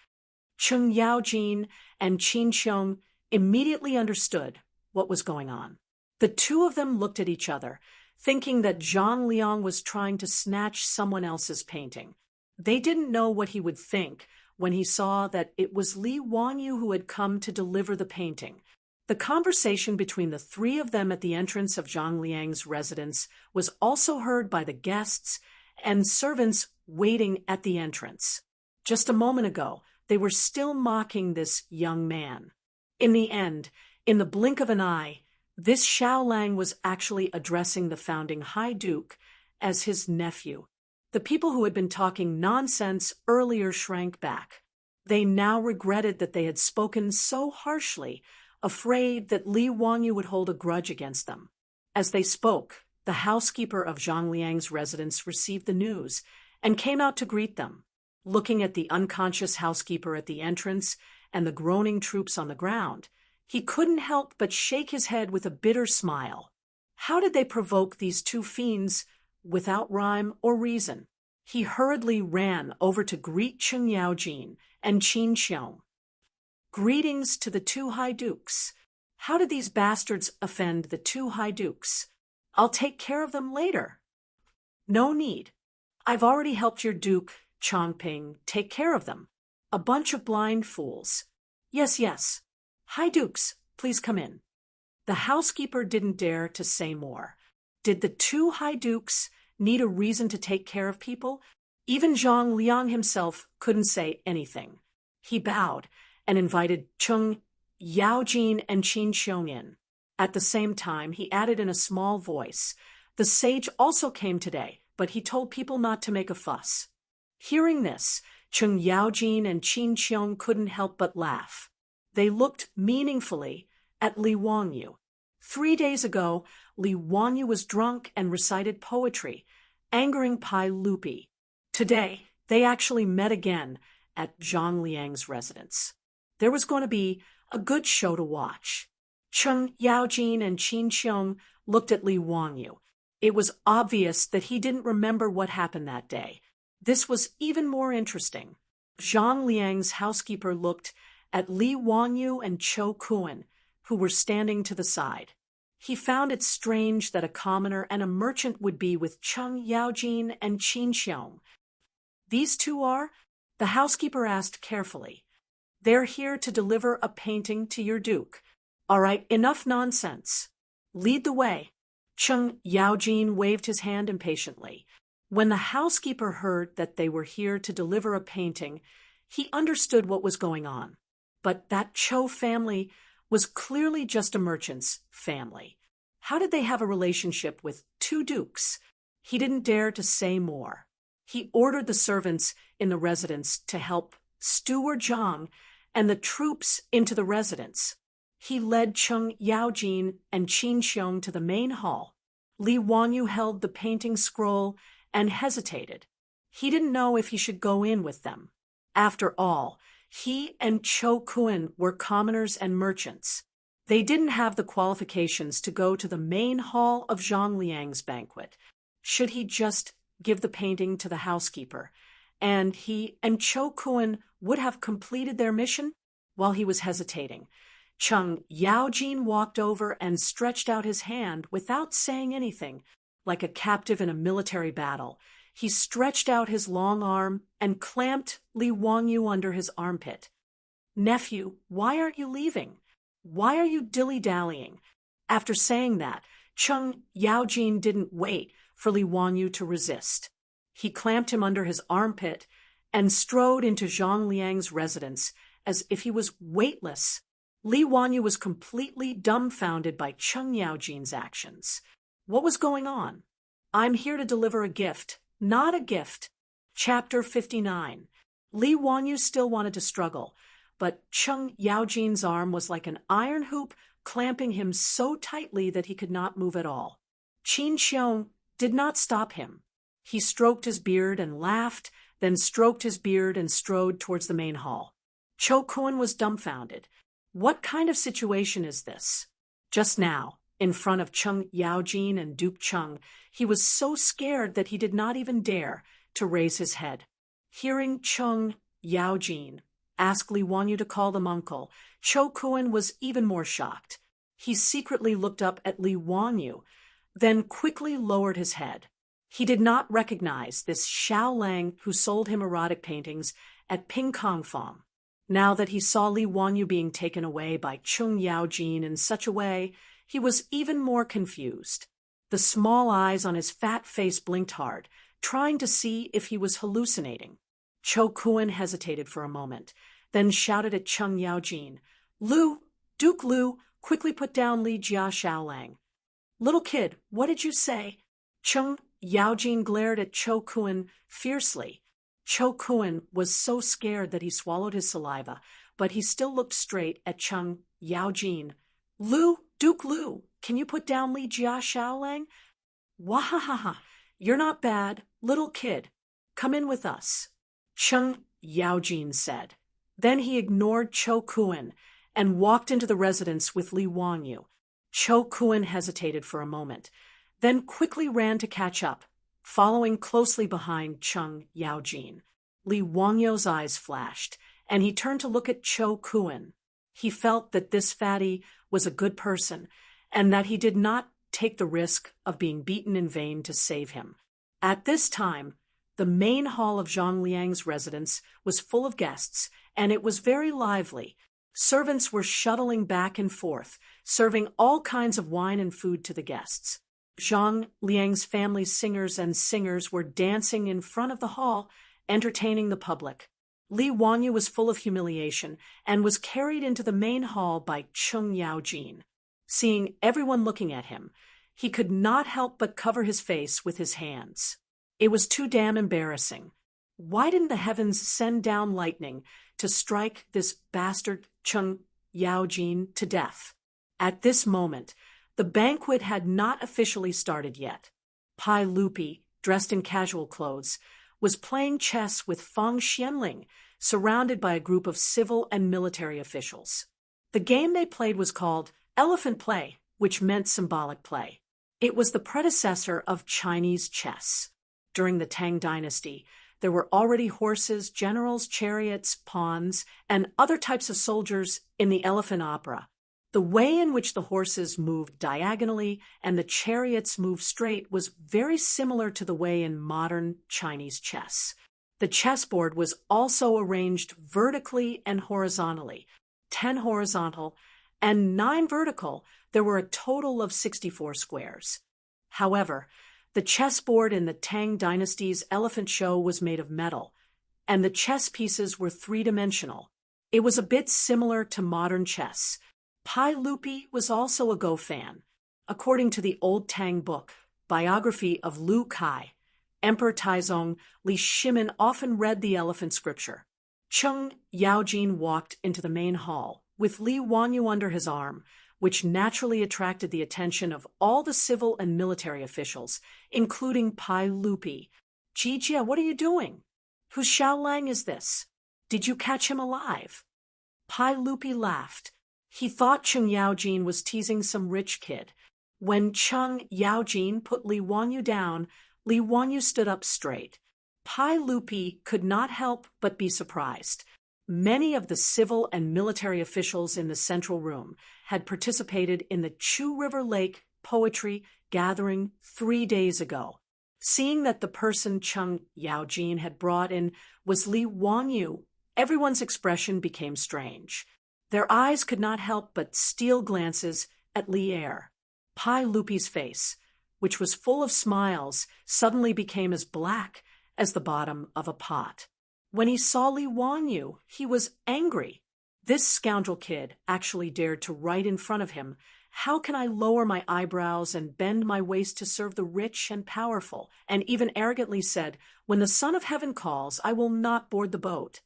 Cheng Yaojin and Qin Xiong immediately understood what was going on. The 2 of them looked at each other, thinking that Zhang Liang was trying to snatch someone else's painting. They didn't know what he would think when he saw that it was Li Wanyu who had come to deliver the painting. The conversation between the 3 of them at the entrance of Zhang Liang's residence was also heard by the guests and servants waiting at the entrance. Just a moment ago, they were still mocking this young man. In the end, in the blink of an eye, this Xiao Lang was actually addressing the founding High Duke as his nephew. The people who had been talking nonsense earlier shrank back. They now regretted that they had spoken so harshly, afraid that Li Wangyu would hold a grudge against them. As they spoke, the housekeeper of Zhang Liang's residence received the news and came out to greet them. Looking at the unconscious housekeeper at the entrance and the groaning troops on the ground, he couldn't help but shake his head with a bitter smile. How did they provoke these two fiends without rhyme or reason? He hurriedly ran over to greet Cheng Yaojin and Qin Xiong. Greetings to the two high dukes. How did these bastards offend the two high dukes? I'll take care of them later. No need. I've already helped your duke, Chongping, take care of them. A bunch of blind fools. Yes, yes. High dukes, please come in. The housekeeper didn't dare to say more. Did the two high dukes need a reason to take care of people? Even Zhang Liang himself couldn't say anything. He bowed and invited Cheng Yaojin and Qin Xiong in. At the same time, he added in a small voice, "The sage also came today, but he told people not to make a fuss." Hearing this, Cheng Yaojin and Qin Xiong couldn't help but laugh. They looked meaningfully at Li Wangyu. 3 days ago, Li Wangyu was drunk and recited poetry, angering Pai Lupi. Today, they actually met again at Zhang Liang's residence. There was going to be a good show to watch. Cheng Yaojin and Qin Xiong looked at Li Wangyu. It was obvious that he didn't remember what happened that day. This was even more interesting. Zhang Liang's housekeeper looked at Li Wangyu and Cho Kuan, who were standing to the side. He found it strange that a commoner and a merchant would be with Cheng Yaojin and Qin Xiong. These two are? The housekeeper asked carefully. They're here to deliver a painting to your duke. All right, enough nonsense. Lead the way. Cheng Yaojin waved his hand impatiently. When the housekeeper heard that they were here to deliver a painting, he understood what was going on. But that Cho family was clearly just a merchant's family. How did they have a relationship with two dukes? He didn't dare to say more. He ordered the servants in the residence to help Steward Zhang and the troops into the residence. He led Cheng Yaojin and Qin Xiong to the main hall. Li Wangyu held the painting scroll and hesitated. He didn't know if he should go in with them. After all, he and Cho Kuan were commoners and merchants. They didn't have the qualifications to go to the main hall of Zhang Liang's banquet. Should he just give the painting to the housekeeper, and he and Cho Kuan would have completed their mission? While he was hesitating, Cheng Yaojin walked over and stretched out his hand without saying anything, like a captive in a military battle. He stretched out his long arm and clamped Li Wangyu under his armpit. Nephew, why aren't you leaving? Why are you dilly-dallying? After saying that, Cheng Yaojin didn't wait for Li Wangyu to resist. He clamped him under his armpit and strode into Zhang Liang's residence as if he was weightless. Li Wangyu was completely dumbfounded by Cheng Yaojin's actions. What was going on? I'm here to deliver a gift, not a gift. Chapter 59. Li Wangyu still wanted to struggle, but Cheng Yaojin's arm was like an iron hoop, clamping him so tightly that he could not move at all. Qin Xiong did not stop him. He stroked his beard and laughed, then stroked his beard and strode towards the main hall. Cho Kuan was dumbfounded. What kind of situation is this? Just now, in front of Cheng Yaojin and Duke Cheng, he was so scared that he did not even dare to raise his head. Hearing Cheng Yaojin ask Li Wangyu to call them uncle, Cho Kuan was even more shocked. He secretly looked up at Li Wangyu, then quickly lowered his head. He did not recognize this Xiao Lang who sold him erotic paintings at Ping Kong Fong. Now that he saw Li Wangyu being taken away by Cheng Yaojin in such a way, he was even more confused. The small eyes on his fat face blinked hard, trying to see if he was hallucinating. Cho Kuan hesitated for a moment, then shouted at Cheng Yaojin, Lu, Duke Lu, quickly put down Li Jia Xiaolang. Little kid, what did you say? Cheng Yaojin glared at Cho Kun fiercely. Cho Kun was so scared that he swallowed his saliva, but he still looked straight at Chung Yaojin. Duke Lu, can you put down Li Jia Xiaolang? Wahahaha, you're not bad, little kid. Come in with us, Chung Yaojin said. Then he ignored Cho Kun and walked into the residence with Li Wangyu. Cho Kun hesitated for a moment, then quickly ran to catch up, following closely behind Chung Yaojin. Li Wangyu's eyes flashed, and he turned to look at Cho Kun. He felt that this fatty was a good person, and that he did not take the risk of being beaten in vain to save him. At this time, the main hall of Zhang Liang's residence was full of guests, and it was very lively. Servants were shuttling back and forth, serving all kinds of wine and food to the guests. Zhang Liang's family's singers were dancing in front of the hall, entertaining the public. Li Wangyu was full of humiliation and was carried into the main hall by Chung Yaojin. Seeing everyone looking at him, he could not help but cover his face with his hands. It was too damn embarrassing. Why didn't the heavens send down lightning to strike this bastard Chung Yaojin to death? At this moment, the banquet had not officially started yet. Pai Lupi, dressed in casual clothes, was playing chess with Feng Xianling, surrounded by a group of civil and military officials. The game they played was called Elephant Play, which meant symbolic play. It was the predecessor of Chinese chess. During the Tang Dynasty, there were already horses, generals, chariots, pawns, and other types of soldiers in the elephant opera. The way in which the horses moved diagonally and the chariots moved straight was very similar to the way in modern Chinese chess. The chessboard was also arranged vertically and horizontally, 10 horizontal and 9 vertical. There were a total of 64 squares. However, the chessboard in the Tang Dynasty's elephant show was made of metal, and the chess pieces were three-dimensional. It was a bit similar to modern chess. Pai Lupi was also a Go fan. According to the Old Tang book, biography of Lu Kai, Emperor Taizong, Li Shimin often read the elephant scripture. Chung Yaojin walked into the main hall, with Li Wangyu under his arm, which naturally attracted the attention of all the civil and military officials, including Pai Lupi. Jijia, what are you doing? Whose Xiaolang is this? Did you catch him alive? Pai Lupi laughed. He thought Chung Yaojin was teasing some rich kid. When Chung Yaojin put Li Wangyu down, Li Wangyu stood up straight. Pai Lupi could not help but be surprised. Many of the civil and military officials in the central room had participated in the Chu River Lake poetry gathering 3 days ago. Seeing that the person Chung Yaojin had brought in was Li Wangyu, everyone's expression became strange. Their eyes could not help but steal glances at Li Er. Pai Lupi's face, which was full of smiles, suddenly became as black as the bottom of a pot. When he saw Li Wangyu, he was angry. This scoundrel kid actually dared to write in front of him, "How can I lower my eyebrows and bend my waist to serve the rich and powerful?" and even arrogantly said, "When the Son of Heaven calls, I will not board the boat."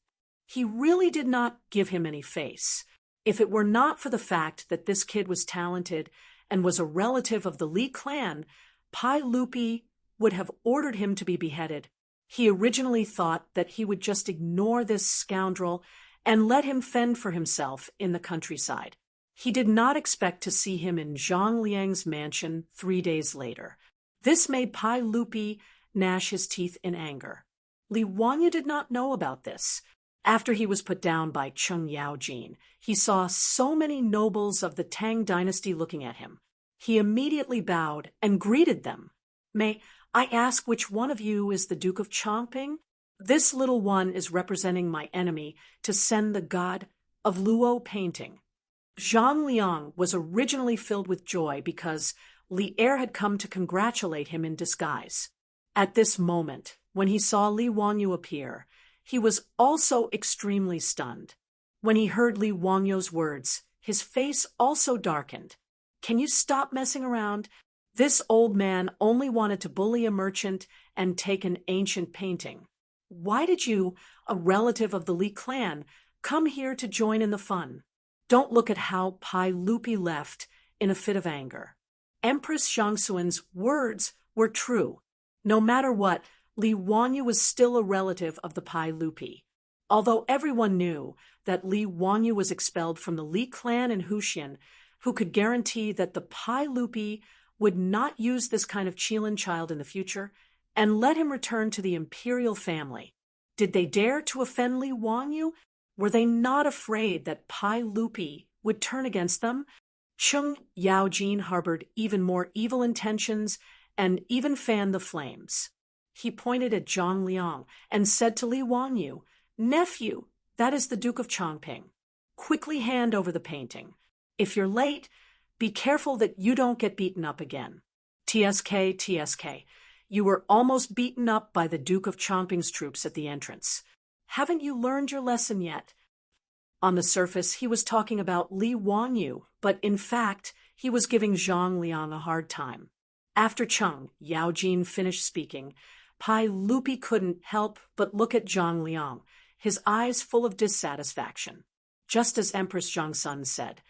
He really did not give him any face. If it were not for the fact that this kid was talented and was a relative of the Li clan, Pai Lupi would have ordered him to be beheaded. He originally thought that he would just ignore this scoundrel and let him fend for himself in the countryside. He did not expect to see him in Zhang Liang's mansion 3 days later. This made Pai Lupi gnash his teeth in anger. Li Wangyu did not know about this. After he was put down by Chung Yaojin, he saw so many nobles of the Tang dynasty looking at him. He immediately bowed and greeted them. "May I ask which one of you is the Duke of Chongping? This little one is representing my enemy to send the god of Luo painting." Zhang Liang was originally filled with joy because Li Er had come to congratulate him in disguise. At this moment, when he saw Li Wangyu appear, he was also extremely stunned. When he heard Li Wangyu's words, his face also darkened. "Can you stop messing around? This old man only wanted to bully a merchant and take an ancient painting. Why did you, a relative of the Li clan, come here to join in the fun? Don't look at how Pai Lupi left in a fit of anger. Empress Zhangxuan's words were true. No matter what, Li Wanyu was still a relative of the Pai Lupi. Although everyone knew that Li Wanyu was expelled from the Li clan in Huxian, who could guarantee that the Pai Lupi would not use this kind of Qilin child in the future, and let him return to the imperial family. Did they dare to offend Li Wanyu? Were they not afraid that Pai Lupi would turn against them? Cheng Yaojin harbored even more evil intentions and even fanned the flames. He pointed at Zhang Liang and said to Li Wanyu, "Nephew, that is the Duke of Chongping. Quickly hand over the painting. If you're late, be careful that you don't get beaten up again." TSK, TSK. You were almost beaten up by the Duke of Chongping's troops at the entrance. Haven't you learned your lesson yet? On the surface, he was talking about Li Wanyu, but in fact, he was giving Zhang Liang a hard time. After Cheng Yaojin finished speaking, Pai Lupi couldn't help but look at Zhang Liang, his eyes full of dissatisfaction. Just as Empress Zhangsun said,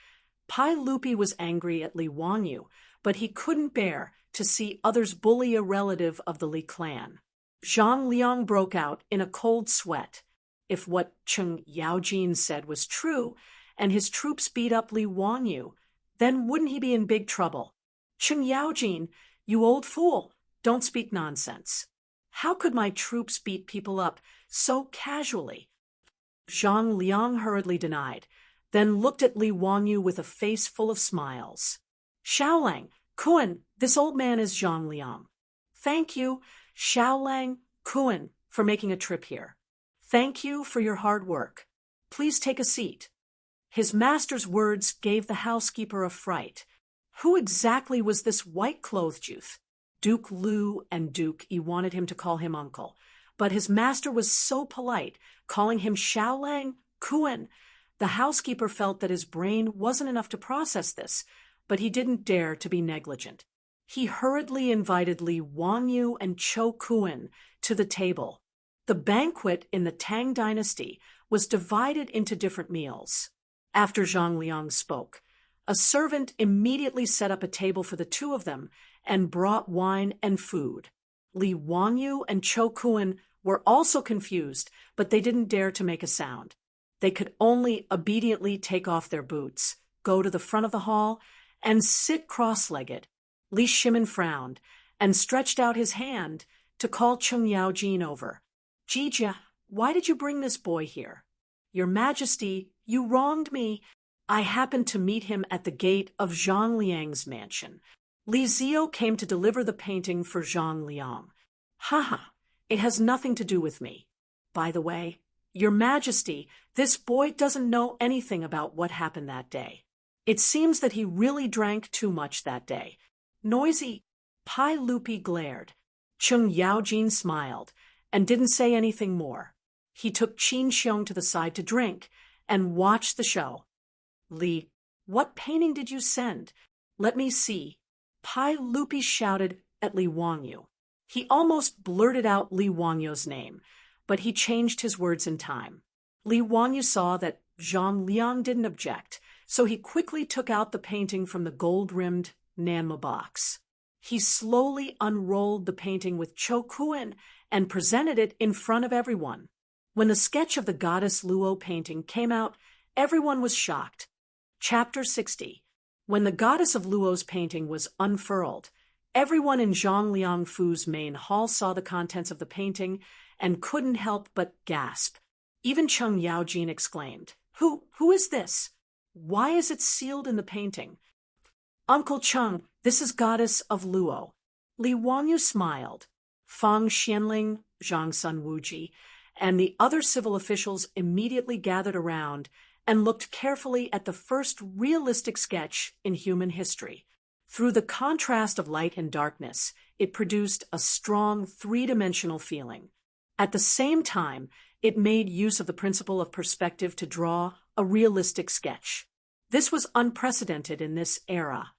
Pai Lupi was angry at Li Wanyu, but he couldn't bear to see others bully a relative of the Li clan. Zhang Liang broke out in a cold sweat. If what Cheng Yaojin said was true, and his troops beat up Li Wanyu, then wouldn't he be in big trouble? Cheng Yaojin, you old fool, don't speak nonsense. How could my troops beat people up so casually? Zhang Liang hurriedly denied, then looked at Li Wanyu with a face full of smiles. Xiaolang, Kuan, this old man is Zhang Liang. Thank you, Xiaolang, Kuan, for making a trip here. Thank you for your hard work. Please take a seat. His master's words gave the housekeeper a fright. Who exactly was this white-clothed youth? Duke Lu and Duke Yi wanted him to call him uncle, but his master was so polite, calling him Xiaolang, Kuan. The housekeeper felt that his brain wasn't enough to process this, but he didn't dare to be negligent. He hurriedly invited Li Wanyu and Cho Kuan to the table. The banquet in the Tang dynasty was divided into different meals. After Zhang Liang spoke, a servant immediately set up a table for the two of them and brought wine and food. Li Wanyu and Cho Kuan were also confused, but they didn't dare to make a sound. They could only obediently take off their boots, go to the front of the hall, and sit cross-legged. Li Shimin frowned and stretched out his hand to call Cheng Yaojin over. Jijia, why did you bring this boy here? Your Majesty, you wronged me. I happened to meet him at the gate of Zhang Liang's mansion. Li Zio came to deliver the painting for Zhang Liang. Haha, it has nothing to do with me. By the way, Your Majesty, this boy doesn't know anything about what happened that day. It seems that he really drank too much that day. Noisy. Pai Lupi glared. Cheng Yaojin smiled and didn't say anything more. He took Qin Xiong to the side to drink and watch the show. Li, what painting did you send? Let me see. Pai Lupi shouted at Li Wanyu. He almost blurted out Li Wanyu's name, but he changed his words in time. Li Wanyu saw that Zhang Liang didn't object, so he quickly took out the painting from the gold-rimmed Nanma box. He slowly unrolled the painting with Cho Kuan and presented it in front of everyone. When the sketch of the goddess Luo painting came out, everyone was shocked. Chapter 60. When the goddess of Luo's painting was unfurled, everyone in Zhang Liang Fu's main hall saw the contents of the painting and couldn't help but gasp. Even Cheng Yaojin exclaimed, Who is this? Why is it sealed in the painting? Uncle Cheng, this is goddess of Luo. Li Wanyu smiled. Fang Xianling, Zhang Sun Wuji, and the other civil officials immediately gathered around and looked carefully at the first realistic sketch in human history. Through the contrast of light and darkness, it produced a strong three-dimensional feeling. At the same time, it made use of the principle of perspective to draw a realistic sketch. This was unprecedented in this era.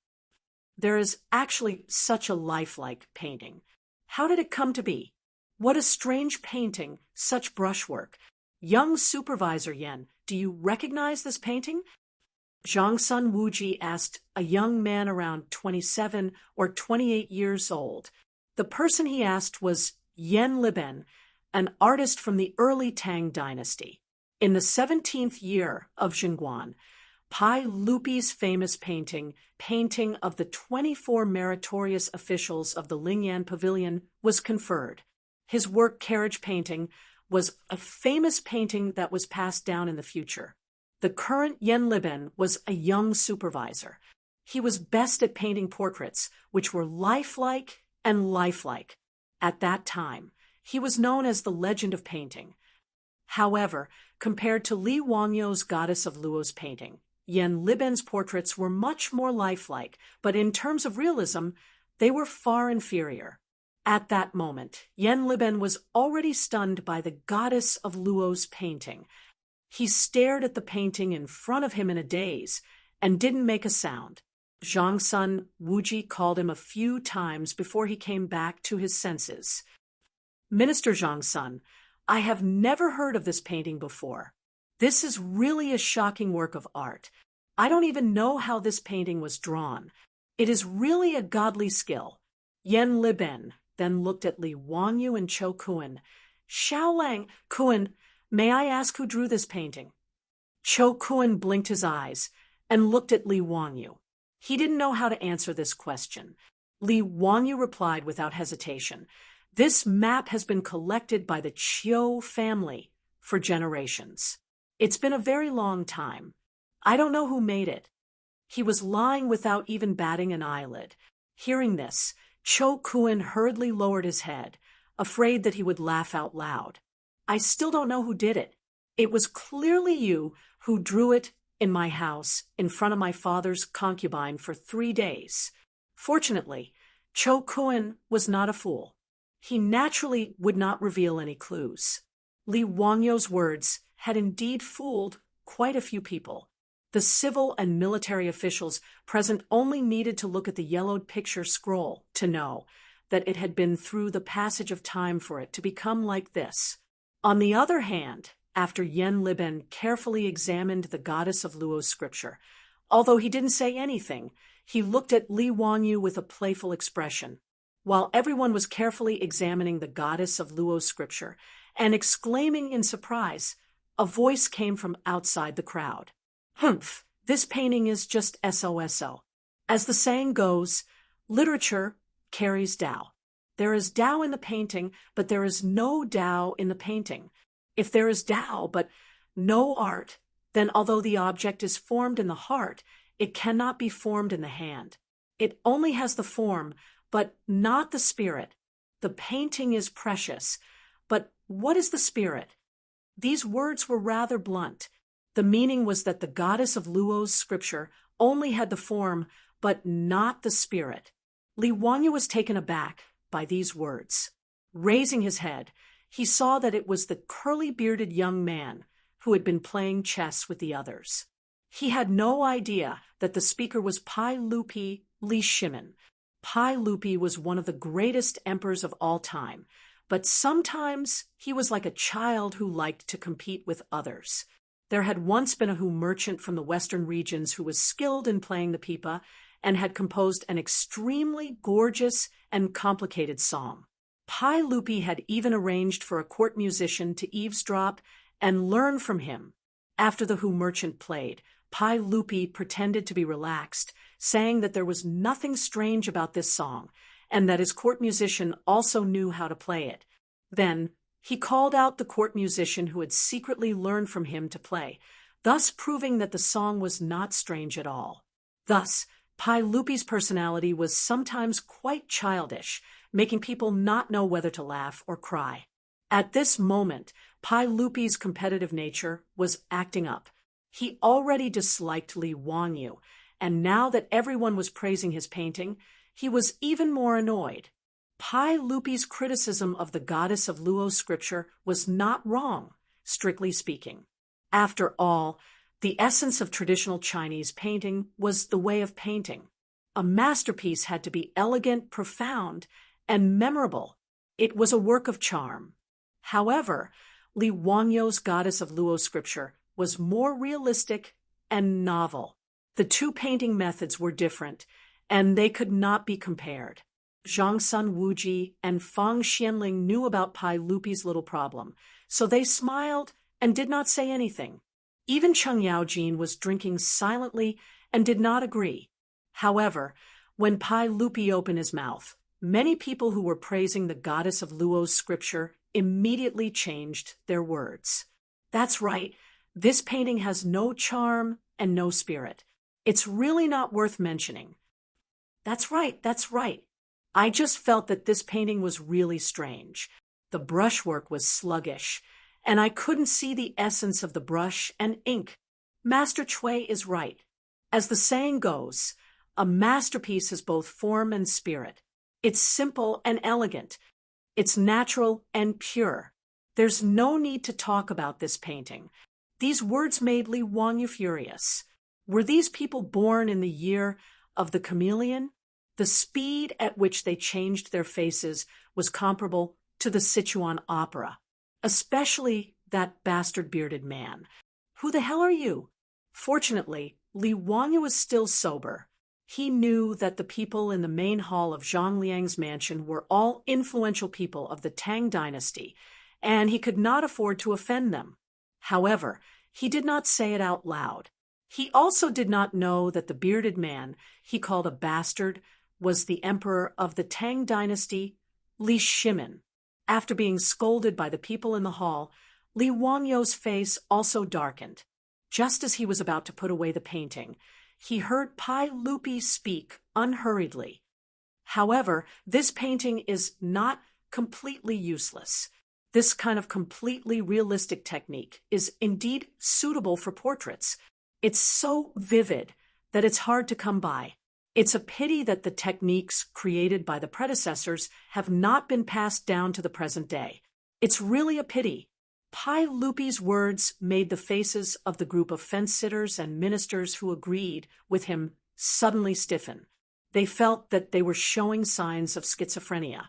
There is actually such a lifelike painting. How did it come to be? What a strange painting, such brushwork. Young Supervisor Yen, do you recognize this painting? Zhang Sun Wuji asked a young man around 27 or 28 years old. The person he asked was Yen Liben, an artist from the early Tang dynasty. In the 17th year of Jingguan, Pai Lupi's famous painting, Painting of the 24 Meritorious Officials of the Lingyan Pavilion, was conferred. His work, Carriage Painting, was a famous painting that was passed down in the future. The current Yen Liben was a young supervisor. He was best at painting portraits, which were lifelike and lifelike. At that time, he was known as the Legend of Painting. However, compared to Li Wangyou's Goddess of Luo's painting, Yen Liben's portraits were much more lifelike, but in terms of realism, they were far inferior. At that moment, Yen Liben was already stunned by the Goddess of Luo's painting. He stared at the painting in front of him in a daze and didn't make a sound. Zhang Sun Wuji called him a few times before he came back to his senses. Minister Zhang Sun, I have never heard of this painting before. This is really a shocking work of art. I don't even know how this painting was drawn. It is really a godly skill. Yen Liben then looked at Li Wangyu and Cho Kuan. Xiaolang, Kuan, may I ask who drew this painting? Cho Kuan blinked his eyes and looked at Li Wangyu. He didn't know how to answer this question. Li Wangyu replied without hesitation. This map has been collected by the Qiu family for generations. It's been a very long time. I don't know who made it. He was lying without even batting an eyelid. Hearing this, Cho Kuan hurriedly lowered his head, afraid that he would laugh out loud. I still don't know who did it. It was clearly you who drew it in my house in front of my father's concubine for 3 days. Fortunately, Cho Kuan was not a fool. He naturally would not reveal any clues. Li Wangyou's words had indeed fooled quite a few people. The civil and military officials present only needed to look at the yellowed picture scroll to know that it had been through the passage of time for it to become like this. On the other hand, after Yen Liben carefully examined the Goddess of Luo's scripture, although he didn't say anything, he looked at Li Wangyu with a playful expression. While everyone was carefully examining the Goddess of Luo's scripture and exclaiming in surprise, a voice came from outside the crowd. Humph, this painting is just SOSO. As the saying goes, literature carries Tao. There is Tao in the painting, but there is no Tao in the painting. If there is Tao but no art, then although the object is formed in the heart, it cannot be formed in the hand. It only has the form, but not the spirit. The painting is precious, but what is the spirit? These words were rather blunt. The meaning was that the Goddess of Luo's scripture only had the form, but not the spirit. Li Wangyu was taken aback by these words. Raising his head, he saw that it was the curly-bearded young man who had been playing chess with the others. He had no idea that the speaker was Pai Lupi Li Shimin. Pai Lupi was one of the greatest emperors of all time, but sometimes he was like a child who liked to compete with others. There had once been a Hu merchant from the western regions who was skilled in playing the pipa and had composed an extremely gorgeous and complicated song. Pai Lupi had even arranged for a court musician to eavesdrop and learn from him. After the Hu merchant played, Pai Lupi pretended to be relaxed, saying that there was nothing strange about this song and that his court musician also knew how to play it. Then he called out the court musician who had secretly learned from him to play, thus proving that the song was not strange at all. Thus, Pai Lupi's personality was sometimes quite childish, making people not know whether to laugh or cry. At this moment, Pai Lupi's competitive nature was acting up. He already disliked Li Wangyu, and now that everyone was praising his painting, he was even more annoyed. Pai Lupi's criticism of the Goddess of Luo's scripture was not wrong, strictly speaking. After all, the essence of traditional Chinese painting was the way of painting. A masterpiece had to be elegant, profound, and memorable. It was a work of charm. However, Li Wangyo's Goddess of Luo scripture was more realistic and novel. The two painting methods were different, and they could not be compared. Zhang Sun Wuji and Fang Xianling knew about Pai Lupi's little problem, so they smiled and did not say anything. Even Cheng Yaojin was drinking silently and did not agree. However, when Pai Lupi opened his mouth, many people who were praising the Goddess of Luo's scripture immediately changed their words. That's right, this painting has no charm and no spirit. It's really not worth mentioning. That's right. I just felt that this painting was really strange. The brushwork was sluggish, and I couldn't see the essence of the brush and ink. Master Cui is right. As the saying goes, a masterpiece is both form and spirit. It's simple and elegant. It's natural and pure. There's no need to talk about this painting. These words made Li Wangyu furious. Were these people born in the year of the chameleon? The speed at which they changed their faces was comparable to the Sichuan opera, especially that bastard bearded man. Who the hell are you? Fortunately, Li Wangyu was still sober. He knew that the people in the main hall of Zhang Liang's mansion were all influential people of the Tang dynasty, and he could not afford to offend them. However, he did not say it out loud. He also did not know that the bearded man he called a bastard was the emperor of the Tang dynasty, Li Shimin. After being scolded by the people in the hall, Li Wangyu's face also darkened. Just as he was about to put away the painting, he heard Pai Lupi speak unhurriedly. However, this painting is not completely useless. This kind of completely realistic technique is indeed suitable for portraits. It's so vivid that it's hard to come by. It's a pity that the techniques created by the predecessors have not been passed down to the present day. It's really a pity. Pai Lupi's words made the faces of the group of fence-sitters and ministers who agreed with him suddenly stiffen. They felt that they were showing signs of schizophrenia.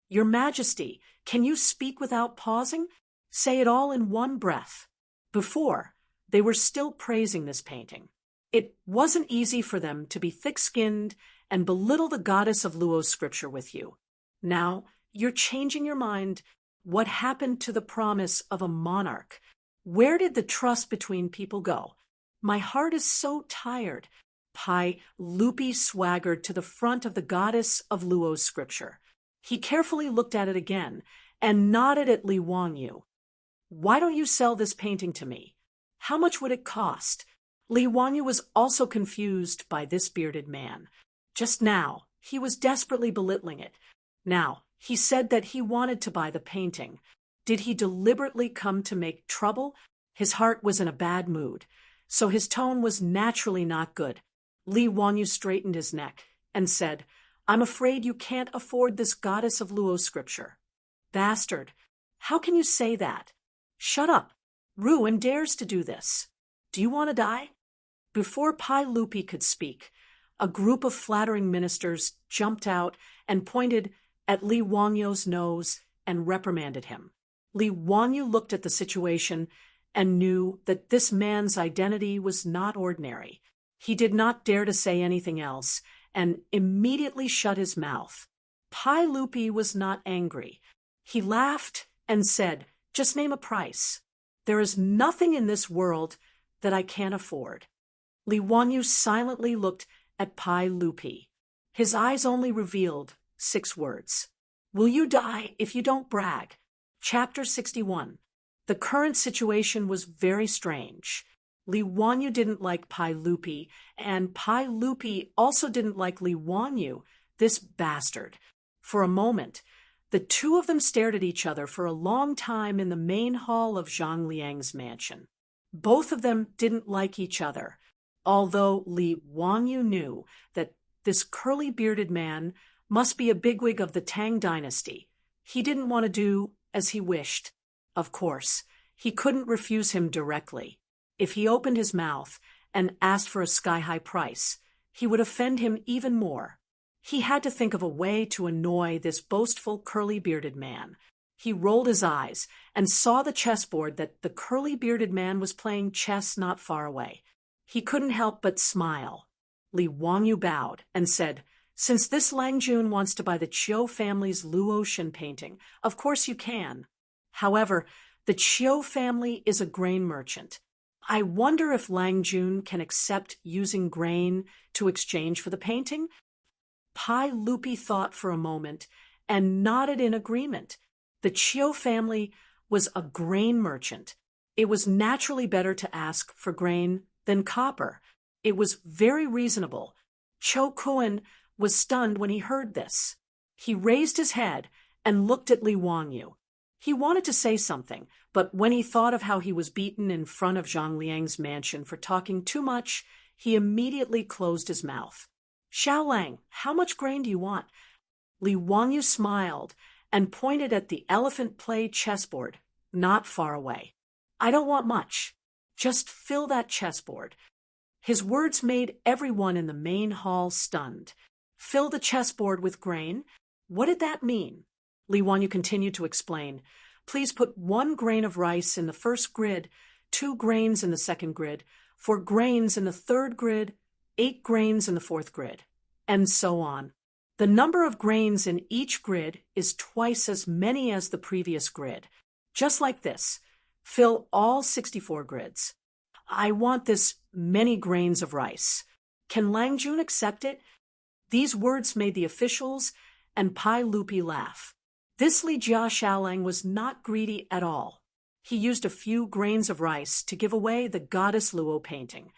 Your Majesty, can you speak without pausing? Say it all in one breath. Before, they were still praising this painting. It wasn't easy for them to be thick-skinned and belittle the Goddess of Luo's scripture with you. Now, you're changing your mind. What happened to the promise of a monarch? Where did the trust between people go? My heart is so tired. Pai Lupi swaggered to the front of the Goddess of Luo's scripture. He carefully looked at it again and nodded at Li Wangyu. Why don't you sell this painting to me? How much would it cost? Li Wangyu was also confused by this bearded man. Just now, he was desperately belittling it. Now, he said that he wanted to buy the painting. Did he deliberately come to make trouble? His heart was in a bad mood, so his tone was naturally not good. Li Wangyu straightened his neck and said, I'm afraid you can't afford this Goddess of Luo scripture. Bastard, how can you say that? Shut up. Ruin dares to do this. Do you want to die? Before Pai Lupi could speak, a group of flattering ministers jumped out and pointed at Li Wangyu's nose and reprimanded him. Li Wangyu looked at the situation and knew that this man's identity was not ordinary. He did not dare to say anything else and immediately shut his mouth. Pai Lupi was not angry. He laughed and said, just name a price. There is nothing in this world that I can't afford. Li Wangyu silently looked at Pai Lupi. His eyes only revealed 6 words. Will you die if you don't brag? Chapter 61. The current situation was very strange. Li Wangyu didn't like Pai Lupi, and Pai Lupi also didn't like Li Wangyu, this bastard. For a moment, the two of them stared at each other for a long time in the main hall of Zhang Liang's mansion. Both of them didn't like each other, although Li Wangyu knew that this curly-bearded man must be a bigwig of the Tang dynasty. He didn't want to do as he wished. Of course, he couldn't refuse him directly. If he opened his mouth and asked for a sky-high price, he would offend him even more. He had to think of a way to annoy this boastful, curly-bearded man. He rolled his eyes and saw the chessboard that the curly-bearded man was playing chess not far away. He couldn't help but smile. Li Wangyu bowed and said, "Since this Lang Jun wants to buy the Chiu family's Luotian painting, of course you can. However, the Chiu family is a grain merchant. I wonder if Lang Jun can accept using grain to exchange for the painting?" Pai Lupi thought for a moment and nodded in agreement. The Chiu family was a grain merchant. It was naturally better to ask for grain than copper. It was very reasonable. Cho Kun was stunned when he heard this. He raised his head and looked at Li Wangyu. He wanted to say something, but when he thought of how he was beaten in front of Zhang Liang's mansion for talking too much, he immediately closed his mouth. "Xiao Lang, how much grain do you want?" Li Wangyu smiled and pointed at the elephant play chessboard, not far away. "I don't want much. Just fill that chessboard." His words made everyone in the main hall stunned. Fill the chessboard with grain? What did that mean? Li Wangyu continued to explain. "Please put 1 grain of rice in the first grid, 2 grains in the second grid, 4 grains in the third grid, 8 grains in the fourth grid, and so on. The number of grains in each grid is twice as many as the previous grid. Just like this. Fill all 64 grids. I want this many grains of rice. Can Lang Jun accept it?" These words made the officials and Pai Lupi laugh. This Li Jia Xiaolang was not greedy at all. He used a few grains of rice to give away the Goddess Luo painting.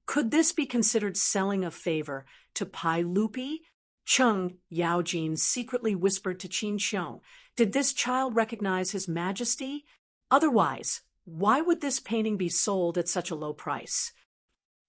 Could this be considered selling a favor to Pai Lupi? Cheng Yaojin secretly whispered to Qin Xiong, "Did this child recognize His Majesty? Otherwise, why would this painting be sold at such a low price?"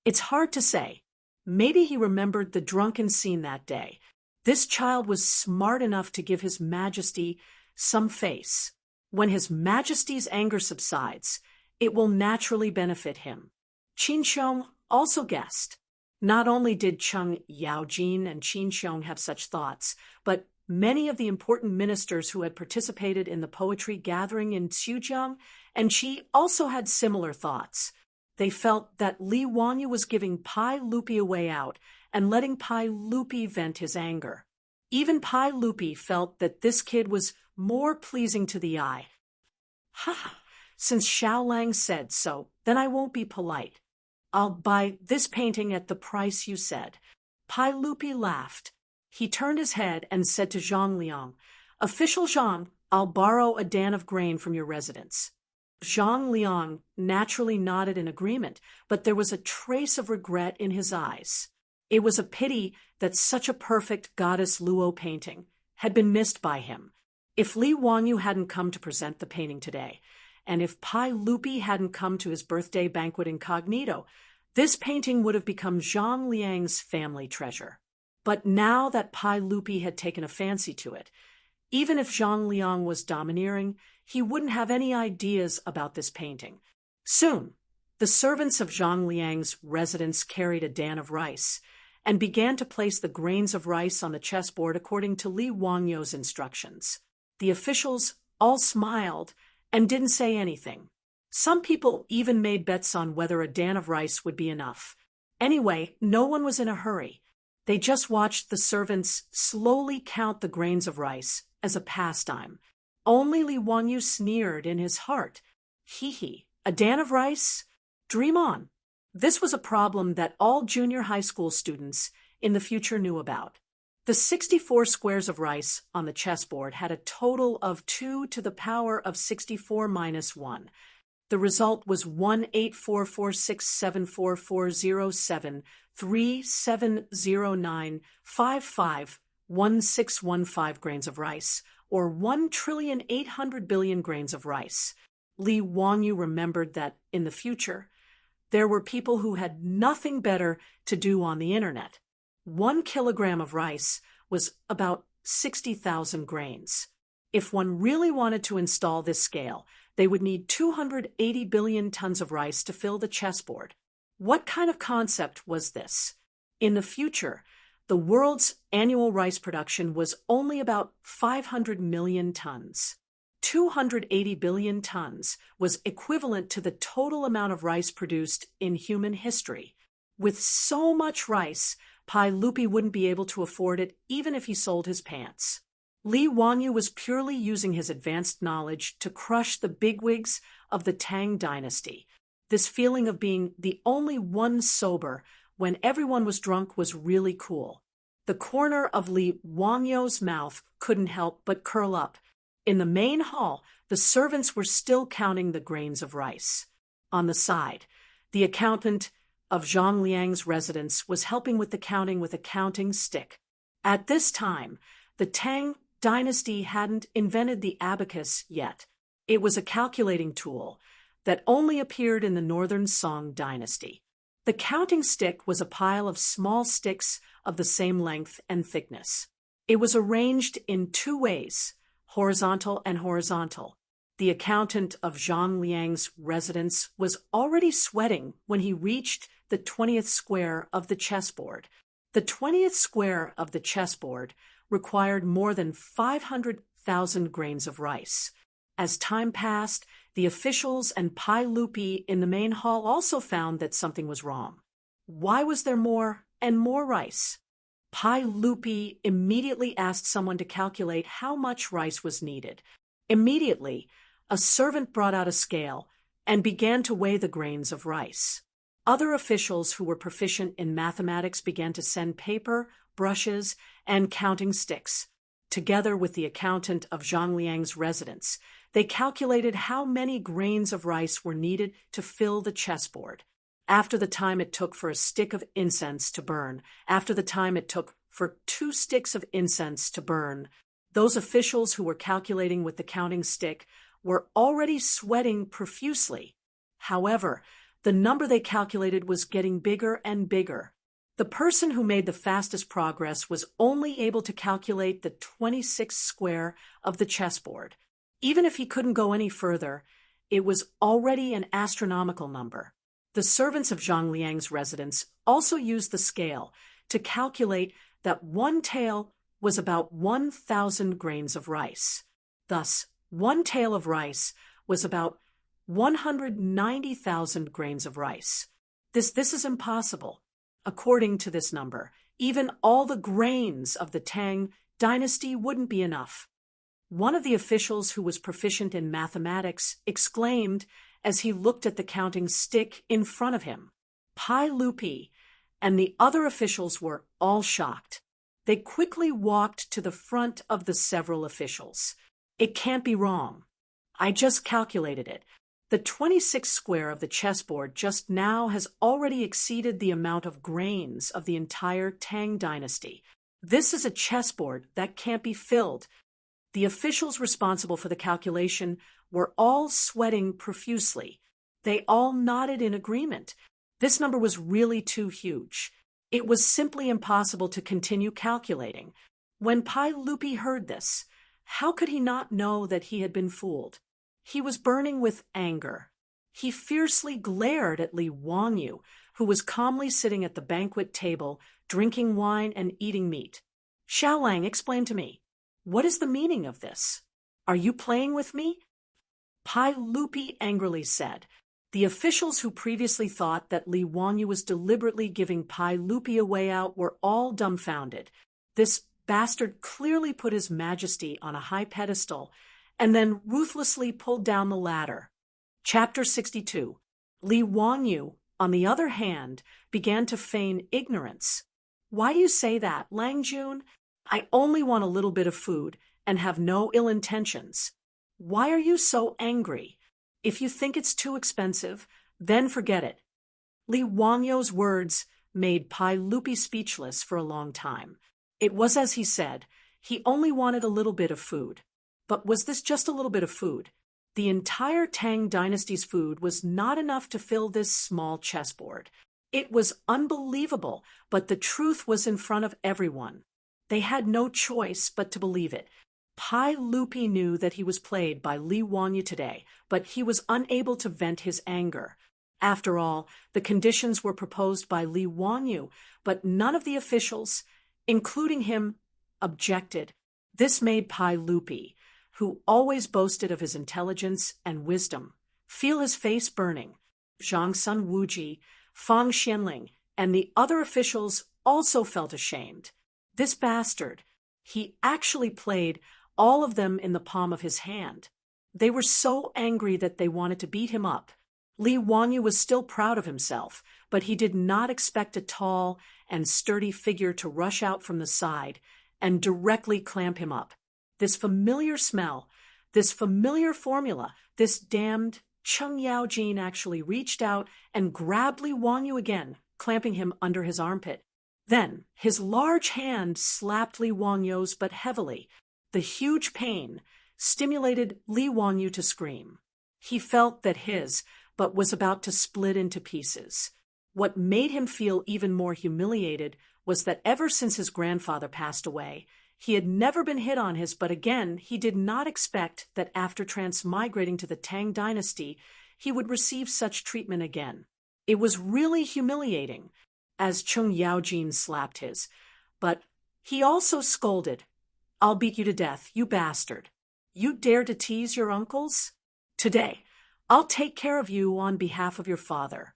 It's hard to say. Maybe he remembered the drunken scene that day. This child was smart enough to give His Majesty some face. When His Majesty's anger subsides, it will naturally benefit him. Qin Xiong also guessed. Not only did Cheng Yaojin and Qin Xiong have such thoughts, but many of the important ministers who had participated in the poetry gathering in Xuzhang and Qi also had similar thoughts. They felt that Li Wangyu was giving Pai Lupi a way out and letting Pai Lupi vent his anger. Even Pai Lupi felt that this kid was more pleasing to the eye. "Ha! Since Xiao Lang said so, then I won't be polite. I'll buy this painting at the price you said." Pai Lupi laughed. He turned his head and said to Zhang Liang, "Official Zhang, I'll borrow a dan of grain from your residence." Zhang Liang naturally nodded in agreement, but there was a trace of regret in his eyes. It was a pity that such a perfect Goddess Luo painting had been missed by him. If Li Wangyu hadn't come to present the painting today, and if Pai Lupi hadn't come to his birthday banquet incognito, this painting would have become Zhang Liang's family treasure. But now that Pai Lupi had taken a fancy to it, even if Zhang Liang was domineering, he wouldn't have any ideas about this painting. Soon, the servants of Zhang Liang's residence carried a dan of rice and began to place the grains of rice on the chessboard according to Li Wangyu's instructions. The officials all smiled and didn't say anything. Some people even made bets on whether a dan of rice would be enough. Anyway, no one was in a hurry. They just watched the servants slowly count the grains of rice as a pastime. Only Li Wangyu sneered in his heart. Hee, a dan of rice? Dream on. This was a problem that all junior high school students in the future knew about. The 64 squares of rice on the chessboard had a total of 2 to the power of 64 minus 1. The result was 184467440737095511615 grains of rice, or 1,800,000,000,000 grains of rice. Li Wangyu remembered that, in the future, there were people who had nothing better to do on the internet. 1 kilogram of rice was about 60,000 grains. If one really wanted to install this scale, they would need 280 billion tons of rice to fill the chessboard. What kind of concept was this? In the future, the world's annual rice production was only about 500 million tons. 280 billion tons was equivalent to the total amount of rice produced in human history. With so much rice, Pai Lupi wouldn't be able to afford it even if he sold his pants. Li Wanyu was purely using his advanced knowledge to crush the bigwigs of the Tang dynasty. This feeling of being the only one sober when everyone was drunk was really cool. The corner of Li Wanyu's mouth couldn't help but curl up. In the main hall, the servants were still counting the grains of rice. On the side, the accountant of Zhang Liang's residence was helping with the counting with a counting stick. At this time, the Tang dynasty hadn't invented the abacus yet. It was a calculating tool that only appeared in the northern Song dynasty. The counting stick was a pile of small sticks of the same length and thickness. It was arranged in two ways, horizontal and horizontal. The accountant of Zhang Liang's residence was already sweating when he reached the 20th square of the chessboard. The 20th square of the chessboard required more than 500,000 grains of rice. As time passed, the officials and Pai Lupi in the main hall also found that something was wrong. Why was there more and more rice? Pai Lupi immediately asked someone to calculate how much rice was needed. Immediately, a servant brought out a scale and began to weigh the grains of rice. Other officials who were proficient in mathematics began to send paper, brushes, and counting sticks. Together with the accountant of Zhang Liang's residence, they calculated how many grains of rice were needed to fill the chessboard. After the time it took for a stick of incense to burn, after the time it took for 2 sticks of incense to burn, those officials who were calculating with the counting stick were already sweating profusely. However, the number they calculated was getting bigger and bigger. The person who made the fastest progress was only able to calculate the 26th square of the chessboard. Even if he couldn't go any further, it was already an astronomical number. The servants of Zhang Liang's residence also used the scale to calculate that one tael was about 1,000 grains of rice. Thus, one tael of rice was about 190,000 grains of rice. This is impossible. According to this number, even all the grains of the Tang dynasty wouldn't be enough. One of the officials who was proficient in mathematics exclaimed as he looked at the counting stick in front of him. Pai Lupi and the other officials were all shocked. They quickly walked to the front of the several officials. It can't be wrong. I just calculated it. The 26th square of the chessboard just now has already exceeded the amount of grains of the entire Tang dynasty. This is a chessboard that can't be filled. The officials responsible for the calculation were all sweating profusely. They all nodded in agreement. This number was really too huge. It was simply impossible to continue calculating. When Pai Lupi heard this, how could he not know that he had been fooled? He was burning with anger. He fiercely glared at Li Wanyu, who was calmly sitting at the banquet table, drinking wine and eating meat. Xiaolang, explain to me, what is the meaning of this? Are you playing with me? Pai Lupi angrily said. The officials who previously thought that Li Wanyu was deliberately giving Pai Lupi a way out were all dumbfounded. This bastard clearly put his majesty on a high pedestal and then ruthlessly pulled down the ladder. Chapter 62. Li Wanyu, on the other hand, began to feign ignorance. Why do you say that, Lang Jun? I only want a little bit of food and have no ill intentions. Why are you so angry? If you think it's too expensive, then forget it. Li Wanyu's words made Pai Lupi speechless for a long time. It was as he said, he only wanted a little bit of food. But was this just a little bit of food? The entire Tang dynasty's food was not enough to fill this small chessboard. It was unbelievable, but the truth was in front of everyone. They had no choice but to believe it. Pai Lupi knew that he was played by Li Wanyu today, but he was unable to vent his anger. After all, the conditions were proposed by Li Wanyu, but none of the officials, including him, objected. This made Pai Lupi, who always boasted of his intelligence and wisdom, feel his face burning. Zhang Sun Wuji, Fang Xianling, and the other officials also felt ashamed. This bastard, he actually played all of them in the palm of his hand. They were so angry that they wanted to beat him up. Li Wanyu was still proud of himself, but he did not expect a tall and sturdy figure to rush out from the side and directly clamp him up. This familiar smell, this familiar formula, this damned Cheng Yaojin actually reached out and grabbed Li Wanyu again, clamping him under his armpit. Then his large hand slapped Li Wanyu's but heavily. The huge pain stimulated Li Wanyu to scream. He felt that his but was about to split into pieces. What made him feel even more humiliated was that ever since his grandfather passed away, he had never been hit on his, but again, he did not expect that after transmigrating to the Tang dynasty, he would receive such treatment again. It was really humiliating, as Cheng Yaojin slapped his, but he also scolded, "I'll beat you to death, you bastard. You dare to tease your uncles? Today, I'll take care of you on behalf of your father."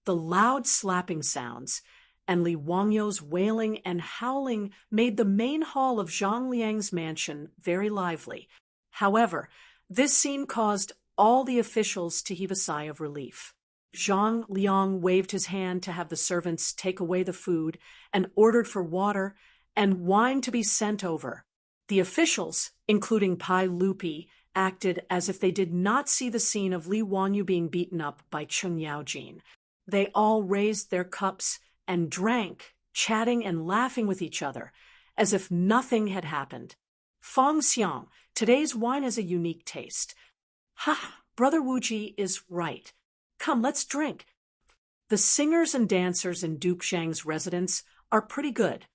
The loud slapping sounds and Li Wangyu's wailing and howling made the main hall of Zhang Liang's mansion very lively. However, this scene caused all the officials to heave a sigh of relief. Zhang Liang waved his hand to have the servants take away the food and ordered for water and wine to be sent over. The officials, including Pai Lupi, acted as if they did not see the scene of Li Wanyu being beaten up by Cheng Yaojin. They all raised their cups and drank, chatting and laughing with each other, as if nothing had happened. "Fang Xiang, today's wine has a unique taste. Ha, Brother Wuji is right. Come, let's drink. The singers and dancers in Duke Zhang's residence are pretty good."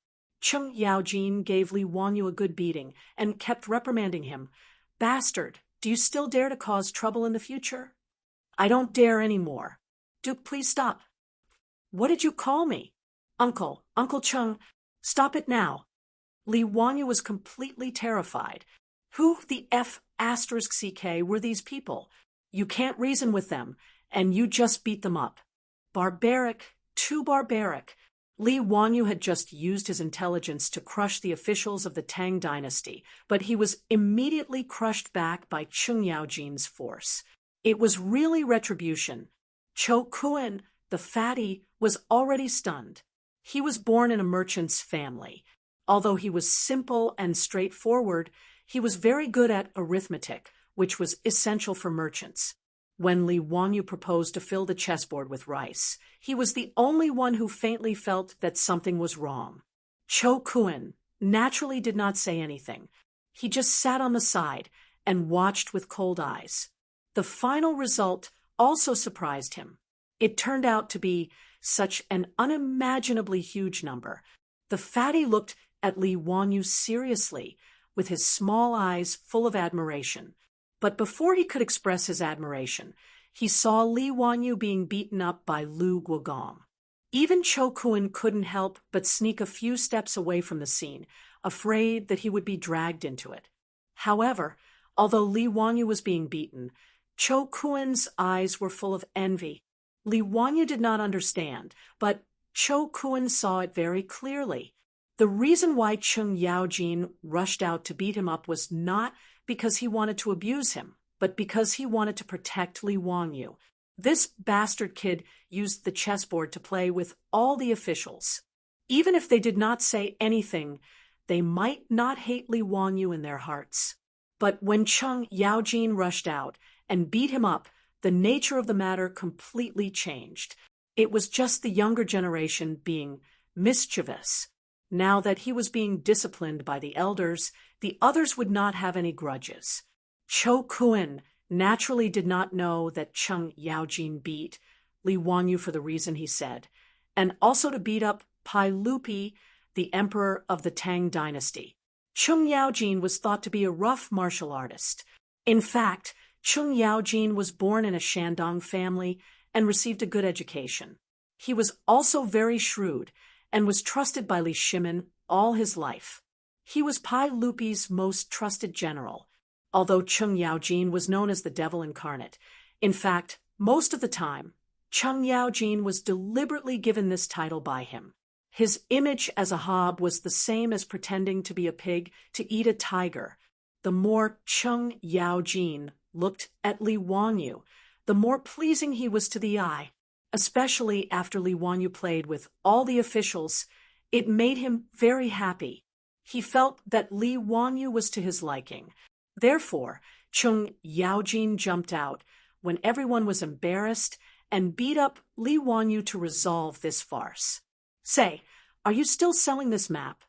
Cheng Yaojin gave Li Wanyu a good beating and kept reprimanding him. "Bastard, do you still dare to cause trouble in the future?" "I don't dare any more." "Duke, please stop." "What did you call me?" "Uncle, Uncle Cheng, stop it now." Li Wanyu was completely terrified. Who the F***CK were these people? You can't reason with them, and you just beat them up. Barbaric, too barbaric. Li Wanyu had just used his intelligence to crush the officials of the Tang dynasty, but he was immediately crushed back by Cheng Yaojin's force. It was really retribution. Cho Kuan, the fatty, was already stunned. He was born in a merchant's family. Although he was simple and straightforward, he was very good at arithmetic, which was essential for merchants. When Li Wanyu proposed to fill the chessboard with rice, he was the only one who faintly felt that something was wrong. Cho Kuan naturally did not say anything. He just sat on the side and watched with cold eyes. The final result also surprised him. It turned out to be such an unimaginably huge number. The fatty looked at Li Wanyu seriously, with his small eyes full of admiration. But before he could express his admiration, he saw Li Wanyu being beaten up by Lu Guogong. Even Cho Kuan couldn't help but sneak a few steps away from the scene, afraid that he would be dragged into it. However, although Li Wanyu was being beaten, Cho Kuan's eyes were full of envy. Li Wanyu did not understand, but Cho Kuan saw it very clearly. The reason why Cheng Yaojin rushed out to beat him up was not because he wanted to abuse him, but because he wanted to protect Li Wanyu. This bastard kid used the chessboard to play with all the officials. Even if they did not say anything, they might not hate Li Wanyu in their hearts. But when Cheng Yaojin rushed out and beat him up, the nature of the matter completely changed. It was just the younger generation being mischievous. Now that he was being disciplined by the elders, the others would not have any grudges. Cho Kuan naturally did not know that Cheng Yaojin beat Li Wanyu for the reason he said, and also to beat up Pai Lupi, the emperor of the Tang dynasty. Cheng Yaojin was thought to be a rough martial artist. In fact, Cheng Yaojin was born in a Shandong family and received a good education. He was also very shrewd and was trusted by Li Shimin all his life. He was Pai Lupi's most trusted general, although Cheng Yaojin was known as the devil incarnate. In fact, most of the time, Cheng Yaojin was deliberately given this title by him. His image as a hob was the same as pretending to be a pig to eat a tiger. The more Cheng Yaojin looked at Li Wanyu, the more pleasing he was to the eye. Especially after Li Wanyu played with all the officials, it made him very happy. He felt that Li Wanyu was to his liking. Therefore, Cheng Yaojin jumped out when everyone was embarrassed and beat up Li Wanyu to resolve this farce. Say, are you still selling this map?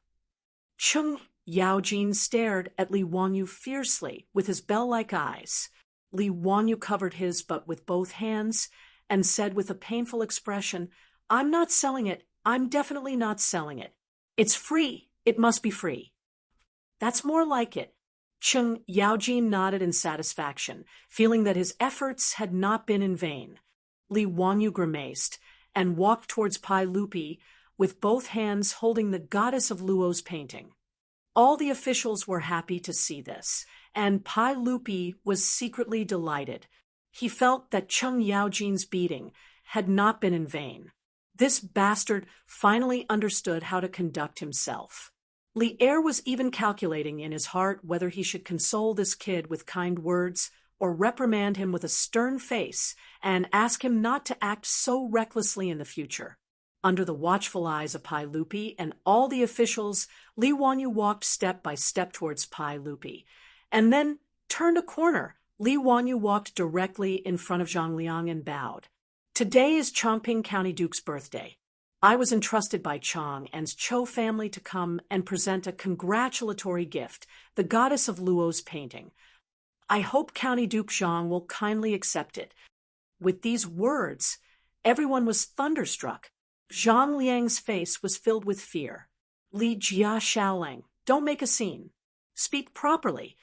Cheng Yaojin stared at Li Wanyu fiercely with his bell-like eyes. Li Wanyu covered his butt with both hands and said with a painful expression, "I'm not selling it. I'm definitely not selling it. It's free. It must be free." "That's more like it." Cheng Yaojin nodded in satisfaction, feeling that his efforts had not been in vain. Li Wanyu grimaced and walked towards Pai Lupi with both hands holding the goddess of Luo's painting. All the officials were happy to see this, and Pai Lupi was secretly delighted. He felt that Cheng Yaojin's beating had not been in vain. This bastard finally understood how to conduct himself. Li Er was even calculating in his heart whether he should console this kid with kind words or reprimand him with a stern face and ask him not to act so recklessly in the future. Under the watchful eyes of Pai Lupi and all the officials, Li Wanyu walked step by step towards Pai Lupi, and then turned a corner. Li Wanyu walked directly in front of Zhang Liang and bowed. "Today is Chongping County Duke's birthday. I was entrusted by Chang and's Cho family to come and present a congratulatory gift, the goddess of Luo's painting. I hope County Duke Zhang will kindly accept it." With these words, everyone was thunderstruck. Zhang Liang's face was filled with fear. "Li Jia Xiaolang, don't make a scene. Speak properly.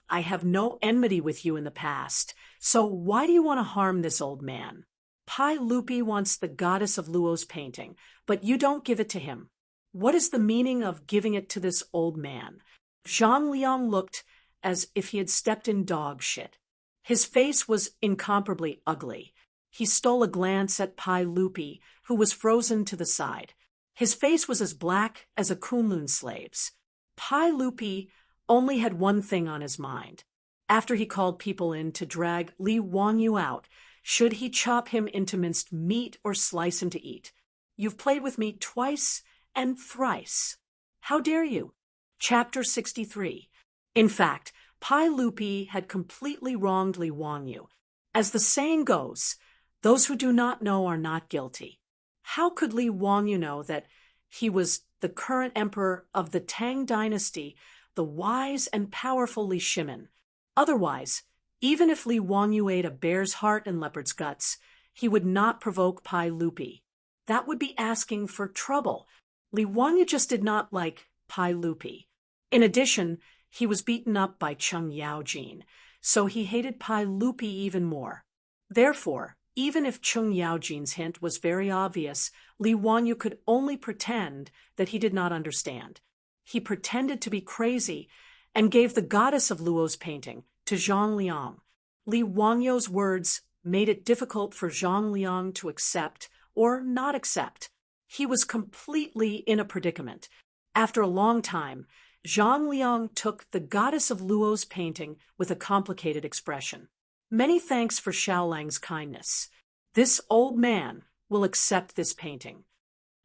I have no enmity with you in the past, so why do you want to harm this old man? Pai Lupi wants the goddess of Luo's painting, but you don't give it to him. What is the meaning of giving it to this old man?" Zhang Liang looked as if he had stepped in dog shit. His face was incomparably ugly. He stole a glance at Pai Lupi, who was frozen to the side. His face was as black as a Kunlun slave's. Pai Lupi only had one thing on his mind. After he called people in to drag Li Wanyu out, should he chop him into minced meat or slice him to eat? "You've played with me twice and thrice. How dare you?" Chapter 63. In fact, Pai Lupi had completely wronged Li Wanyu. As the saying goes, those who do not know are not guilty. How could Li Wanyu know that he was the current emperor of the Tang dynasty, the wise and powerful Li Shimin? Otherwise, even if Li Wanyu ate a bear's heart and leopard's guts, he would not provoke Pai Lupi. That would be asking for trouble. Li Wanyu just did not like Pai Lupi. In addition, he was beaten up by Cheng Yaojin, so he hated Pai Lupi even more. Therefore, even if Cheng Yaojin's hint was very obvious, Li Wanyu could only pretend that he did not understand. He pretended to be crazy and gave the goddess of Luo's painting to Zhang Liang. Li Wanyu's words made it difficult for Zhang Liang to accept or not accept. He was completely in a predicament. After a long time, Zhang Liang took the goddess of Luo's painting with a complicated expression. "Many thanks for Xiaolang's kindness. This old man will accept this painting."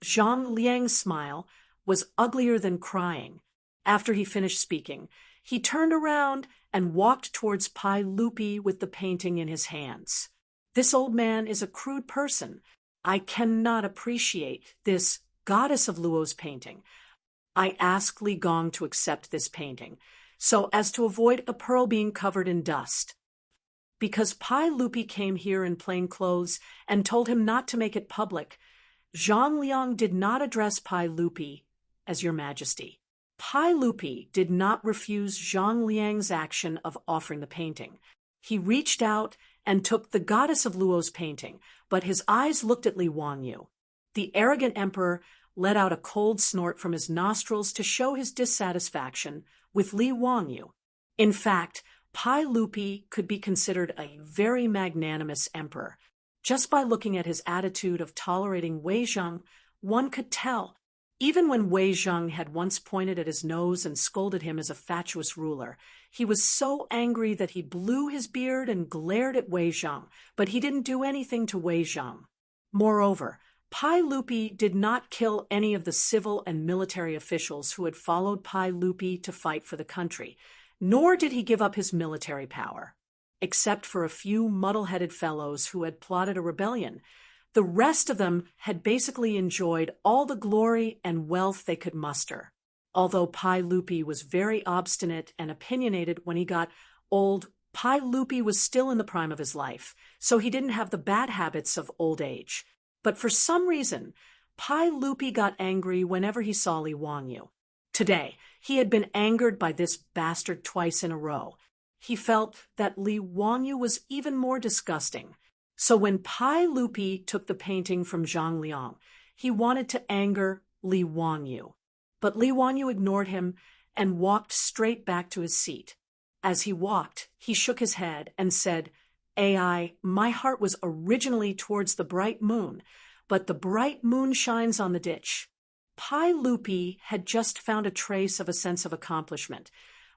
Zhang Liang's smile was uglier than crying. After he finished speaking, he turned around and walked towards Pai Lupi with the painting in his hands. "This old man is a crude person. I cannot appreciate this goddess of Luo's painting. I ask Li Gong to accept this painting, so as to avoid a pearl being covered in dust." Because Pai Lupi came here in plain clothes and told him not to make it public, Zhang Liang did not address Pai Lupi as Your Majesty. Pai Lupi did not refuse Zhang Liang's action of offering the painting. He reached out and took the goddess of Luo's painting, but his eyes looked at Li Wanyu. The arrogant emperor let out a cold snort from his nostrils to show his dissatisfaction with Li Wanyu. In fact, Pai Lupi could be considered a very magnanimous emperor. Just by looking at his attitude of tolerating Wei Zheng, one could tell. Even when Wei Zheng had once pointed at his nose and scolded him as a fatuous ruler, he was so angry that he blew his beard and glared at Wei Zheng, but he didn't do anything to Wei Zheng. Moreover, Pai Lupi did not kill any of the civil and military officials who had followed Pai Lupi to fight for the country, nor did he give up his military power. Except for a few muddle-headed fellows who had plotted a rebellion, the rest of them had basically enjoyed all the glory and wealth they could muster. Although Pai Lupi was very obstinate and opinionated when he got old, Pai Lupi was still in the prime of his life, so he didn't have the bad habits of old age. But for some reason, Pai Lupi got angry whenever he saw Li Wanyu. Today, he had been angered by this bastard twice in a row. He felt that Li Wanyu was even more disgusting. So when Pai Lupi took the painting from Zhang Liang, he wanted to anger Li Wanyu. But Li Wanyu ignored him and walked straight back to his seat. As he walked, he shook his head and said, "AI, my heart was originally towards the bright moon, but the bright moon shines on the ditch." Pai Lupi had just found a trace of a sense of accomplishment,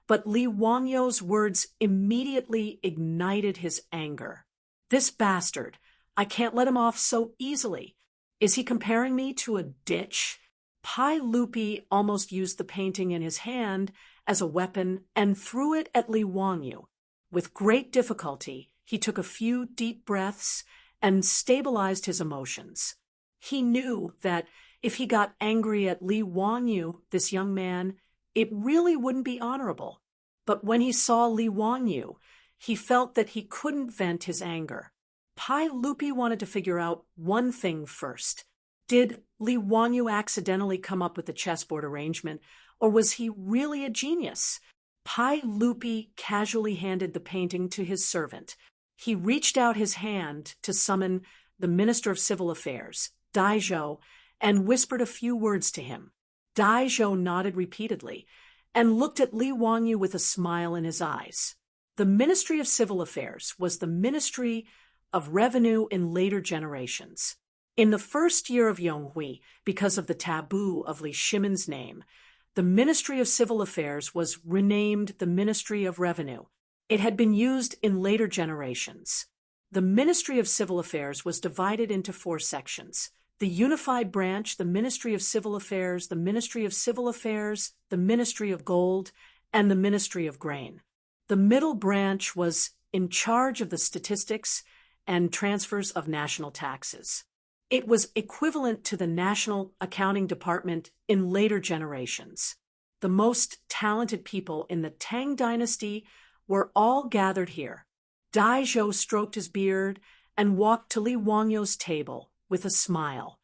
but Li Wanyu's words immediately ignited his anger. "This bastard, I can't let him off so easily. Is he comparing me to a ditch?" Pai Lupi almost used the painting in his hand as a weapon and threw it at Li Wanyu. With great difficulty, he took a few deep breaths and stabilized his emotions. He knew that if he got angry at Li Wanyu, this young man, it really wouldn't be honorable. But when he saw Li Wanyu, he felt that he couldn't vent his anger. Pai Lupi wanted to figure out one thing first. Did Li Wanyu accidentally come up with the chessboard arrangement, or was he really a genius? Pai Lupi casually handed the painting to his servant. He reached out his hand to summon the Minister of Civil Affairs, Dai Zhou, and whispered a few words to him. Dai Zhou nodded repeatedly and looked at Li Wanyu with a smile in his eyes. The Ministry of Civil Affairs was the Ministry of Revenue in later generations. In the first year of Yonghui, because of the taboo of Li Shimon's name, the Ministry of Civil Affairs was renamed the Ministry of Revenue. It had been used in later generations. The Ministry of Civil Affairs was divided into 4 sections. The Unified Branch, the Ministry of Civil Affairs, the Ministry of Civil Affairs, the Ministry of Gold, and the Ministry of Grain. The middle branch was in charge of the statistics and transfers of national taxes. It was equivalent to the National Accounting Department in later generations. The most talented people in the Tang dynasty were all gathered here. Dai Zhou stroked his beard and walked to Li Wanyu's table with a smile.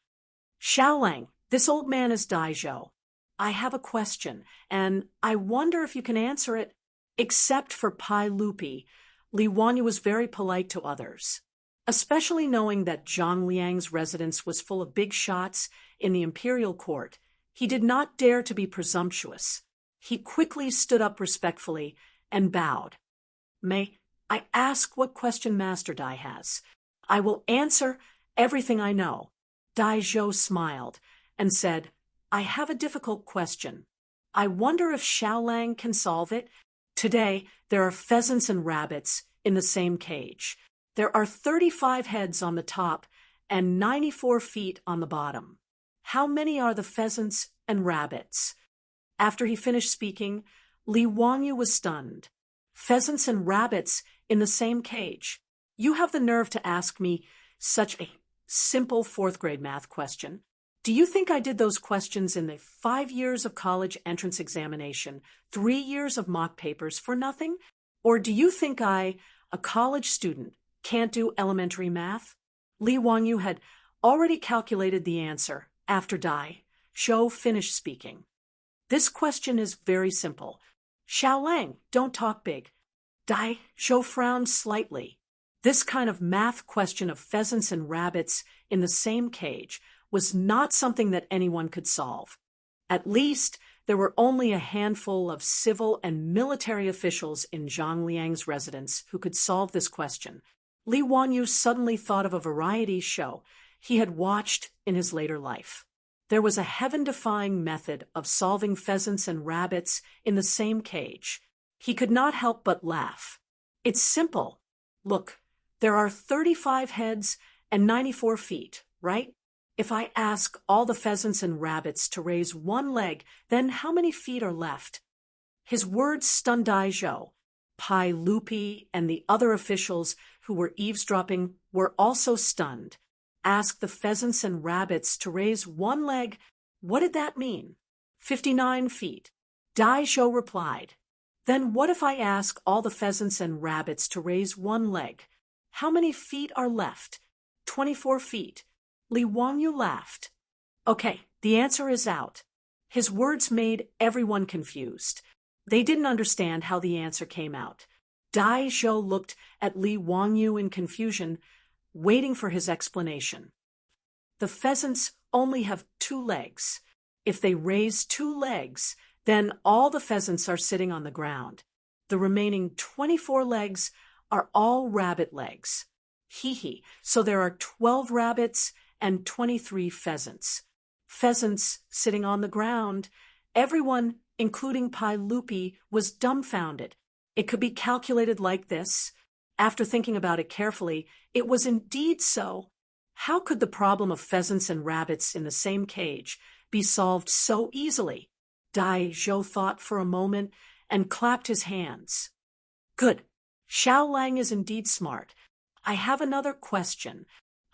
"Xiaolang, this old man is Dai Zhou. I have a question, and I wonder if you can answer it." Except for Pai Lupi, Li Wanyu was very polite to others. Especially knowing that Zhang Liang's residence was full of big shots in the imperial court, he did not dare to be presumptuous. He quickly stood up respectfully and bowed. "May I ask what question Master Dai has? I will answer everything I know." Dai Zhou smiled and said, "I have a difficult question. I wonder if Xiaolang can solve it. Today, there are pheasants and rabbits in the same cage. There are 35 heads on the top and 94 feet on the bottom. How many are the pheasants and rabbits?" After he finished speaking, Li Wanyu was stunned. "Pheasants and rabbits in the same cage. You have the nerve to ask me such a simple 4th grade math question. Do you think I did those questions in the 5 years of college entrance examination, 3 years of mock papers for nothing? Or do you think I, a college student, can't do elementary math?" Li Wanyu had already calculated the answer after Dai Zhou finished speaking. "This question is very simple. Xiaolang, don't talk big." Dai Zhou frowned slightly. This kind of math question of pheasants and rabbits in the same cage was not something that anyone could solve. At least, there were only a handful of civil and military officials in Zhang Liang's residence who could solve this question. Li Wanyu suddenly thought of a variety show he had watched in his later life. There was a heaven-defying method of solving pheasants and rabbits in the same cage. He could not help but laugh. It's simple. Look, there are 35 heads and 94 feet, right? If I ask all the pheasants and rabbits to raise one leg, then how many feet are left? His words stunned Daizhou. Pai Lupi and the other officials who were eavesdropping were also stunned. Ask the pheasants and rabbits to raise one leg. What did that mean? 59 feet. Daizhou replied. Then what if I ask all the pheasants and rabbits to raise one leg? How many feet are left? 24 feet. Li Wanyu laughed. Okay, the answer is out. His words made everyone confused. They didn't understand how the answer came out. Daizhou looked at Li Wanyu in confusion, waiting for his explanation. The pheasants only have 2 legs. If they raise 2 legs, then all the pheasants are sitting on the ground. The remaining 24 legs are all rabbit legs. Hee, so there are 12 rabbits and 23 pheasants. Pheasants sitting on the ground. Everyone, including Pai Lupi, was dumbfounded. It could be calculated like this. After thinking about it carefully, it was indeed so. How could the problem of pheasants and rabbits in the same cage be solved so easily? Daizhou thought for a moment and clapped his hands. Good. Xiao Lang is indeed smart. I have another question.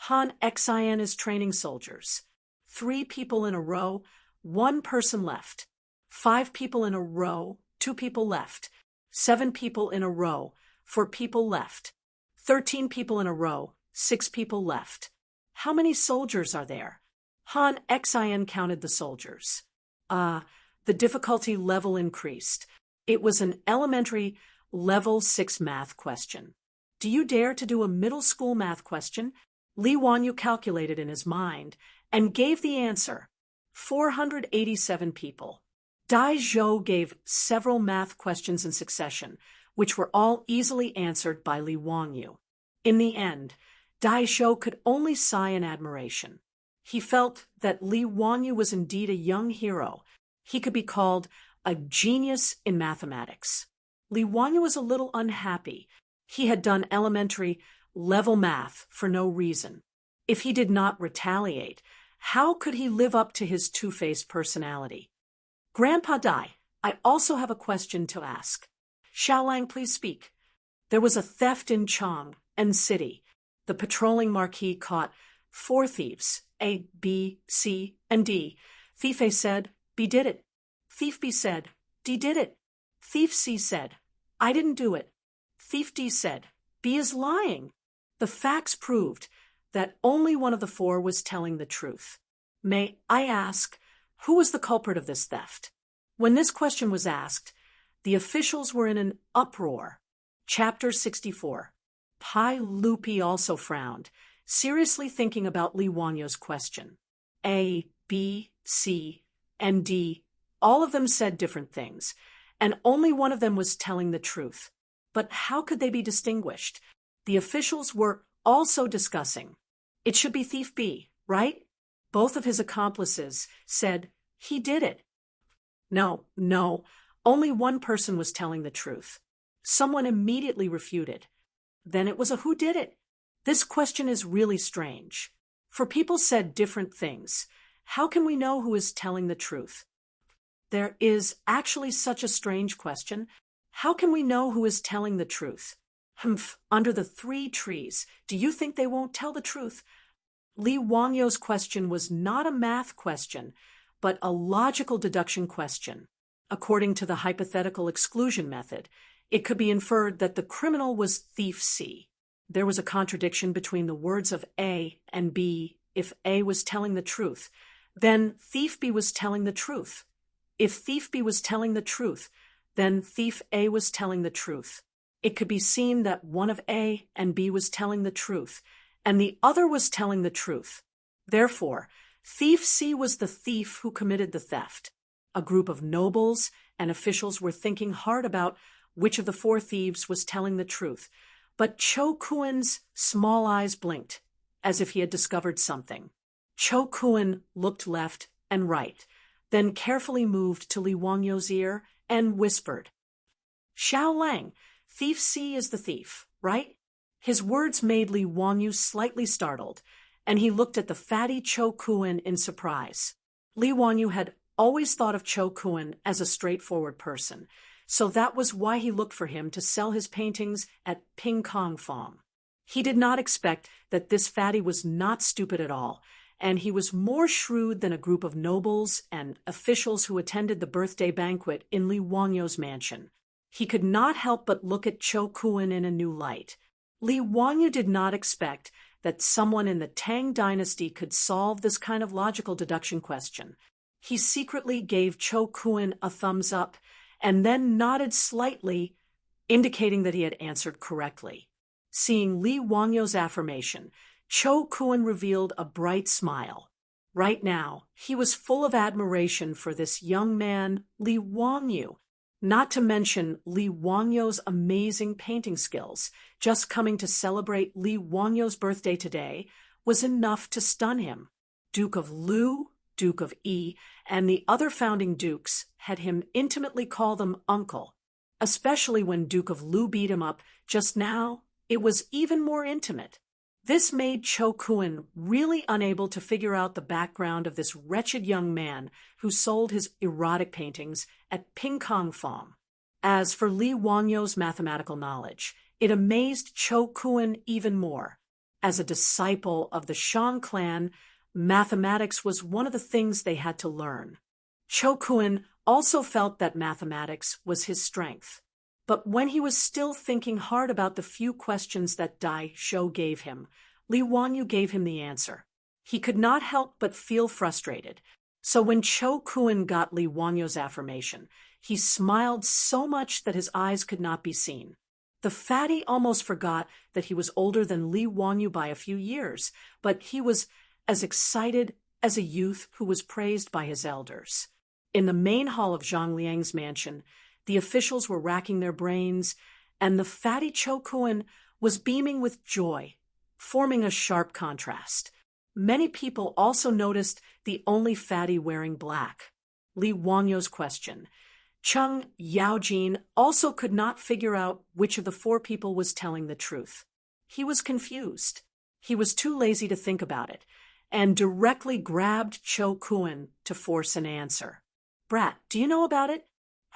Han Xian is training soldiers. 3 people in a row, 1 person left. 5 people in a row, 2 people left. 7 people in a row, 4 people left. 13 people in a row, 6 people left. How many soldiers are there? Han Xian counted the soldiers. The difficulty level increased. It was an elementary level 6 math question. Do you dare to do a middle school math question? Li Wanyu calculated in his mind and gave the answer. 487 people. Daizhou gave several math questions in succession, which were all easily answered by Li Wanyu. In the end, Daizhou could only sigh in admiration. He felt that Li Wanyu was indeed a young hero. He could be called a genius in mathematics. Li Wanyu was a little unhappy. He had done elementary level math for no reason. If he did not retaliate, how could he live up to his two-faced personality? Grandpa Dai, I also have a question to ask. Xiaolang, please speak. There was a theft in Chang and City. The patrolling marquis caught 4 thieves, A, B, C, and D. Thief A said, B did it. Thief B said, D did it. Thief C said, I didn't do it. Thief D said, B is lying. The facts proved that only one of the 4 was telling the truth. May I ask, who was the culprit of this theft? When this question was asked, the officials were in an uproar. Chapter 64. Pai Lupi also frowned, seriously thinking about Li Wanyu's question. A, B, C, and D, all of them said different things, and only one of them was telling the truth. But how could they be distinguished? The officials were also discussing. It should be Thief B, right? Both of his accomplices said, he did it. No, only one person was telling the truth. Someone immediately refuted. Then it was a whodidit. This question is really strange. For people said different things. How can we know who is telling the truth? There is actually such a strange question. How can we know who is telling the truth? Under the 3 trees, do you think they won't tell the truth? Li Wangyu's question was not a math question, but a logical deduction question. According to the hypothetical exclusion method, it could be inferred that the criminal was Thief C. There was a contradiction between the words of A and B. If A was telling the truth, then Thief B was telling the truth. If Thief B was telling the truth, then Thief A was telling the truth. It could be seen that one of A and B was telling the truth, and the other was telling the truth. Therefore, thief C was the thief who committed the theft. A group of nobles and officials were thinking hard about which of the four thieves was telling the truth, but Cho Kuen's small eyes blinked, as if he had discovered something. Cho Kuen looked left and right, then carefully moved to Li Wangyu's ear and whispered, "Xiao Lang, thief C is the thief, right?" His words made Li Wangyu slightly startled, and he looked at the fatty Cho Kuen in surprise. Li Wangyu had always thought of Cho Kuen as a straightforward person, so that was why he looked for him to sell his paintings at Ping Kong Fong. He did not expect that this fatty was not stupid at all, and he was more shrewd than a group of nobles and officials who attended the birthday banquet in Li Wangyu's mansion. He could not help but look at Cho Kuen in a new light. Li Wangyu did not expect that someone in the Tang dynasty could solve this kind of logical deduction question. He secretly gave Cho Kuen a thumbs up and then nodded slightly, indicating that he had answered correctly. Seeing Li Wangyu's affirmation, Cho Kuen revealed a bright smile. Right now, he was full of admiration for this young man, Li Wangyu, not to mention Li Wangyu's amazing painting skills. Just coming to celebrate Li Wangyu's birthday today was enough to stun him. Duke of Lu, Duke of Yi, and the other founding dukes had him intimately call them uncle. Especially when Duke of Lu beat him up just now, it was even more intimate. This made Cho Kuen really unable to figure out the background of this wretched young man who sold his erotic paintings at Ping Kong Fong. As for Li Wangyu's mathematical knowledge, it amazed Cho Kuen even more. As a disciple of the Shang clan, mathematics was one of the things they had to learn. Cho Kuen also felt that mathematics was his strength. But when he was still thinking hard about the few questions that Dai Shou gave him, Li Wangyu gave him the answer. He could not help but feel frustrated. So when Cho Kuen got Li Wangyu's affirmation, he smiled so much that his eyes could not be seen. The fatty almost forgot that he was older than Li Wangyu by a few years, but he was as excited as a youth who was praised by his elders. In the main hall of Zhang Liang's mansion, the officials were racking their brains, and the fatty Cho Kuen was beaming with joy, forming a sharp contrast. Many people also noticed the only fatty wearing black. Li Wangyu's question. Cheng Yaojin also could not figure out which of the four people was telling the truth. He was confused. He was too lazy to think about it, and directly grabbed Cho Kuen to force an answer. "Brat, do you know about it?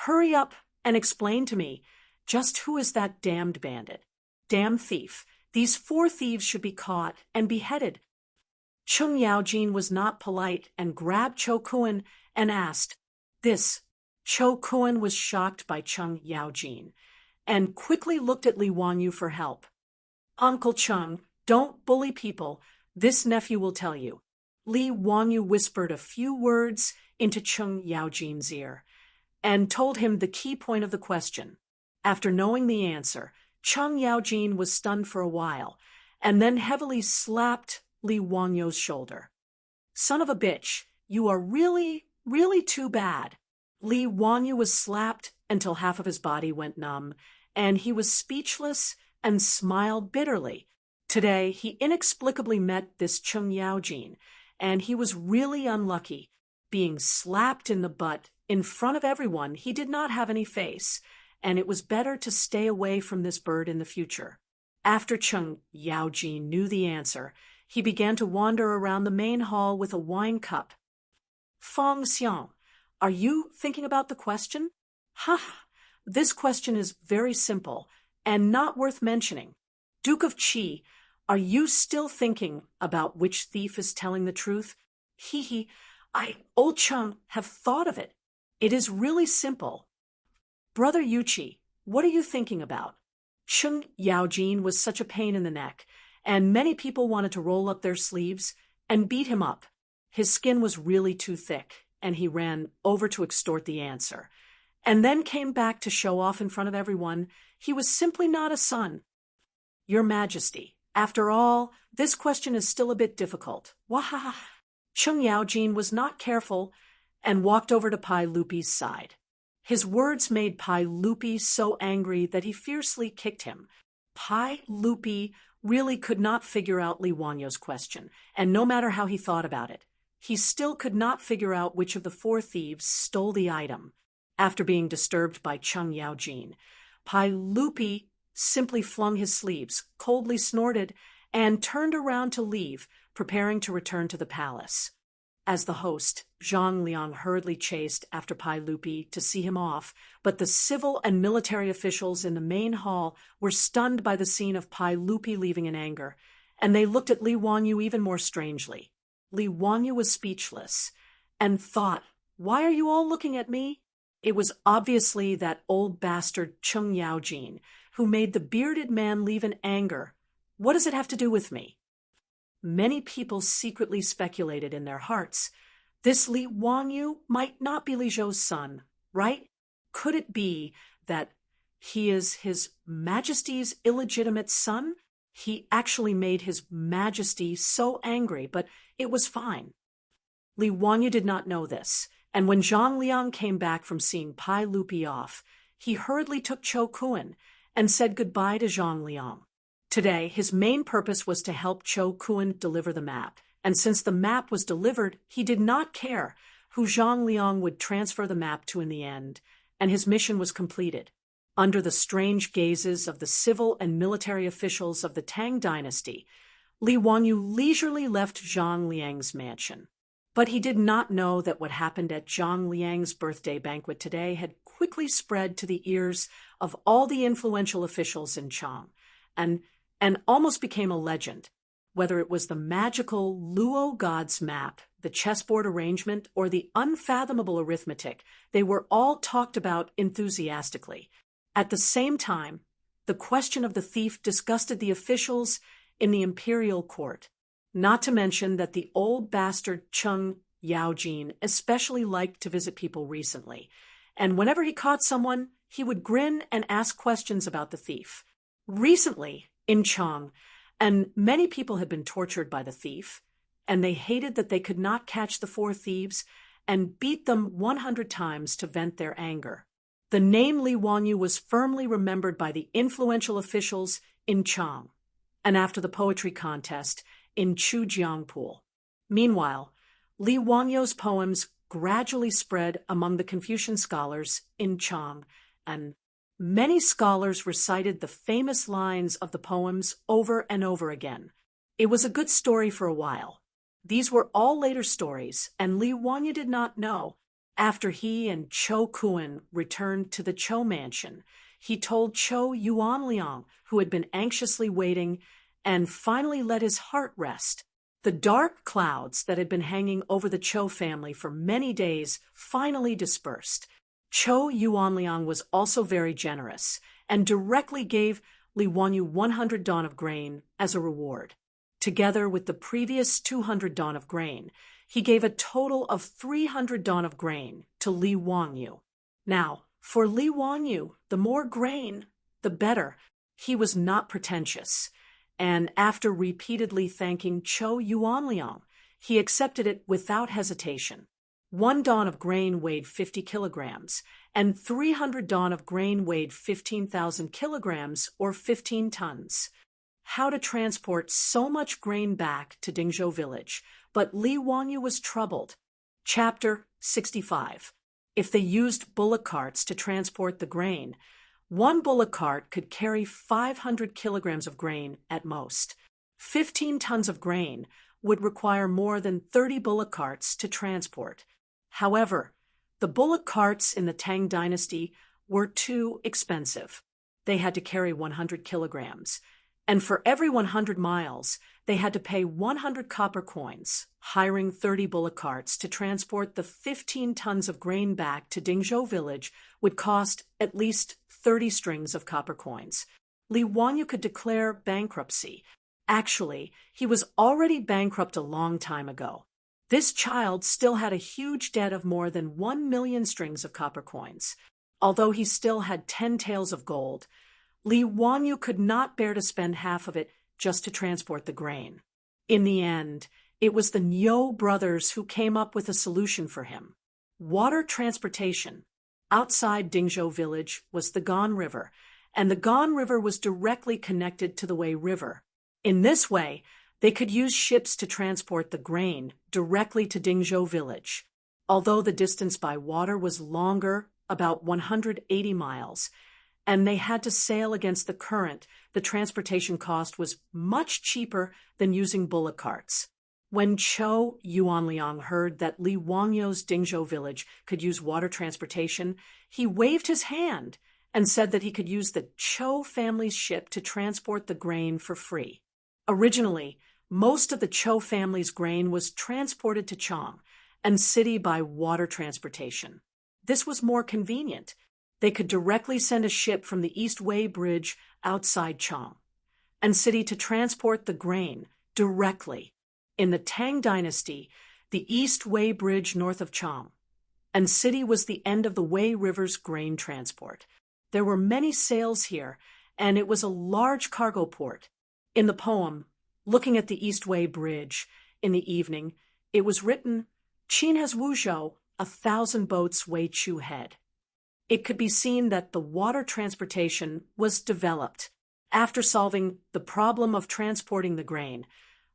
Hurry up and explain to me, just who is that damned bandit? Damn thief. These four thieves should be caught and beheaded." Cheng Yaojin was not polite and grabbed Cho Kuen and asked, "This." Cho Kuen was shocked by Cheng Yaojin and quickly looked at Li Wangyu for help. "Uncle Cheng, don't bully people. This nephew will tell you." Li Wangyu whispered a few words into Cheng Yaojin's ear and told him the key point of the question. After knowing the answer, Cheng Yaojin was stunned for a while, and then heavily slapped Li Wangyu's shoulder. "Son of a bitch, you are really, really too bad." Li Wangyu was slapped until half of his body went numb, and he was speechless and smiled bitterly. Today, he inexplicably met this Cheng Yaojin, and he was really unlucky. Being slapped in the butt in front of everyone, he did not have any face, and it was better to stay away from this bird in the future. After Cheng Yaojin knew the answer, he began to wander around the main hall with a wine cup. "Fong Xiang, are you thinking about the question?" "Ha! This question is very simple and not worth mentioning. Duke of Qi, are you still thinking about which thief is telling the truth?" "Hee, Old Cheng, have thought of it. It is really simple." "Brother Yuchi, what are you thinking about?" Cheng Yaojin was such a pain in the neck, and many people wanted to roll up their sleeves and beat him up. His skin was really too thick, and he ran over to extort the answer. and then came back to show off in front of everyone he was simply not a son. Your Majesty, after all, this question is still a bit difficult. Wah! Chung Yaojin was not careful and walked over to Pai Lupi's side. His words made Pai Lupi so angry that he fiercely kicked him. Pai Lupi really could not figure out Li Wanyo's question, and no matter how he thought about it, he still could not figure out which of the 4 thieves stole the item. After being disturbed by Chung Yaojin, Pai Lupi simply flung his sleeves, coldly snorted, and turned around to leave, preparing to return to the palace. As the host, Zhang Liang hurriedly chased after Pai Lupi to see him off, but the civil and military officials in the main hall were stunned by the scene of Pai Lupi leaving in anger, and they looked at Li Wanyu even more strangely. Li Wanyu was speechless and thought, "Why are you all looking at me?" It was obviously that old bastard Chung Yaojin who made the bearded man leave in anger. What does it have to do with me? Many people secretly speculated in their hearts, this Li Wanyu might not be Li Zhou's son, right? Could it be that he is His Majesty's illegitimate son? He actually made His Majesty so angry, but it was fine. Li Wanyu did not know this, and when Zhang Liang came back from seeing Pai Lupi off, he hurriedly took Cho Kuan and said goodbye to Zhang Liang. Today, his main purpose was to help Cho Kuan deliver the map, and since the map was delivered, he did not care who Zhang Liang would transfer the map to in the end, and his mission was completed. Under the strange gazes of the civil and military officials of the Tang dynasty, Li Wanyu leisurely left Zhang Liang's mansion. But he did not know that what happened at Zhang Liang's birthday banquet today had quickly spread to the ears of all the influential officials in Chang, and almost became a legend. Whether it was the magical Luo God's map, the chessboard arrangement, or the unfathomable arithmetic, they were all talked about enthusiastically. At the same time, the question of the thief disgusted the officials in the imperial court. Not to mention that the old bastard Chung Yaojin especially liked to visit people recently, and whenever he caught someone, he would grin and ask questions about the thief. Recently, in Chang, and many people had been tortured by the thief, and they hated that they could not catch the 4 thieves and beat them 100 times to vent their anger. The name Li Wanyu was firmly remembered by the influential officials in Chang, and after the poetry contest in Chujiangpool. Meanwhile, Li Wanyu's poems gradually spread among the Confucian scholars in Chang, and many scholars recited the famous lines of the poems over and over again. It was a good story for a while. These were all later stories, and Li Wanyu did not know. After he and Cho Kuan returned to the Cho mansion, he told Cho Yuanliang, who had been anxiously waiting, and finally let his heart rest. The dark clouds that had been hanging over the Cho family for many days finally dispersed. Cho Yuanliang was also very generous and directly gave Li Wanyu 100 dawn of grain as a reward. Together with the previous 200 dawn of grain, he gave a total of 300 dawn of grain to Li Wanyu. Now, for Li Wanyu, the more grain, the better. He was not pretentious, and after repeatedly thanking Cho Yuanliang, he accepted it without hesitation. 1 dawn of grain weighed 50 kilograms, and 300 dawn of grain weighed 15,000 kilograms, or 15 tons. How to transport so much grain back to Dingzhou village, but Li Wanyu was troubled. Chapter 65. If they used bullock carts to transport the grain, 1 bullock cart could carry 500 kilograms of grain at most. 15 tons of grain would require more than 30 bullock carts to transport. However, the bullock carts in the Tang dynasty were too expensive. They had to carry 100 kilograms, and for every 100 miles, they had to pay 100 copper coins. Hiring 30 bullock carts to transport the 15 tons of grain back to Dingzhou village would cost at least 30 strings of copper coins. Li Wanyu could declare bankruptcy. Actually, he was already bankrupt a long time ago. This child still had a huge debt of more than 1 million strings of copper coins. Although he still had 10 taels of gold, Li Wanyu could not bear to spend half of it just to transport the grain. In the end, it was the Nyo brothers who came up with a solution for him. Water transportation. Outside Dingzhou village was the Gan River, and the Gan River was directly connected to the Wei River. In this way, they could use ships to transport the grain directly to Dingzhou village. Although the distance by water was longer, about 180 miles, and they had to sail against the current, the transportation cost was much cheaper than using bullock carts. When Chou Yuanliang heard that Li Wangyu's Dingzhou village could use water transportation, he waved his hand and said that he could use the Chou family's ship to transport the grain for free. Originally, most of the Chou family's grain was transported to Chang and city by water transportation. This was more convenient. They could directly send a ship from the East Wei Bridge outside Chang and city to transport the grain directly. In the Tang Dynasty, the East Wei Bridge north of Chang and city was the end of the Wei River's grain transport. There were many sails here, and it was a large cargo port. In the poem, Looking at the East Wei Bridge, in the evening, it was written, Qin has Wuzhou, 1,000 boats Wei Chu head. It could be seen that the water transportation was developed. After solving the problem of transporting the grain,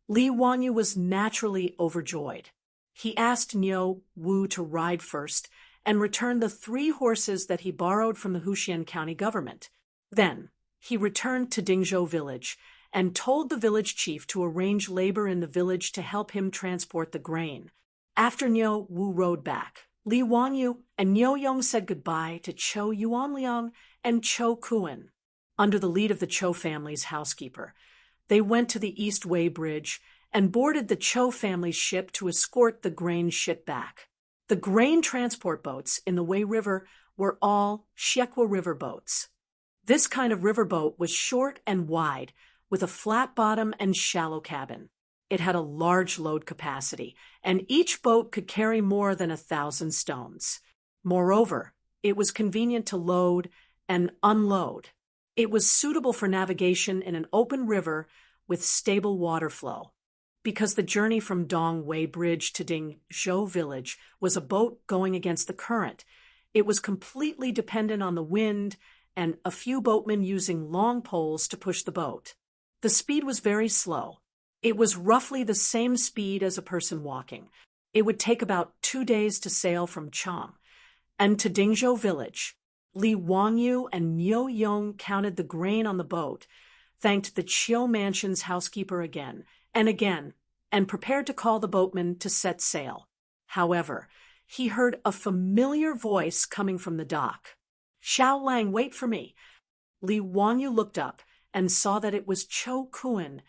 Li Wanyu was naturally overjoyed. He asked Niu Wu to ride first and return the 3 horses that he borrowed from the Huxian County government. Then, he returned to Dingzhou village and told the village chief to arrange labor in the village to help him transport the grain. After Niu Wu rode back, Li Wanyu and Niu Yong said goodbye to Chou Yuanliang and Chou Kuan. Under the lead of the Chou family's housekeeper, they went to the East Wei Bridge and boarded the Chou family's ship to escort the grain ship back. The grain transport boats in the Wei River were all Xiekwa River boats. This kind of riverboat was short and wide, with a flat bottom and shallow cabin. It had a large load capacity, and each boat could carry more than 1,000 stones. Moreover, it was convenient to load and unload. It was suitable for navigation in an open river with stable water flow. Because the journey from Dongwei Bridge to Dingzhou village was a boat going against the current, it was completely dependent on the wind and a few boatmen using long poles to push the boat. The speed was very slow. It was roughly the same speed as a person walking. It would take about 2 days to sail from Chang and to Dingzhou village. Li Wangyu and Niu Yong counted the grain on the boat, thanked the Chiu mansion's housekeeper again, and prepared to call the boatman to set sail. However, he heard a familiar voice coming from the dock. Xiao Lang, wait for me. Li Wanyu looked up and saw that it was Chou Kuan,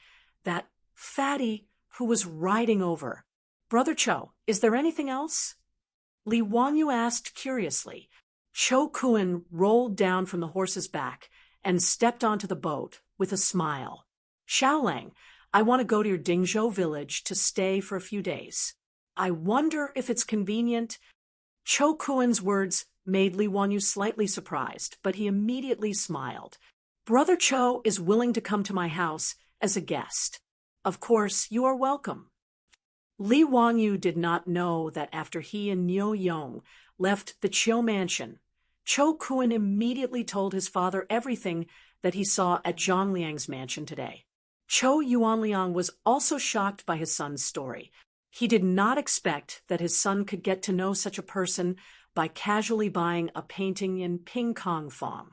that fatty who was riding over. Brother Chou, is there anything else? Li Wanyu asked curiously. Chou Kuan rolled down from the horse's back and stepped onto the boat with a smile. Xiaolang, I want to go to your Dingzhou village to stay for a few days. I wonder if it's convenient. Chou Kuan's words made Li Wanyu slightly surprised, but he immediately smiled. Brother Chou is willing to come to my house as a guest. Of course, you are welcome. Li Wanyu did not know that after he and Niu Yong left the Chiu mansion, Chou Kuan immediately told his father everything that he saw at Zhang Liang's mansion today. Chou Yuanliang was also shocked by his son's story. He did not expect that his son could get to know such a person by casually buying a painting in Ping Kong Fong.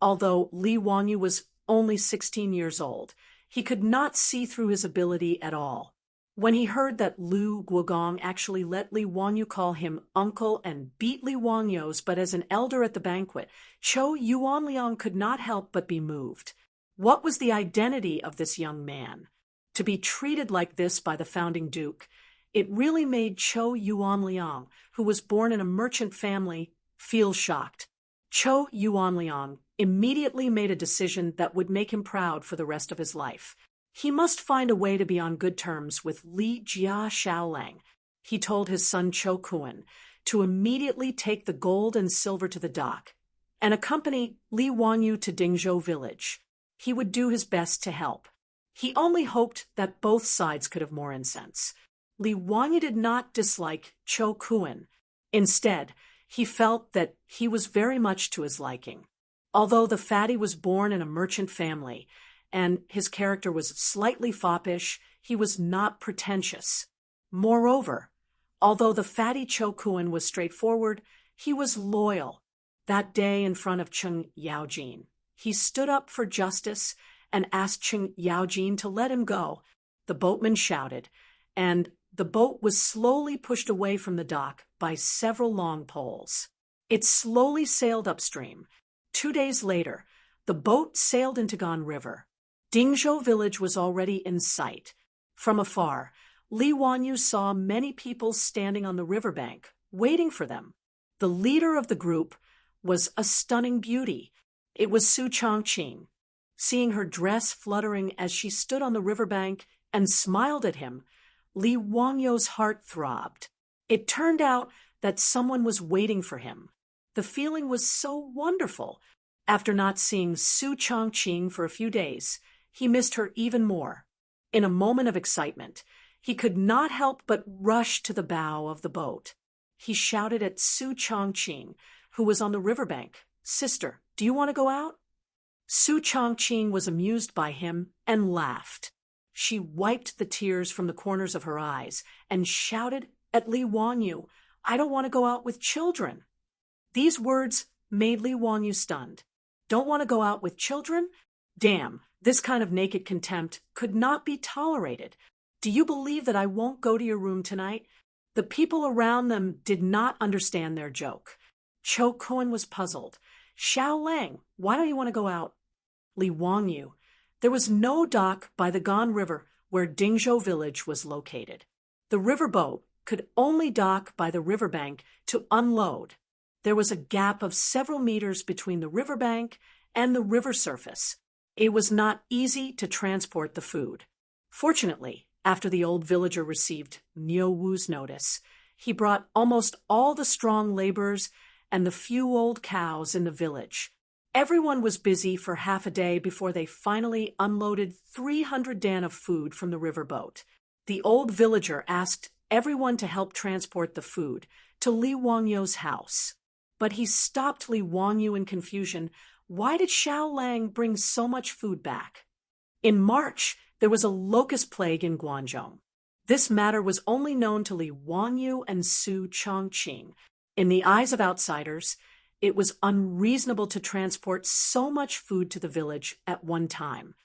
Although Li Wanyu was only 16 years old, he could not see through his ability at all. When he heard that Lu Guogong actually let Li Wanyu call him uncle and beat Li Wangyu's but as an elder at the banquet, Chou Yuanliang could not help but be moved. What was the identity of this young man? To be treated like this by the founding duke, it really made Chou Yuanliang, who was born in a merchant family, feel shocked. Chou Yuanliang immediately made a decision that would make him proud for the rest of his life. He must find a way to be on good terms with Li Jia Xiaolang. He told his son Chou Kuan to immediately take the gold and silver to the dock and accompany Li Wanyu to Dingzhou village. He would do his best to help. He only hoped that both sides could have more incense. Li Wanyu did not dislike Cho Kuan. Instead, he felt that he was very much to his liking. Although the fatty was born in a merchant family, and his character was slightly foppish, he was not pretentious. Moreover, although the fatty Cho Kuan was straightforward, he was loyal. That day in front of Cheng Yaojin, he stood up for justice and asked Cheng Yaojin to let him go. The boatman shouted, and the boat was slowly pushed away from the dock by several long poles. It slowly sailed upstream. 2 days later, the boat sailed into Gan River. Dingzhou village was already in sight. From afar, Li Wanyu saw many people standing on the riverbank, waiting for them. The leader of the group was a stunning beauty. It was Su Changqing. Seeing her dress fluttering as she stood on the riverbank and smiled at him, Li Wangyu's heart throbbed. It turned out that someone was waiting for him. The feeling was so wonderful. After not seeing Su Changqing for a few days, he missed her even more. In a moment of excitement, he could not help but rush to the bow of the boat. He shouted at Su Changqing, who was on the riverbank, "Sister, do you want to go out?" Su Changqing was amused by him and laughed. She wiped the tears from the corners of her eyes and shouted at Li Wanyu, "I don't want to go out with children." These words made Li Wanyu stunned. Don't want to go out with children? Damn, this kind of naked contempt could not be tolerated. Do you believe that I won't go to your room tonight? The people around them did not understand their joke. Cho Kuan was puzzled. Xiao Lang, why don't you want to go out? Li Wanyu, there was no dock by the Gan River where Dingzhou village was located. The riverboat could only dock by the riverbank to unload. There was a gap of several meters between the riverbank and the river surface. It was not easy to transport the food. Fortunately, after the old villager received Niu Wu's notice, he brought almost all the strong laborers and the few old cows in the village. Everyone was busy for half a day before they finally unloaded 300 dan of food from the riverboat. The old villager asked everyone to help transport the food to Li Wangyu's house. But he stopped Li Wanyu in confusion. Why did Xiao Lang bring so much food back? In March, there was a locust plague in Guangzhou. This matter was only known to Li Wanyu and Su Changqing. In the eyes of outsiders, it was unreasonable to transport so much food to the village at one time.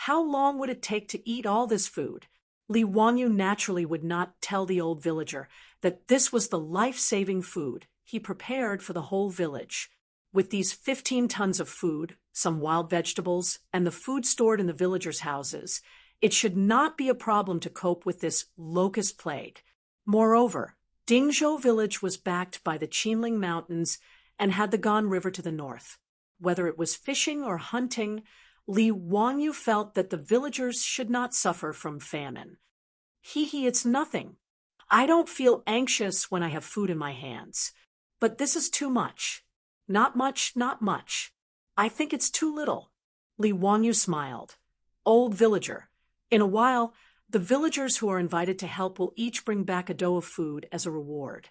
How long would it take to eat all this food? Li Wanyu naturally would not tell the old villager that this was the life-saving food he prepared for the whole village. With these 15 tons of food, some wild vegetables, and the food stored in the villagers' houses, it should not be a problem to cope with this locust plague. Moreover, Dingzhou village was backed by the Qinling Mountains and had the Gan River to the north. Whether it was fishing or hunting, Li Wanyu felt that the villagers should not suffer from famine. It's nothing. I don't feel anxious when I have food in my hands. But this is too much. Not much, not much. I think it's too little. Li Wanyu smiled. Old villager. In a while, the villagers who are invited to help will each bring back a dough of food as a reward.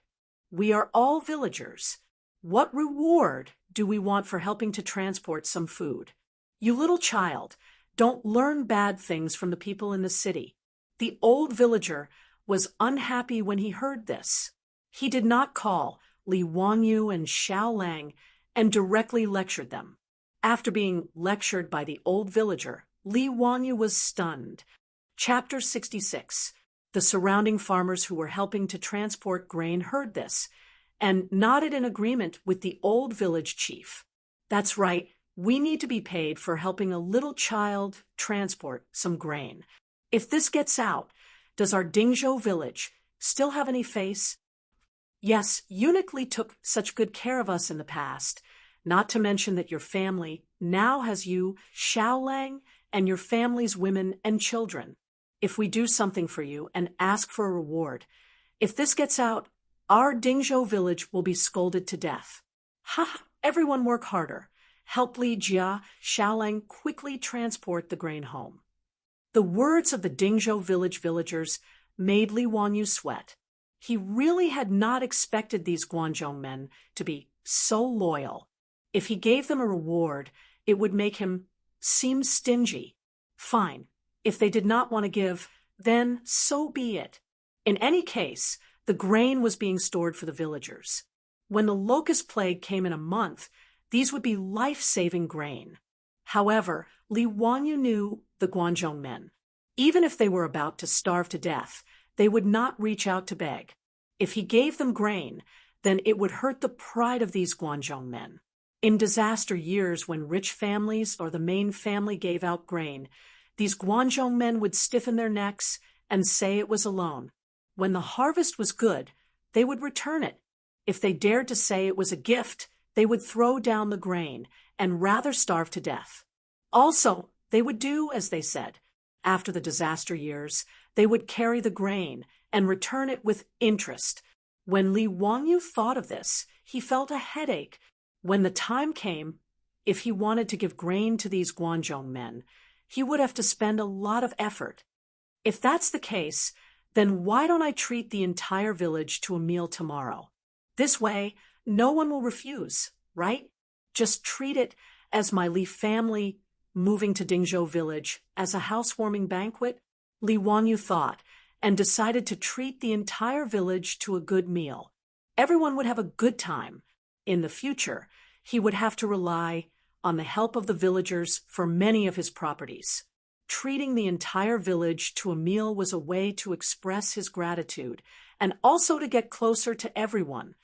We are all villagers. What reward do we want for helping to transport some food? You little child, don't learn bad things from the people in the city. The old villager was unhappy when he heard this. He did not call Li Wanyu and Xiao Lang and directly lectured them. After being lectured by the old villager, Li Wanyu was stunned. Chapter 66. The surrounding farmers who were helping to transport grain heard this and nodded in agreement with the old village chief. That's right, we need to be paid for helping a little child transport some grain. If this gets out, does our Dingzhou village still have any face? Yes, Eunuch Li took such good care of us in the past, not to mention that your family now has you, Xiao Lang, and your family's women and children. If we do something for you and ask for a reward, if this gets out, our Dingzhou village will be scolded to death. Ha! everyone work harder. Help Li Jia, Xiaolang quickly transport the grain home. The words of the Dingzhou village villagers made Li Wanyu sweat. He really had not expected these Guanzhou men to be so loyal. If he gave them a reward, it would make him seem stingy. Fine. If they did not want to give, then so be it. In any case, the grain was being stored for the villagers. When the locust plague came in a month, these would be life-saving grain. However, Li Wanyu knew the Guanzhou men. Even if they were about to starve to death, they would not reach out to beg. If he gave them grain, then it would hurt the pride of these Guanzhou men. In disaster years when rich families or the main family gave out grain, these Guanzhou men would stiffen their necks and say it was a loan. When the harvest was good, they would return it. If they dared to say it was a gift, they would throw down the grain and rather starve to death. Also, they would do as they said. After the disaster years, they would carry the grain and return it with interest. When Li Wanyu thought of this, he felt a headache. When the time came, if he wanted to give grain to these Guanzhou men, he would have to spend a lot of effort. If that's the case, then why don't I treat the entire village to a meal tomorrow? This way, no one will refuse, right? Just treat it as my Li family moving to Dingzhou village as a housewarming banquet, Li Wanyu thought, and decided to treat the entire village to a good meal. Everyone would have a good time. In the future, he would have to rely on the help of the villagers for many of his properties. Treating the entire village to a meal was a way to express his gratitude and also to get closer to everyone.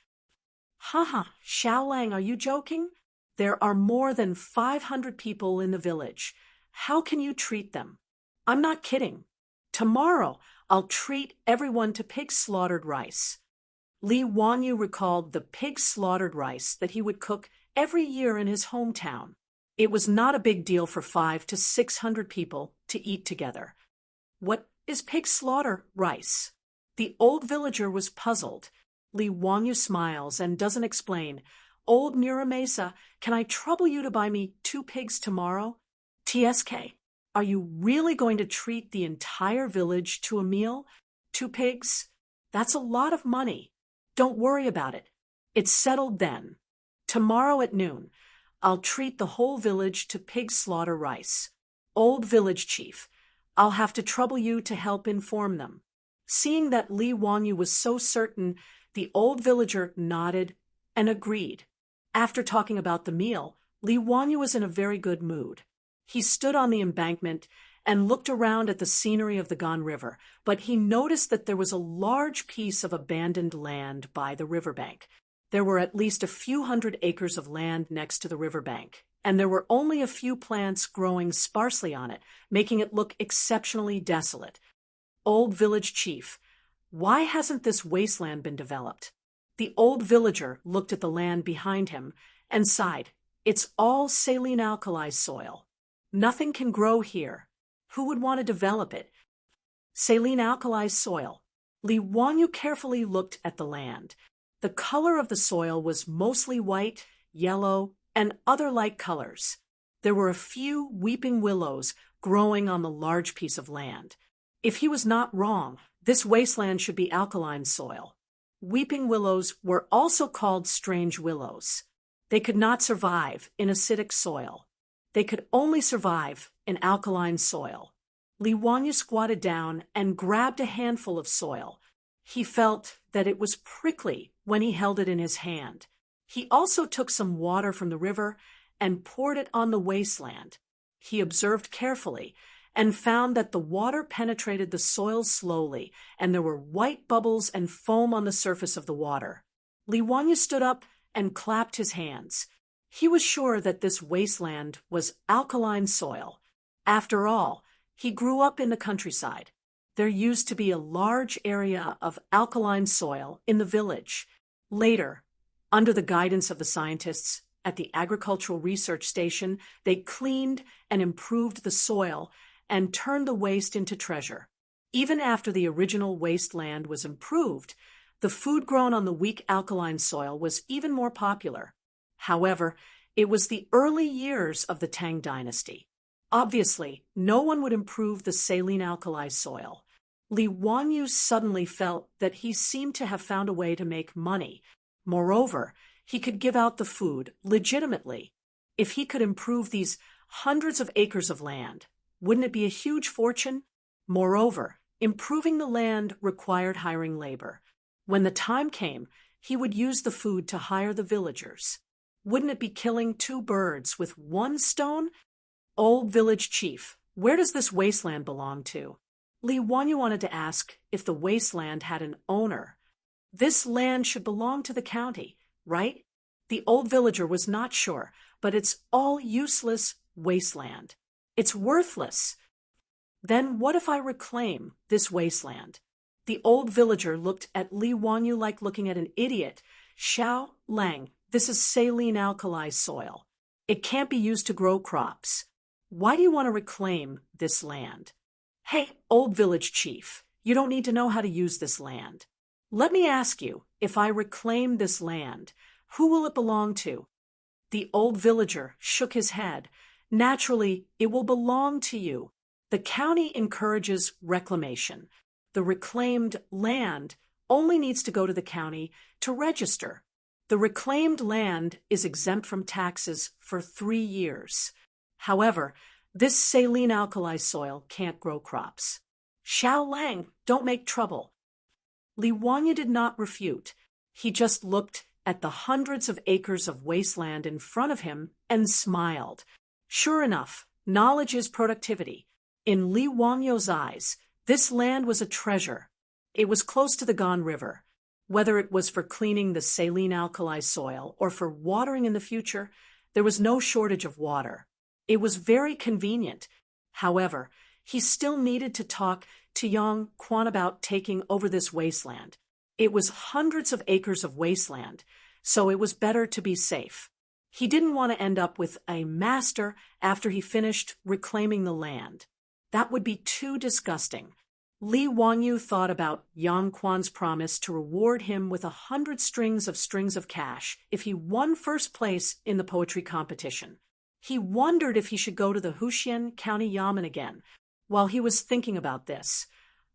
Haha, Xiaolang, are you joking? There are more than 500 people in the village. How can you treat them? I'm not kidding. Tomorrow, I'll treat everyone to pig-slaughtered rice. Li Wanyu recalled the pig-slaughtered rice that he would cook every year in his hometown. It was not a big deal for 500 to 600 people to eat together. What is pig slaughter rice? The old villager was puzzled. Li Wanyu smiles and doesn't explain. Old Muramesa, can I trouble you to buy me 2 pigs tomorrow? TSK, are you really going to treat the entire village to a meal? 2 pigs? That's a lot of money. Don't worry about it. It's settled then. Tomorrow at noon, I'll treat the whole village to pig slaughter rice. Old village chief, I'll have to trouble you to help inform them. Seeing that Li Wanyu was so certain, the old villager nodded and agreed. After talking about the meal, Li Wanyu was in a very good mood. He stood on the embankment and looked around at the scenery of the Gan River, but he noticed that there was a large piece of abandoned land by the riverbank. There were at least a few hundred acres of land next to the riverbank, and there were only a few plants growing sparsely on it, making it look exceptionally desolate. Old village chief, why hasn't this wasteland been developed? The old villager looked at the land behind him and sighed. It's all saline alkali soil. Nothing can grow here. Who would want to develop it? Saline alkali soil. Li Wanyu carefully looked at the land. The color of the soil was mostly white, yellow, and other light colors. There were a few weeping willows growing on the large piece of land. If he was not wrong, this wasteland should be alkaline soil. Weeping willows were also called strange willows. They could not survive in acidic soil. They could only survive in alkaline soil. Li Wanyu squatted down and grabbed a handful of soil. He felt that it was prickly when he held it in his hand. He also took some water from the river and poured it on the wasteland. He observed carefully and found that the water penetrated the soil slowly, and there were white bubbles and foam on the surface of the water. Li Wanyu stood up and clapped his hands. He was sure that this wasteland was alkaline soil. After all, he grew up in the countryside. There used to be a large area of alkaline soil in the village. Later, under the guidance of the scientists at the Agricultural Research Station, they cleaned and improved the soil and turned the waste into treasure. Even after the original wasteland was improved, the food grown on the weak alkaline soil was even more popular. However, it was the early years of the Tang dynasty. Obviously, no one would improve the saline alkali soil. Li Wanyu suddenly felt that he seemed to have found a way to make money. Moreover, he could give out the food legitimately. If he could improve these hundreds of acres of land, wouldn't it be a huge fortune? Moreover, improving the land required hiring labor. When the time came, he would use the food to hire the villagers. Wouldn't it be killing two birds with one stone? Old village chief, where does this wasteland belong to? Li Wanyu wanted to ask if the wasteland had an owner. This land should belong to the county, right? The old villager was not sure, but it's all useless wasteland. It's worthless. Then what if I reclaim this wasteland? The old villager looked at Li Wanyu like looking at an idiot. Xiao Lang, this is saline alkali soil. It can't be used to grow crops. Why do you want to reclaim this land? Hey, old village chief, you don't need to know how to use this land. Let me ask you, if I reclaim this land, who will it belong to? The old villager shook his head. Naturally, it will belong to you. The county encourages reclamation. The reclaimed land only needs to go to the county to register. The reclaimed land is exempt from taxes for 3 years. However, this saline alkali soil can't grow crops. Xiao Lang, don't make trouble. Li Wanyu did not refute. He just looked at the hundreds of acres of wasteland in front of him and smiled. Sure enough, knowledge is productivity. In Li Wanyu's eyes, this land was a treasure. It was close to the Gan River. Whether it was for cleaning the saline alkali soil or for watering in the future, there was no shortage of water. It was very convenient. However, he still needed to talk to Yang Quan about taking over this wasteland. It was hundreds of acres of wasteland, so it was better to be safe. He didn't want to end up with a master after he finished reclaiming the land. That would be too disgusting. Li Wanyu thought about Yang Quan's promise to reward him with 100 strings of cash if he won first place in the poetry competition. He wondered if he should go to the Huxian County Yamen again. While he was thinking about this,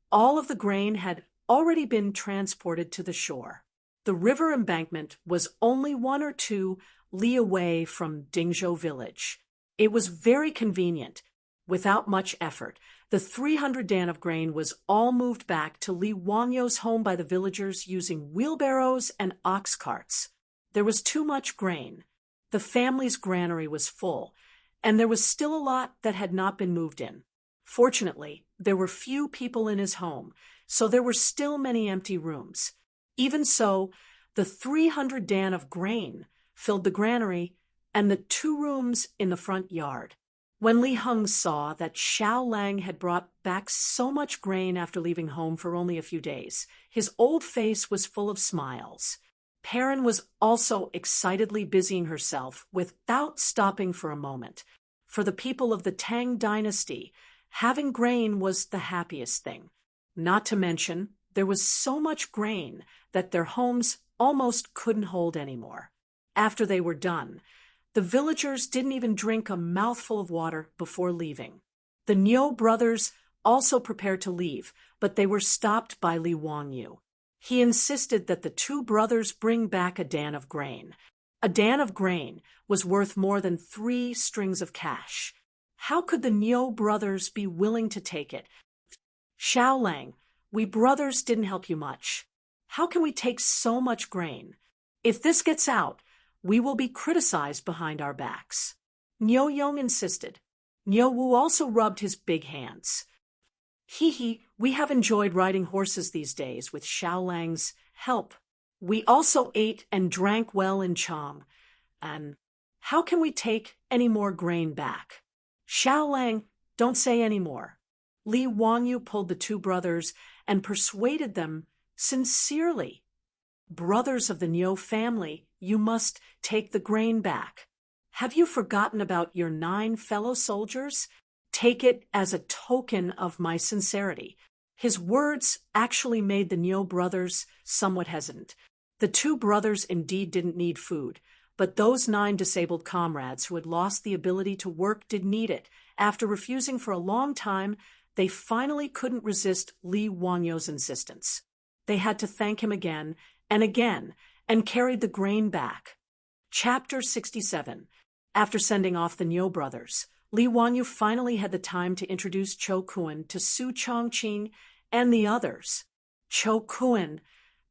all of the grain had already been transported to the shore. The river embankment was only 1 or 2 li away from Dingzhou village. It was very convenient. Without much effort, the 300 dan of grain was all moved back to Li Wanyu's home by the villagers using wheelbarrows and ox carts. There was too much grain. The family's granary was full, and there was still a lot that had not been moved in. Fortunately, there were few people in his home, so there were still many empty rooms. Even so, the 300 dan of grain filled the granary and the 2 rooms in the front yard. When Li Heng saw that Xiao Lang had brought back so much grain after leaving home for only a few days, his old face was full of smiles. Perrin was also excitedly busying herself without stopping for a moment. For the people of the Tang dynasty, having grain was the happiest thing. Not to mention, there was so much grain that their homes almost couldn't hold anymore. After they were done, the villagers didn't even drink a mouthful of water before leaving. The Niu brothers also prepared to leave, but they were stopped by Li Wanyu. He insisted that the 2 brothers bring back a dan of grain. A dan of grain was worth more than 3 strings of cash. How could the Niu brothers be willing to take it? Xiao Lang, we brothers didn't help you much. How can we take so much grain? If this gets out, we will be criticized behind our backs. Niu Yong insisted. Niu Wu also rubbed his big hands. Hee, we have enjoyed riding horses these days with Xiao Lang's help. We also ate and drank well in Chang. And how can we take any more grain back? Xiao Lang, don't say any more. Li Wanyu pulled the 2 brothers and persuaded them sincerely. Brothers of the Niu family, you must take the grain back. Have you forgotten about your 9 fellow soldiers? Take it as a token of my sincerity. His words actually made the Niu brothers somewhat hesitant. The 2 brothers indeed didn't need food, But those 9 disabled comrades who had lost the ability to work did need it. After refusing for a long time, they finally couldn't resist Li Wanyo's insistence. They had to thank him again and carried the grain back. Chapter 67. After sending off the Nyo brothers, Li Wanyu finally had the time to introduce Cho Kun to Su Chongqing and the others. Cho Kun,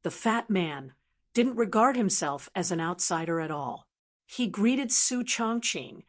the fat man, didn't regard himself as an outsider at all. He greeted Su Chongqing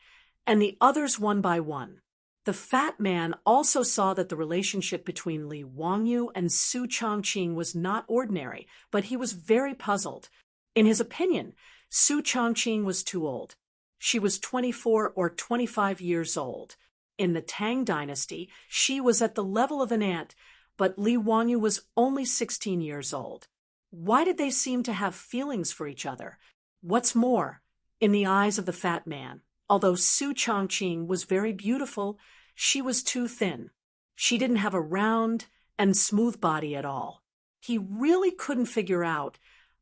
and the others one by one. The fat man also saw that the relationship between Li Wanyu and Su Chongqing was not ordinary, but he was very puzzled. In his opinion, Su Chongqing was too old. She was 24 or 25 years old. In the Tang dynasty, she was at the level of an aunt, but Li Wanyu was only 16 years old. Why did they seem to have feelings for each other? What's more, in the eyes of the fat man, although Su Chongqing was very beautiful, she was too thin. She didn't have a round and smooth body at all. He really couldn't figure out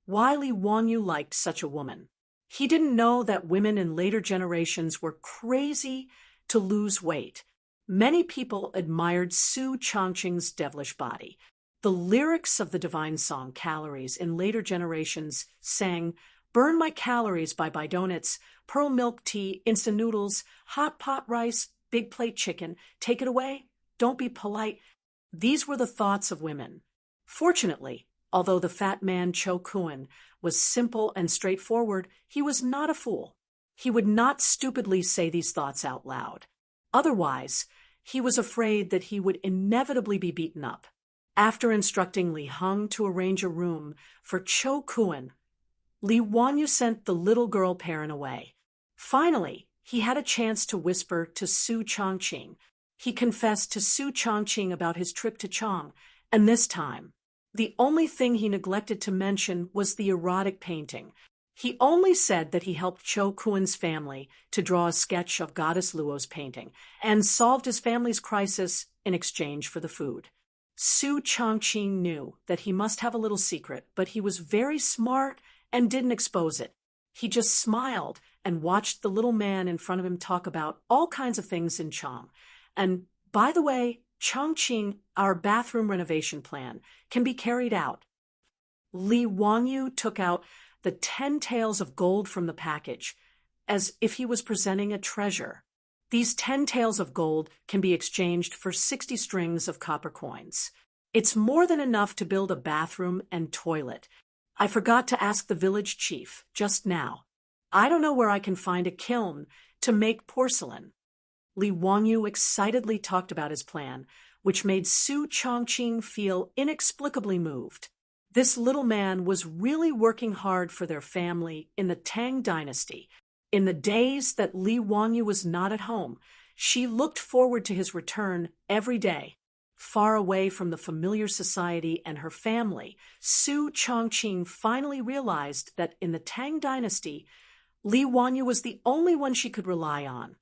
why Li Wanyu liked such a woman. He didn't know that women in later generations were crazy to lose weight. Many people admired Su Chongqing's devilish body. The lyrics of the divine song Calories in later generations sang, "Burn my calories by donuts, pearl milk tea, instant noodles, hot pot rice, big plate chicken, take it away, don't be polite." These were the thoughts of women. Fortunately, although the fat man Cho Kun was simple and straightforward, he was not a fool. He would not stupidly say these thoughts out loud. Otherwise, he was afraid that he would inevitably be beaten up. After instructing Li Heng to arrange a room for Cho Kun, Li Wanyu sent the little girl parent away. Finally, he had a chance to whisper to Su Chongqing. He confessed to Su Chongqing about his trip to Chong, and this time, the only thing he neglected to mention was the erotic painting. He only said that he helped Cho Kun's family to draw a sketch of Goddess Luo's painting and solved his family's crisis in exchange for the food. Su Chongqing knew that he must have a little secret, but he was very smart and didn't expose it. He just smiled and watched the little man in front of him talk about all kinds of things in Chong. And, by the way, Chongqing, our bathroom renovation plan, can be carried out. Li Wanyu took out the 10 taels of gold from the package, as if he was presenting a treasure. These 10 taels of gold can be exchanged for 60 strings of copper coins. It's more than enough to build a bathroom and toilet. I forgot to ask the village chief just now. I don't know where I can find a kiln to make porcelain. Li Wanyu excitedly talked about his plan, which made Su Chongqing feel inexplicably moved. This little man was really working hard for their family in the Tang dynasty. In the days that Li Wanyu was not at home, she looked forward to his return every day. Far away from the familiar society and her family, Su Chongqing finally realized that in the Tang dynasty, Li Wanyu was the only one she could rely on.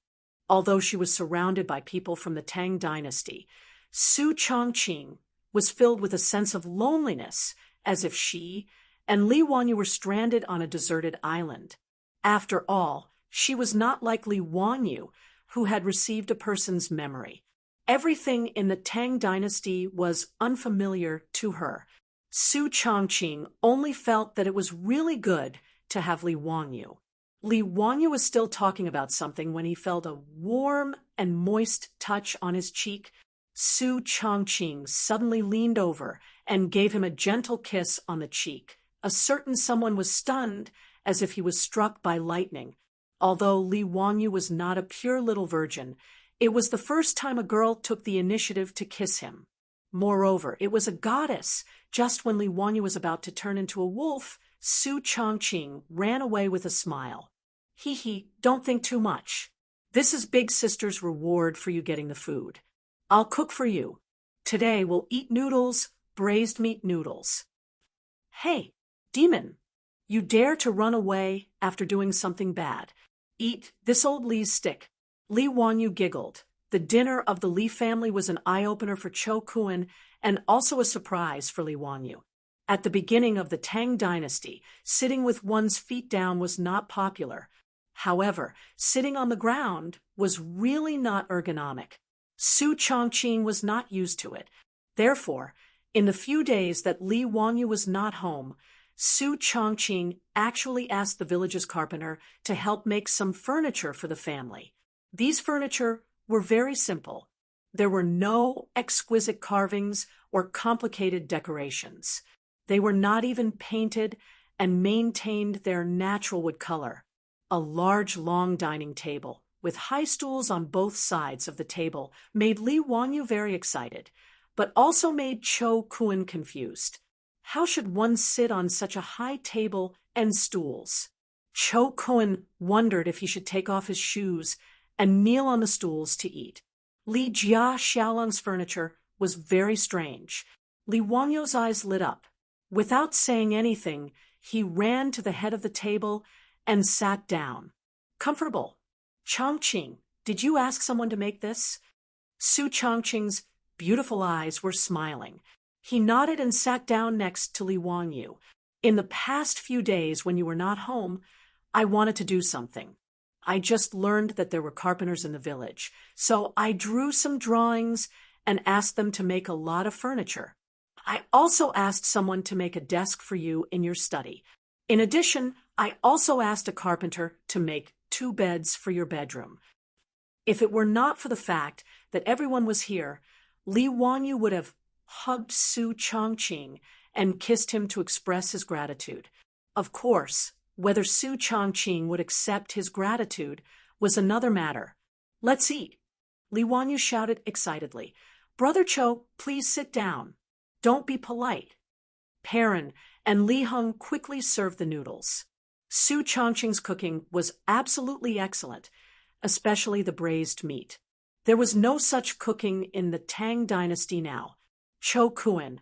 Although she was surrounded by people from the Tang dynasty, Su Chongqing was filled with a sense of loneliness, as if she and Li Wanyu were stranded on a deserted island. After all, she was not like Li Wanyu, who had received a person's memory. Everything in the Tang dynasty was unfamiliar to her. Su Chongqing only felt that it was really good to have Li Wanyu. Li Wanyu was still talking about something when he felt a warm and moist touch on his cheek. Su Chongqing suddenly leaned over and gave him a gentle kiss on the cheek. A certain someone was stunned, as if he was struck by lightning. Although Li Wanyu was not a pure little virgin, it was the first time a girl took the initiative to kiss him. Moreover, it was a goddess. Just when Li Wanyu was about to turn into a wolf, Su Chongqing ran away with a smile. Hee, don't think too much. This is Big Sister's reward for you getting the food. I'll cook for you. Today we'll eat noodles, braised meat noodles. Hey, demon, you dare to run away after doing something bad. Eat this old Li's stick. Li Wanyu giggled. The dinner of the Li family was an eye-opener for Cho Kun and also a surprise for Li Wanyu. At the beginning of the Tang dynasty, sitting with one's feet down was not popular. However, sitting on the ground was really not ergonomic. Su Chongqing was not used to it. Therefore, in the few days that Li Wanyu was not home, Su Chongqing actually asked the village's carpenter to help make some furniture for the family. These furniture were very simple. There were no exquisite carvings or complicated decorations. They were not even painted and maintained their natural wood color. A large, long dining table, with high stools on both sides of the table, made Li Wanyu very excited, but also made Cho Kun confused. How should one sit on such a high table and stools? Cho Kun wondered if he should take off his shoes and kneel on the stools to eat. Li Jia Xiaolong's furniture was very strange. Li Wanyu's eyes lit up. Without saying anything, he ran to the head of the table and sat down. Comfortable. Chongqing, did you ask someone to make this? Su Chongqing's beautiful eyes were smiling. He nodded and sat down next to Li Wanyu. In the past few days when you were not home, I wanted to do something. I just learned that there were carpenters in the village, so I drew some drawings and asked them to make a lot of furniture. I also asked someone to make a desk for you in your study. In addition, I also asked a carpenter to make 2 beds for your bedroom. If it were not for the fact that everyone was here, Li Wanyu would have hugged Su Chongqing and kissed him to express his gratitude. Of course, whether Su Chongqing would accept his gratitude was another matter. Let's eat. Li Wanyu shouted excitedly. Brother Cho, please sit down. Don't be polite. Perrin and Li Heng quickly served the noodles. Su Chongqing's cooking was absolutely excellent, especially the braised meat. There was no such cooking in the Tang dynasty now. Cho Kun,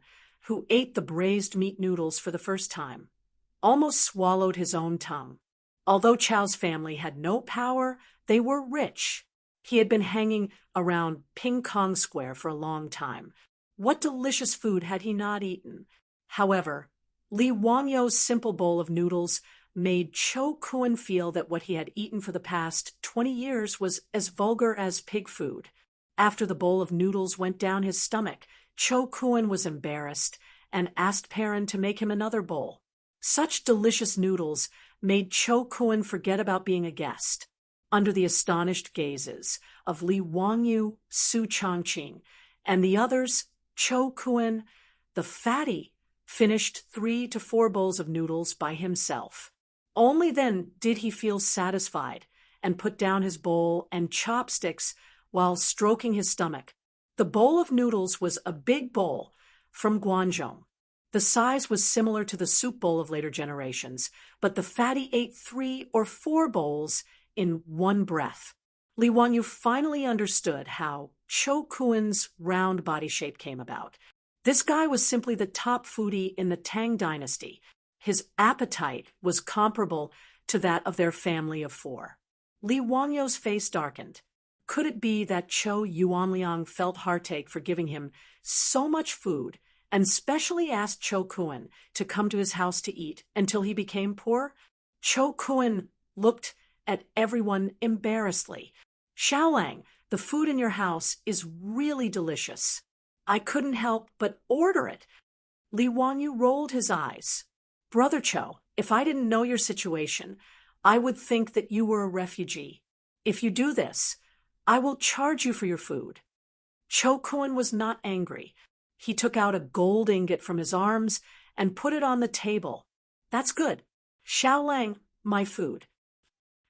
who ate the braised meat noodles for the first time, almost swallowed his own tongue. Although Chow's family had no power, they were rich. He had been hanging around Ping Kong Square for a long time. What delicious food had he not eaten? However, Li Wanyu's simple bowl of noodles made Cho Kun feel that what he had eaten for the past 20 years was as vulgar as pig food. After the bowl of noodles went down his stomach, Cho Kun was embarrassed and asked Perrin to make him another bowl. Such delicious noodles made Cho Kun forget about being a guest. Under the astonished gazes of Li Wanyu, Su Chongqing, and the others, Cho Kun, the fatty, finished 3 to 4 bowls of noodles by himself. Only then did he feel satisfied and put down his bowl and chopsticks while stroking his stomach. The bowl of noodles was a big bowl from Guangzhou. The size was similar to the soup bowl of later generations, but the fatty ate 3 or 4 bowls in one breath. Li Wanyu finally understood how Cho Kun's round body shape came about. This guy was simply the top foodie in the Tang dynasty. His appetite was comparable to that of their family of 4. Li Wanyu's face darkened. Could it be that Cho Yuanliang felt heartache for giving him so much food and specially asked Cho Kun to come to his house to eat until he became poor? Cho Kun looked at everyone embarrassedly. Xiaolang, the food in your house is really delicious. I couldn't help but order it. Li Wanyu rolled his eyes. Brother Cho, if I didn't know your situation, I would think that you were a refugee. If you do this, I will charge you for your food. Cho Kun was not angry. He took out a gold ingot from his arms and put it on the table. That's good. Xiaolang, my food.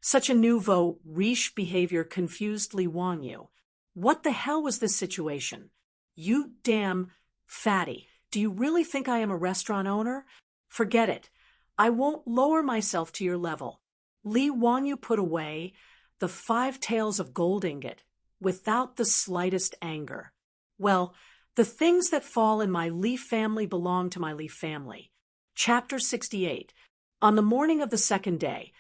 Such a nouveau riche behavior confused Li Wanyu. What the hell was this situation? You damn fatty. Do you really think I am a restaurant owner? Forget it. I won't lower myself to your level. Li Wanyu put away the 5 taels of gold ingot without the slightest anger. Well, the things that fall in my Li family belong to my Li family. Chapter 68. On the morning of the 2nd day,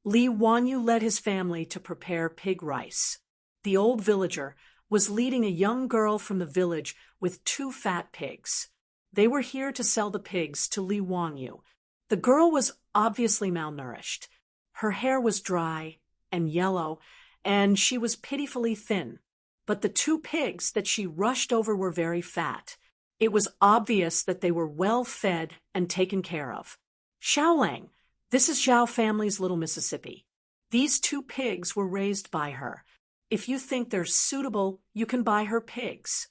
Li Wanyu led his family to prepare pig rice. The old villager was leading a young girl from the village with 2 fat pigs. They were here to sell the pigs to Li Wangyu. The girl was obviously malnourished. Her hair was dry and yellow, and she was pitifully thin. But the two pigs that she rushed over were very fat. It was obvious that they were well fed and taken care of. Xiaolang, this is Zhao family's little Mississippi. These two pigs were raised by her. If you think they're suitable, you can buy her pigs.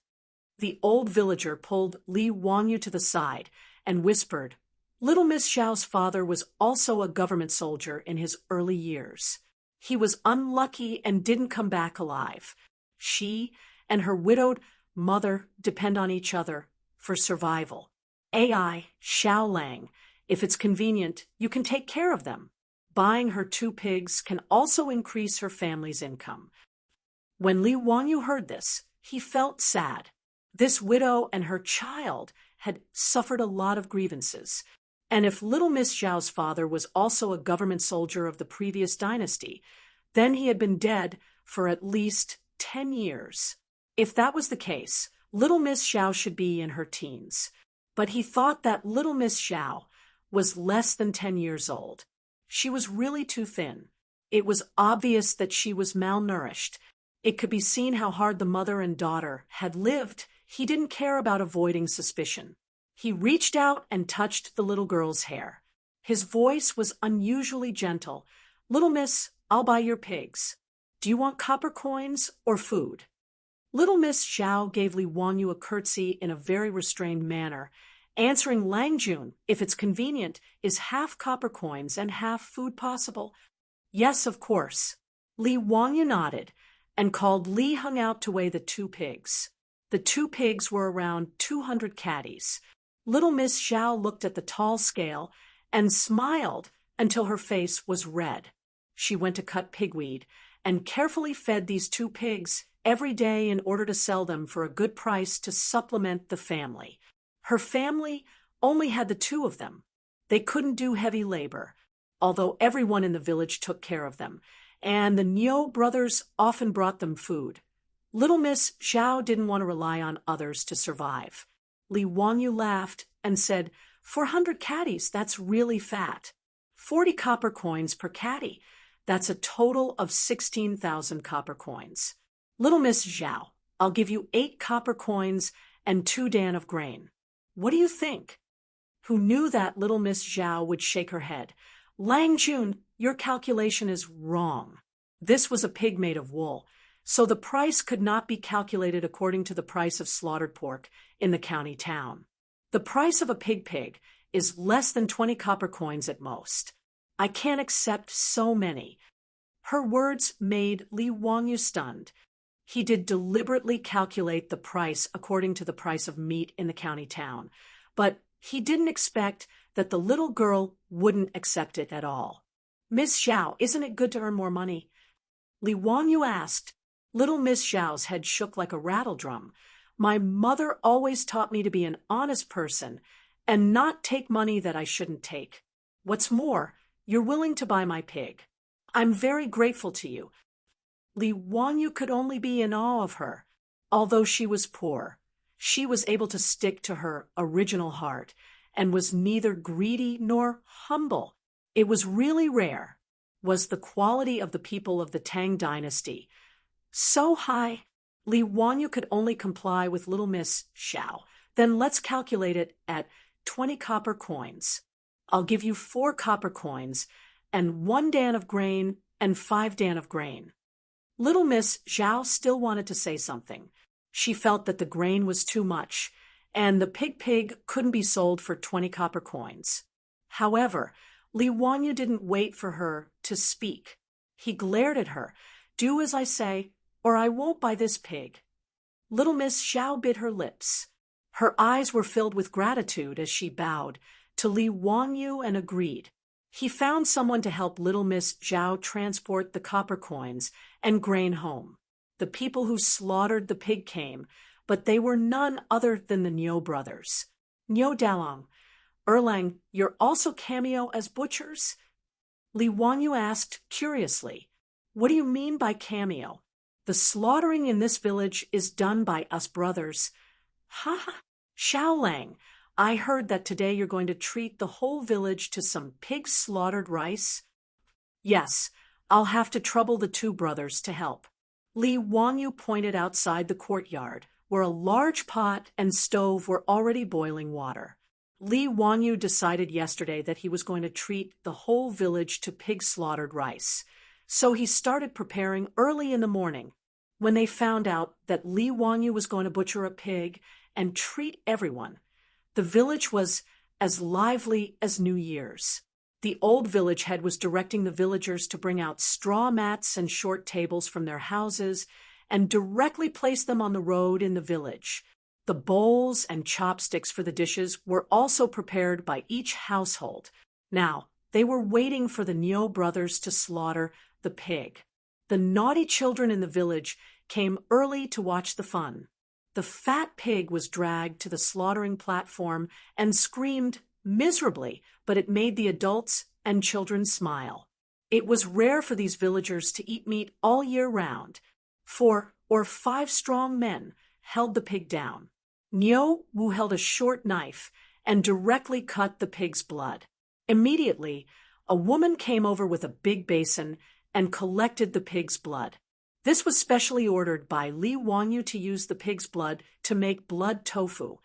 The old villager pulled Li Wangyu to the side and whispered, Little Miss Xiao's father was also a government soldier in his early years. He was unlucky and didn't come back alive. She and her widowed mother depend on each other for survival. AI, Xiaolang, if it's convenient, you can take care of them. Buying her two pigs can also increase her family's income. When Li Wangyu heard this, he felt sad. This widow and her child had suffered a lot of grievances. And if little Miss Zhao's father was also a government soldier of the previous dynasty, then he had been dead for at least 10 years. If that was the case, little Miss Zhao should be in her teens. But he thought that little Miss Zhao was less than 10 years old. She was really too thin. It was obvious that she was malnourished. It could be seen how hard the mother and daughter had lived. He didn't care about avoiding suspicion. He reached out and touched the little girl's hair. His voice was unusually gentle. Little miss, I'll buy your pigs. Do you want copper coins or food? Little Miss Zhao gave Li Wangyu a curtsy in a very restrained manner, answering Langjun, if it's convenient, is half copper coins and half food possible? Yes, of course. Li Wangyu nodded and called Li Hung out to weigh the two pigs. The two pigs were around 200 caddies. Little Miss Zhao looked at the tall scale and smiled until her face was red. She went to cut pigweed and carefully fed these two pigs every day in order to sell them for a good price to supplement the family. Her family only had the two of them. They couldn't do heavy labor, although everyone in the village took care of them, and the Niu brothers often brought them food. Little Miss Zhao didn't want to rely on others to survive. Li Wangyu laughed and said, 400 caddies, that's really fat. 40 copper coins per caddy. That's a total of 16,000 copper coins. Little Miss Zhao, I'll give you 8 copper coins and 2 dan of grain. What do you think? Who knew that little Miss Zhao would shake her head. Langjun, your calculation is wrong. This was a pig made of wool, so the price could not be calculated according to the price of slaughtered pork in the county town. The price of a pig is less than 20 copper coins at most. I can't accept so many. Her words made Li Wangyu stunned. He did deliberately calculate the price according to the price of meat in the county town, but he didn't expect that the little girl wouldn't accept it at all. Miss Zhao, isn't it good to earn more money? Li Wangyu asked. Little Miss Zhao's head shook like a rattle drum. My mother always taught me to be an honest person and not take money that I shouldn't take. What's more, you're willing to buy my pig. I'm very grateful to you. Li Wangyu could only be in awe of her. Although she was poor, she was able to stick to her original heart and was neither greedy nor humble. It was really rare, was the quality of the people of the Tang dynasty. So high, Li Wangyu could only comply with little Miss Zhao. Then let's calculate it at 20 copper coins. I'll give you 4 copper coins and 1 dan of grain and 5 dan of grain. Little Miss Zhao still wanted to say something. She felt that the grain was too much, and the pig couldn't be sold for 20 copper coins. However, Li Wangyu didn't wait for her to speak. He glared at her. Do as I say, or I won't buy this pig. Little Miss Zhao bit her lips. Her eyes were filled with gratitude as she bowed to Li Wangyu and agreed. He found someone to help little Miss Zhao transport the copper coins and grain home. The people who slaughtered the pig came, but they were none other than the Niu brothers. Niu Dalong, Erlang, you're also cameo as butchers? Li Wangyu asked curiously. What do you mean by cameo? The slaughtering in this village is done by us brothers. Ha ha! Xiaolang, I heard that today you're going to treat the whole village to some pig-slaughtered rice. Yes, I'll have to trouble the two brothers to help. Li Wanyu pointed outside the courtyard, where a large pot and stove were already boiling water. Li Wanyu decided yesterday that he was going to treat the whole village to pig-slaughtered rice. So he started preparing early in the morning. When they found out that Li Wanyu was going to butcher a pig and treat everyone, the village was as lively as New Year's. The old village head was directing the villagers to bring out straw mats and short tables from their houses and directly place them on the road in the village. The bowls and chopsticks for the dishes were also prepared by each household. Now, they were waiting for the Nyo brothers to slaughter the pig. The naughty children in the village came early to watch the fun. The fat pig was dragged to the slaughtering platform and screamed miserably, but it made the adults and children smile. It was rare for these villagers to eat meat all year round. 4 or 5 strong men held the pig down. Nyo Wu held a short knife and directly cut the pig's blood. Immediately, a woman came over with a big basin and collected the pig's blood. This was specially ordered by Li Wanyu to use the pig's blood to make blood tofu.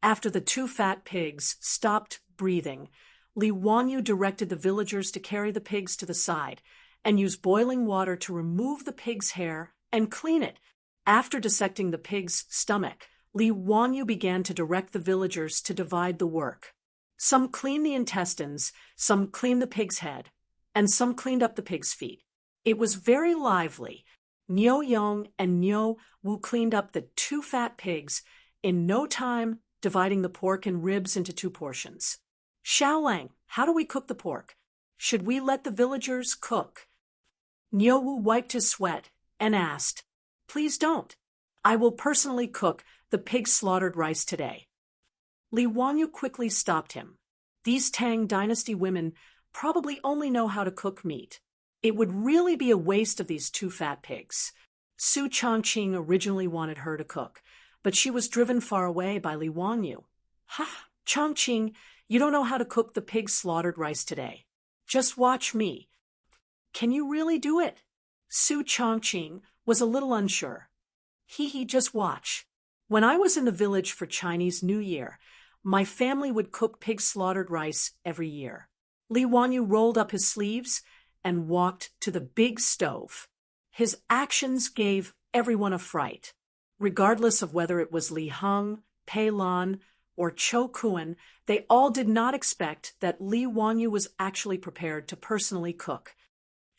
After the 2 fat pigs stopped breathing, Li Wanyu directed the villagers to carry the pigs to the side and use boiling water to remove the pig's hair and clean it. After dissecting the pig's stomach, Li Wanyu began to direct the villagers to divide the work. Some cleaned the intestines, some cleaned the pig's head, and some cleaned up the pig's feet. It was very lively. Nyo Yong and Nyo Wu cleaned up the 2 fat pigs in no time, dividing the pork and ribs into 2 portions. Xiaolang, how do we cook the pork? Should we let the villagers cook? Nyo Wu wiped his sweat and asked, Please don't. I will personally cook the pig-slaughtered rice today. Li Wanyu quickly stopped him. These Tang Dynasty women probably only know how to cook meat. It would really be a waste of these 2 fat pigs. Su Chongqing originally wanted her to cook, but she was driven far away by Li Wanyu. Ha, Chongqing, you don't know how to cook the pig-slaughtered rice today. Just watch me. Can you really do it? Su Chongqing was a little unsure. Just watch. When I was in the village for Chinese New Year, my family would cook pig-slaughtered rice every year. Li Wanyu rolled up his sleeves and walked to the big stove. His actions gave everyone a fright. Regardless of whether it was Li Heng, Pei Lan, or Cho Kuan, they all did not expect that Li Wanyu was actually prepared to personally cook.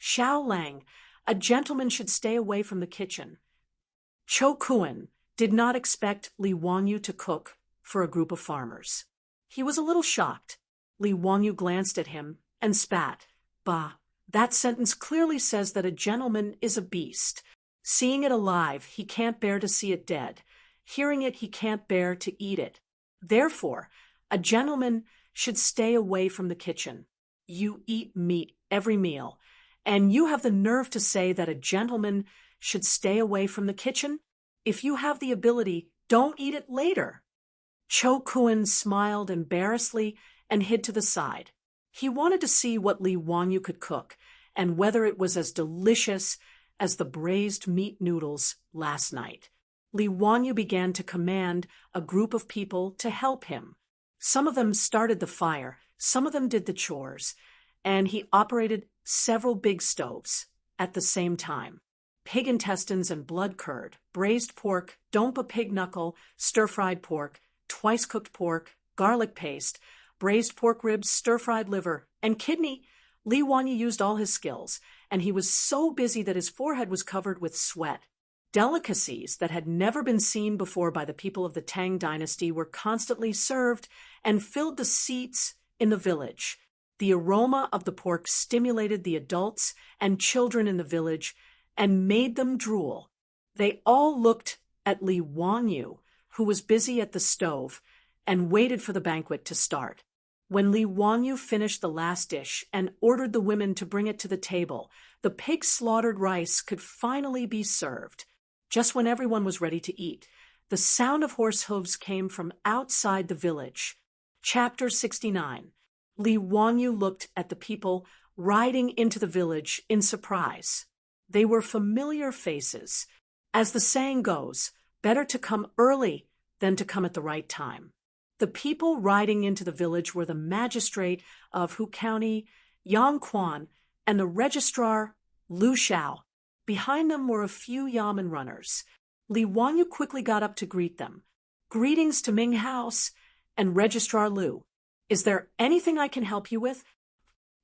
Xiao Lang, a gentleman should stay away from the kitchen. Cho Kuan did not expect Li Wanyu to cook for a group of farmers. He was a little shocked. Li Wanyu glanced at him and spat. Bah, that sentence clearly says that a gentleman is a beast. Seeing it alive, he can't bear to see it dead. Hearing it, he can't bear to eat it. Therefore, a gentleman should stay away from the kitchen. You eat meat every meal, and you have the nerve to say that a gentleman should stay away from the kitchen? If you have the ability, don't eat it later. Cho Kuan smiled embarrassedly and hid to the side. He wanted to see what Li Wanyu could cook, and whether it was as delicious as the braised meat noodles last night. Li Wanyu began to command a group of people to help him. Some of them started the fire, some of them did the chores, and he operated several big stoves at the same time. Pig intestines and blood curd, braised pork, dompa pig knuckle, stir-fried pork, twice-cooked pork, garlic paste, braised pork ribs, stir-fried liver, and kidney. Li Wanyu used all his skills, and he was so busy that his forehead was covered with sweat. Delicacies that had never been seen before by the people of the Tang Dynasty were constantly served and filled the seats in the village. The aroma of the pork stimulated the adults and children in the village and made them drool. They all looked at Li Wanyu, who was busy at the stove, and waited for the banquet to start. When Li Wanyu finished the last dish and ordered the women to bring it to the table, the pig-slaughtered rice could finally be served. Just when everyone was ready to eat, the sound of horse hooves came from outside the village. Chapter 69. Li Wanyu looked at the people riding into the village in surprise. They were familiar faces. As the saying goes, better to come early than to come at the right time. The people riding into the village were the magistrate of Hu County, Yang Quan, and the registrar, Lu Xiao. Behind them were a few yamen runners. Li Wanyu quickly got up to greet them. "Greetings to Ming House and Registrar Lu. Is there anything I can help you with?"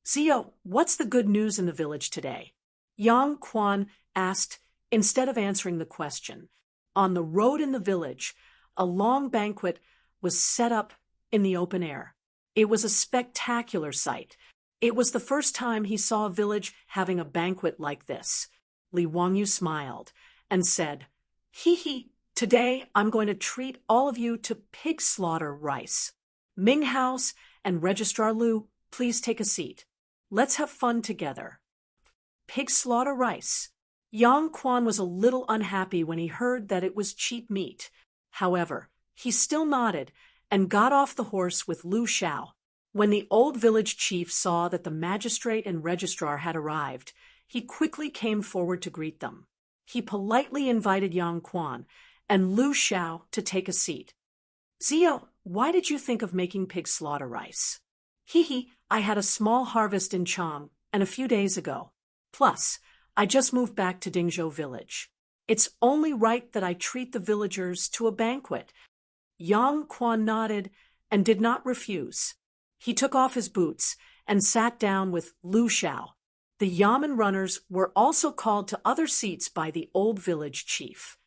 "Zio, what's the good news in the village today?" Yang Quan asked instead of answering the question. On the road in the village, a long banquet was set up in the open air. It was a spectacular sight. It was the first time he saw a village having a banquet like this. Li Wanyu smiled and said, "Hee, today I'm going to treat all of you to pig slaughter rice. Ming House and Registrar Lu, please take a seat. Let's have fun together." Pig slaughter rice. Yang Quan was a little unhappy when he heard that it was cheap meat. However, he still nodded and got off the horse with Lu Xiao. When the old village chief saw that the magistrate and registrar had arrived, he quickly came forward to greet them. He politely invited Yang Quan and Lu Xiao to take a seat. "Zio, why did you think of making pig slaughter rice?" "Hee, I had a small harvest in Chang and a few days ago. Plus, I just moved back to Dingzhou village. It's only right that I treat the villagers to a banquet." Yang Quan nodded and did not refuse. He took off his boots and sat down with Lu Xiao. The yamen runners were also called to other seats by the old village chief.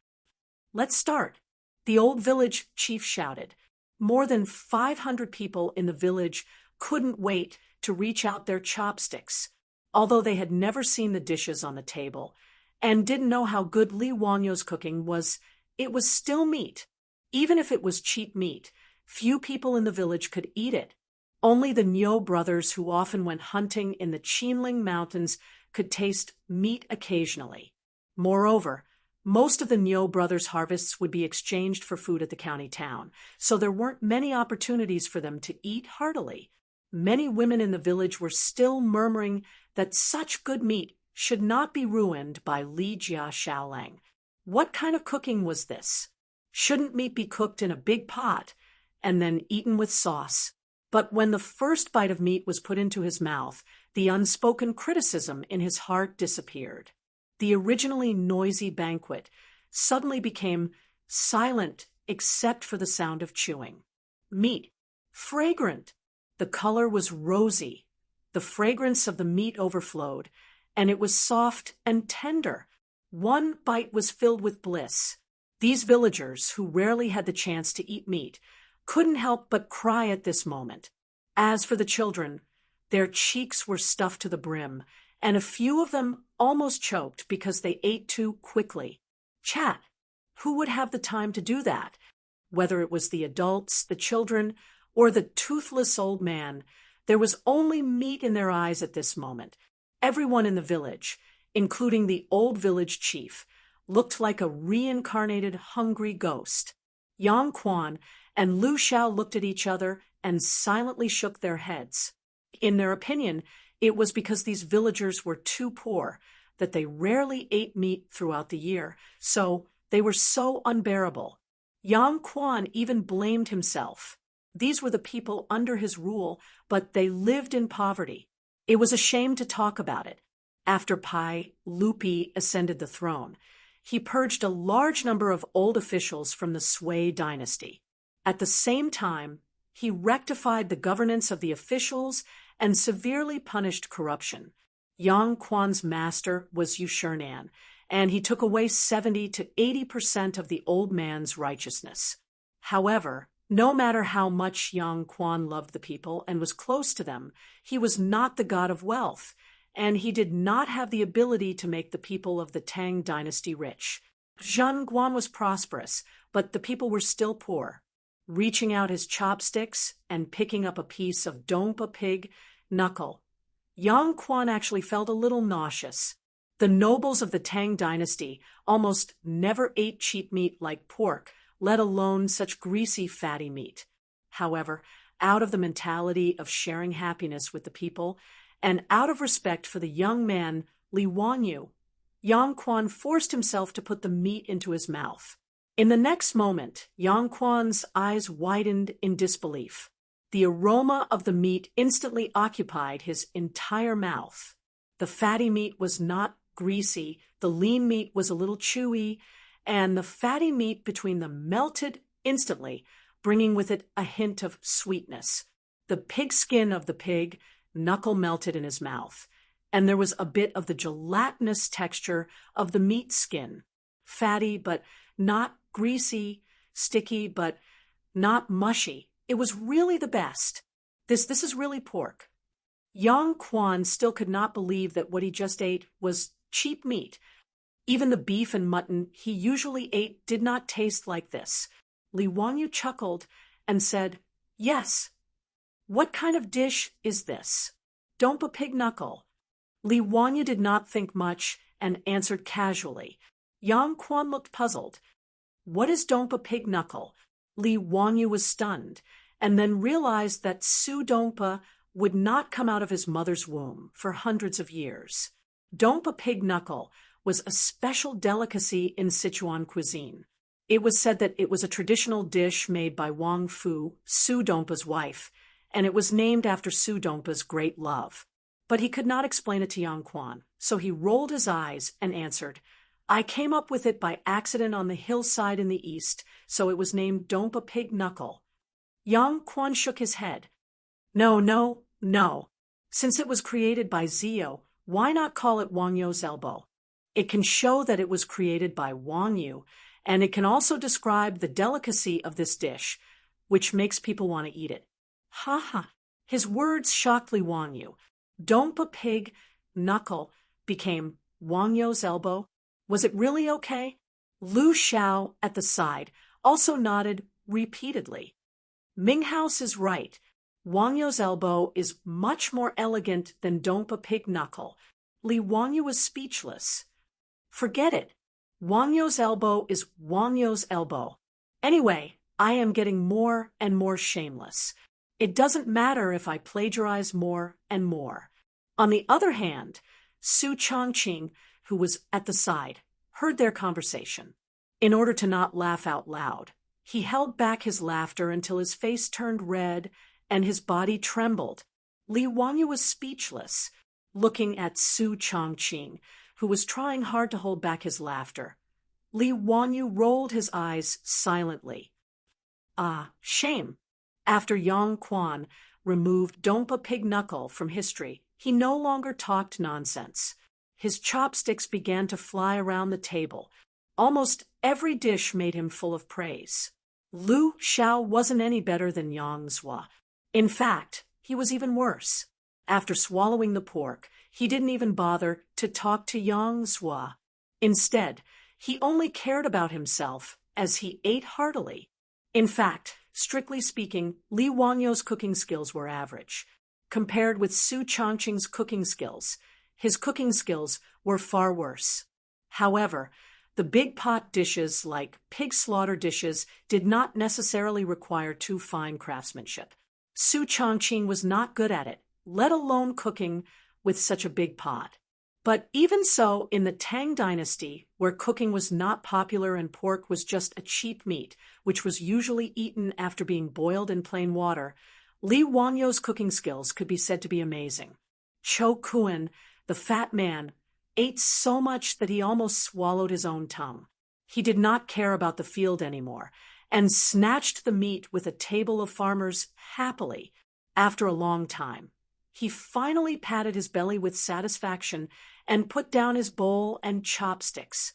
"Let's start," the old village chief shouted. More than 500 people in the village couldn't wait to reach out their chopsticks. Although they had never seen the dishes on the table and didn't know how good Li Wanyu's cooking was, it was still meat. Even if it was cheap meat, few people in the village could eat it. Only the Nyo brothers, who often went hunting in the Qinling Mountains, could taste meat occasionally. Moreover, most of the Nyo brothers' harvests would be exchanged for food at the county town, so there weren't many opportunities for them to eat heartily. Many women in the village were still murmuring that such good meat should not be ruined by Li Jia Xiaolang. What kind of cooking was this? Shouldn't meat be cooked in a big pot and then eaten with sauce? But when the first bite of meat was put into his mouth, the unspoken criticism in his heart disappeared. The originally noisy banquet suddenly became silent except for the sound of chewing. Meat. Fragrant. The color was rosy. The fragrance of the meat overflowed, and it was soft and tender. One bite was filled with bliss. These villagers, who rarely had the chance to eat meat, couldn't help but cry at this moment. As for the children, their cheeks were stuffed to the brim, and a few of them almost choked because they ate too quickly. Chat. Who would have the time to do that? Whether it was the adults, the children, or the toothless old man, there was only meat in their eyes at this moment. Everyone in the village, including the old village chief, looked like a reincarnated hungry ghost. Yang Quan and Lu Xiao looked at each other and silently shook their heads. In their opinion, it was because these villagers were too poor that they rarely ate meat throughout the year, so they were so unbearable. Yang Quan even blamed himself. These were the people under his rule, but they lived in poverty. It was a shame to talk about it. After Pai Lupi ascended the throne, he purged a large number of old officials from the Sui dynasty. At the same time, he rectified the governance of the officials and severely punished corruption. Yang Quan's master was Yushernan, and he took away 70 to 80% of the old man's righteousness. However, no matter how much Yang Quan loved the people and was close to them, he was not the god of wealth, and he did not have the ability to make the people of the Tang dynasty rich. Zheng Guan was prosperous, but the people were still poor. Reaching out his chopsticks and picking up a piece of Dompa pig knuckle, Yang Quan actually felt a little nauseous. The nobles of the Tang dynasty almost never ate cheap meat like pork, let alone such greasy, fatty meat. However, out of the mentality of sharing happiness with the people, and out of respect for the young man Li Wanyu, Yang Quan forced himself to put the meat into his mouth. In the next moment, Yang Quan's eyes widened in disbelief. The aroma of the meat instantly occupied his entire mouth. The fatty meat was not greasy, the lean meat was a little chewy, and the fatty meat between them melted instantly, bringing with it a hint of sweetness. The pig skin of the pig knuckle melted in his mouth, and there was a bit of the gelatinous texture of the meat skin. Fatty, but not greasy, sticky, but not mushy. It was really the best. This is really pork. Yang Quan still could not believe that what he just ate was cheap meat. Even the beef and mutton he usually ate did not taste like this. Li Wanyu chuckled and said, "Yes. What kind of dish is this?" "Dompa pig knuckle." Li Wanyu did not think much and answered casually. Yang Quan looked puzzled. "What is Dompa pig knuckle?" Li Wanyu was stunned, and then realized that Su Dompa would not come out of his mother's womb for hundreds of years. Dompa pig knuckle was a special delicacy in Sichuan cuisine. It was said that it was a traditional dish made by Wang Fu, Su Dompa's wife, and it was named after Su Dompa's great love. But he could not explain it to Yang Quan, so he rolled his eyes and answered, "I came up with it by accident on the hillside in the east, so it was named Dompa pig knuckle." Yang Quan shook his head. No. Since it was created by Zio, why not call it Wang Yu's elbow? It can show that it was created by Wang Yu, and it can also describe the delicacy of this dish, which makes people want to eat it. Ha! His words shocked Li Wanyu. Dompa pig knuckle became Wang Yu's elbow. Was it really okay? Lu Xiao at the side also nodded repeatedly. Minghouse is right. Wang Yu's elbow is much more elegant than Dompa pig knuckle. Li Wanyu was speechless. Forget it. Wang Yu's elbow is Wang Yu's elbow. Anyway, I am getting more and more shameless. It doesn't matter if I plagiarize more and more. On the other hand, Su Chongqing, who was at the side, heard their conversation. In order to not laugh out loud, he held back his laughter until his face turned red and his body trembled. Li Wanyu was speechless, looking at Su Chongqing, who was trying hard to hold back his laughter. Li Wanyu rolled his eyes silently. Shame. After Yang Quan removed Dompa pig knuckle from history, he no longer talked nonsense. His chopsticks began to fly around the table. Almost every dish made him full of praise. Lu Xiao wasn't any better than Yang Zhua. In fact, he was even worse. After swallowing the pork, he didn't even bother to talk to Yang Zhua. Instead, he only cared about himself as he ate heartily. In fact, strictly speaking, Li Wangyu's cooking skills were average. Compared with Su Chongqing's cooking skills, his cooking skills were far worse. However, the big pot dishes like pig slaughter dishes did not necessarily require too fine craftsmanship. Su Chongqing was not good at it, let alone cooking with such a big pot. But even so, in the Tang dynasty, where cooking was not popular and pork was just a cheap meat, which was usually eaten after being boiled in plain water, Li Wangyu's cooking skills could be said to be amazing. Cho Kuan, the fat man, ate so much that he almost swallowed his own tongue. He did not care about the field anymore, and snatched the meat with a table of farmers happily. After a long time, he finally patted his belly with satisfaction and put down his bowl and chopsticks.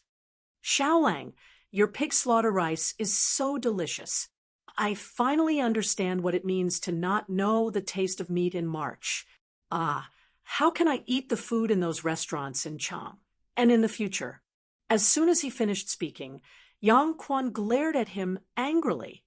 "Xiaolang, your pig slaughter rice is so delicious. I finally understand what it means to not know the taste of meat in March. How can I eat the food in those restaurants in Chang and in the future?" As soon as he finished speaking, Yang Quan glared at him angrily.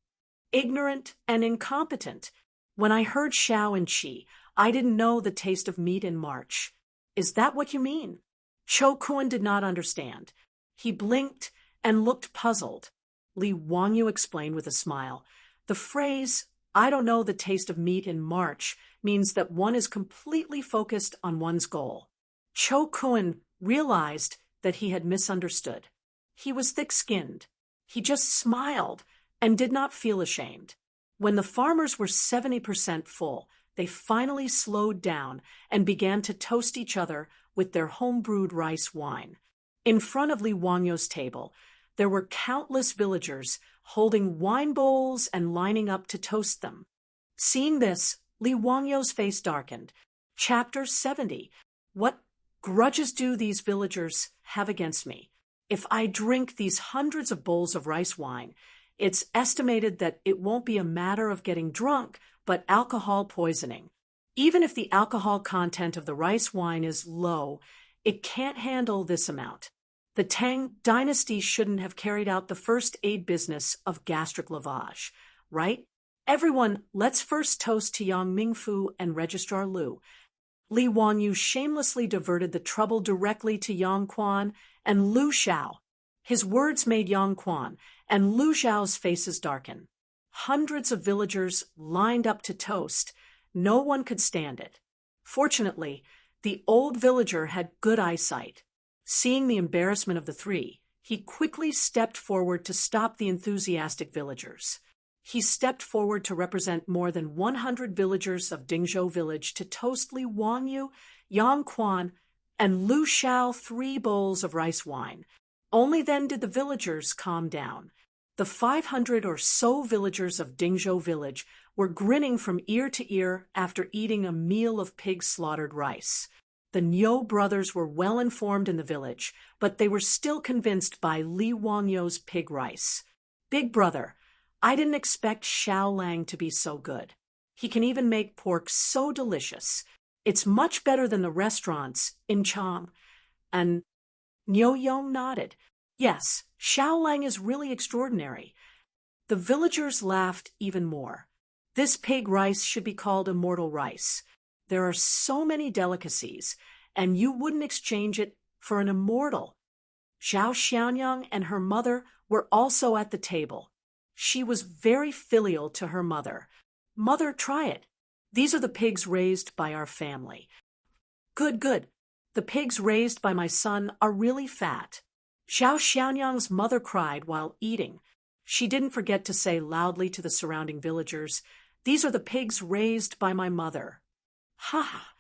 "Ignorant and incompetent. When I heard Xiao and Qi, I didn't know the taste of meat in March. Is that what you mean?" Cho Kuan did not understand. He blinked and looked puzzled. Li Wanyu explained with a smile. "The phrase, I don't know, the taste of meat in March means that one is completely focused on one's goal. Cho Kun realized that he had misunderstood. He was thick-skinned. He just smiled and did not feel ashamed. When the farmers were 70% full, they finally slowed down and began to toast each other with their home-brewed rice wine. In front of Li Wangyo's table, there were countless villagers holding wine bowls and lining up to toast them. Seeing this, Li Wangyo's face darkened. Chapter 70. What grudges do these villagers have against me? If I drink these hundreds of bowls of rice wine, it's estimated that it won't be a matter of getting drunk, but alcohol poisoning. Even if the alcohol content of the rice wine is low, it can't handle this amount. The Tang dynasty shouldn't have carried out the first aid business of gastric lavage, right? Everyone, let's first toast to Yang Mingfu and Registrar Lu. Li Wangyu shamelessly diverted the trouble directly to Yang Quan and Lu Xiao. His words made Yang Quan and Lu Xiao's faces darken. Hundreds of villagers lined up to toast. No one could stand it. Fortunately, the old villager had good eyesight. Seeing the embarrassment of the three, he quickly stepped forward to stop the enthusiastic villagers. He stepped forward to represent more than 100 villagers of Dingzhou village to toast Li Wangyu, Yang Quan, and Lu Xiao 3 bowls of rice wine. Only then did the villagers calm down. The 500 or so villagers of Dingzhou village were grinning from ear to ear after eating a meal of pig-slaughtered rice. The Niu brothers were well informed in the village, but they were still convinced by Li Wangyo's pig rice. Big brother, I didn't expect Xiao Lang to be so good. He can even make pork so delicious. It's much better than the restaurants in Chang. And Niu Yong nodded. Yes, Xiao Lang is really extraordinary. The villagers laughed even more. This pig rice should be called immortal rice. There are so many delicacies, and you wouldn't exchange it for an immortal. Zhao Xianyang and her mother were also at the table. She was very filial to her mother. Mother, try it. These are the pigs raised by our family. Good, good. The pigs raised by my son are really fat. Zhao Xianyang's mother cried while eating. She didn't forget to say loudly to the surrounding villagers, "These are the pigs raised by my mother." Ha ha!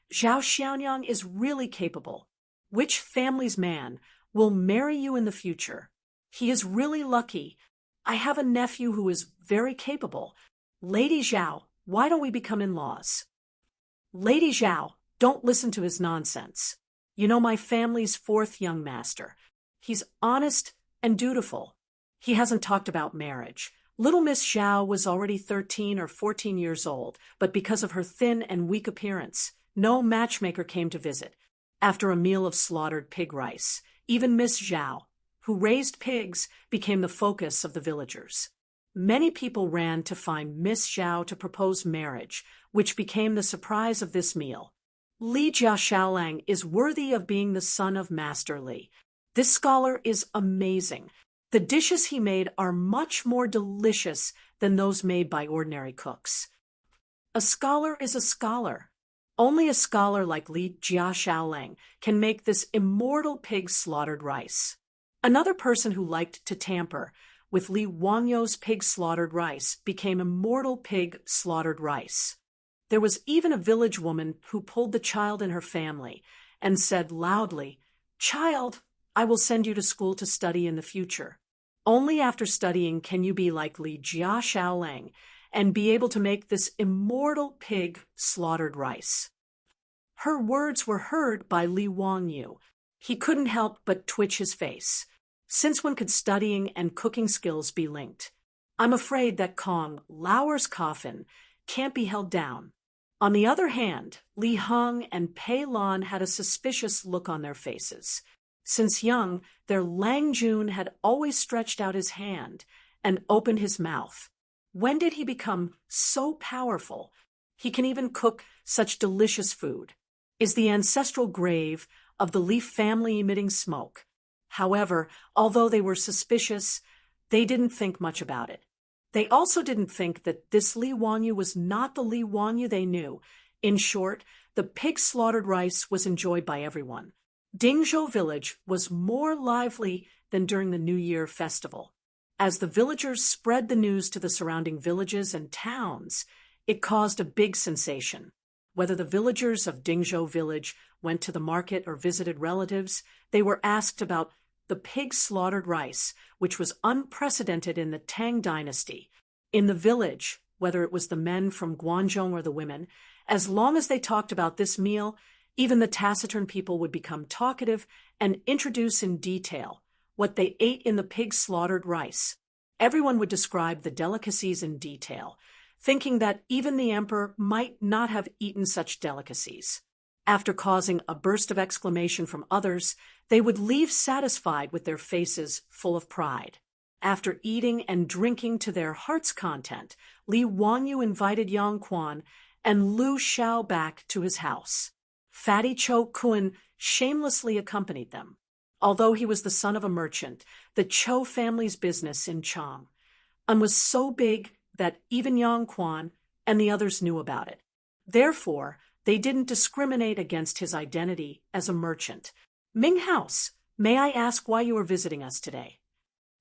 Zhao Xianyang is really capable. Which family's man will marry you in the future? He is really lucky. I have a nephew who is very capable. Lady Zhao, why don't we become in-laws? Lady Zhao, don't listen to his nonsense. You know my family's 4th young master. He's honest and dutiful. He hasn't talked about marriage. Little Miss Zhao was already 13 or 14 years old, but because of her thin and weak appearance, no matchmaker came to visit. After a meal of slaughtered pig rice, even Miss Zhao, who raised pigs, became the focus of the villagers. Many people ran to find Miss Zhao to propose marriage, which became the surprise of this meal. Li Jia Xiaolang is worthy of being the son of Master Li. This scholar is amazing. The dishes he made are much more delicious than those made by ordinary cooks. A scholar is a scholar. Only a scholar like Li Jia Xiaolang can make this immortal pig slaughtered rice. Another person who liked to tamper with Li Wangyo's pig slaughtered rice became immortal pig slaughtered rice. There was even a village woman who pulled the child in her family and said loudly, "Child, I will send you to school to study in the future. Only after studying can you be like Li Jia Xiaolang and be able to make this immortal pig slaughtered rice." Her words were heard by Li Wangyu. He couldn't help but twitch his face. Since when could studying and cooking skills be linked? I'm afraid that Kong Lauer's coffin can't be held down. On the other hand, Li Heng and Pei Lan had a suspicious look on their faces. Since young, their Lang Jun had always stretched out his hand and opened his mouth. When did he become so powerful? He can even cook such delicious food. Is the ancestral grave of the Li family emitting smoke? However, although they were suspicious, they didn't think much about it. They also didn't think that this Li Wanyu was not the Li Wanyu they knew. In short, the pig-slaughtered rice was enjoyed by everyone. Dingzhou village was more lively than during the New Year festival. As the villagers spread the news to the surrounding villages and towns, it caused a big sensation. Whether the villagers of Dingzhou village went to the market or visited relatives, they were asked about the pig-slaughtered rice, which was unprecedented in the Tang dynasty. In the village, whether it was the men from Guangzhou or the women, as long as they talked about this meal, even the taciturn people would become talkative and introduce in detail what they ate in the pig-slaughtered rice. Everyone would describe the delicacies in detail, thinking that even the emperor might not have eaten such delicacies. After causing a burst of exclamation from others, they would leave satisfied with their faces full of pride. After eating and drinking to their heart's content, Li Wanyu invited Yang Quan and Lu Xiao back to his house. Fatty Cho Kun shamelessly accompanied them. Although he was the son of a merchant, the Cho family's business in Chang was so big that even Yang Quan and the others knew about it. Therefore, they didn't discriminate against his identity as a merchant. Ming House, may I ask why you are visiting us today?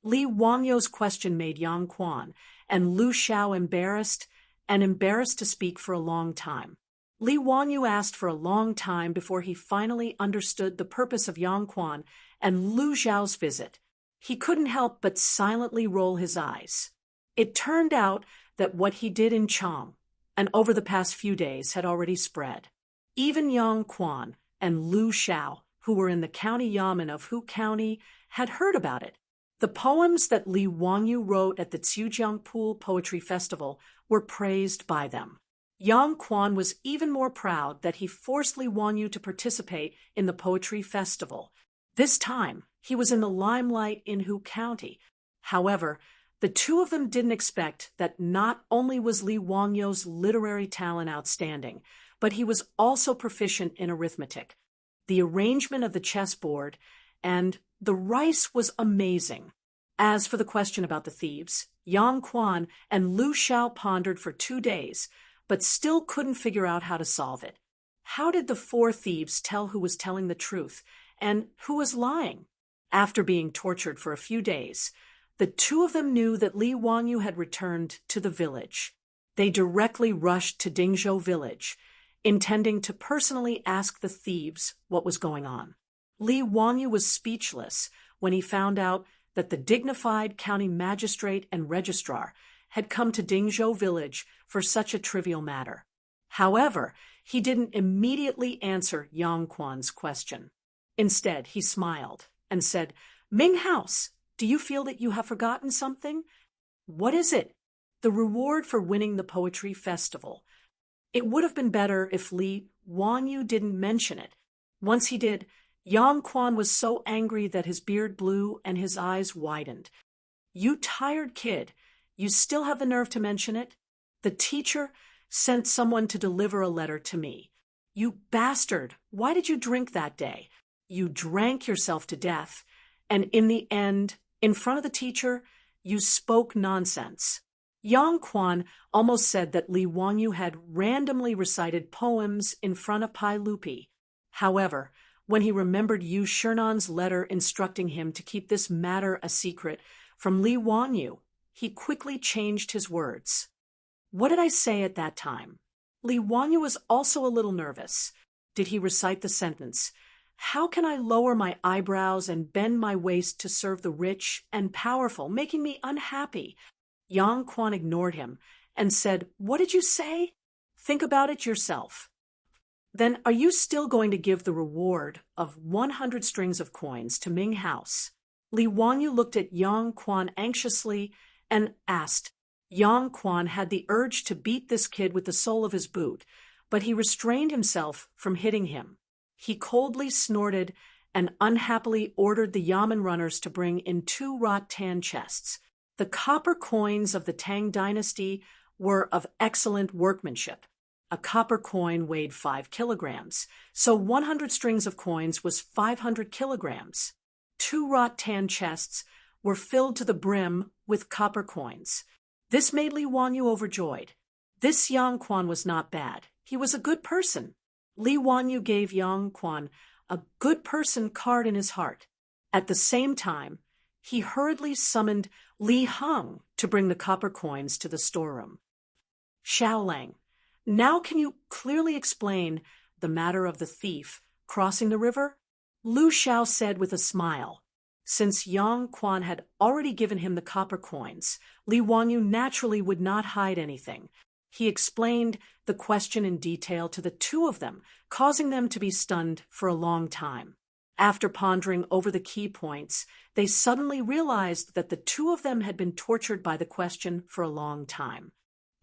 Li Wangyu's question made Yang Quan and Lu Xiao embarrassed to speak for a long time. Li Wanyu asked for a long time before he finally understood the purpose of Yang Quan and Lu Xiao's visit. He couldn't help but silently roll his eyes. It turned out that what he did in Chang and over the past few days had already spread. Even Yang Quan and Lu Xiao, who were in the county yamen of Hu County, had heard about it. The poems that Li Wanyu wrote at the Tsiujiangpool Poetry Festival were praised by them. Yang Quan was even more proud that he forced Li Wanyu to participate in the poetry festival. This time, he was in the limelight in Hu County. However, the two of them didn't expect that not only was Li Wangyu's literary talent outstanding, but he was also proficient in arithmetic, the arrangement of the chessboard, and the rice was amazing. As for the question about the thieves, Yang Quan and Lu Xiao pondered for 2 days, but still couldn't figure out how to solve it. How did the 4 thieves tell who was telling the truth and who was lying? After being tortured for a few days, the 2 of them knew that Li Wanyu had returned to the village. They directly rushed to Dingzhou village, intending to personally ask the thieves what was going on. Li Wanyu was speechless when he found out that the dignified county magistrate and registrar had come to Dingzhou village for such a trivial matter. However, he didn't immediately answer Yang Quan's question. Instead, he smiled and said, "Ming House, do you feel that you have forgotten something? What is it?" "The reward for winning the poetry festival." It would have been better if Li Wanyu didn't mention it. Once he did, Yang Quan was so angry that his beard blew and his eyes widened. "You tired kid, you still have the nerve to mention it? The teacher sent someone to deliver a letter to me. You bastard, why did you drink that day? You drank yourself to death, and in the end, in front of the teacher, you spoke nonsense." Yang Quan almost said that Li Wanyu had randomly recited poems in front of Pai Lupi. However, when he remembered Yu Shernan's letter instructing him to keep this matter a secret from Li Wanyu, he quickly changed his words. What did I say at that time? Li Wanyu was also a little nervous. Did he recite the sentence, "How can I lower my eyebrows and bend my waist to serve the rich and powerful, making me unhappy?" Yang Quan ignored him and said, "What did you say? Think about it yourself." "Then are you still going to give the reward of 100 strings of coins to Ming House?" Li Wanyu looked at Yang Quan anxiously and asked. Yang Quan had the urge to beat this kid with the sole of his boot, but he restrained himself from hitting him. He coldly snorted and unhappily ordered the yamen runners to bring in 2 rattan chests. The copper coins of the Tang dynasty were of excellent workmanship. A copper coin weighed 5 kilograms, so 100 strings of coins was 500 kilograms. 2 rattan chests were filled to the brim with copper coins. This made Li Wanyu overjoyed. This Yang Quan was not bad. He was a good person. Li Wanyu gave Yang Quan a good person card in his heart. At the same time, he hurriedly summoned Li Heng to bring the copper coins to the storeroom. Xiaolang, now can you clearly explain the matter of the thief crossing the river? Lu Xiao said with a smile. Since Yang Quan had already given him the copper coins, Li Wanyu naturally would not hide anything. He explained the question in detail to the two of them, causing them to be stunned for a long time. After pondering over the key points, they suddenly realized that the two of them had been tortured by the question for a long time.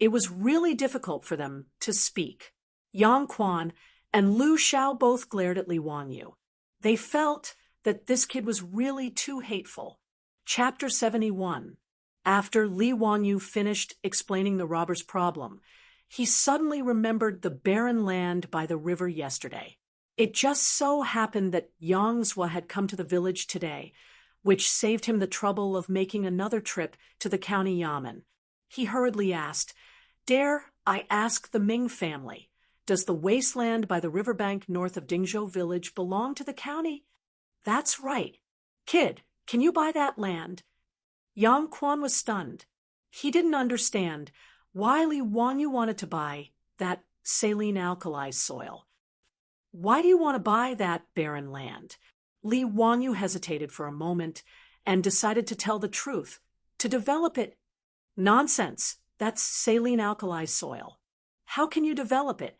It was really difficult for them to speak. Yang Quan and Lu Xiao both glared at Li Wanyu. They felt that this kid was really too hateful. Chapter 71. After Li Wanyu finished explaining the robber's problem, he suddenly remembered the barren land by the river yesterday. It just so happened that Yang Zhua had come to the village today, which saved him the trouble of making another trip to the county yamen. He hurriedly asked, "Dare I ask the Ming family, does the wasteland by the riverbank north of Dingzhou village belong to the county?" "That's right. Kid, can you buy that land?" Yang Quan was stunned. He didn't understand why Li Wanyu wanted to buy that saline alkali soil. "Why do you want to buy that barren land?" Li Wanyu hesitated for a moment and decided to tell the truth. "To develop it." "Nonsense. That's saline alkali soil. How can you develop it?"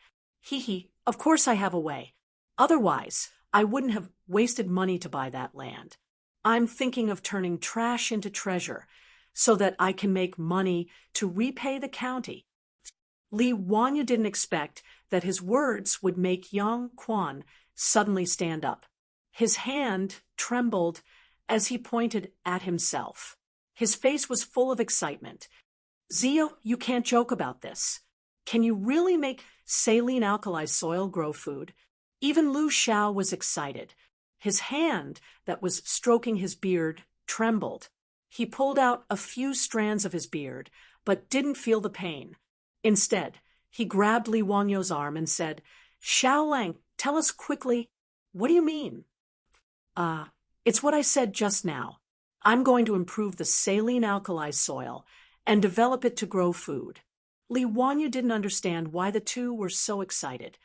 Of course I have a way. Otherwise, I wouldn't have wasted money to buy that land. I'm thinking of turning trash into treasure so that I can make money to repay the county." Li Wanyu didn't expect that his words would make Yang Quan suddenly stand up. His hand trembled as he pointed at himself. His face was full of excitement. "Zio, you can't joke about this. Can you really make saline alkali soil grow food?" Even Lu Xiao was excited. His hand that was stroking his beard trembled. He pulled out a few strands of his beard, but didn't feel the pain. Instead, he grabbed Li Wanyu's arm and said, "Xiaolang, tell us quickly, what do you mean?" It's what I said just now. I'm going to improve the saline alkali soil and develop it to grow food." Li Wanyu didn't understand why the two were so excited.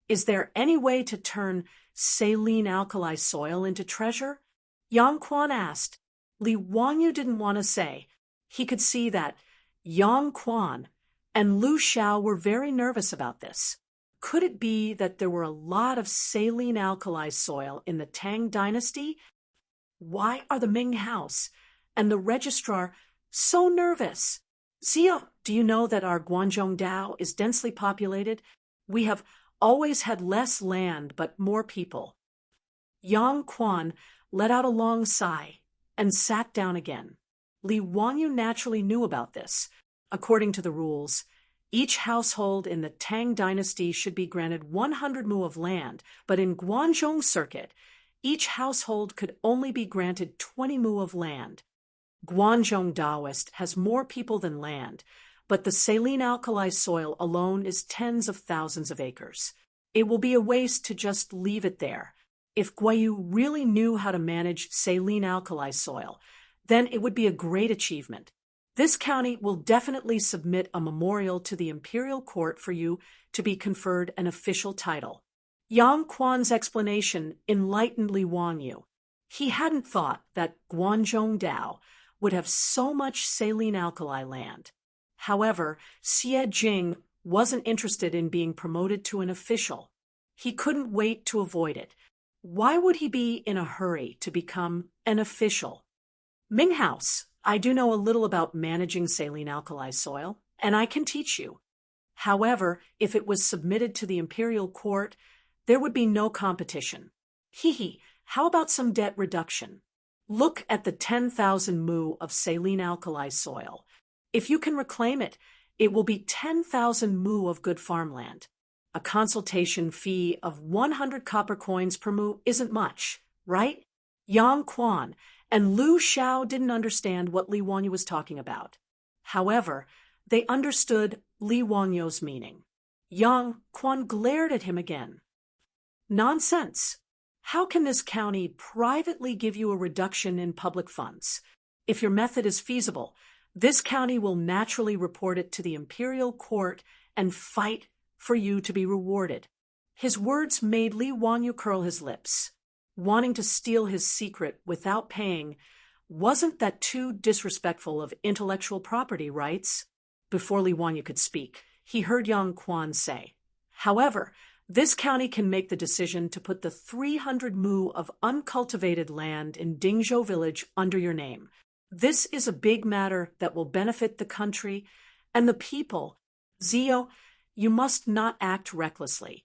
"Is there any way to turn saline alkali soil into treasure?" Yang Quan asked. Li Wanyu didn't want to say. He could see that Yang Quan and Lu Xiao were very nervous about this. Could it be that there were a lot of saline alkali soil in the Tang dynasty? Why are the Ming house and the registrar so nervous? "Zio, do you know that our Guangzhong Dao is densely populated? We have always had less land but more people." Yang Quan let out a long sigh and sat down again. Li Wanyu naturally knew about this. According to the rules, each household in the Tang dynasty should be granted 100 mu of land, but in Guangzhong Circuit, each household could only be granted 20 mu of land. Guangzhong Daoist has more people than land, but the saline alkali soil alone is tens of thousands of acres. It will be a waste to just leave it there. If Guayu really knew how to manage saline alkali soil, then it would be a great achievement. This county will definitely submit a memorial to the imperial court for you to be conferred an official title. Yang Quan's explanation enlightened Li Wanyu. He hadn't thought that Guangzhong Dao would have so much saline alkali land. However, Xie Jing wasn't interested in being promoted to an official. He couldn't wait to avoid it. Why would he be in a hurry to become an official? "Ming House, I do know a little about managing saline alkali soil, and I can teach you. However, if it was submitted to the imperial court, there would be no competition. How about some debt reduction? Look at the 10,000 mu of saline alkali soil. If you can reclaim it, it will be 10,000 mu of good farmland. A consultation fee of 100 copper coins per mu isn't much, right?" Yang Quan and Lu Xiao didn't understand what Li Wanyu was talking about. However, they understood Li Wangyo's meaning. Yang Quan glared at him again. Nonsense! How can this county privately give you a reduction in public funds? If your method is feasible, this county will naturally report it to the imperial court and fight for you to be rewarded. His words made Li Wangyu curl his lips. Wanting to steal his secret without paying, wasn't that too disrespectful of intellectual property rights? Before Li Wangyu could speak, he heard Yang Quan say, "However, this county can make the decision to put the 300 mu of uncultivated land in Dingzhou village under your name. This is a big matter that will benefit the country and the people. Zio, you must not act recklessly."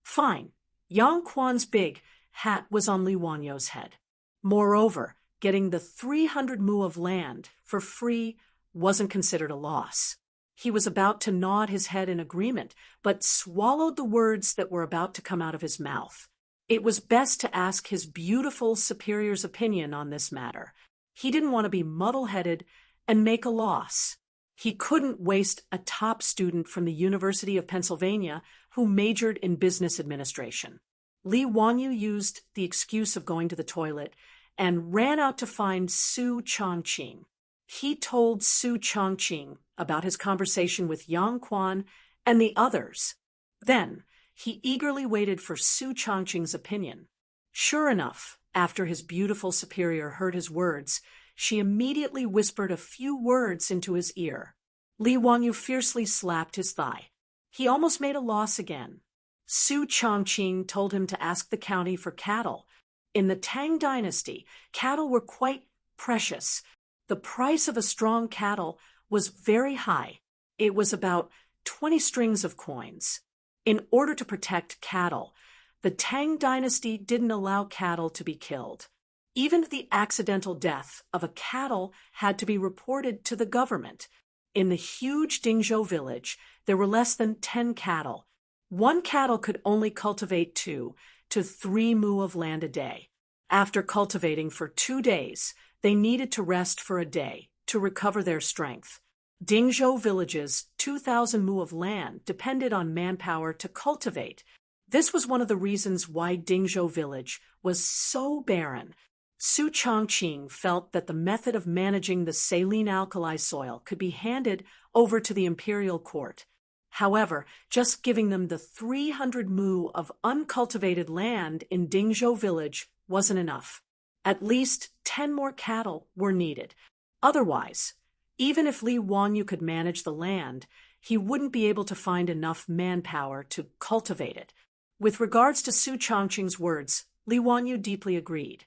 Fine. Yang Quan's big hat was on Li Wangyo's head. Moreover, getting the 300 mu of land for free wasn't considered a loss. He was about to nod his head in agreement, but swallowed the words that were about to come out of his mouth. It was best to ask his beautiful superior's opinion on this matter. He didn't want to be muddle-headed and make a loss. He couldn't waste a top student from the University of Pennsylvania who majored in business administration. Li Wangyu used the excuse of going to the toilet and ran out to find Su Chongqing. He told Su Chongqing about his conversation with Yang Quan and the others. Then, he eagerly waited for Su Chongqing's opinion. Sure enough, after his beautiful superior heard his words, she immediately whispered a few words into his ear. Li Wangyu fiercely slapped his thigh. He almost made a loss again. Su Chongqing told him to ask the county for cattle. In the Tang dynasty, cattle were quite precious. The price of a strong cattle was very high. It was about 20 strings of coins. In order to protect cattle, the Tang dynasty didn't allow cattle to be killed. Even the accidental death of a cattle had to be reported to the government. In the huge Dingzhou village, there were less than 10 cattle. One cattle could only cultivate 2 to 3 mu of land a day. After cultivating for 2 days, they needed to rest for a day to recover their strength. Dingzhou village's 2,000 mu of land depended on manpower to cultivate. This was one of the reasons why Dingzhou village was so barren. Su Chongqing felt that the method of managing the saline alkali soil could be handed over to the imperial court. However, just giving them the 300 mu of uncultivated land in Dingzhou village wasn't enough. At least 10 more cattle were needed. Otherwise, even if Li Wangyu could manage the land, he wouldn't be able to find enough manpower to cultivate it. With regards to Su Chongqing's words, Li Wangyu deeply agreed.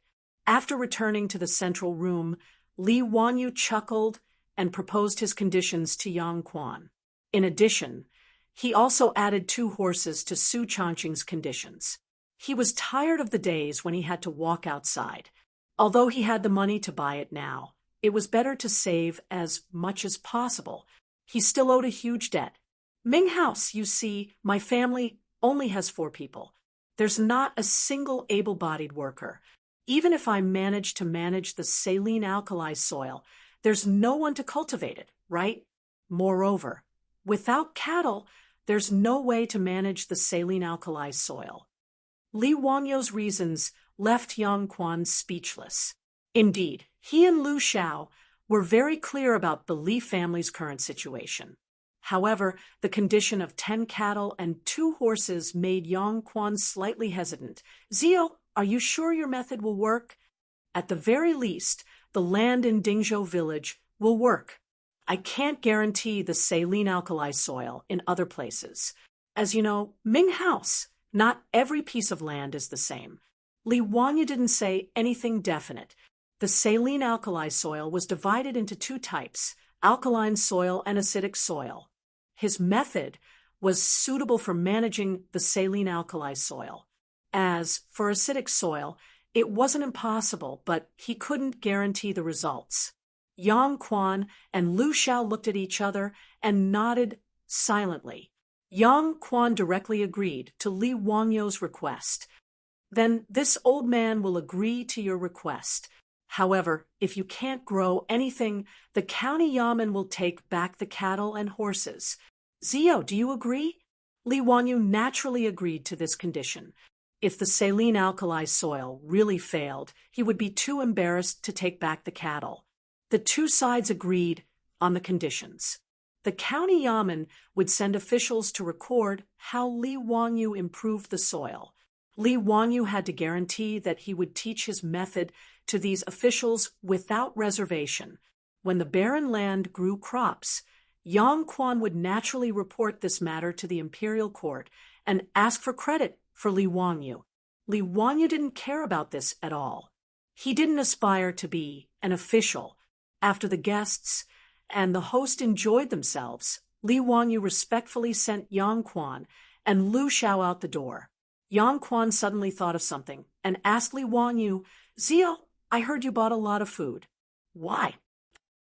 After returning to the central room, Li Wangyu chuckled and proposed his conditions to Yang Quan. In addition, he also added 2 horses to Su Chongqing's conditions. He was tired of the days when he had to walk outside. Although he had the money to buy it now, it was better to save as much as possible. He still owed a huge debt. Ming House, you see, my family only has 4 people. There's not a single able-bodied worker. Even if I manage to manage the saline alkali soil, there's no one to cultivate it, right? Moreover, without cattle, there's no way to manage the saline alkali soil. Li Wangyu's reasons left Yang Quan speechless. Indeed, he and Lu Xiao were very clear about the Li family's current situation. However, the condition of 10 cattle and 2 horses made Yang Quan slightly hesitant. Zio, are you sure your method will work? At the very least, the land in Dingzhou village will work. I can't guarantee the saline alkali soil in other places. As you know, Ming House, not every piece of land is the same. Li Wangyu didn't say anything definite. The saline alkali soil was divided into 2 types, alkaline soil and acidic soil. His method was suitable for managing the saline alkali soil. As for acidic soil, it wasn't impossible, but he couldn't guarantee the results. Yang Quan and Lu Xiao looked at each other and nodded silently. Yang Quan directly agreed to Li Wangyu's request. Then this old man will agree to your request. However, if you can't grow anything, the county yamen will take back the cattle and horses. Zio, do you agree? Li Wanyu naturally agreed to this condition. If the saline alkali soil really failed, he would be too embarrassed to take back the cattle. The two sides agreed on the conditions. The county yamen would send officials to record how Li Wanyu improved the soil. Li Wanyu had to guarantee that he would teach his method to these officials without reservation. When the barren land grew crops, Yang Quan would naturally report this matter to the imperial court and ask for credit for Li Wanyu. Li Wanyu didn't care about this at all. He didn't aspire to be an official. After the guests and the host enjoyed themselves, Li Wanyu respectfully sent Yang Quan and Lu Xiao out the door. Yang Quan suddenly thought of something and asked Li Wanyu, "Zio, I heard you bought a lot of food. Why?